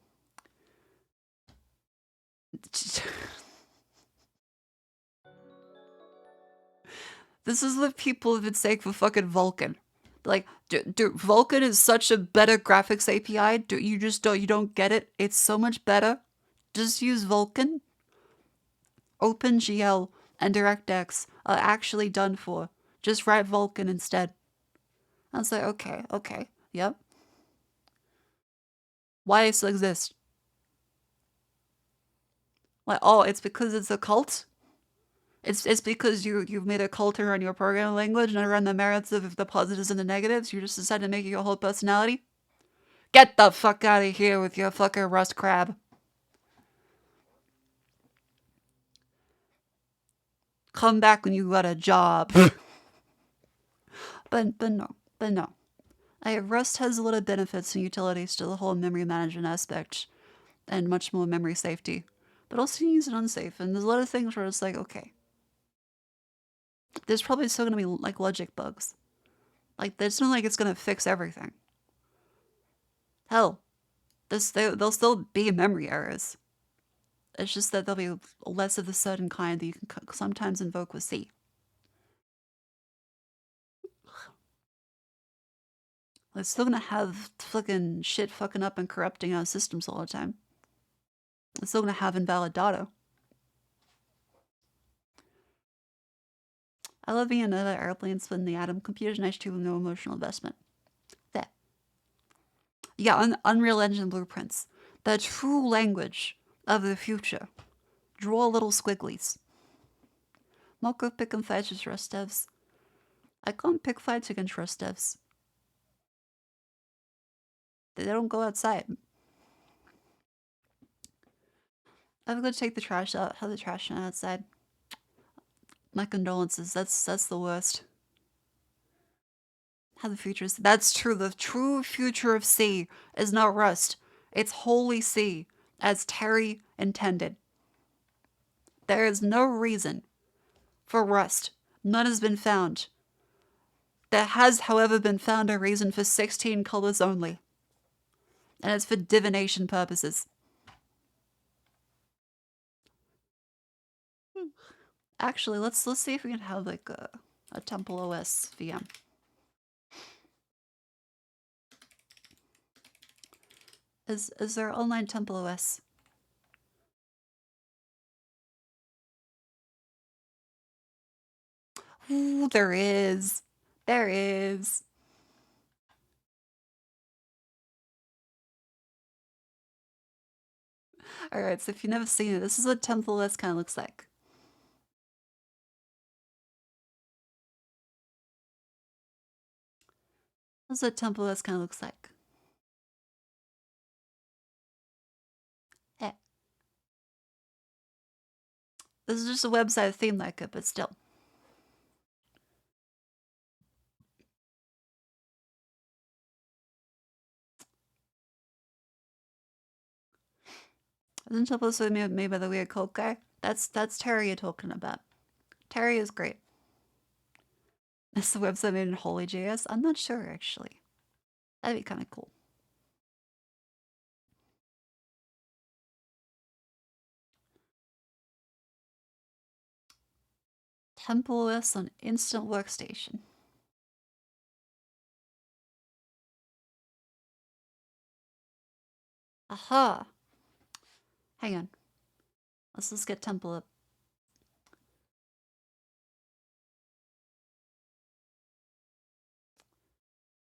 A: This is what people have been saying for fucking Vulkan. Like, dude, Vulkan is such a better graphics API. You don't get it. It's so much better. Just use Vulkan. OpenGL and DirectX are actually done for. Just write Vulkan instead. I was like, okay, yep. Why it still exist? Like, oh, it's because it's a cult? It's because you've made a cult around your programming language and around the merits of the positives and the negatives. You just decided to make it your whole personality. Get the fuck out of here with your fucking Rust crab. Come back when you got a job. but no. Rust has a lot of benefits and utilities to the whole memory management aspect and much more memory safety. But also you use it unsafe, and there's a lot of things where it's like, okay. There's probably still gonna be like logic bugs. Like, it's not like it's gonna fix everything. Hell, there'll still be memory errors. It's just that there'll be less of the certain kind that you can sometimes invoke with C. It's still gonna have fucking shit fucking up and corrupting our systems all the time. It's still gonna have invalid data. I love being another airplanes when the atom computer's nice too with no emotional investment. There. Yeah, Unreal Engine blueprints. The true language of the future. Draw little squigglies. Not go picking fights with Rust devs. I can't pick fights against Rust devs. They don't go outside. I'm gonna take the trash out. Have the trash outside. My condolences. That's the worst. How the future is. That's true. The true future of C is not Rust. It's wholly C, as Terry intended. There is no reason for Rust. None has been found. There has, however, been found a reason for 16 colors only. And it's for divination purposes. Actually, let's see if we can have like a Temple OS VM. Is there online Temple OS? Ooh, there is. There is. Alright, so if you've never seen it, this is what Temple OS kind of looks like. This is what Temple OS kind of looks like. Eh. This is just a website theme like it, but still. Isn't Temple OS made by the weird cult guy? That's Terry you're talking about. Terry is great. Is the website made in Holy.js? I'm not sure, actually. That'd be kind of cool. Temple OS on Instant Workstation. Aha! Hang on. Let's just get Temple up.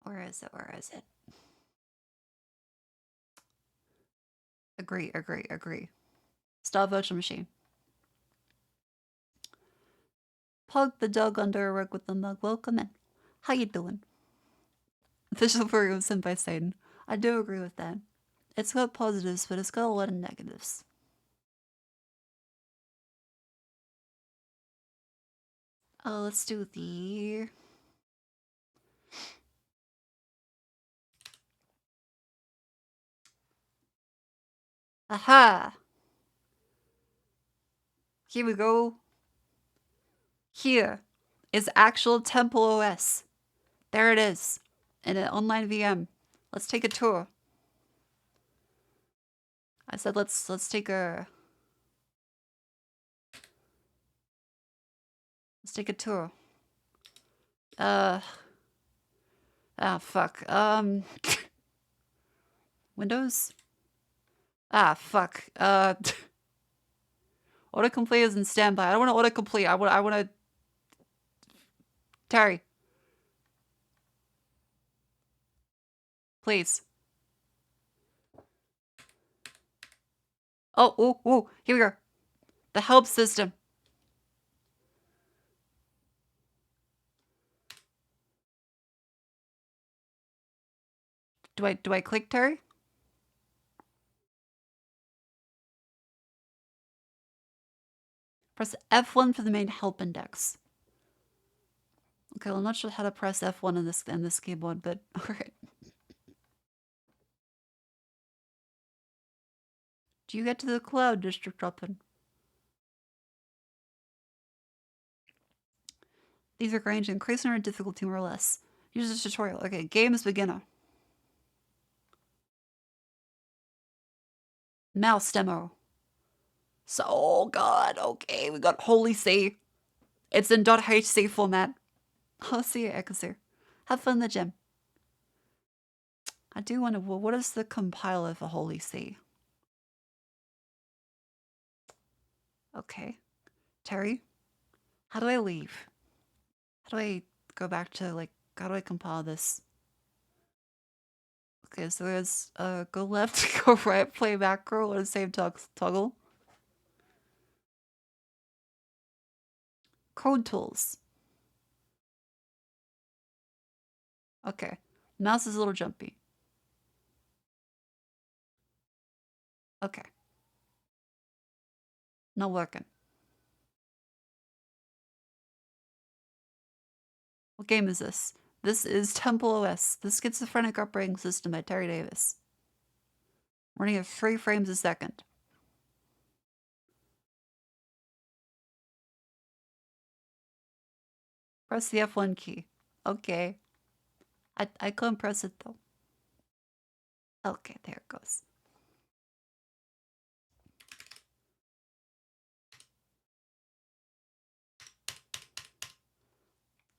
A: Where is it? Where is it? Agree, agree, agree. Stop virtual machine. Pug the dog under a rug with the mug. Welcome in. How you doing? Official program sent by Satan. I do agree with that. It's got positives, but it's got a lot of negatives. Let's do the... Aha! Here we go. Here is actual Temple OS. There it is. In an online VM. Let's take a tour. I said let's take a... Let's take a tour. Ah, fuck. Windows? Ah, fuck. Autocomplete is in standby. I don't want to autocomplete. I want to... Terry. Please. Oh, ooh, ooh. Here we go. The help system. Do I click Terry? Press F1 for the main help index. Okay, well, I'm not sure how to press F1 in this keyboard, but alright. Do you get to the cloud district open? These are range increasing our difficulty more or less. Use this tutorial. Okay, game is beginner. Mouse demo. So, oh god, okay, we got Holy C. It's in .hc format. I'll see you, Echoser. Have fun in the gym. I do wonder, well, what is the compiler for Holy C? Okay. Terry, how do I leave? How do I go back to, like, how do I compile this? Okay, so there's go left, go right, play macro, or save toggle. Code tools. Okay. Mouse is a little jumpy. Okay. Not working. What game is this? This is Temple OS, the schizophrenic operating system by Terry Davis. Running at 3 frames a second. Press the F1 key. Okay. I couldn't press it though. Okay, there it goes.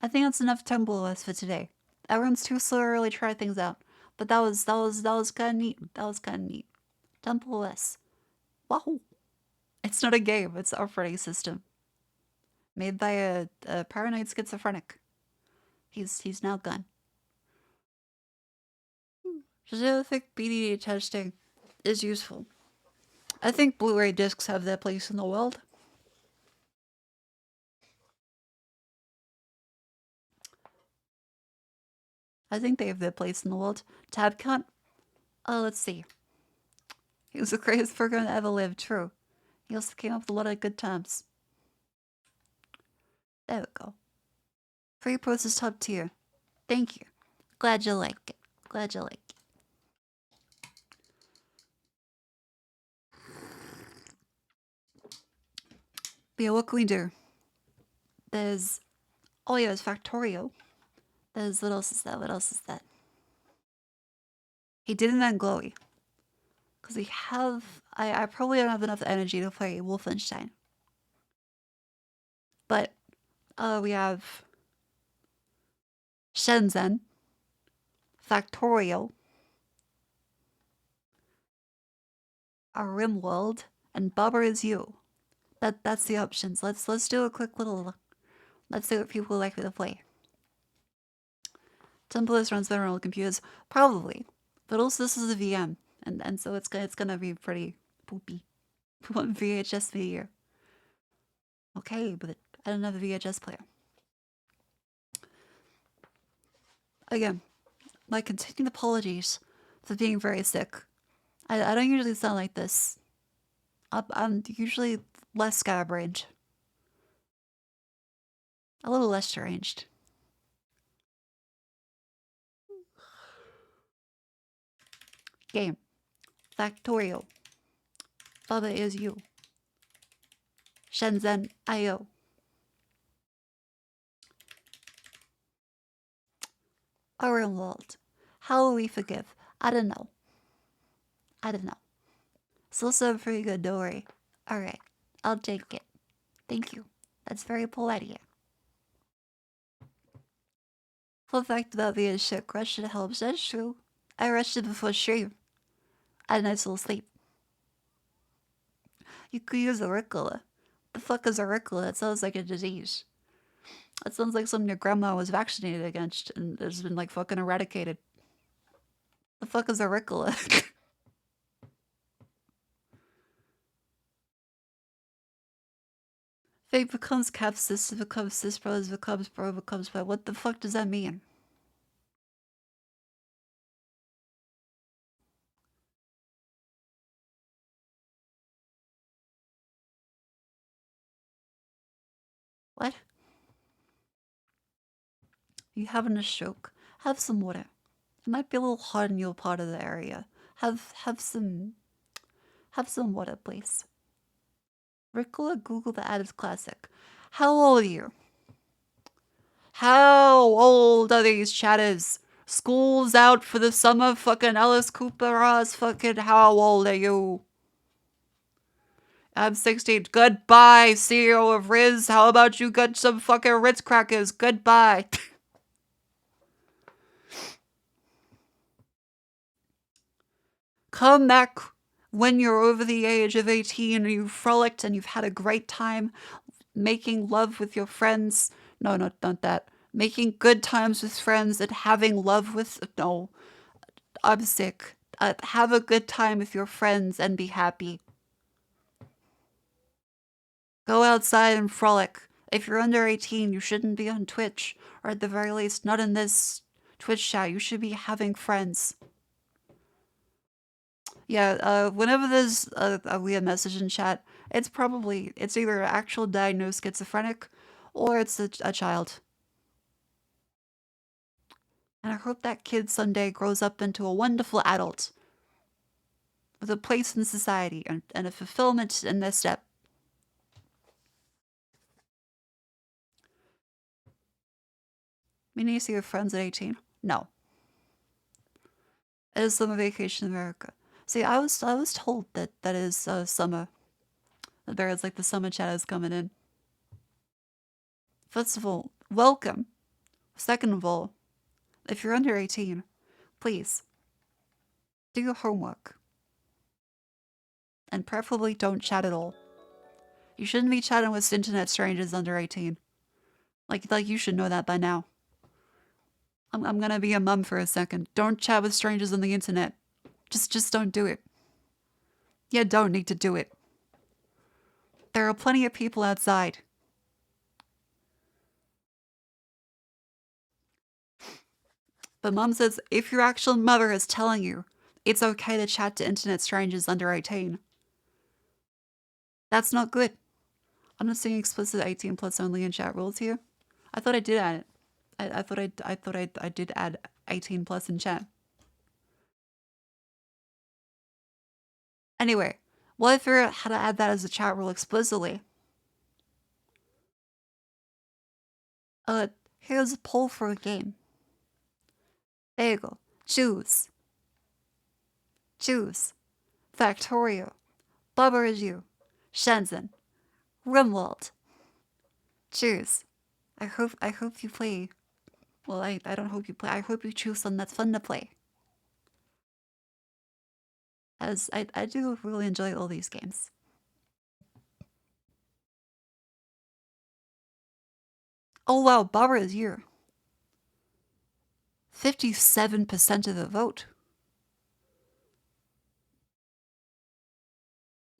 A: I think that's enough Temple OS for today. Everyone's too slow to really try things out. But that was kind of neat. That was kind of neat. Temple S. Wahoo! It's not a game. It's an operating system made by a paranoid schizophrenic. He's now gone. I don't think BDD testing is useful. I think Blu-ray discs have their place in the world. I think they have their place in the world. Tab count? Oh, let's see. He was the greatest program that ever lived, true. He also came up with a lot of good times. There we go. Free post is top tier. Thank you. Glad you like it. Glad you like it. But yeah, what can we do? There's... Oh yeah, there's Factorio. There's... What else is that? What else is that? He did invent Glowy. Because we have... I probably don't have enough energy to play Wolfenstein. But... we have... Shenzhen. Factorio. A Rimworld. And Bubba is you. That's the options. Let's do a quick little... Let's see what people like to play. Templars runs better on computers. Probably. But also this is a VM. And so it's gonna be pretty poopy. One VHS video. Okay, but I don't have a VHS player. Again, my continued apologies for being very sick. I don't usually sound like this. I'm usually less scatterbrained. A little less deranged. Game. Factorio. Bubba is you. Shenzhen IO. Orenwald. How will we forgive? I don't know. I don't know. It's also pretty good, don't worry. Alright, I'll take it. Thank you. That's very polite of you. Fun fact about being a shit crush, it helps. That's true. I rushed it before stream. I had a nice little sleep. You could use auricular. The fuck is auricular? That sounds like a disease. That sounds like something your grandma was vaccinated against and has been like fucking eradicated. The fuck is auricular? Fake becomes capsis, becomes cis bros, becomes bro, becomes bro. What the fuck does that mean? What? You having a stroke? Have some water. It might be a little hot in your part of the area. Have some water, please. Ricola Google the ad is classic. How old are you? How old are these chatters? School's out for the summer, fucking Alice Cooper Oz, fucking how old are you? I'm 16. Goodbye, CEO of Riz. How about you get some fucking Ritz crackers? Goodbye. Come back when you're over the age of 18 and you've frolicked and you've had a great time making love with your friends. No, not that. Making good times with friends and having love with... No, I'm sick. Have a good time with your friends and be happy. Go outside and frolic. If you're under 18, you shouldn't be on Twitch. Or at the very least, not in this Twitch chat. You should be having friends. Yeah, whenever there's a weird message in chat, it's either an actual diagnosed schizophrenic or it's a child. And I hope that kid someday grows up into a wonderful adult with a place in society and a fulfillment in their step. Meaning you see your friends at 18? No. It is summer vacation in America. See, I was told that is summer. That there is like the summer chat is coming in. First of all, welcome. Second of all, if you're under 18, please Do your homework. And preferably don't chat at all. You shouldn't be chatting with internet strangers under 18. Like you should know that by now. I'm gonna be a mum for a second. Don't chat with strangers on the internet. Just don't do it. You don't need to do it. There are plenty of people outside. But mum says if your actual mother is telling you it's okay to chat to internet strangers under 18, that's not good. I'm not seeing explicit 18 plus only in chat rules here. I thought I did add it. I thought I did add 18 plus in chat. Anyway, well, I figured out how to add that as a chat rule explicitly. Here's a poll for a game. There you go. Choose. Choose. Factorio. Bubba is you. Shenzhen. Rimwald. Choose. I hope you play. Well, I don't hope you play. I hope you choose something that's fun to play. As I do really enjoy all these games. Oh wow, Barbara is here. 57% of the vote.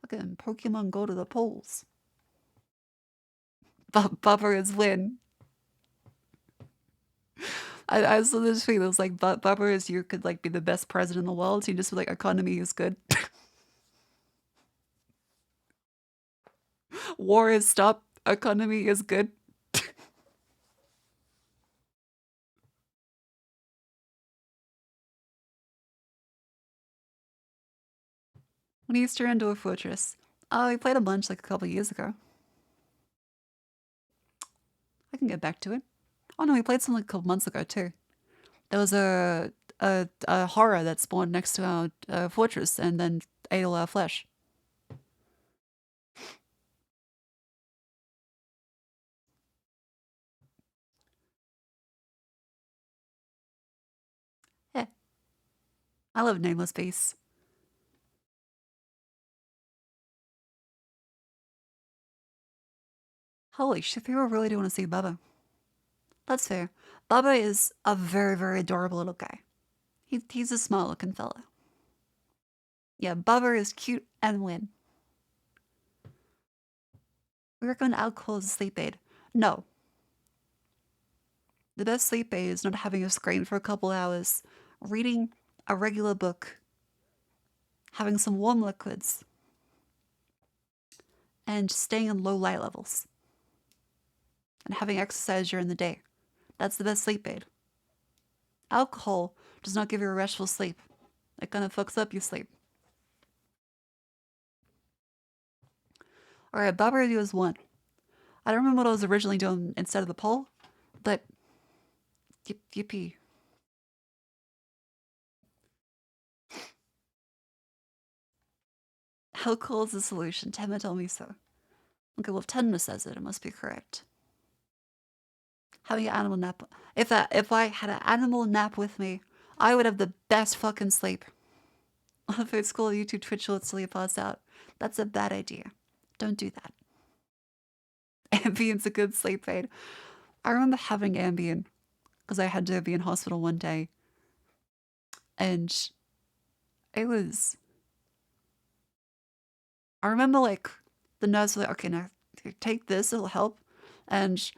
A: Look at him, Pokemon go to the polls. Bubba is win. I saw this tweet that was like, Bubba is you could like be the best president in the world. He just be like, economy is good. War is stopped. Economy is good. When he's turned into a fortress. Oh, we played a bunch like a couple years ago. I can get back to it. Oh no, we played some like a couple months ago too. There was a horror that spawned next to our fortress and then ate all our flesh. Yeah. I love Nameless Beasts. Holy shit, people really do want to see Bubba. That's fair. Bubba is a very, very adorable little guy. He's a small looking fella. Yeah, Bubba is cute and win. We recommend alcohol as a sleep aid. No. The best sleep aid is not having a screen for a couple hours, reading a regular book, having some warm liquids, and staying in low light levels. And having exercise during the day. That's the best sleep aid. Alcohol does not give you a restful sleep. It kind of fucks up your sleep. Alright, Bubba review is 1. I don't remember what I was originally doing instead of the poll, but yippee. Alcohol is the solution. Tenma told me so. Okay, well if Tenma says it, it must be correct. Having an animal nap. If I had an animal nap with me, I would have the best fucking sleep. If it's school, YouTube, Twitch, let's sleep us out. That's a bad idea. Don't do that. Ambien's a good sleep aid. I remember having Ambien because I had to be in hospital one day. And it was... I remember like the nurse was like, okay, now take this, it'll help. And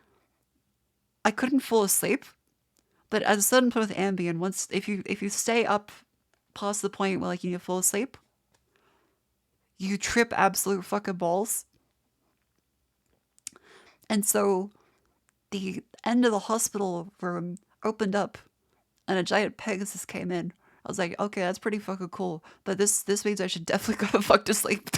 A: I couldn't fall asleep. But at a certain point with Ambien, if you stay up past the point where like you need to fall asleep, you trip absolute fucking balls. And so the end of the hospital room opened up and a giant Pegasus came in. I was like, okay, that's pretty fucking cool. But this means I should definitely go the fuck to sleep.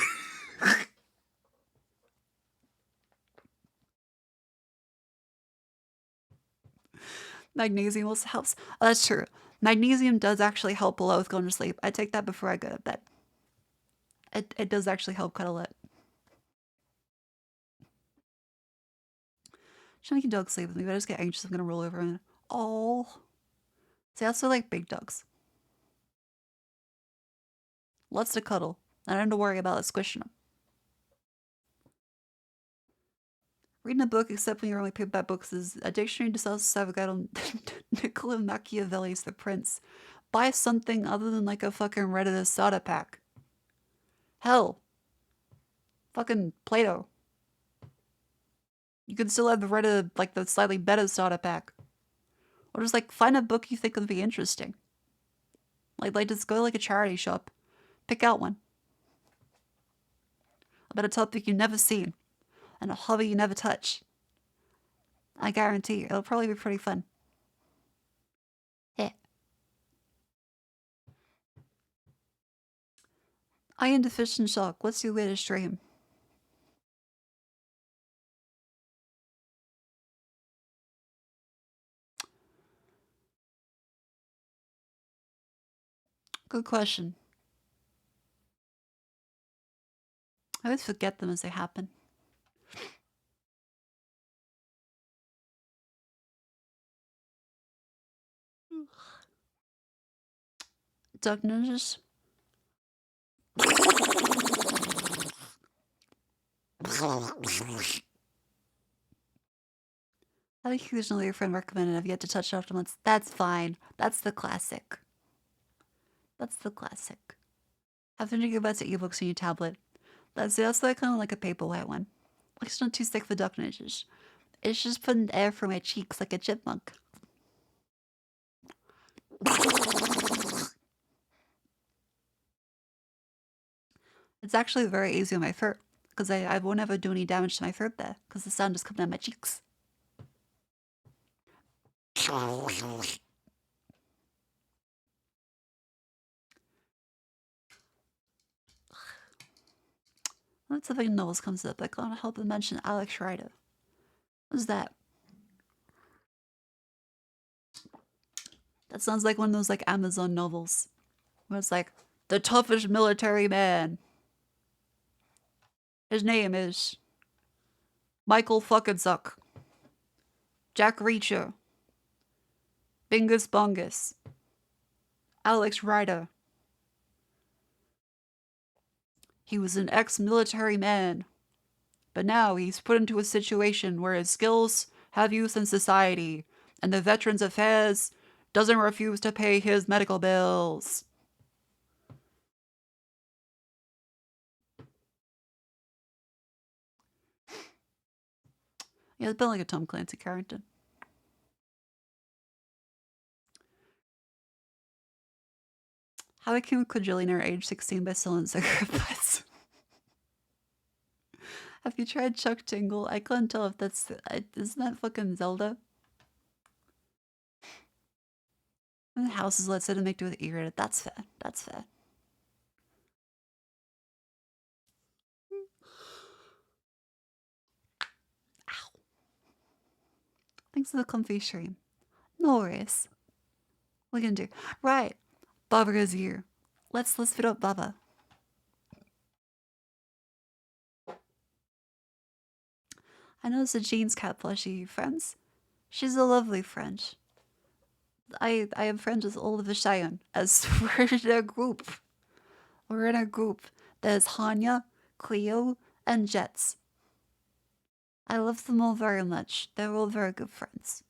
A: Magnesium also helps. Oh, that's true. Magnesium does actually help a lot with going to sleep. I take that before I go to bed. It does actually help quite a lot. Should make a dog sleep with me, but I just get anxious. I'm gonna roll over and oh. See, I also like big dogs. Lots to cuddle. I don't have to worry about squishing them. Reading a book, except when you're only paperback books, is a dictionary to self-serve guide on Niccolo Machiavelli's The Prince. Buy something other than like a fucking Reddit soda pack. Hell. Fucking Plato. You can still have the Reddit, like the slightly better soda pack. Or just like find a book you think would be interesting. Like just go to like a charity shop. Pick out one. About a topic you've never seen. And a hobby you never touch. I guarantee it'll probably be pretty fun. Yeah. Iron Deficient Shock, what's your latest stream? Good question. I always forget them as they happen. Duck ninjas. I think there's another your friend recommended. I've yet to touch it after months. That's fine. That's the classic. That's the classic. Have 100 gigabytes of ebooks on your tablet. That's like kind of like a paperweight one. Like it's not too thick for duck ninjas. It's just putting air from my cheeks like a chipmunk. It's actually very easy on my throat because I won't ever do any damage to my throat there because the sound is coming out my cheeks. Let's see if any novels comes up. I can't help but mention Alex Rider. What's that? That sounds like one of those like Amazon novels. Where it's like, the toughest military man. His name is Michael Fucking-Suck. Jack Reacher. Bingus Bungus. Alex Rider. He was an ex-military man, but now he's put into a situation where his skills have use in society, and the Veterans Affairs doesn't refuse to pay his medical bills. Yeah, it's been like a Tom Clancy character. How I Became a Quadrillionaire age 16 by selling cigarette butts. Have you tried Chuck Tingle? I couldn't tell if that's... Isn't that fucking Zelda? And the house is let's say to make do with e-rated. That's fair. That's fair. Ow. Thanks for the comfy stream. No worries. What are we gonna do? Right. Baba goes here. Let's fit up Baba. I know it's a Jean's cat plushie, friends. She's a lovely friend. I am friends with all of the Cheyenne as we're in a group. We're in a group. There's Hanya, Cleo, and Jets. I love them all very much. They're all very good friends.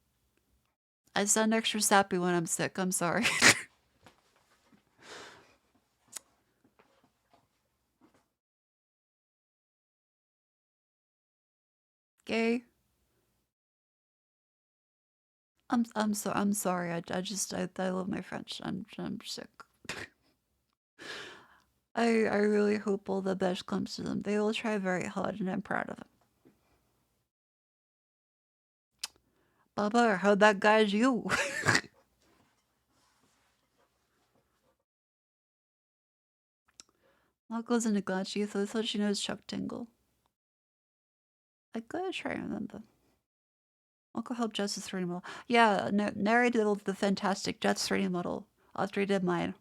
A: I sound extra sappy when I'm sick. I'm sorry. Gay. I'm sorry. I love my French. I'm sick. I really hope all the best comes to them. They all try very hard and I'm proud of them. Baba, I heard that guy's you. What goes into God? She thought she knows Chuck Tingle. I gotta try and remember. Uncle helped Jess's 3D model. Yeah, Nary did the fantastic Jets 3D model after he did mine.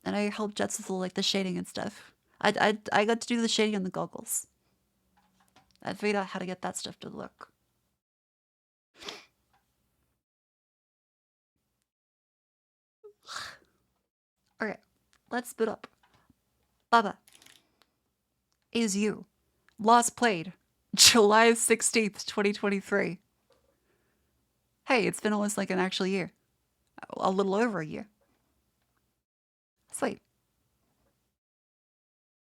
A: And I helped Jets with like the shading and stuff. I got to do the shading on the goggles. I figured out how to get that stuff to look. Okay, let's boot up. Baba. Is you. Lost played. July 16th, 2023. Hey, it's been almost like an actual year. A little over a year. Sweet.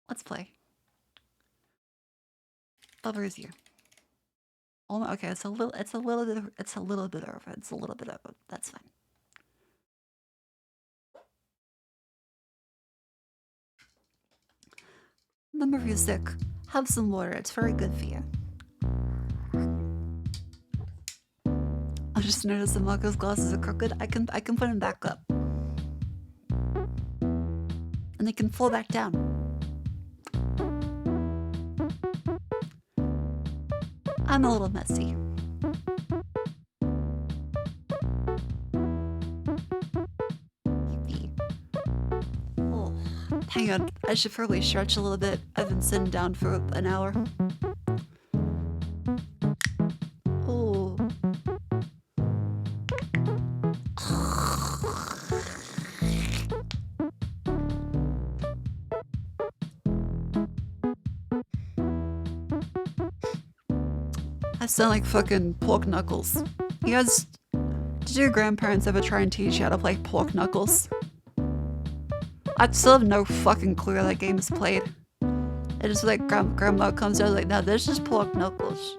A: Let's play. Baba is you. Oh, okay, it's a little bit over. It's a little bit over. That's fine. Number of you sick. Have some water. It's very good for you. I just noticed that Marco's glasses are crooked. I can put them back up. And they can fall back down. I'm a little messy. Yippee. Oh, hang on. I should probably stretch a little bit. I've been sitting down for an hour. Oh. I sound like fucking pork knuckles. You guys, did your grandparents ever try and teach you how to play pork knuckles? I still have no fucking clue how that game is played. It just like grandma comes out like, now this is pork knuckles.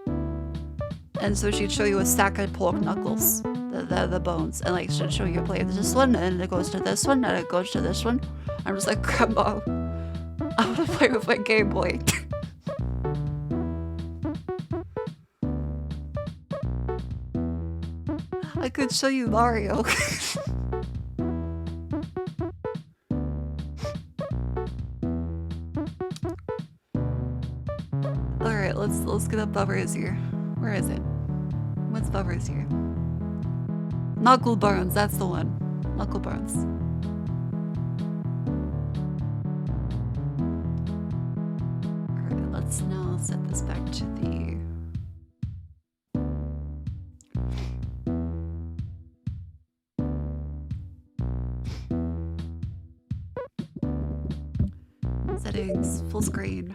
A: And so she'd show you a stack of pork knuckles, the bones, and like she'd show you play this one, and it goes to this one, and it goes to this one. I'm just like, grandma, I want to play with my Game Boy. I could show you Mario. Alright, let's get up Bubber's ear. Where is it? What's Bubber's ear? Knuckle Bones, that's the one. Knuckle Bones. Alright, let's now set this back to the settings, full screen.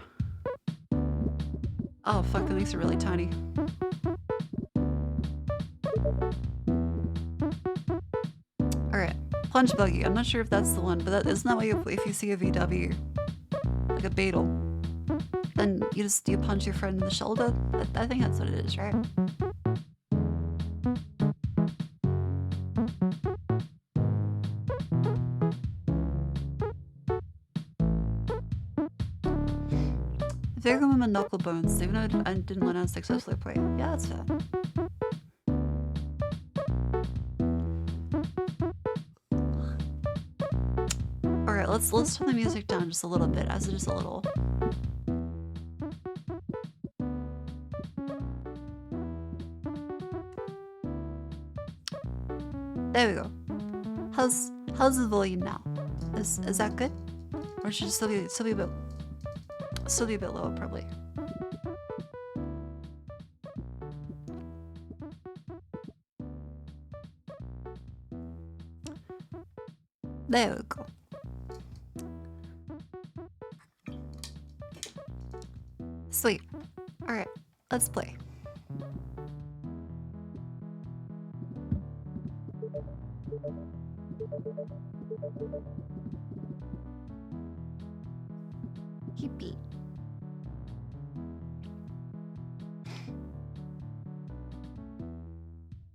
A: Oh fuck, that makes it really tiny. Alright, Punch Buggy. I'm not sure if that's the one, but isn't that why if you see a VW, like a beetle, then you punch your friend in the shoulder? I think that's what it is, right? If they're going with Knuckle Bones, even though I didn't learn how to successfully play. Yeah, that's fair. Alright, let's turn the music down just a little bit, as it is a little. There we go. How's the volume now? Is that good? Or should it still be a bit lower, probably. There we go. Sweet. Alright, let's play. Hippie.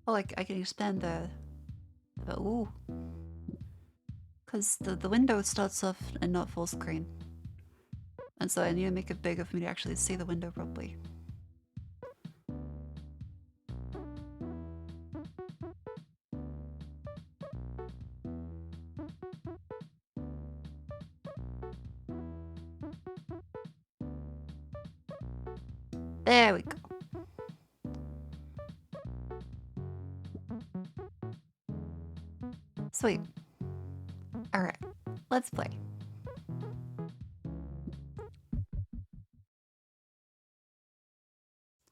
A: Oh, I can expand the ooh. Because the window starts off and not full screen. And so I need to make it bigger for me to actually see the window properly. There we go. Sweet. Alright, let's play.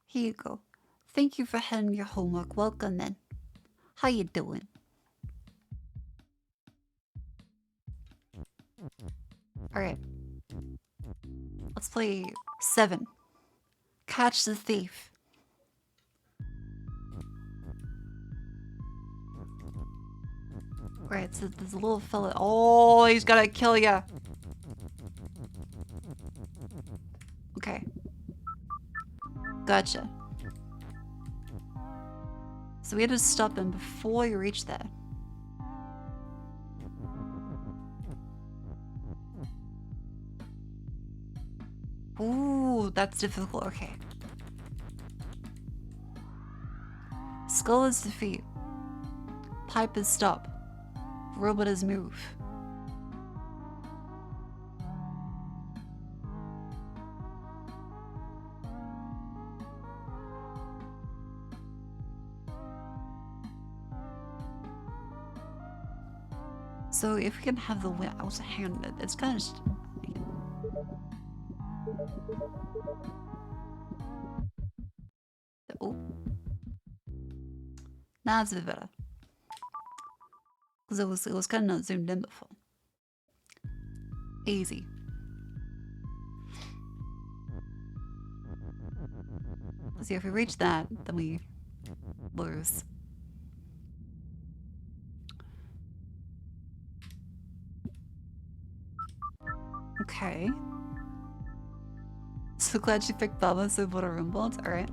A: Here you go. Thank you for handing your homework. Welcome in. How you doing? Alright. Let's play 7. Catch the thief. Right, so there's a little fella. Oh, he's gonna kill ya. Okay. Gotcha. So we had to stop him before you reach there. Ooh, that's difficult. Okay. Skull is defeat. Pipe is stop. Robot is move. So if we can have the win, I was hand it. It's kind of just. Oh, now it's a bit better. Because it was kind of not zoomed in before. Easy. See, if we reach that, then we lose. Okay. So glad you picked Bubba, so what a room build. Alright.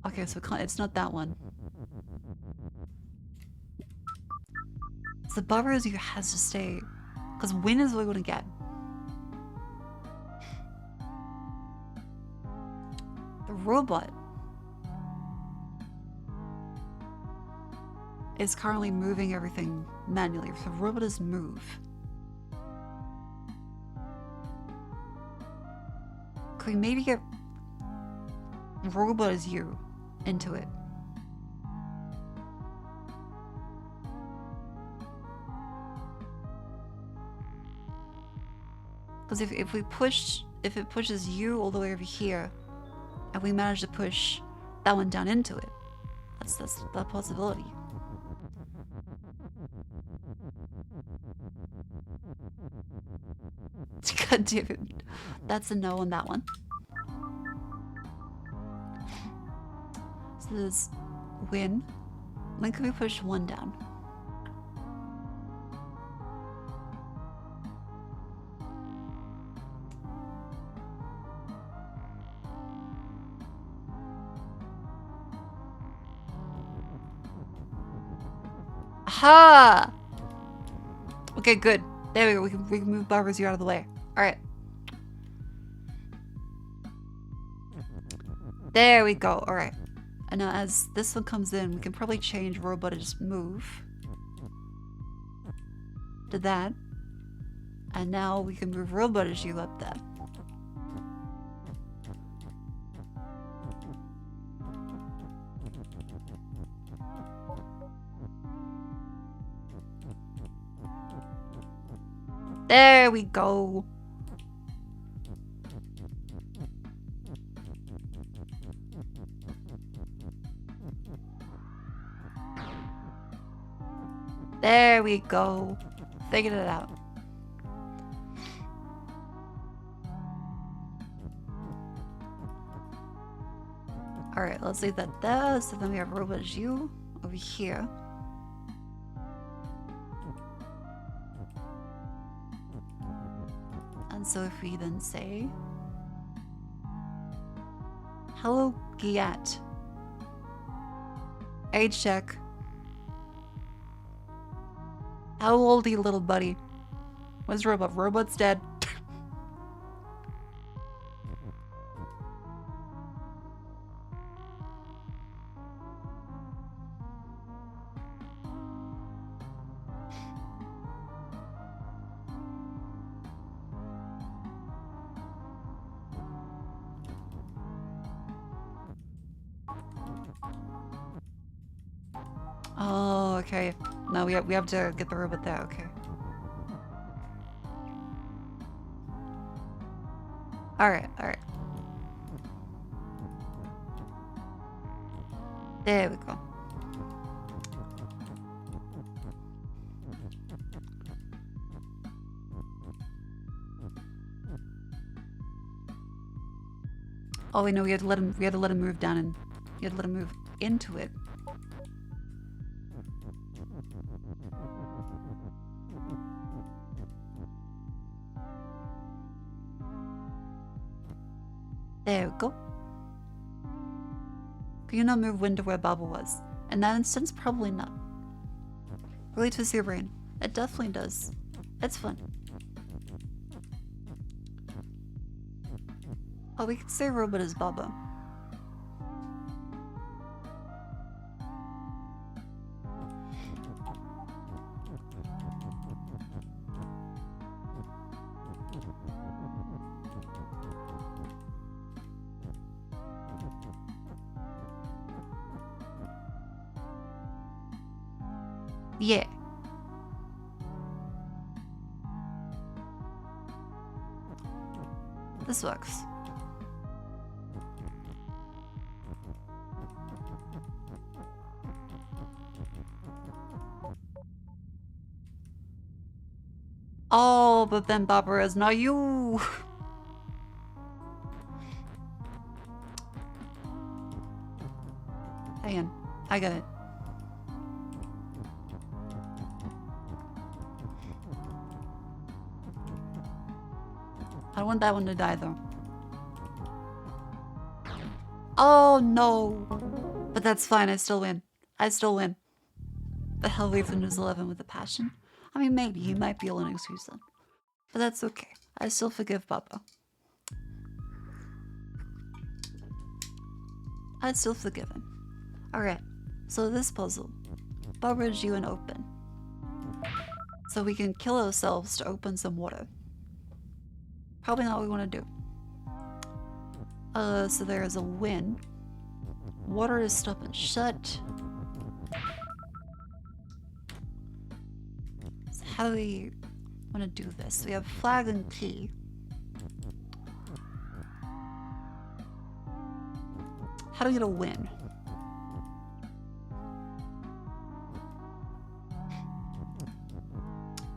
A: Okay, so it's not that one. So the Bubba is you has to stay. Because win is what we want to get. The robot is currently moving everything manually. So the robot is move. Can we maybe get robot as you into it? Because if it pushes you all the way over here, and we manage to push that one down into it, that's that possibility. God damn it. That's a no on that one. So there's win. When can we push one down? Aha! Okay, good. There we go. We can move Barbara Zero out of the way. Alright. There we go. Alright. And now as this one comes in, we can probably change robot to just move. To that. And now we can move robot as you up there. There we go. There we go. Figured it out. Alright, let's leave that there. So then we have robot as you over here. And so if we then say, hello, Giat. Age check. How old are you, little buddy? Where's Robot? Robot's dead. Oh, okay. No, we have to get the robot there. Okay. All right. There we go. Oh, we know we had to let him. We had to let him move down, and we had to let him move into it. There we go. Can you not move wind to where Baba was? In that instance, probably not. Really twists your brain. It definitely does. It's fun. Oh, we could say robot is Baba. Yeah. This works. Oh, but then Barbara is not you. Hang on. I got it. I don't want that one to die though. Oh no! But that's fine, I still win. I still win. The hell leaves Windows 11 with a passion? I mean, maybe he might be a Linux user. But that's okay. I still forgive Papa. I'd still forgive him. Alright, so this puzzle. Bubridge you and open. So we can kill ourselves to open some water. Probably not what we want to do. So there is a win. Water is stop and shut. So how do we want to do this? We have flag and key. How do we get a win?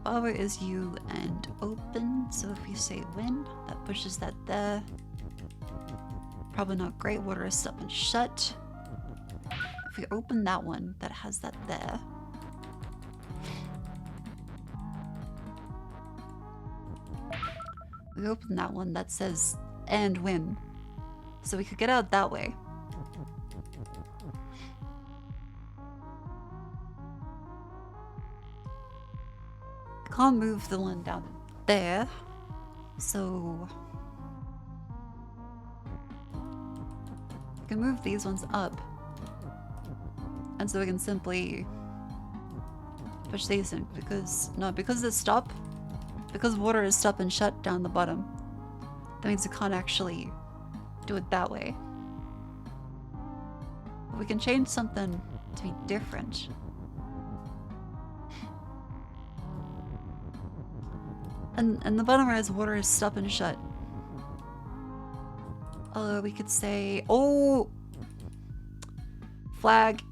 A: Power is you and open, so if we say win, that pushes that there. Probably not great, water is stop and shut. If we open that one, that has that there. We open that one, that says and win. So we could get out that way. Can't move the one down there, so we can move these ones up, and so we can simply push these in because it's stop, because water is stop and shut down the bottom. That means we can't actually do it that way. But we can change something to be different. And the bottom right is water is stop and shut. We could say, oh, flag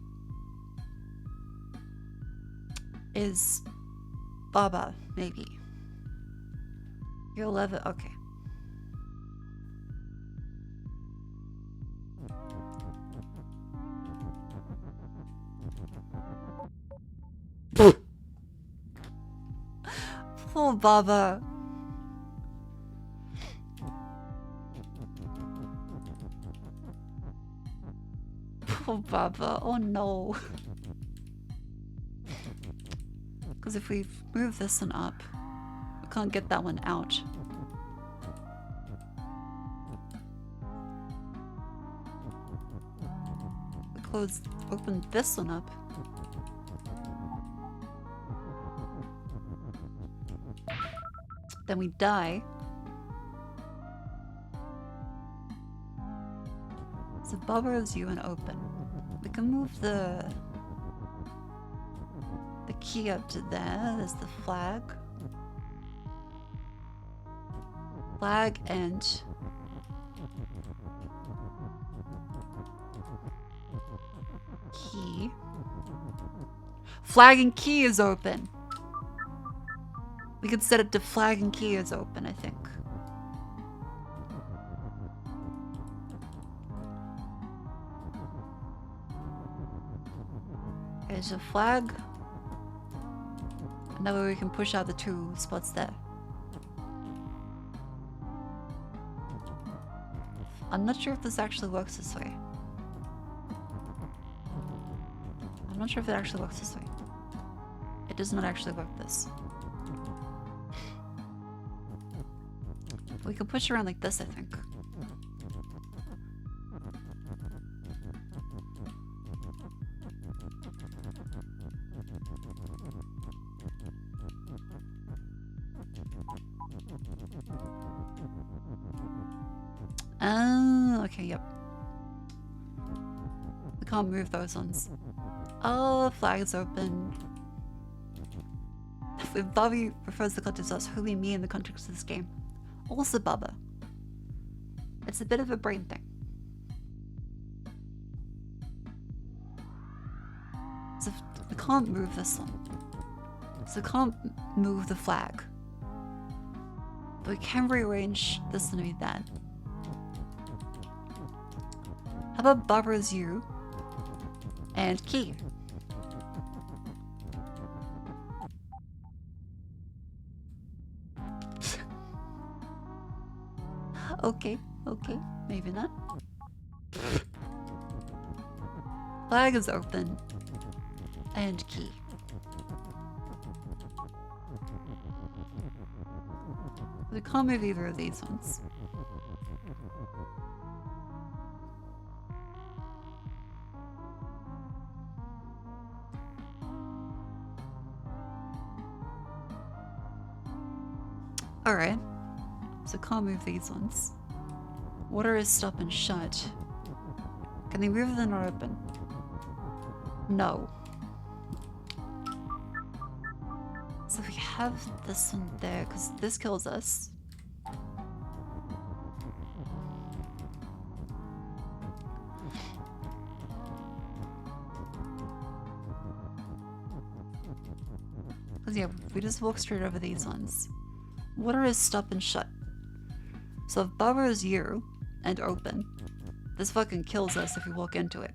A: is Baba, maybe. You're 11, okay. Poor Baba. Poor Baba. Oh no. Because if we move this one up, we can't get that one out. We open this one up. Then we die. So Baba is you and open. We can move the key up to there. There's the flag. Flag and key. Flag and key is open. We could set it to flag and key is open, I think. Okay, so flag. And that way we can push out the 2 spots there. I'm not sure if this actually works this way. I'm not sure if it actually works this way. It does not actually work this. We can push around like this, I think. Oh, okay, yep. We can't move those ones. Oh, flag's open. If Bobby refers the context as who we mean in the context of this game. Also Bubba. It's a bit of a brain thing. So we can't move this one. So we can't move the flag. But we can rearrange this one to be that. How about Barbara's you and Key? Okay, okay, maybe not. Flag is open and Key. We can't move either of these ones. Alright, so can't move these ones. Water is stop and shut. Can they move if they're not open? No. So we have this one there, because this kills us. Because yeah, we just walk straight over these ones. Water is stop and shut. So if Barbara is you and open, this fucking kills us if we walk into it.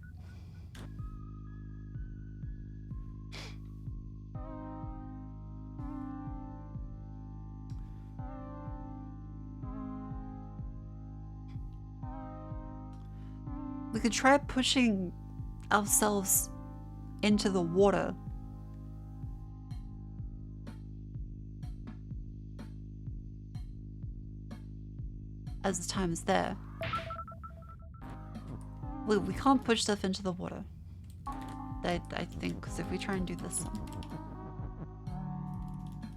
A: We could try pushing ourselves into the water. As the time is there. We can't push stuff into the water. I think, because if we try and do this one.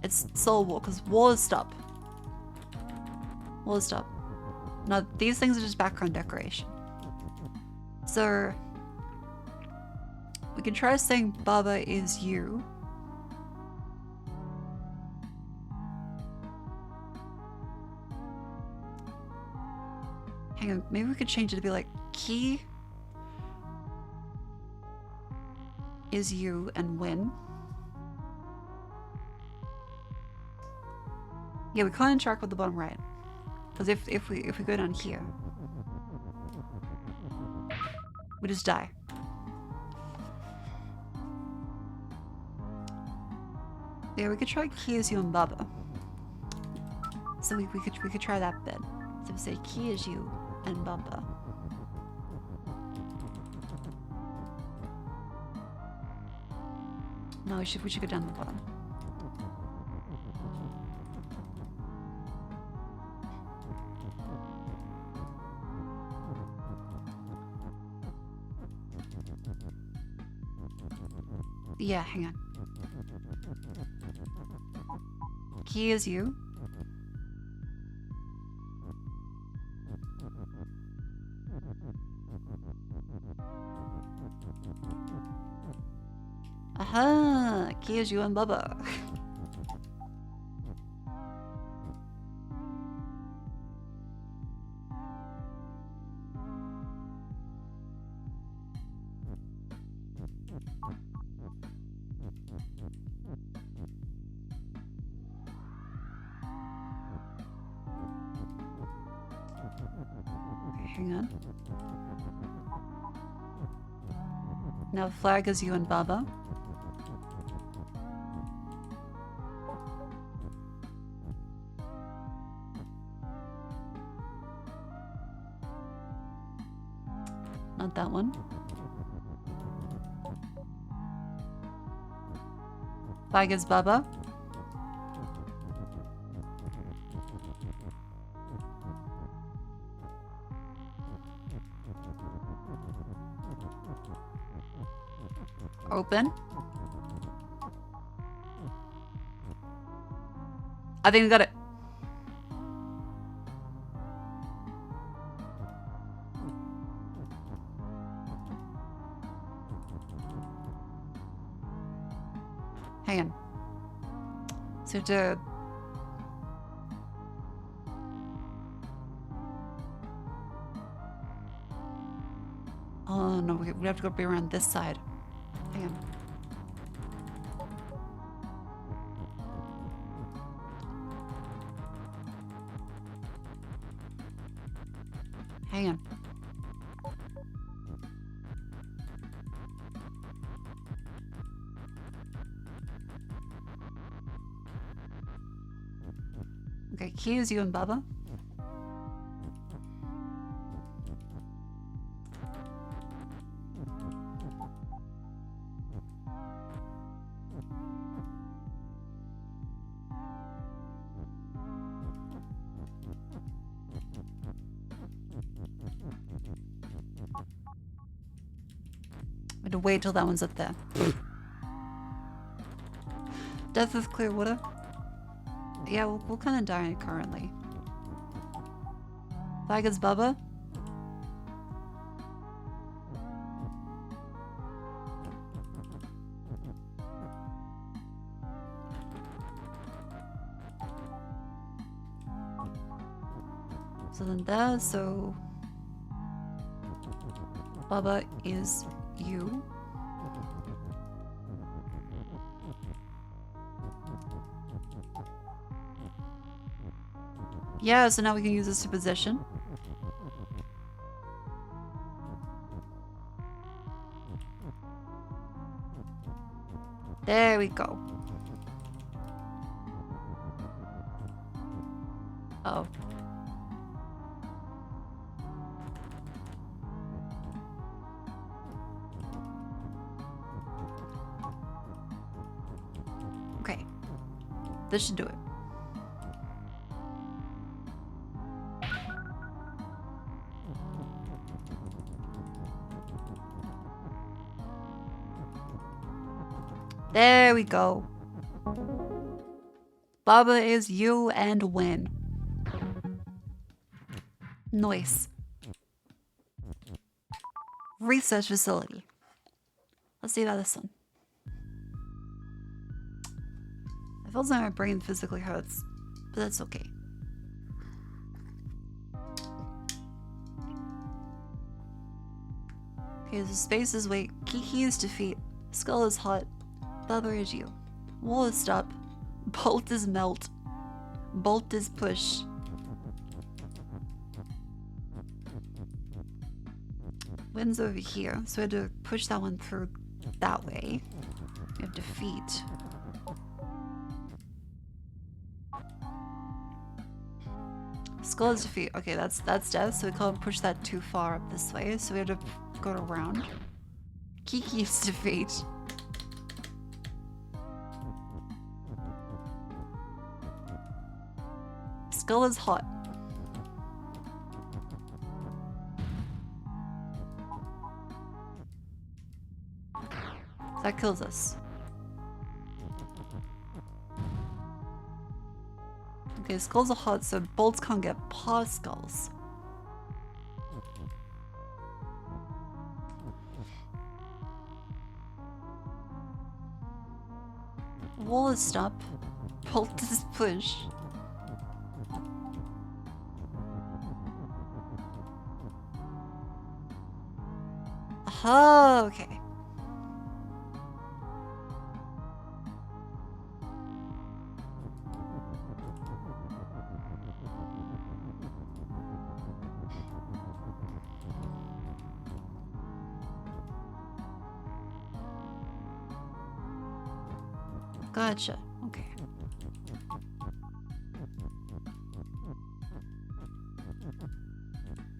A: It's soul war, because wars stop. Wars stop. Now, these things are just background decoration. So, we can try saying Baba is you. Hang on, maybe we could change it to be like Key is you and win. Yeah, we can't interact with the bottom right. Because if we go down here, we just die. Yeah, we could try Key is you and Baba. So we could try that bit. So we say Key is you and Baba. No, we should go down the bottom. Yeah, hang on. Key is you. Aha! Key is you and Bubba. Okay, hang on. Now flag is you and Baba. Not that one. Bag is Bubba. Open. I think we got it. Hang on. So to oh no, we have to go be around this side. Hang on. Hang on. Okay, key is you and Bubba. I'm gonna wait till that one's up there. Death with clear water. Yeah, we'll kind of die currently. Bag is Bubba. So then there, so Bubba is you. Yeah, so now we can use this to position. There we go. Oh. Okay. This should do it. There we go. Bubba is you and win. Nice. Research facility. Let's see about this one. I feel like my brain physically hurts, but that's okay. Okay, so space is weight. Kiki is defeat. Skull is hot. Bubba is you. Wall is stop. Bolt is melt. Bolt is push. Wind's over here, so we had to push that one through that way. We have defeat. Skull is defeat. Okay, that's death, so we can't push that too far up this way, so we have to go around. Kiki is defeat. Skull is hot. That kills us. Okay, skulls are hot, so bolts can't get past skulls. Wall is stop. Bolt is push. Oh, okay. Gotcha. Okay.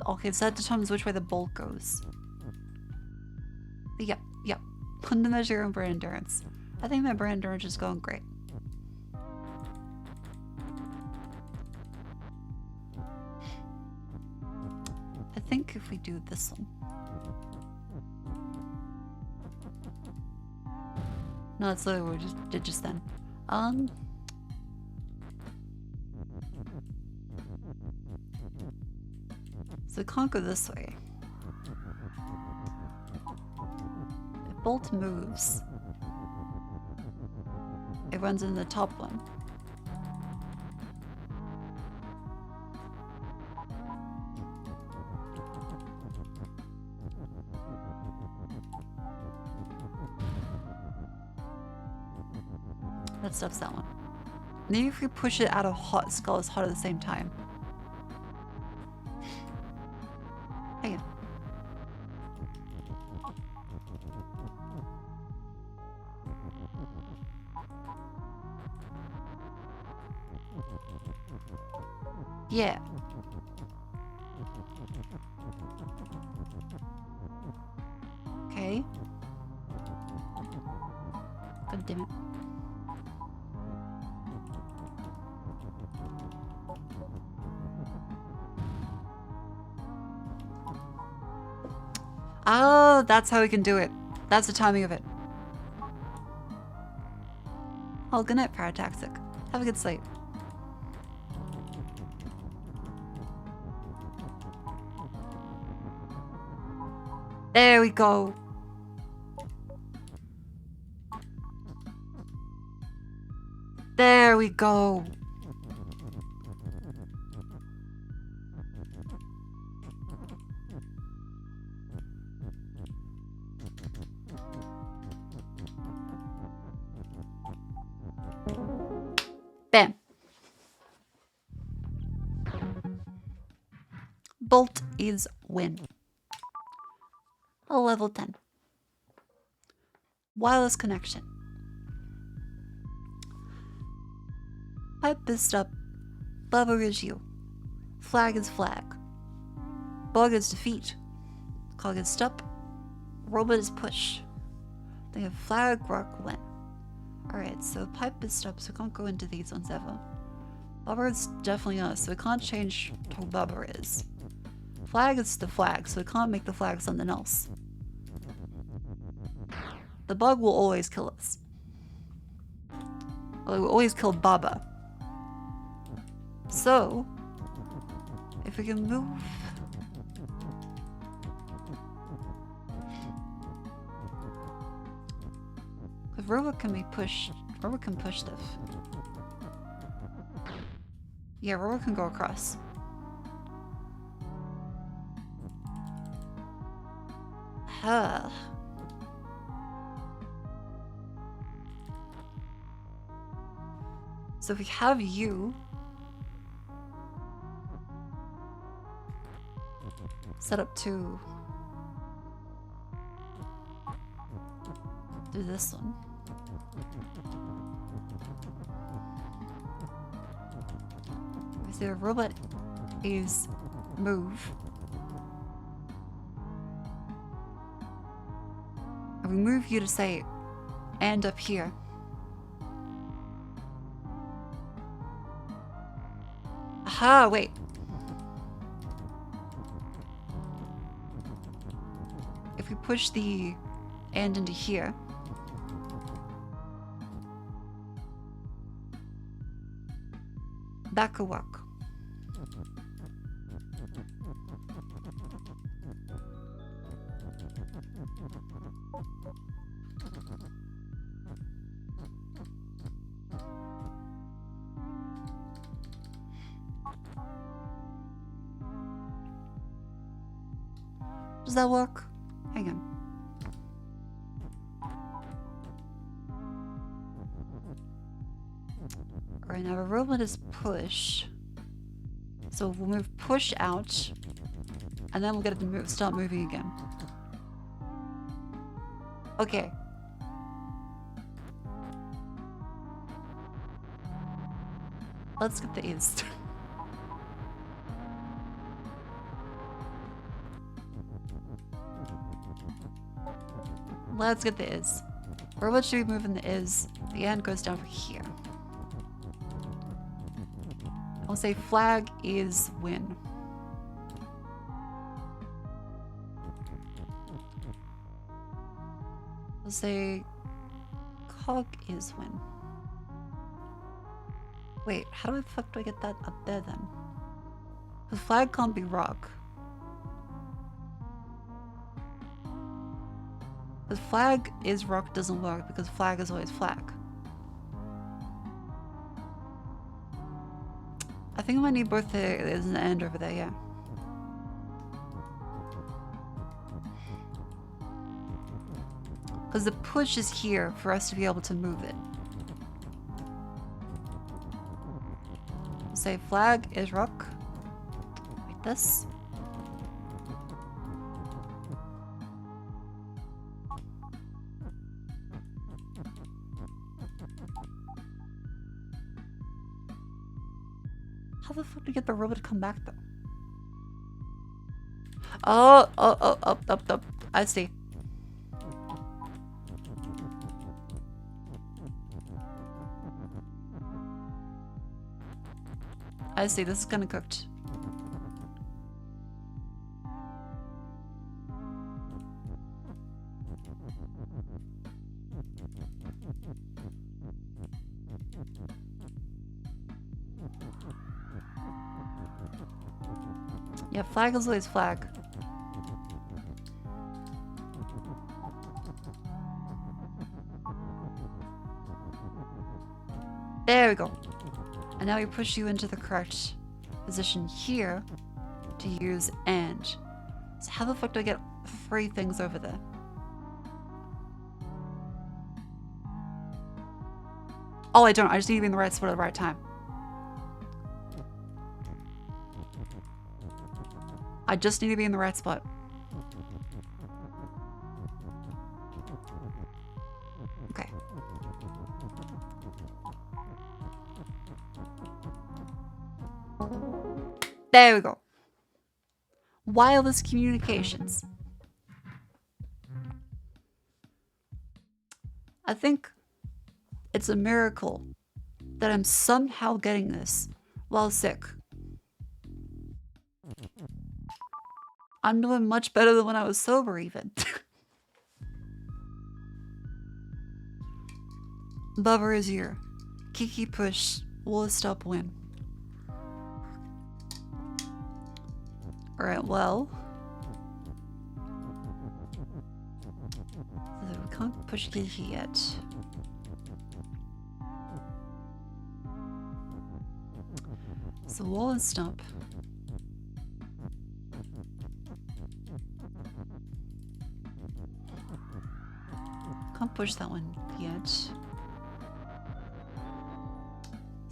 A: Okay, so that determines which way the bolt goes. Yep, yep. On the measure of brain endurance. I think my brain endurance is going great. I think if we do this one. No, that's literally what we just did just then. So we can't go this way. If Bolt moves, it runs in the top one. That stops that one. Maybe if we push it out of hot, Skull is hot at the same time. Hang on. Yeah. Okay. God damn it. Oh, that's how we can do it. That's the timing of it. Oh, good night, Parataxic. Have a good sleep. There we go. There we go. Bam. Bolt is win. A level 10. Wireless connection. Pipe is up. Bubba is you. Flag is flag. Bug is defeat. Cog is stop. Robot is push. They have flag, rock, win. Alright, so pipe is stop, so we can't go into these ones ever. Bubba is definitely us, so we can't change to who Bubba is. Flag is the flag, so we can't make the flag something else. The bug will always kill us. Well, it will always kill Baba. So, if we can move... Because Robot can be pushed. Robot can push stuff. Yeah, Robot can go across. Huh. So if we have you set up to do this one. If the robot is move. And we move you to say, and up here. Aha, wait. If we push the and into here. That could work. Does that work? Hang on. Alright, now our robot is push. So we'll move push out, and then we'll get it to move, start moving again. Okay. Let's skip the east. Let's get the is. Where what should we move in the is? The end goes down for here. I'll say flag is win. I'll say cog is win. Wait, how the fuck do I get that up there then? The flag can't be rock. The flag is rock doesn't work because flag is always flag. I think I might need both there's an end over there, yeah. Because the push is here for us to be able to move it. Say flag is rock. Like this. How the fuck do we get the robot to come back though? Oh, up. I see. I see, this is kinda cooked. Yeah, flag is always flag. There we go. And now we push you into the correct position here to use and. So how the fuck do I get 3 things over there? Oh, I don't. I just need to be in the right spot at the right time. I just need to be in the right spot. Okay. There we go. Wireless communications. I think it's a miracle that I'm somehow getting this while sick. I'm doing much better than when I was sober even. Bubba is here. Kiki push. Will stop win. Alright, well. So we can't push Kiki yet. So wall and stop. Can't push that one yet. Is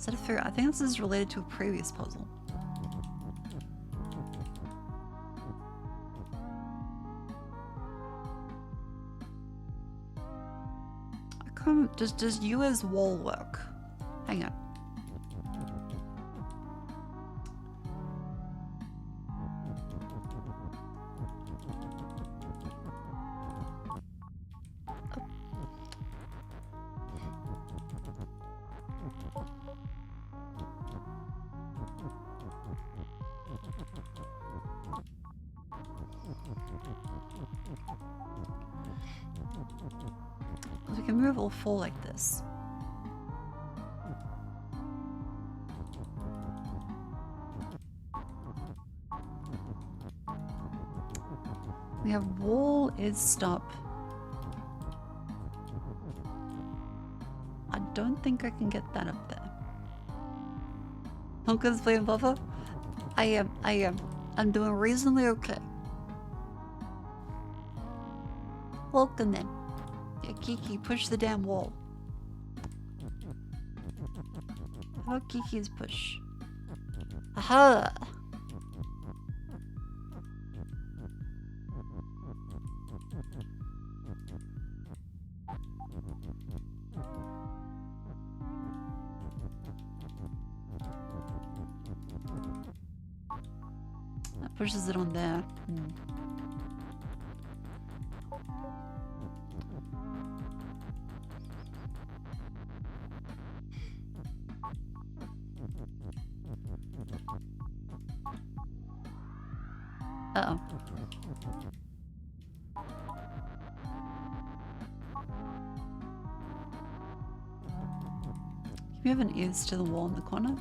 A: that a fair? I think this is related to a previous puzzle. I can't. Does you as wall work? Hang on. We can move all 4 like this. We have wall is stop. I don't think I can get that up there. Hunka's playing Bubba? I am. I'm doing reasonably okay. Welcome then. Yeah, Kiki, push the damn wall. How about Kiki's push? Aha! That pushes it on there. Uh-oh. Can we have an ears to the wall in the corner?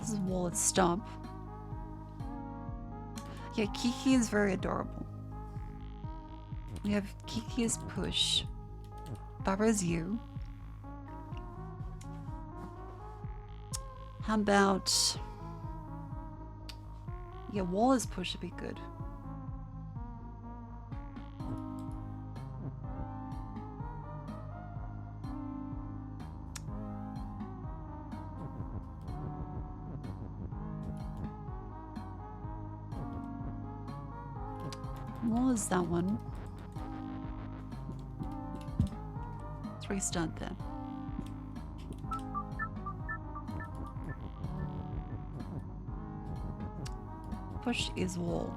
A: This is wall at stomp. Yeah, Kiki is very adorable. We have Kiki as push. Barbara as you. How about... Yeah, wall as push would be good. What was that one? Let's restart that. Push is wall.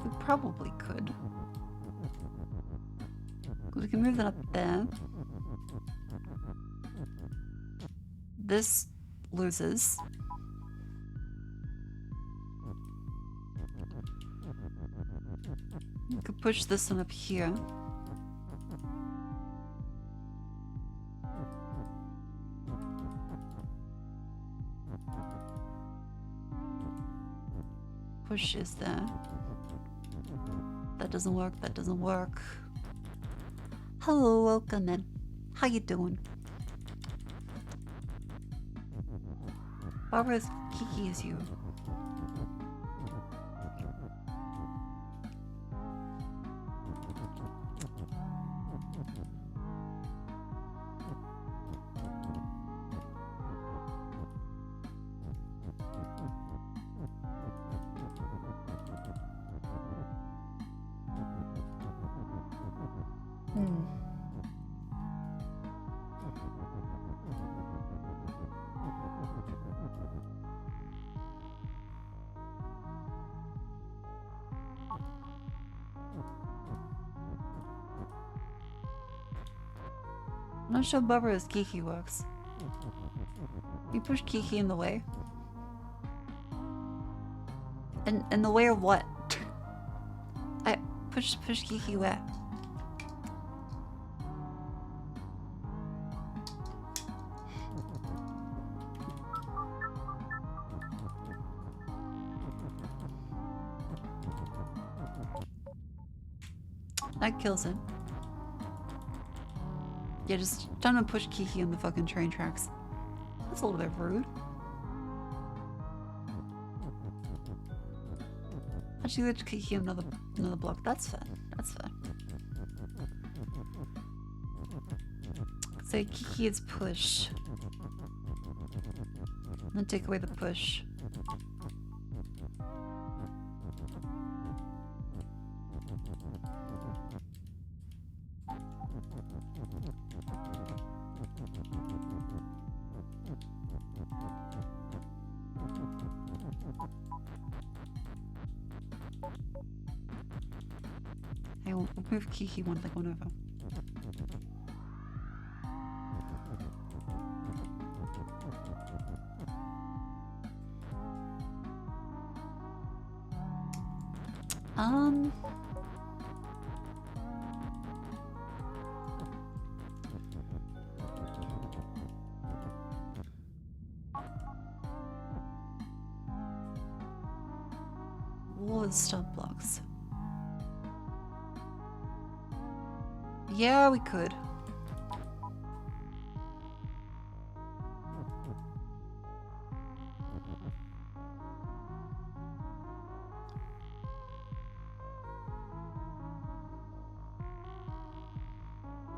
A: We probably could. We can move that up there. This loses. We could push this one up here. Push is there. That doesn't work, that doesn't work. Hello, welcome in. How you doing? Barbara's Kiki is you. I'm not sure Barbara's Kiki works. You push Kiki in the way. In the way of what? I push Kiki where? That kills it. Yeah, just trying to push Kiki on the fucking train tracks. That's a little bit rude. Actually, let's Kiki another block. That's fair. That's fair. So Kiki is push. And then take away the push. Hey, we'll move Kiki one over. Wall is stump blocks. Yeah, we could.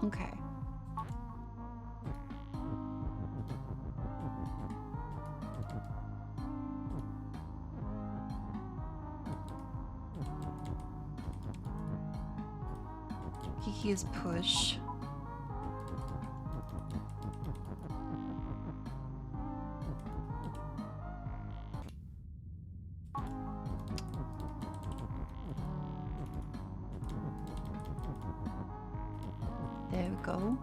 A: Okay. Kiki is push. go?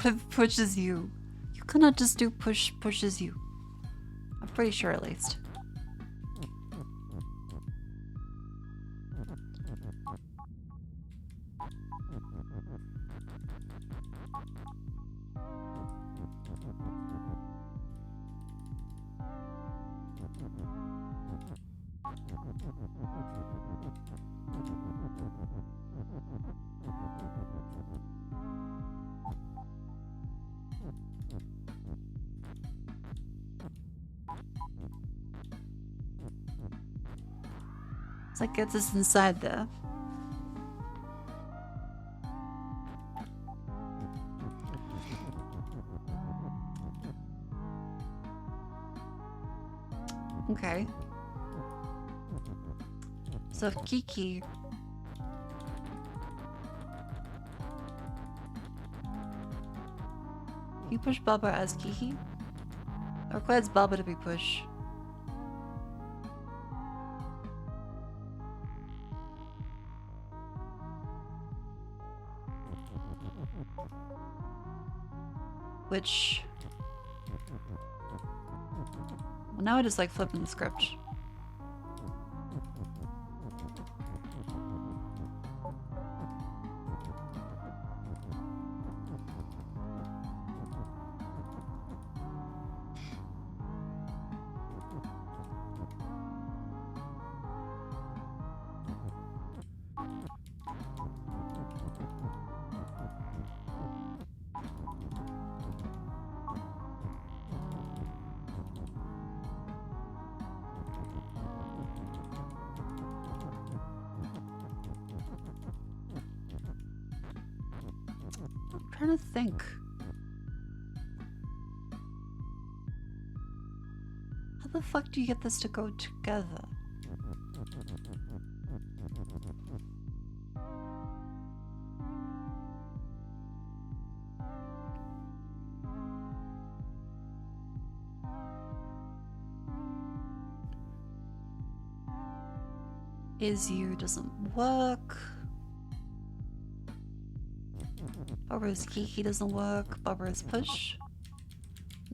A: What pushes you? You cannot just do pushes you. I'm pretty sure at least. It's like gets us inside there. Okay. So if Kiki... You push Baba as Kiki? Or requires Baba to be pushed? Which... Well, now I just like flipping the script. I'm trying to think. How the fuck do you get this to go together? Is you doesn't work. Barbara's Kiki doesn't work. Barbara's push.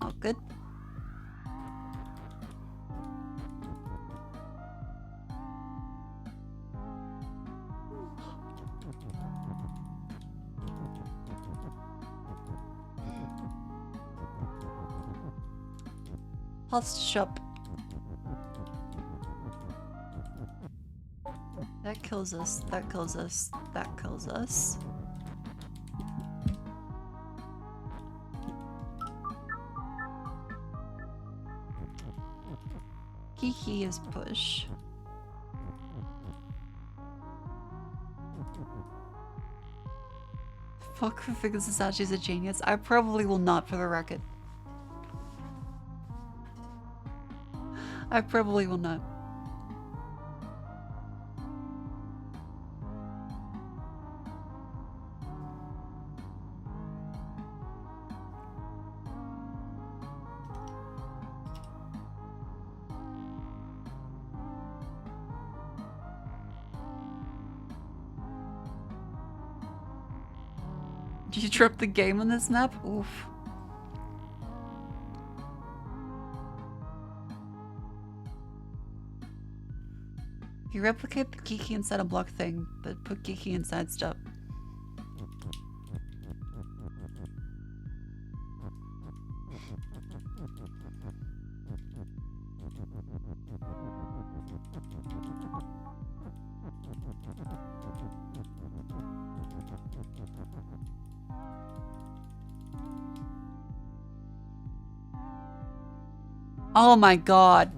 A: Not good. Pulse shop. That kills us. That kills us. That kills us. Kiki is push. Fuck who figures this out, she's a genius. I probably will not, for the record. I probably will not. Did you drop the game on this map? Oof. You replicate the Kiki inside a block thing, but put Kiki inside stuff. Oh my god.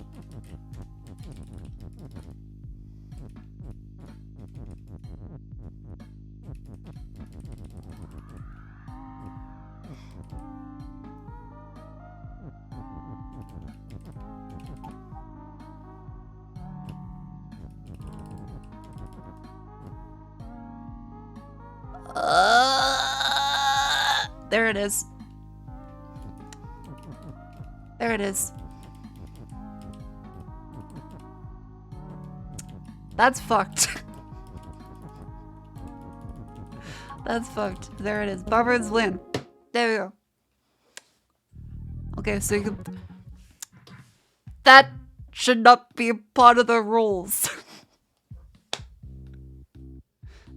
A: There it is. There it is. That's fucked. That's fucked. There it is. Barbarians win. There we go. Okay, so you can... That should not be part of the rules.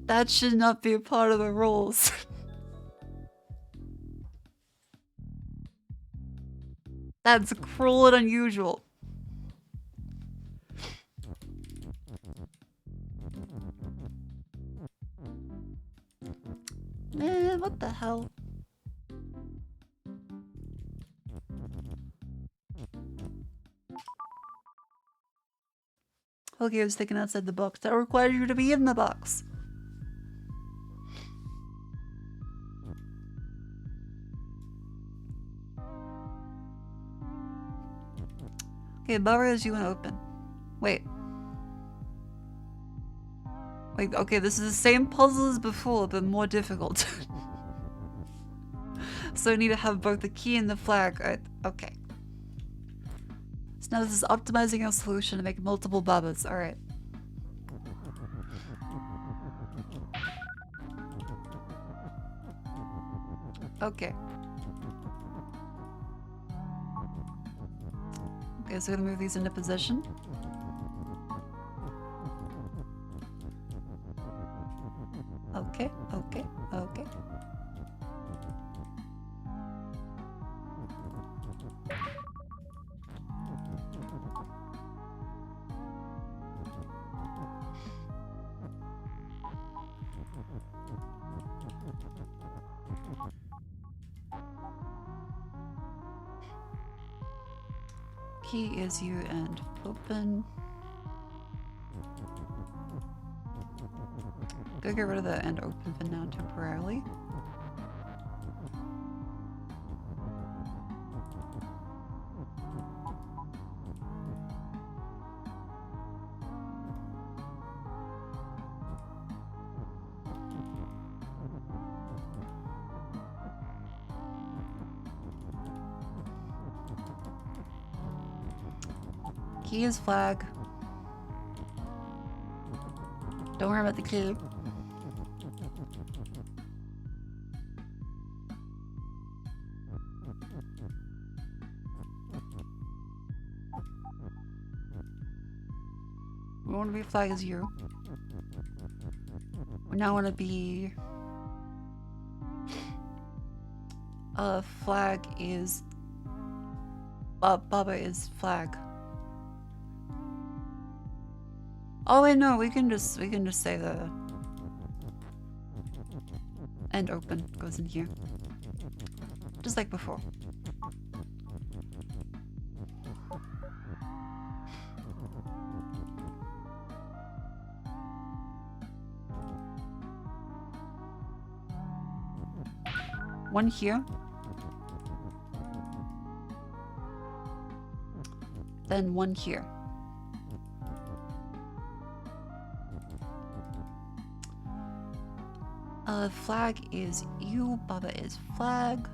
A: That should not be a part of the rules. That's cruel and unusual. Man, what the hell? Okay, I was thinking outside the box. That requires you to be in the box. Okay, Barriers you want to open. Wait. Wait, okay, this is the same puzzle as before, but more difficult. So I need to have both the key and the flag. Okay. So now this is optimizing our solution to make multiple Babas. Alright. Okay. Okay, so we're gonna move these into position. Okay, okay, okay. Key is you and open. Go get rid of the and open for now temporarily. Key is flag. Don't worry about the key. We want to be flag as you. We now want to be... flag is... Baba is flag. Oh wait, no, we can just say the... And open goes in here. Just like before. One here. Then one here. Flag is you, Baba is flag.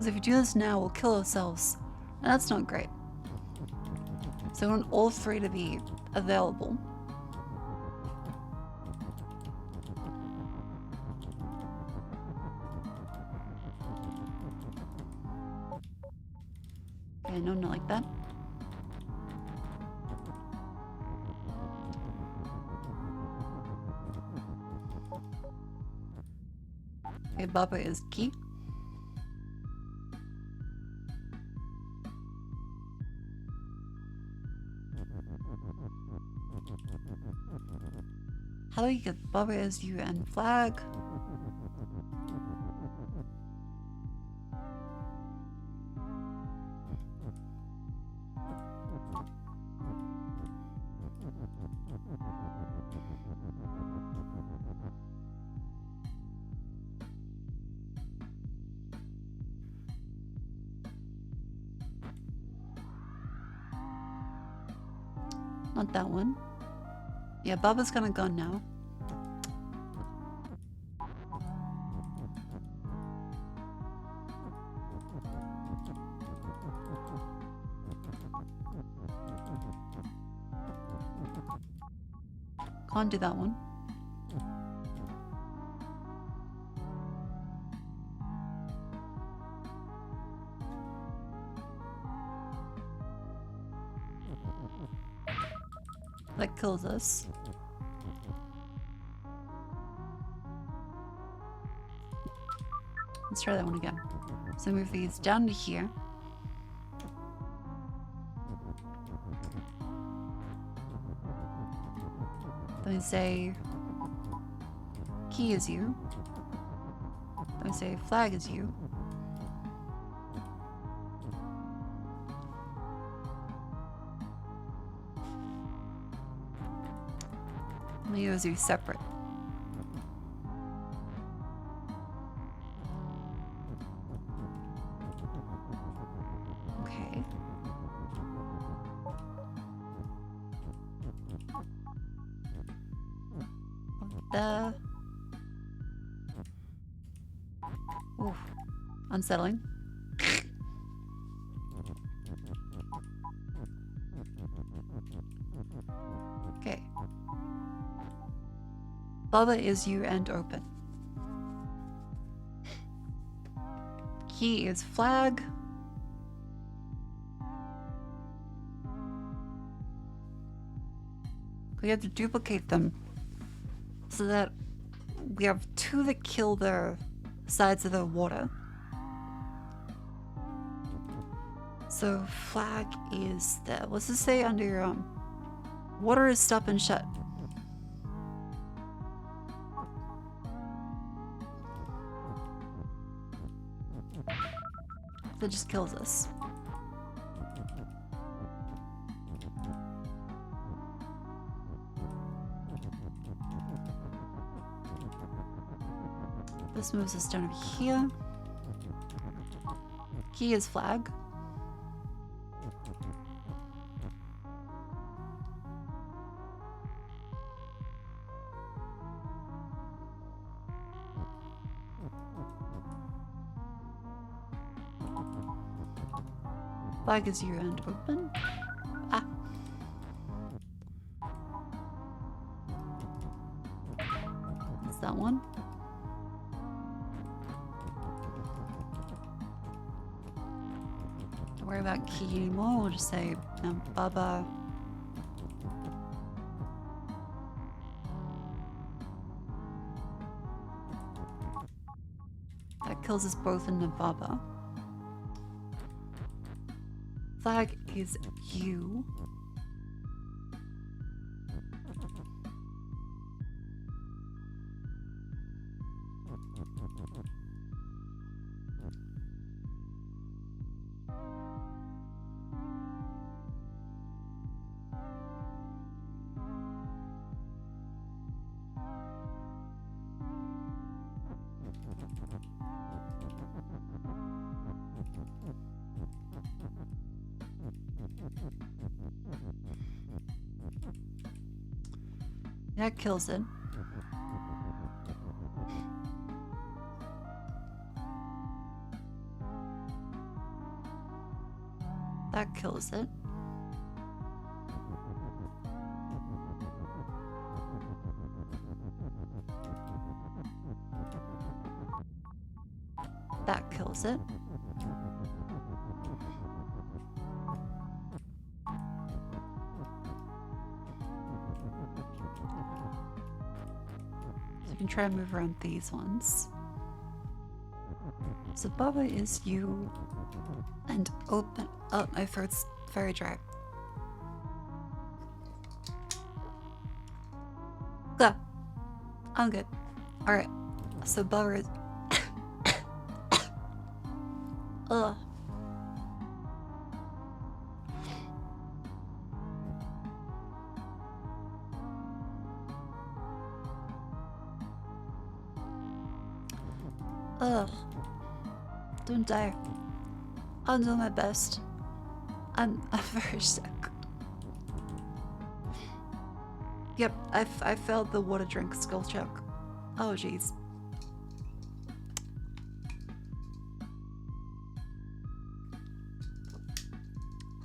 A: Because if we do this now, we'll kill ourselves. And that's not great. So we want all three to be available. Okay, no, not like that. Okay, Baba is key. How do you get Baba as you and flag? Want that one. Yeah, Bubba's got a gun now. Can't do that one. That kills us. Let's try that one again. So move these down to here. Then we say key is you. Then we say flag is you. And the those are separate. Okay. The oof, unsettling. Okay. Bubba is you and open. Key is flag. We have to duplicate them so that we have two that kill the sides of the water. So flag is the, what's this say under your water is stop and shut. That just kills us. This moves us down over here. Key is flag. Flag is your end open. Ah. That's that one. Don't worry about key anymore. We'll just say Bubba. That kills us both into Bubba. Flag is you. That kills it. That kills it. That kills it. So we can try and move around these ones. So Bubba is you and open. Oh, my throat's very dry. Go. I'm good. Alright. So Bubba is. Ugh. Ugh. Don't die. I'm doing my best. I'm very sick. Yep, I failed the water drink skill check. Oh jeez.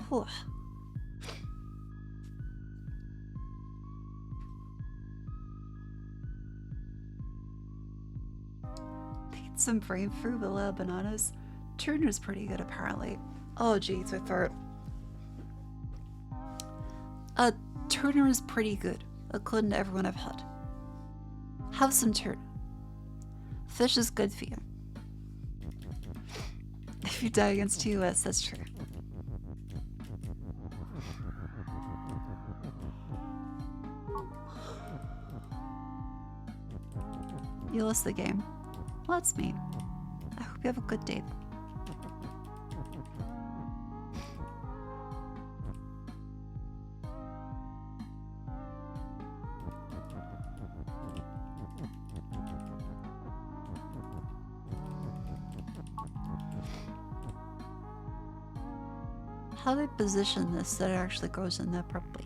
A: Whew. Need some brain fruit, a lot of bananas. Tuner's pretty good apparently. Oh jeez, my throat. Tuna is pretty good, according to everyone I've had. Have some tuna. Fish is good for you. If you die against TOS, that's true. You lost the game. Well, that's me. I hope you have a good day. How do they position this so that it actually goes in there properly?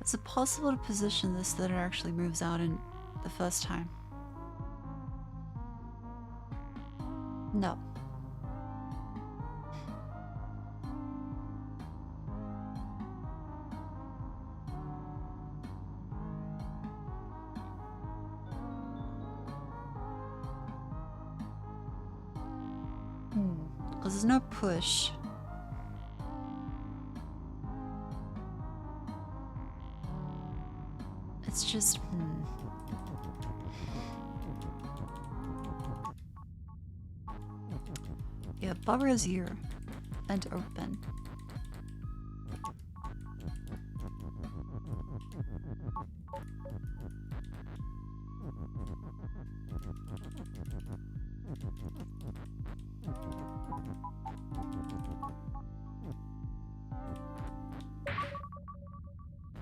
A: Is it possible to position this so that it actually moves out in the first time? No. Because there's no push. It's just, Yeah, buffer is here. And open.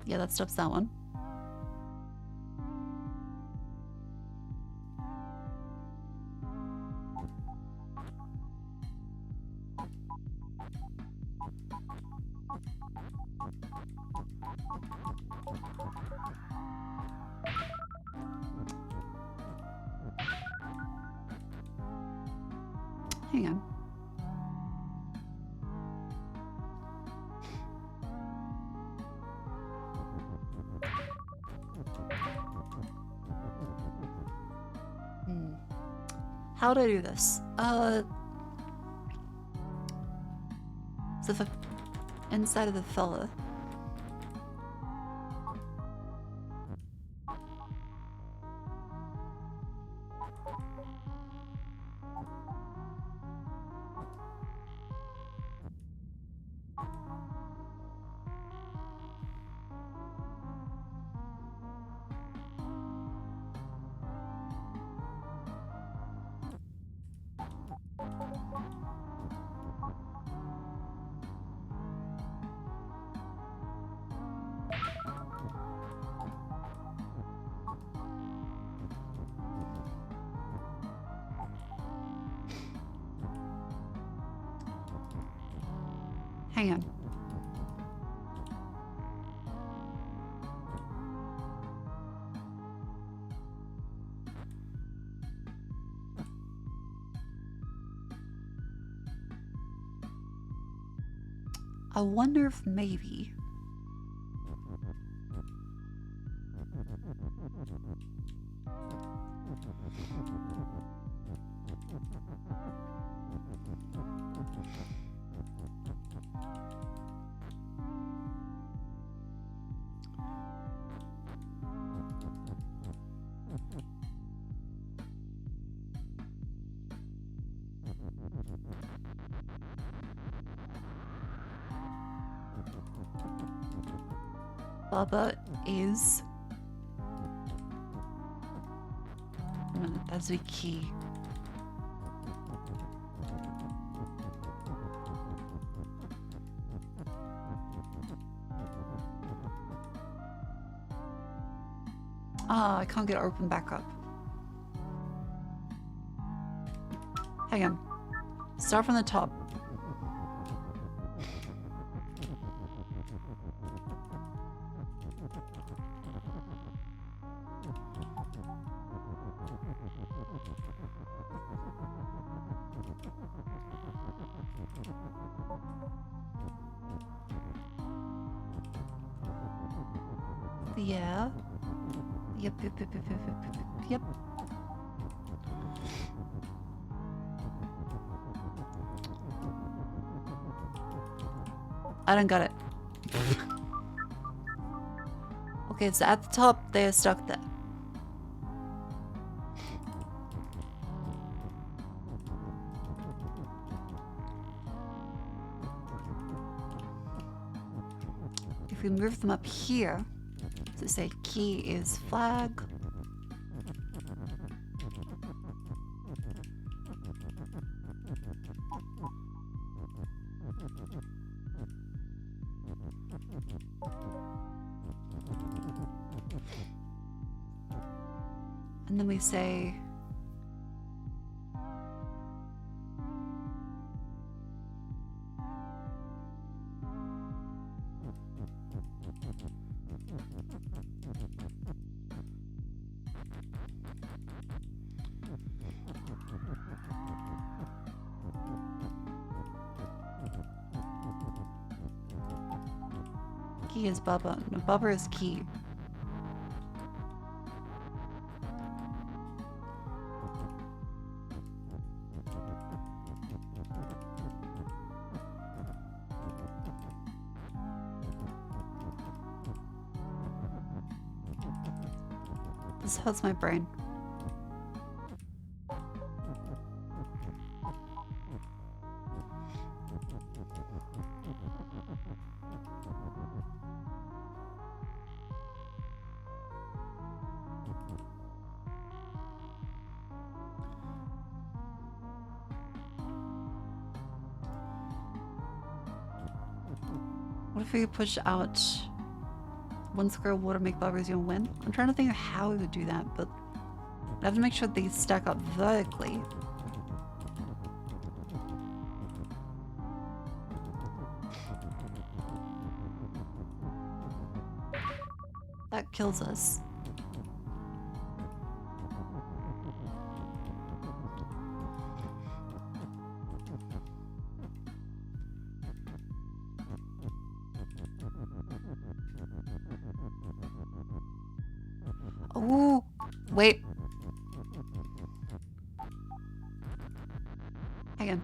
A: Yeah, that stops that one. Hang on. How do I do this? So the inside of the fella. Hang on. I wonder if maybe Bubba is that's the key. Ah, I can't get it open back up. Hang on. Start from the top. Yeah. Yep. Yep. I don't got it. Okay, so at the top, they are stuck there. If we move them up here, to say key is flag. And then we say key is Bubba. No, Bubba is key. This hurts my brain. What if we push out one square water, make bubbles, you'll win? I'm trying to think of how we would do that, but I have to make sure these stack up vertically. That kills us. Oh, wait. Hang on.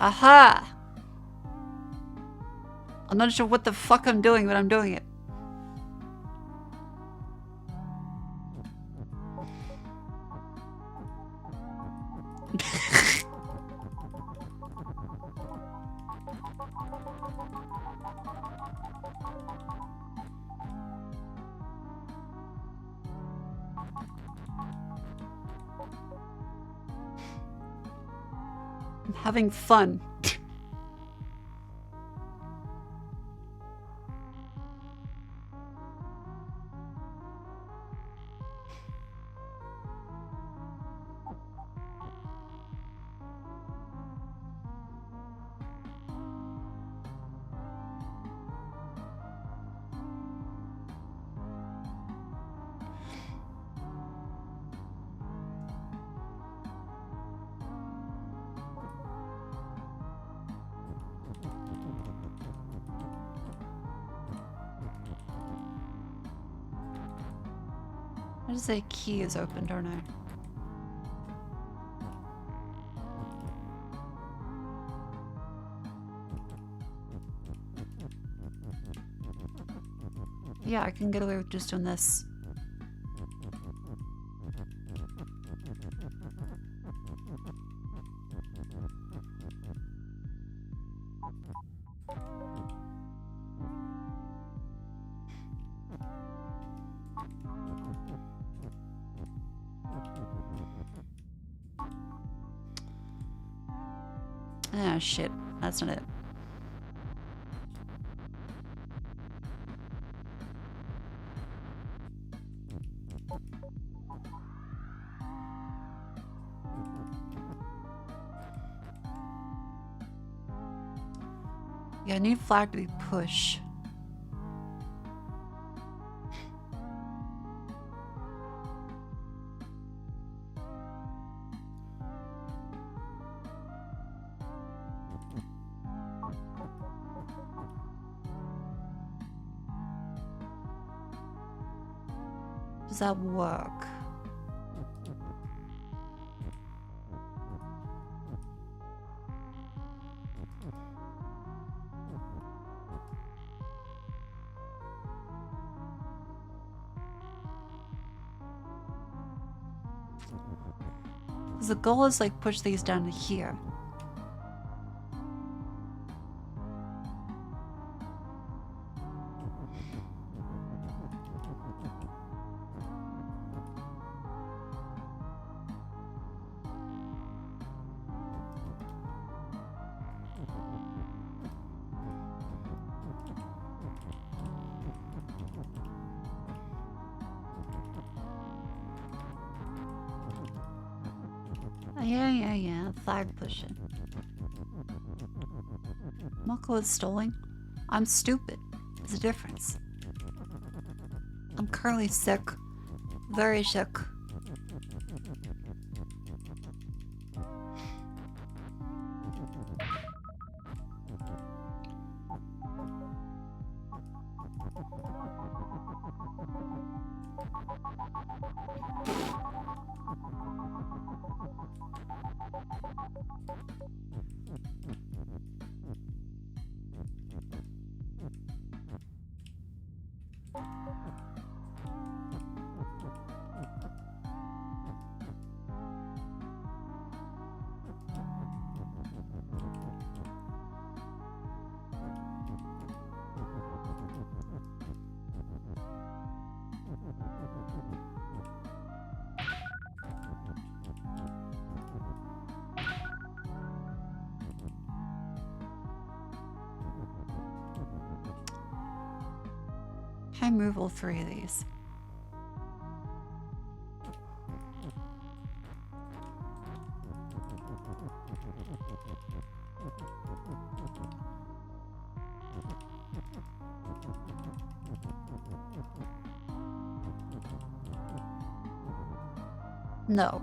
A: Aha! I'm not sure what the fuck I'm doing, but I'm doing it. I'm having fun. I just say key is open, don't I? Yeah, I can get away with just doing this. Ah, shit. That's not it. Yeah, I need flag to be push. Does that work? Because the goal is like push these down to here. Yeah. Flag pushing. Moko is stalling. I'm stupid. There's a difference. I'm currently sick. Very sick. Can I move all three of these? No.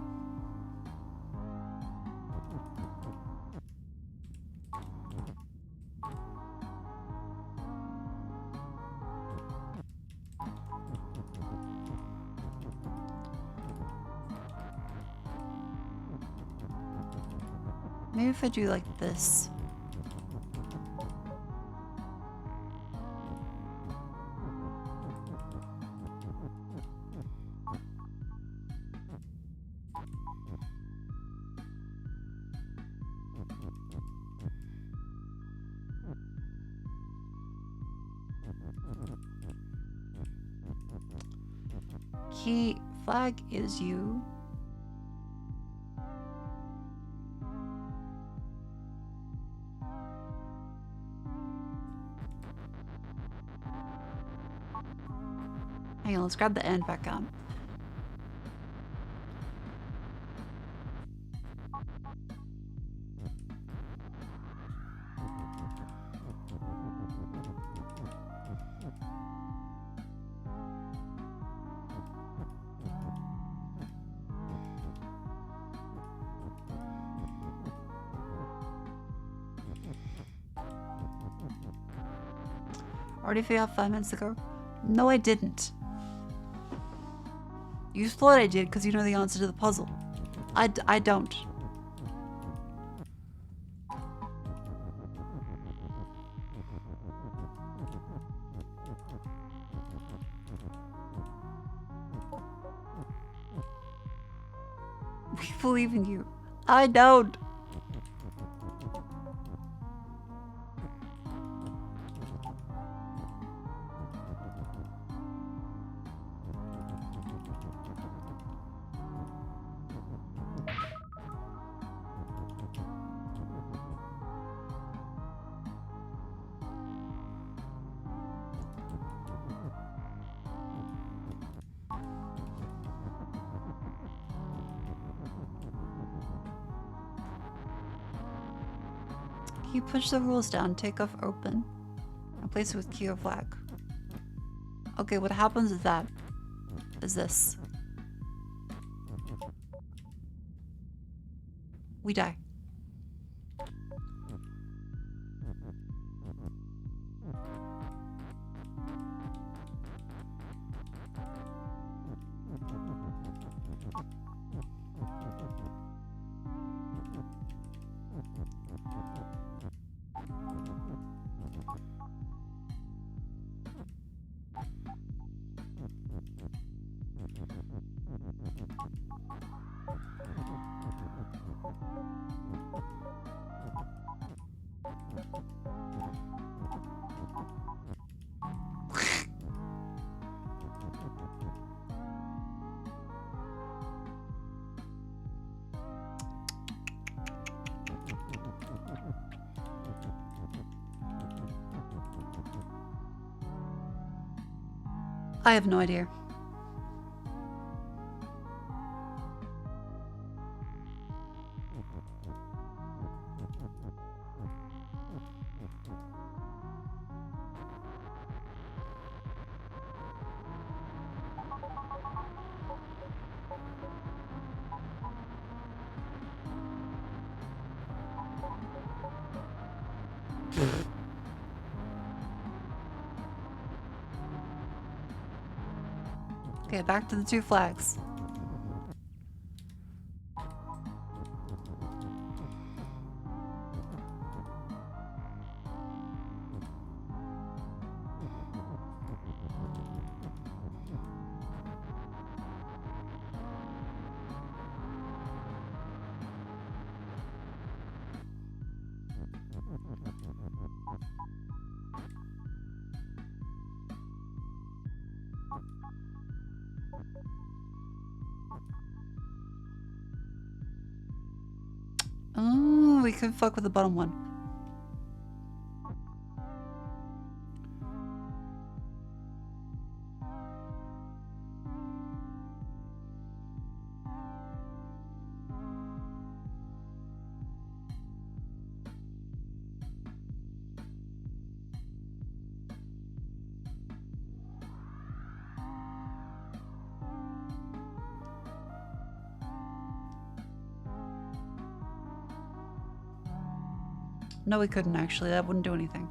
A: Maybe if I do like this. Key flag is you. Hang on, let's grab the end back up. Already figured out 5 minutes ago? No, I didn't. You thought I did because you know the answer to the puzzle. I don't. We believe in you. I don't. You push the rules down, take off open. Replace it with key or flag. Okay, what happens is that is this. We die. I have no idea. Okay, back to the 2 flags. Oh, we could fuck with the bottom one. No, we couldn't actually. That wouldn't do anything.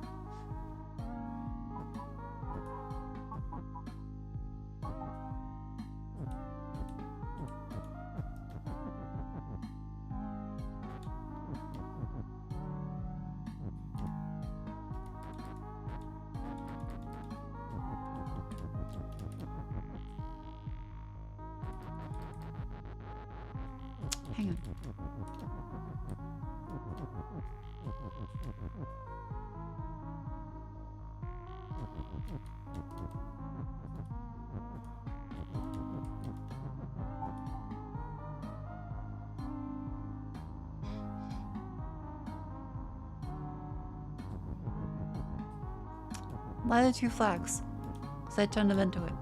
A: Hang on. Why the 2 flags? Because I turned them into it.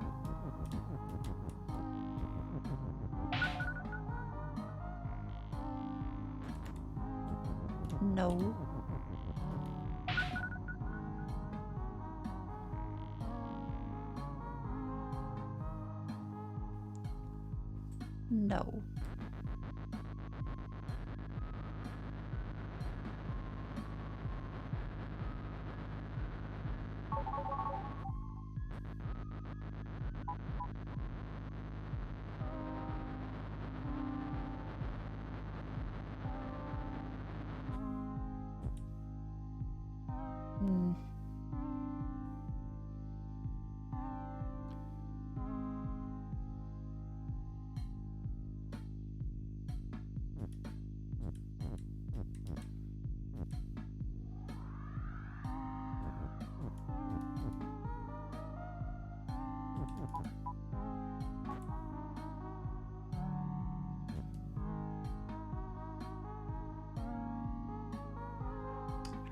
A: No. No. Hmm.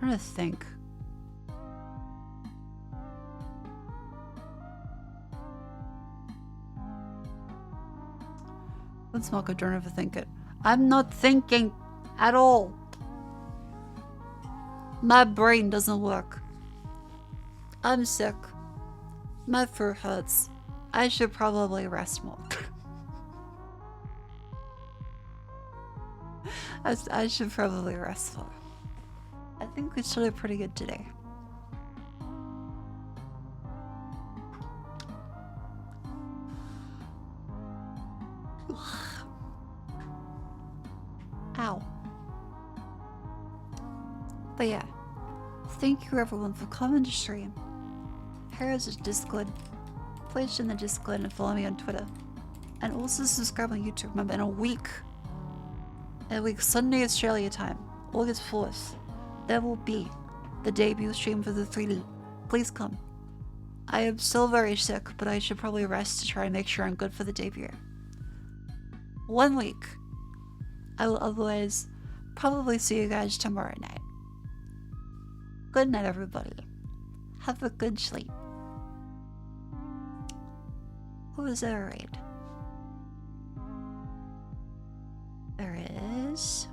A: I'm trying to think. Let's smoke a don't overthink it. I'm not thinking at all. My brain doesn't work. I'm sick. My throat hurts. I should probably rest more. I should probably rest more. I think we should do pretty good today. Ow. But yeah, thank you everyone for coming to stream. Here is the Discord. Please join the Discord and follow me on Twitter. And also subscribe on YouTube. Remember, in a week, Sunday Australia time, August 4th, there will be the debut stream for the 3D. Please come. I am still very sick, but I should probably rest to try and make sure I'm good for the debut. 1 week. I will otherwise probably see you guys tomorrow night. Good night, everybody. Have a good sleep. Who is there a raid? There is...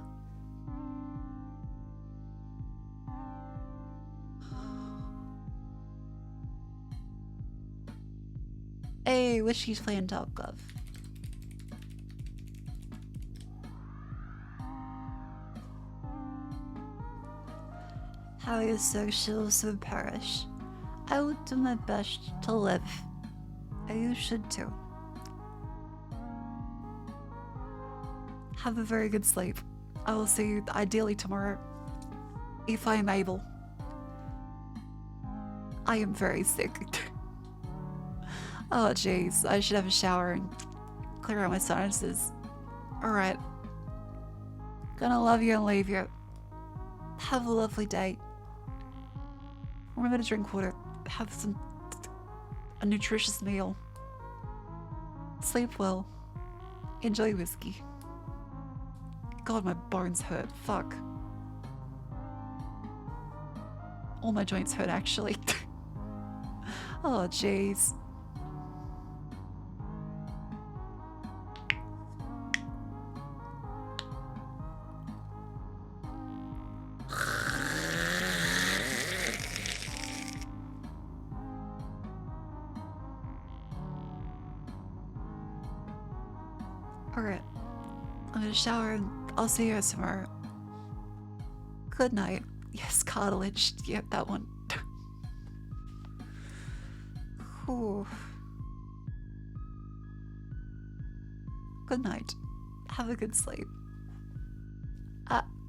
A: Hey, Whiskey's playing Top Glove. How your socials will perish. I will do my best to live. And you should too. Have a very good sleep. I will see you ideally tomorrow. If I am able. I am very sick. Oh jeez, I should have a shower and clear out my sinuses. Alright. Gonna love you and leave you. Have a lovely day. Remember to drink water. Have a nutritious meal. Sleep well. Enjoy whiskey. God, my bones hurt. Fuck. All my joints hurt, actually. Oh, jeez. Alright. I'm gonna shower and I'll see you guys tomorrow. Good night. Yes, cartilage. Yep, that one. Whew. Good night. Have a good sleep.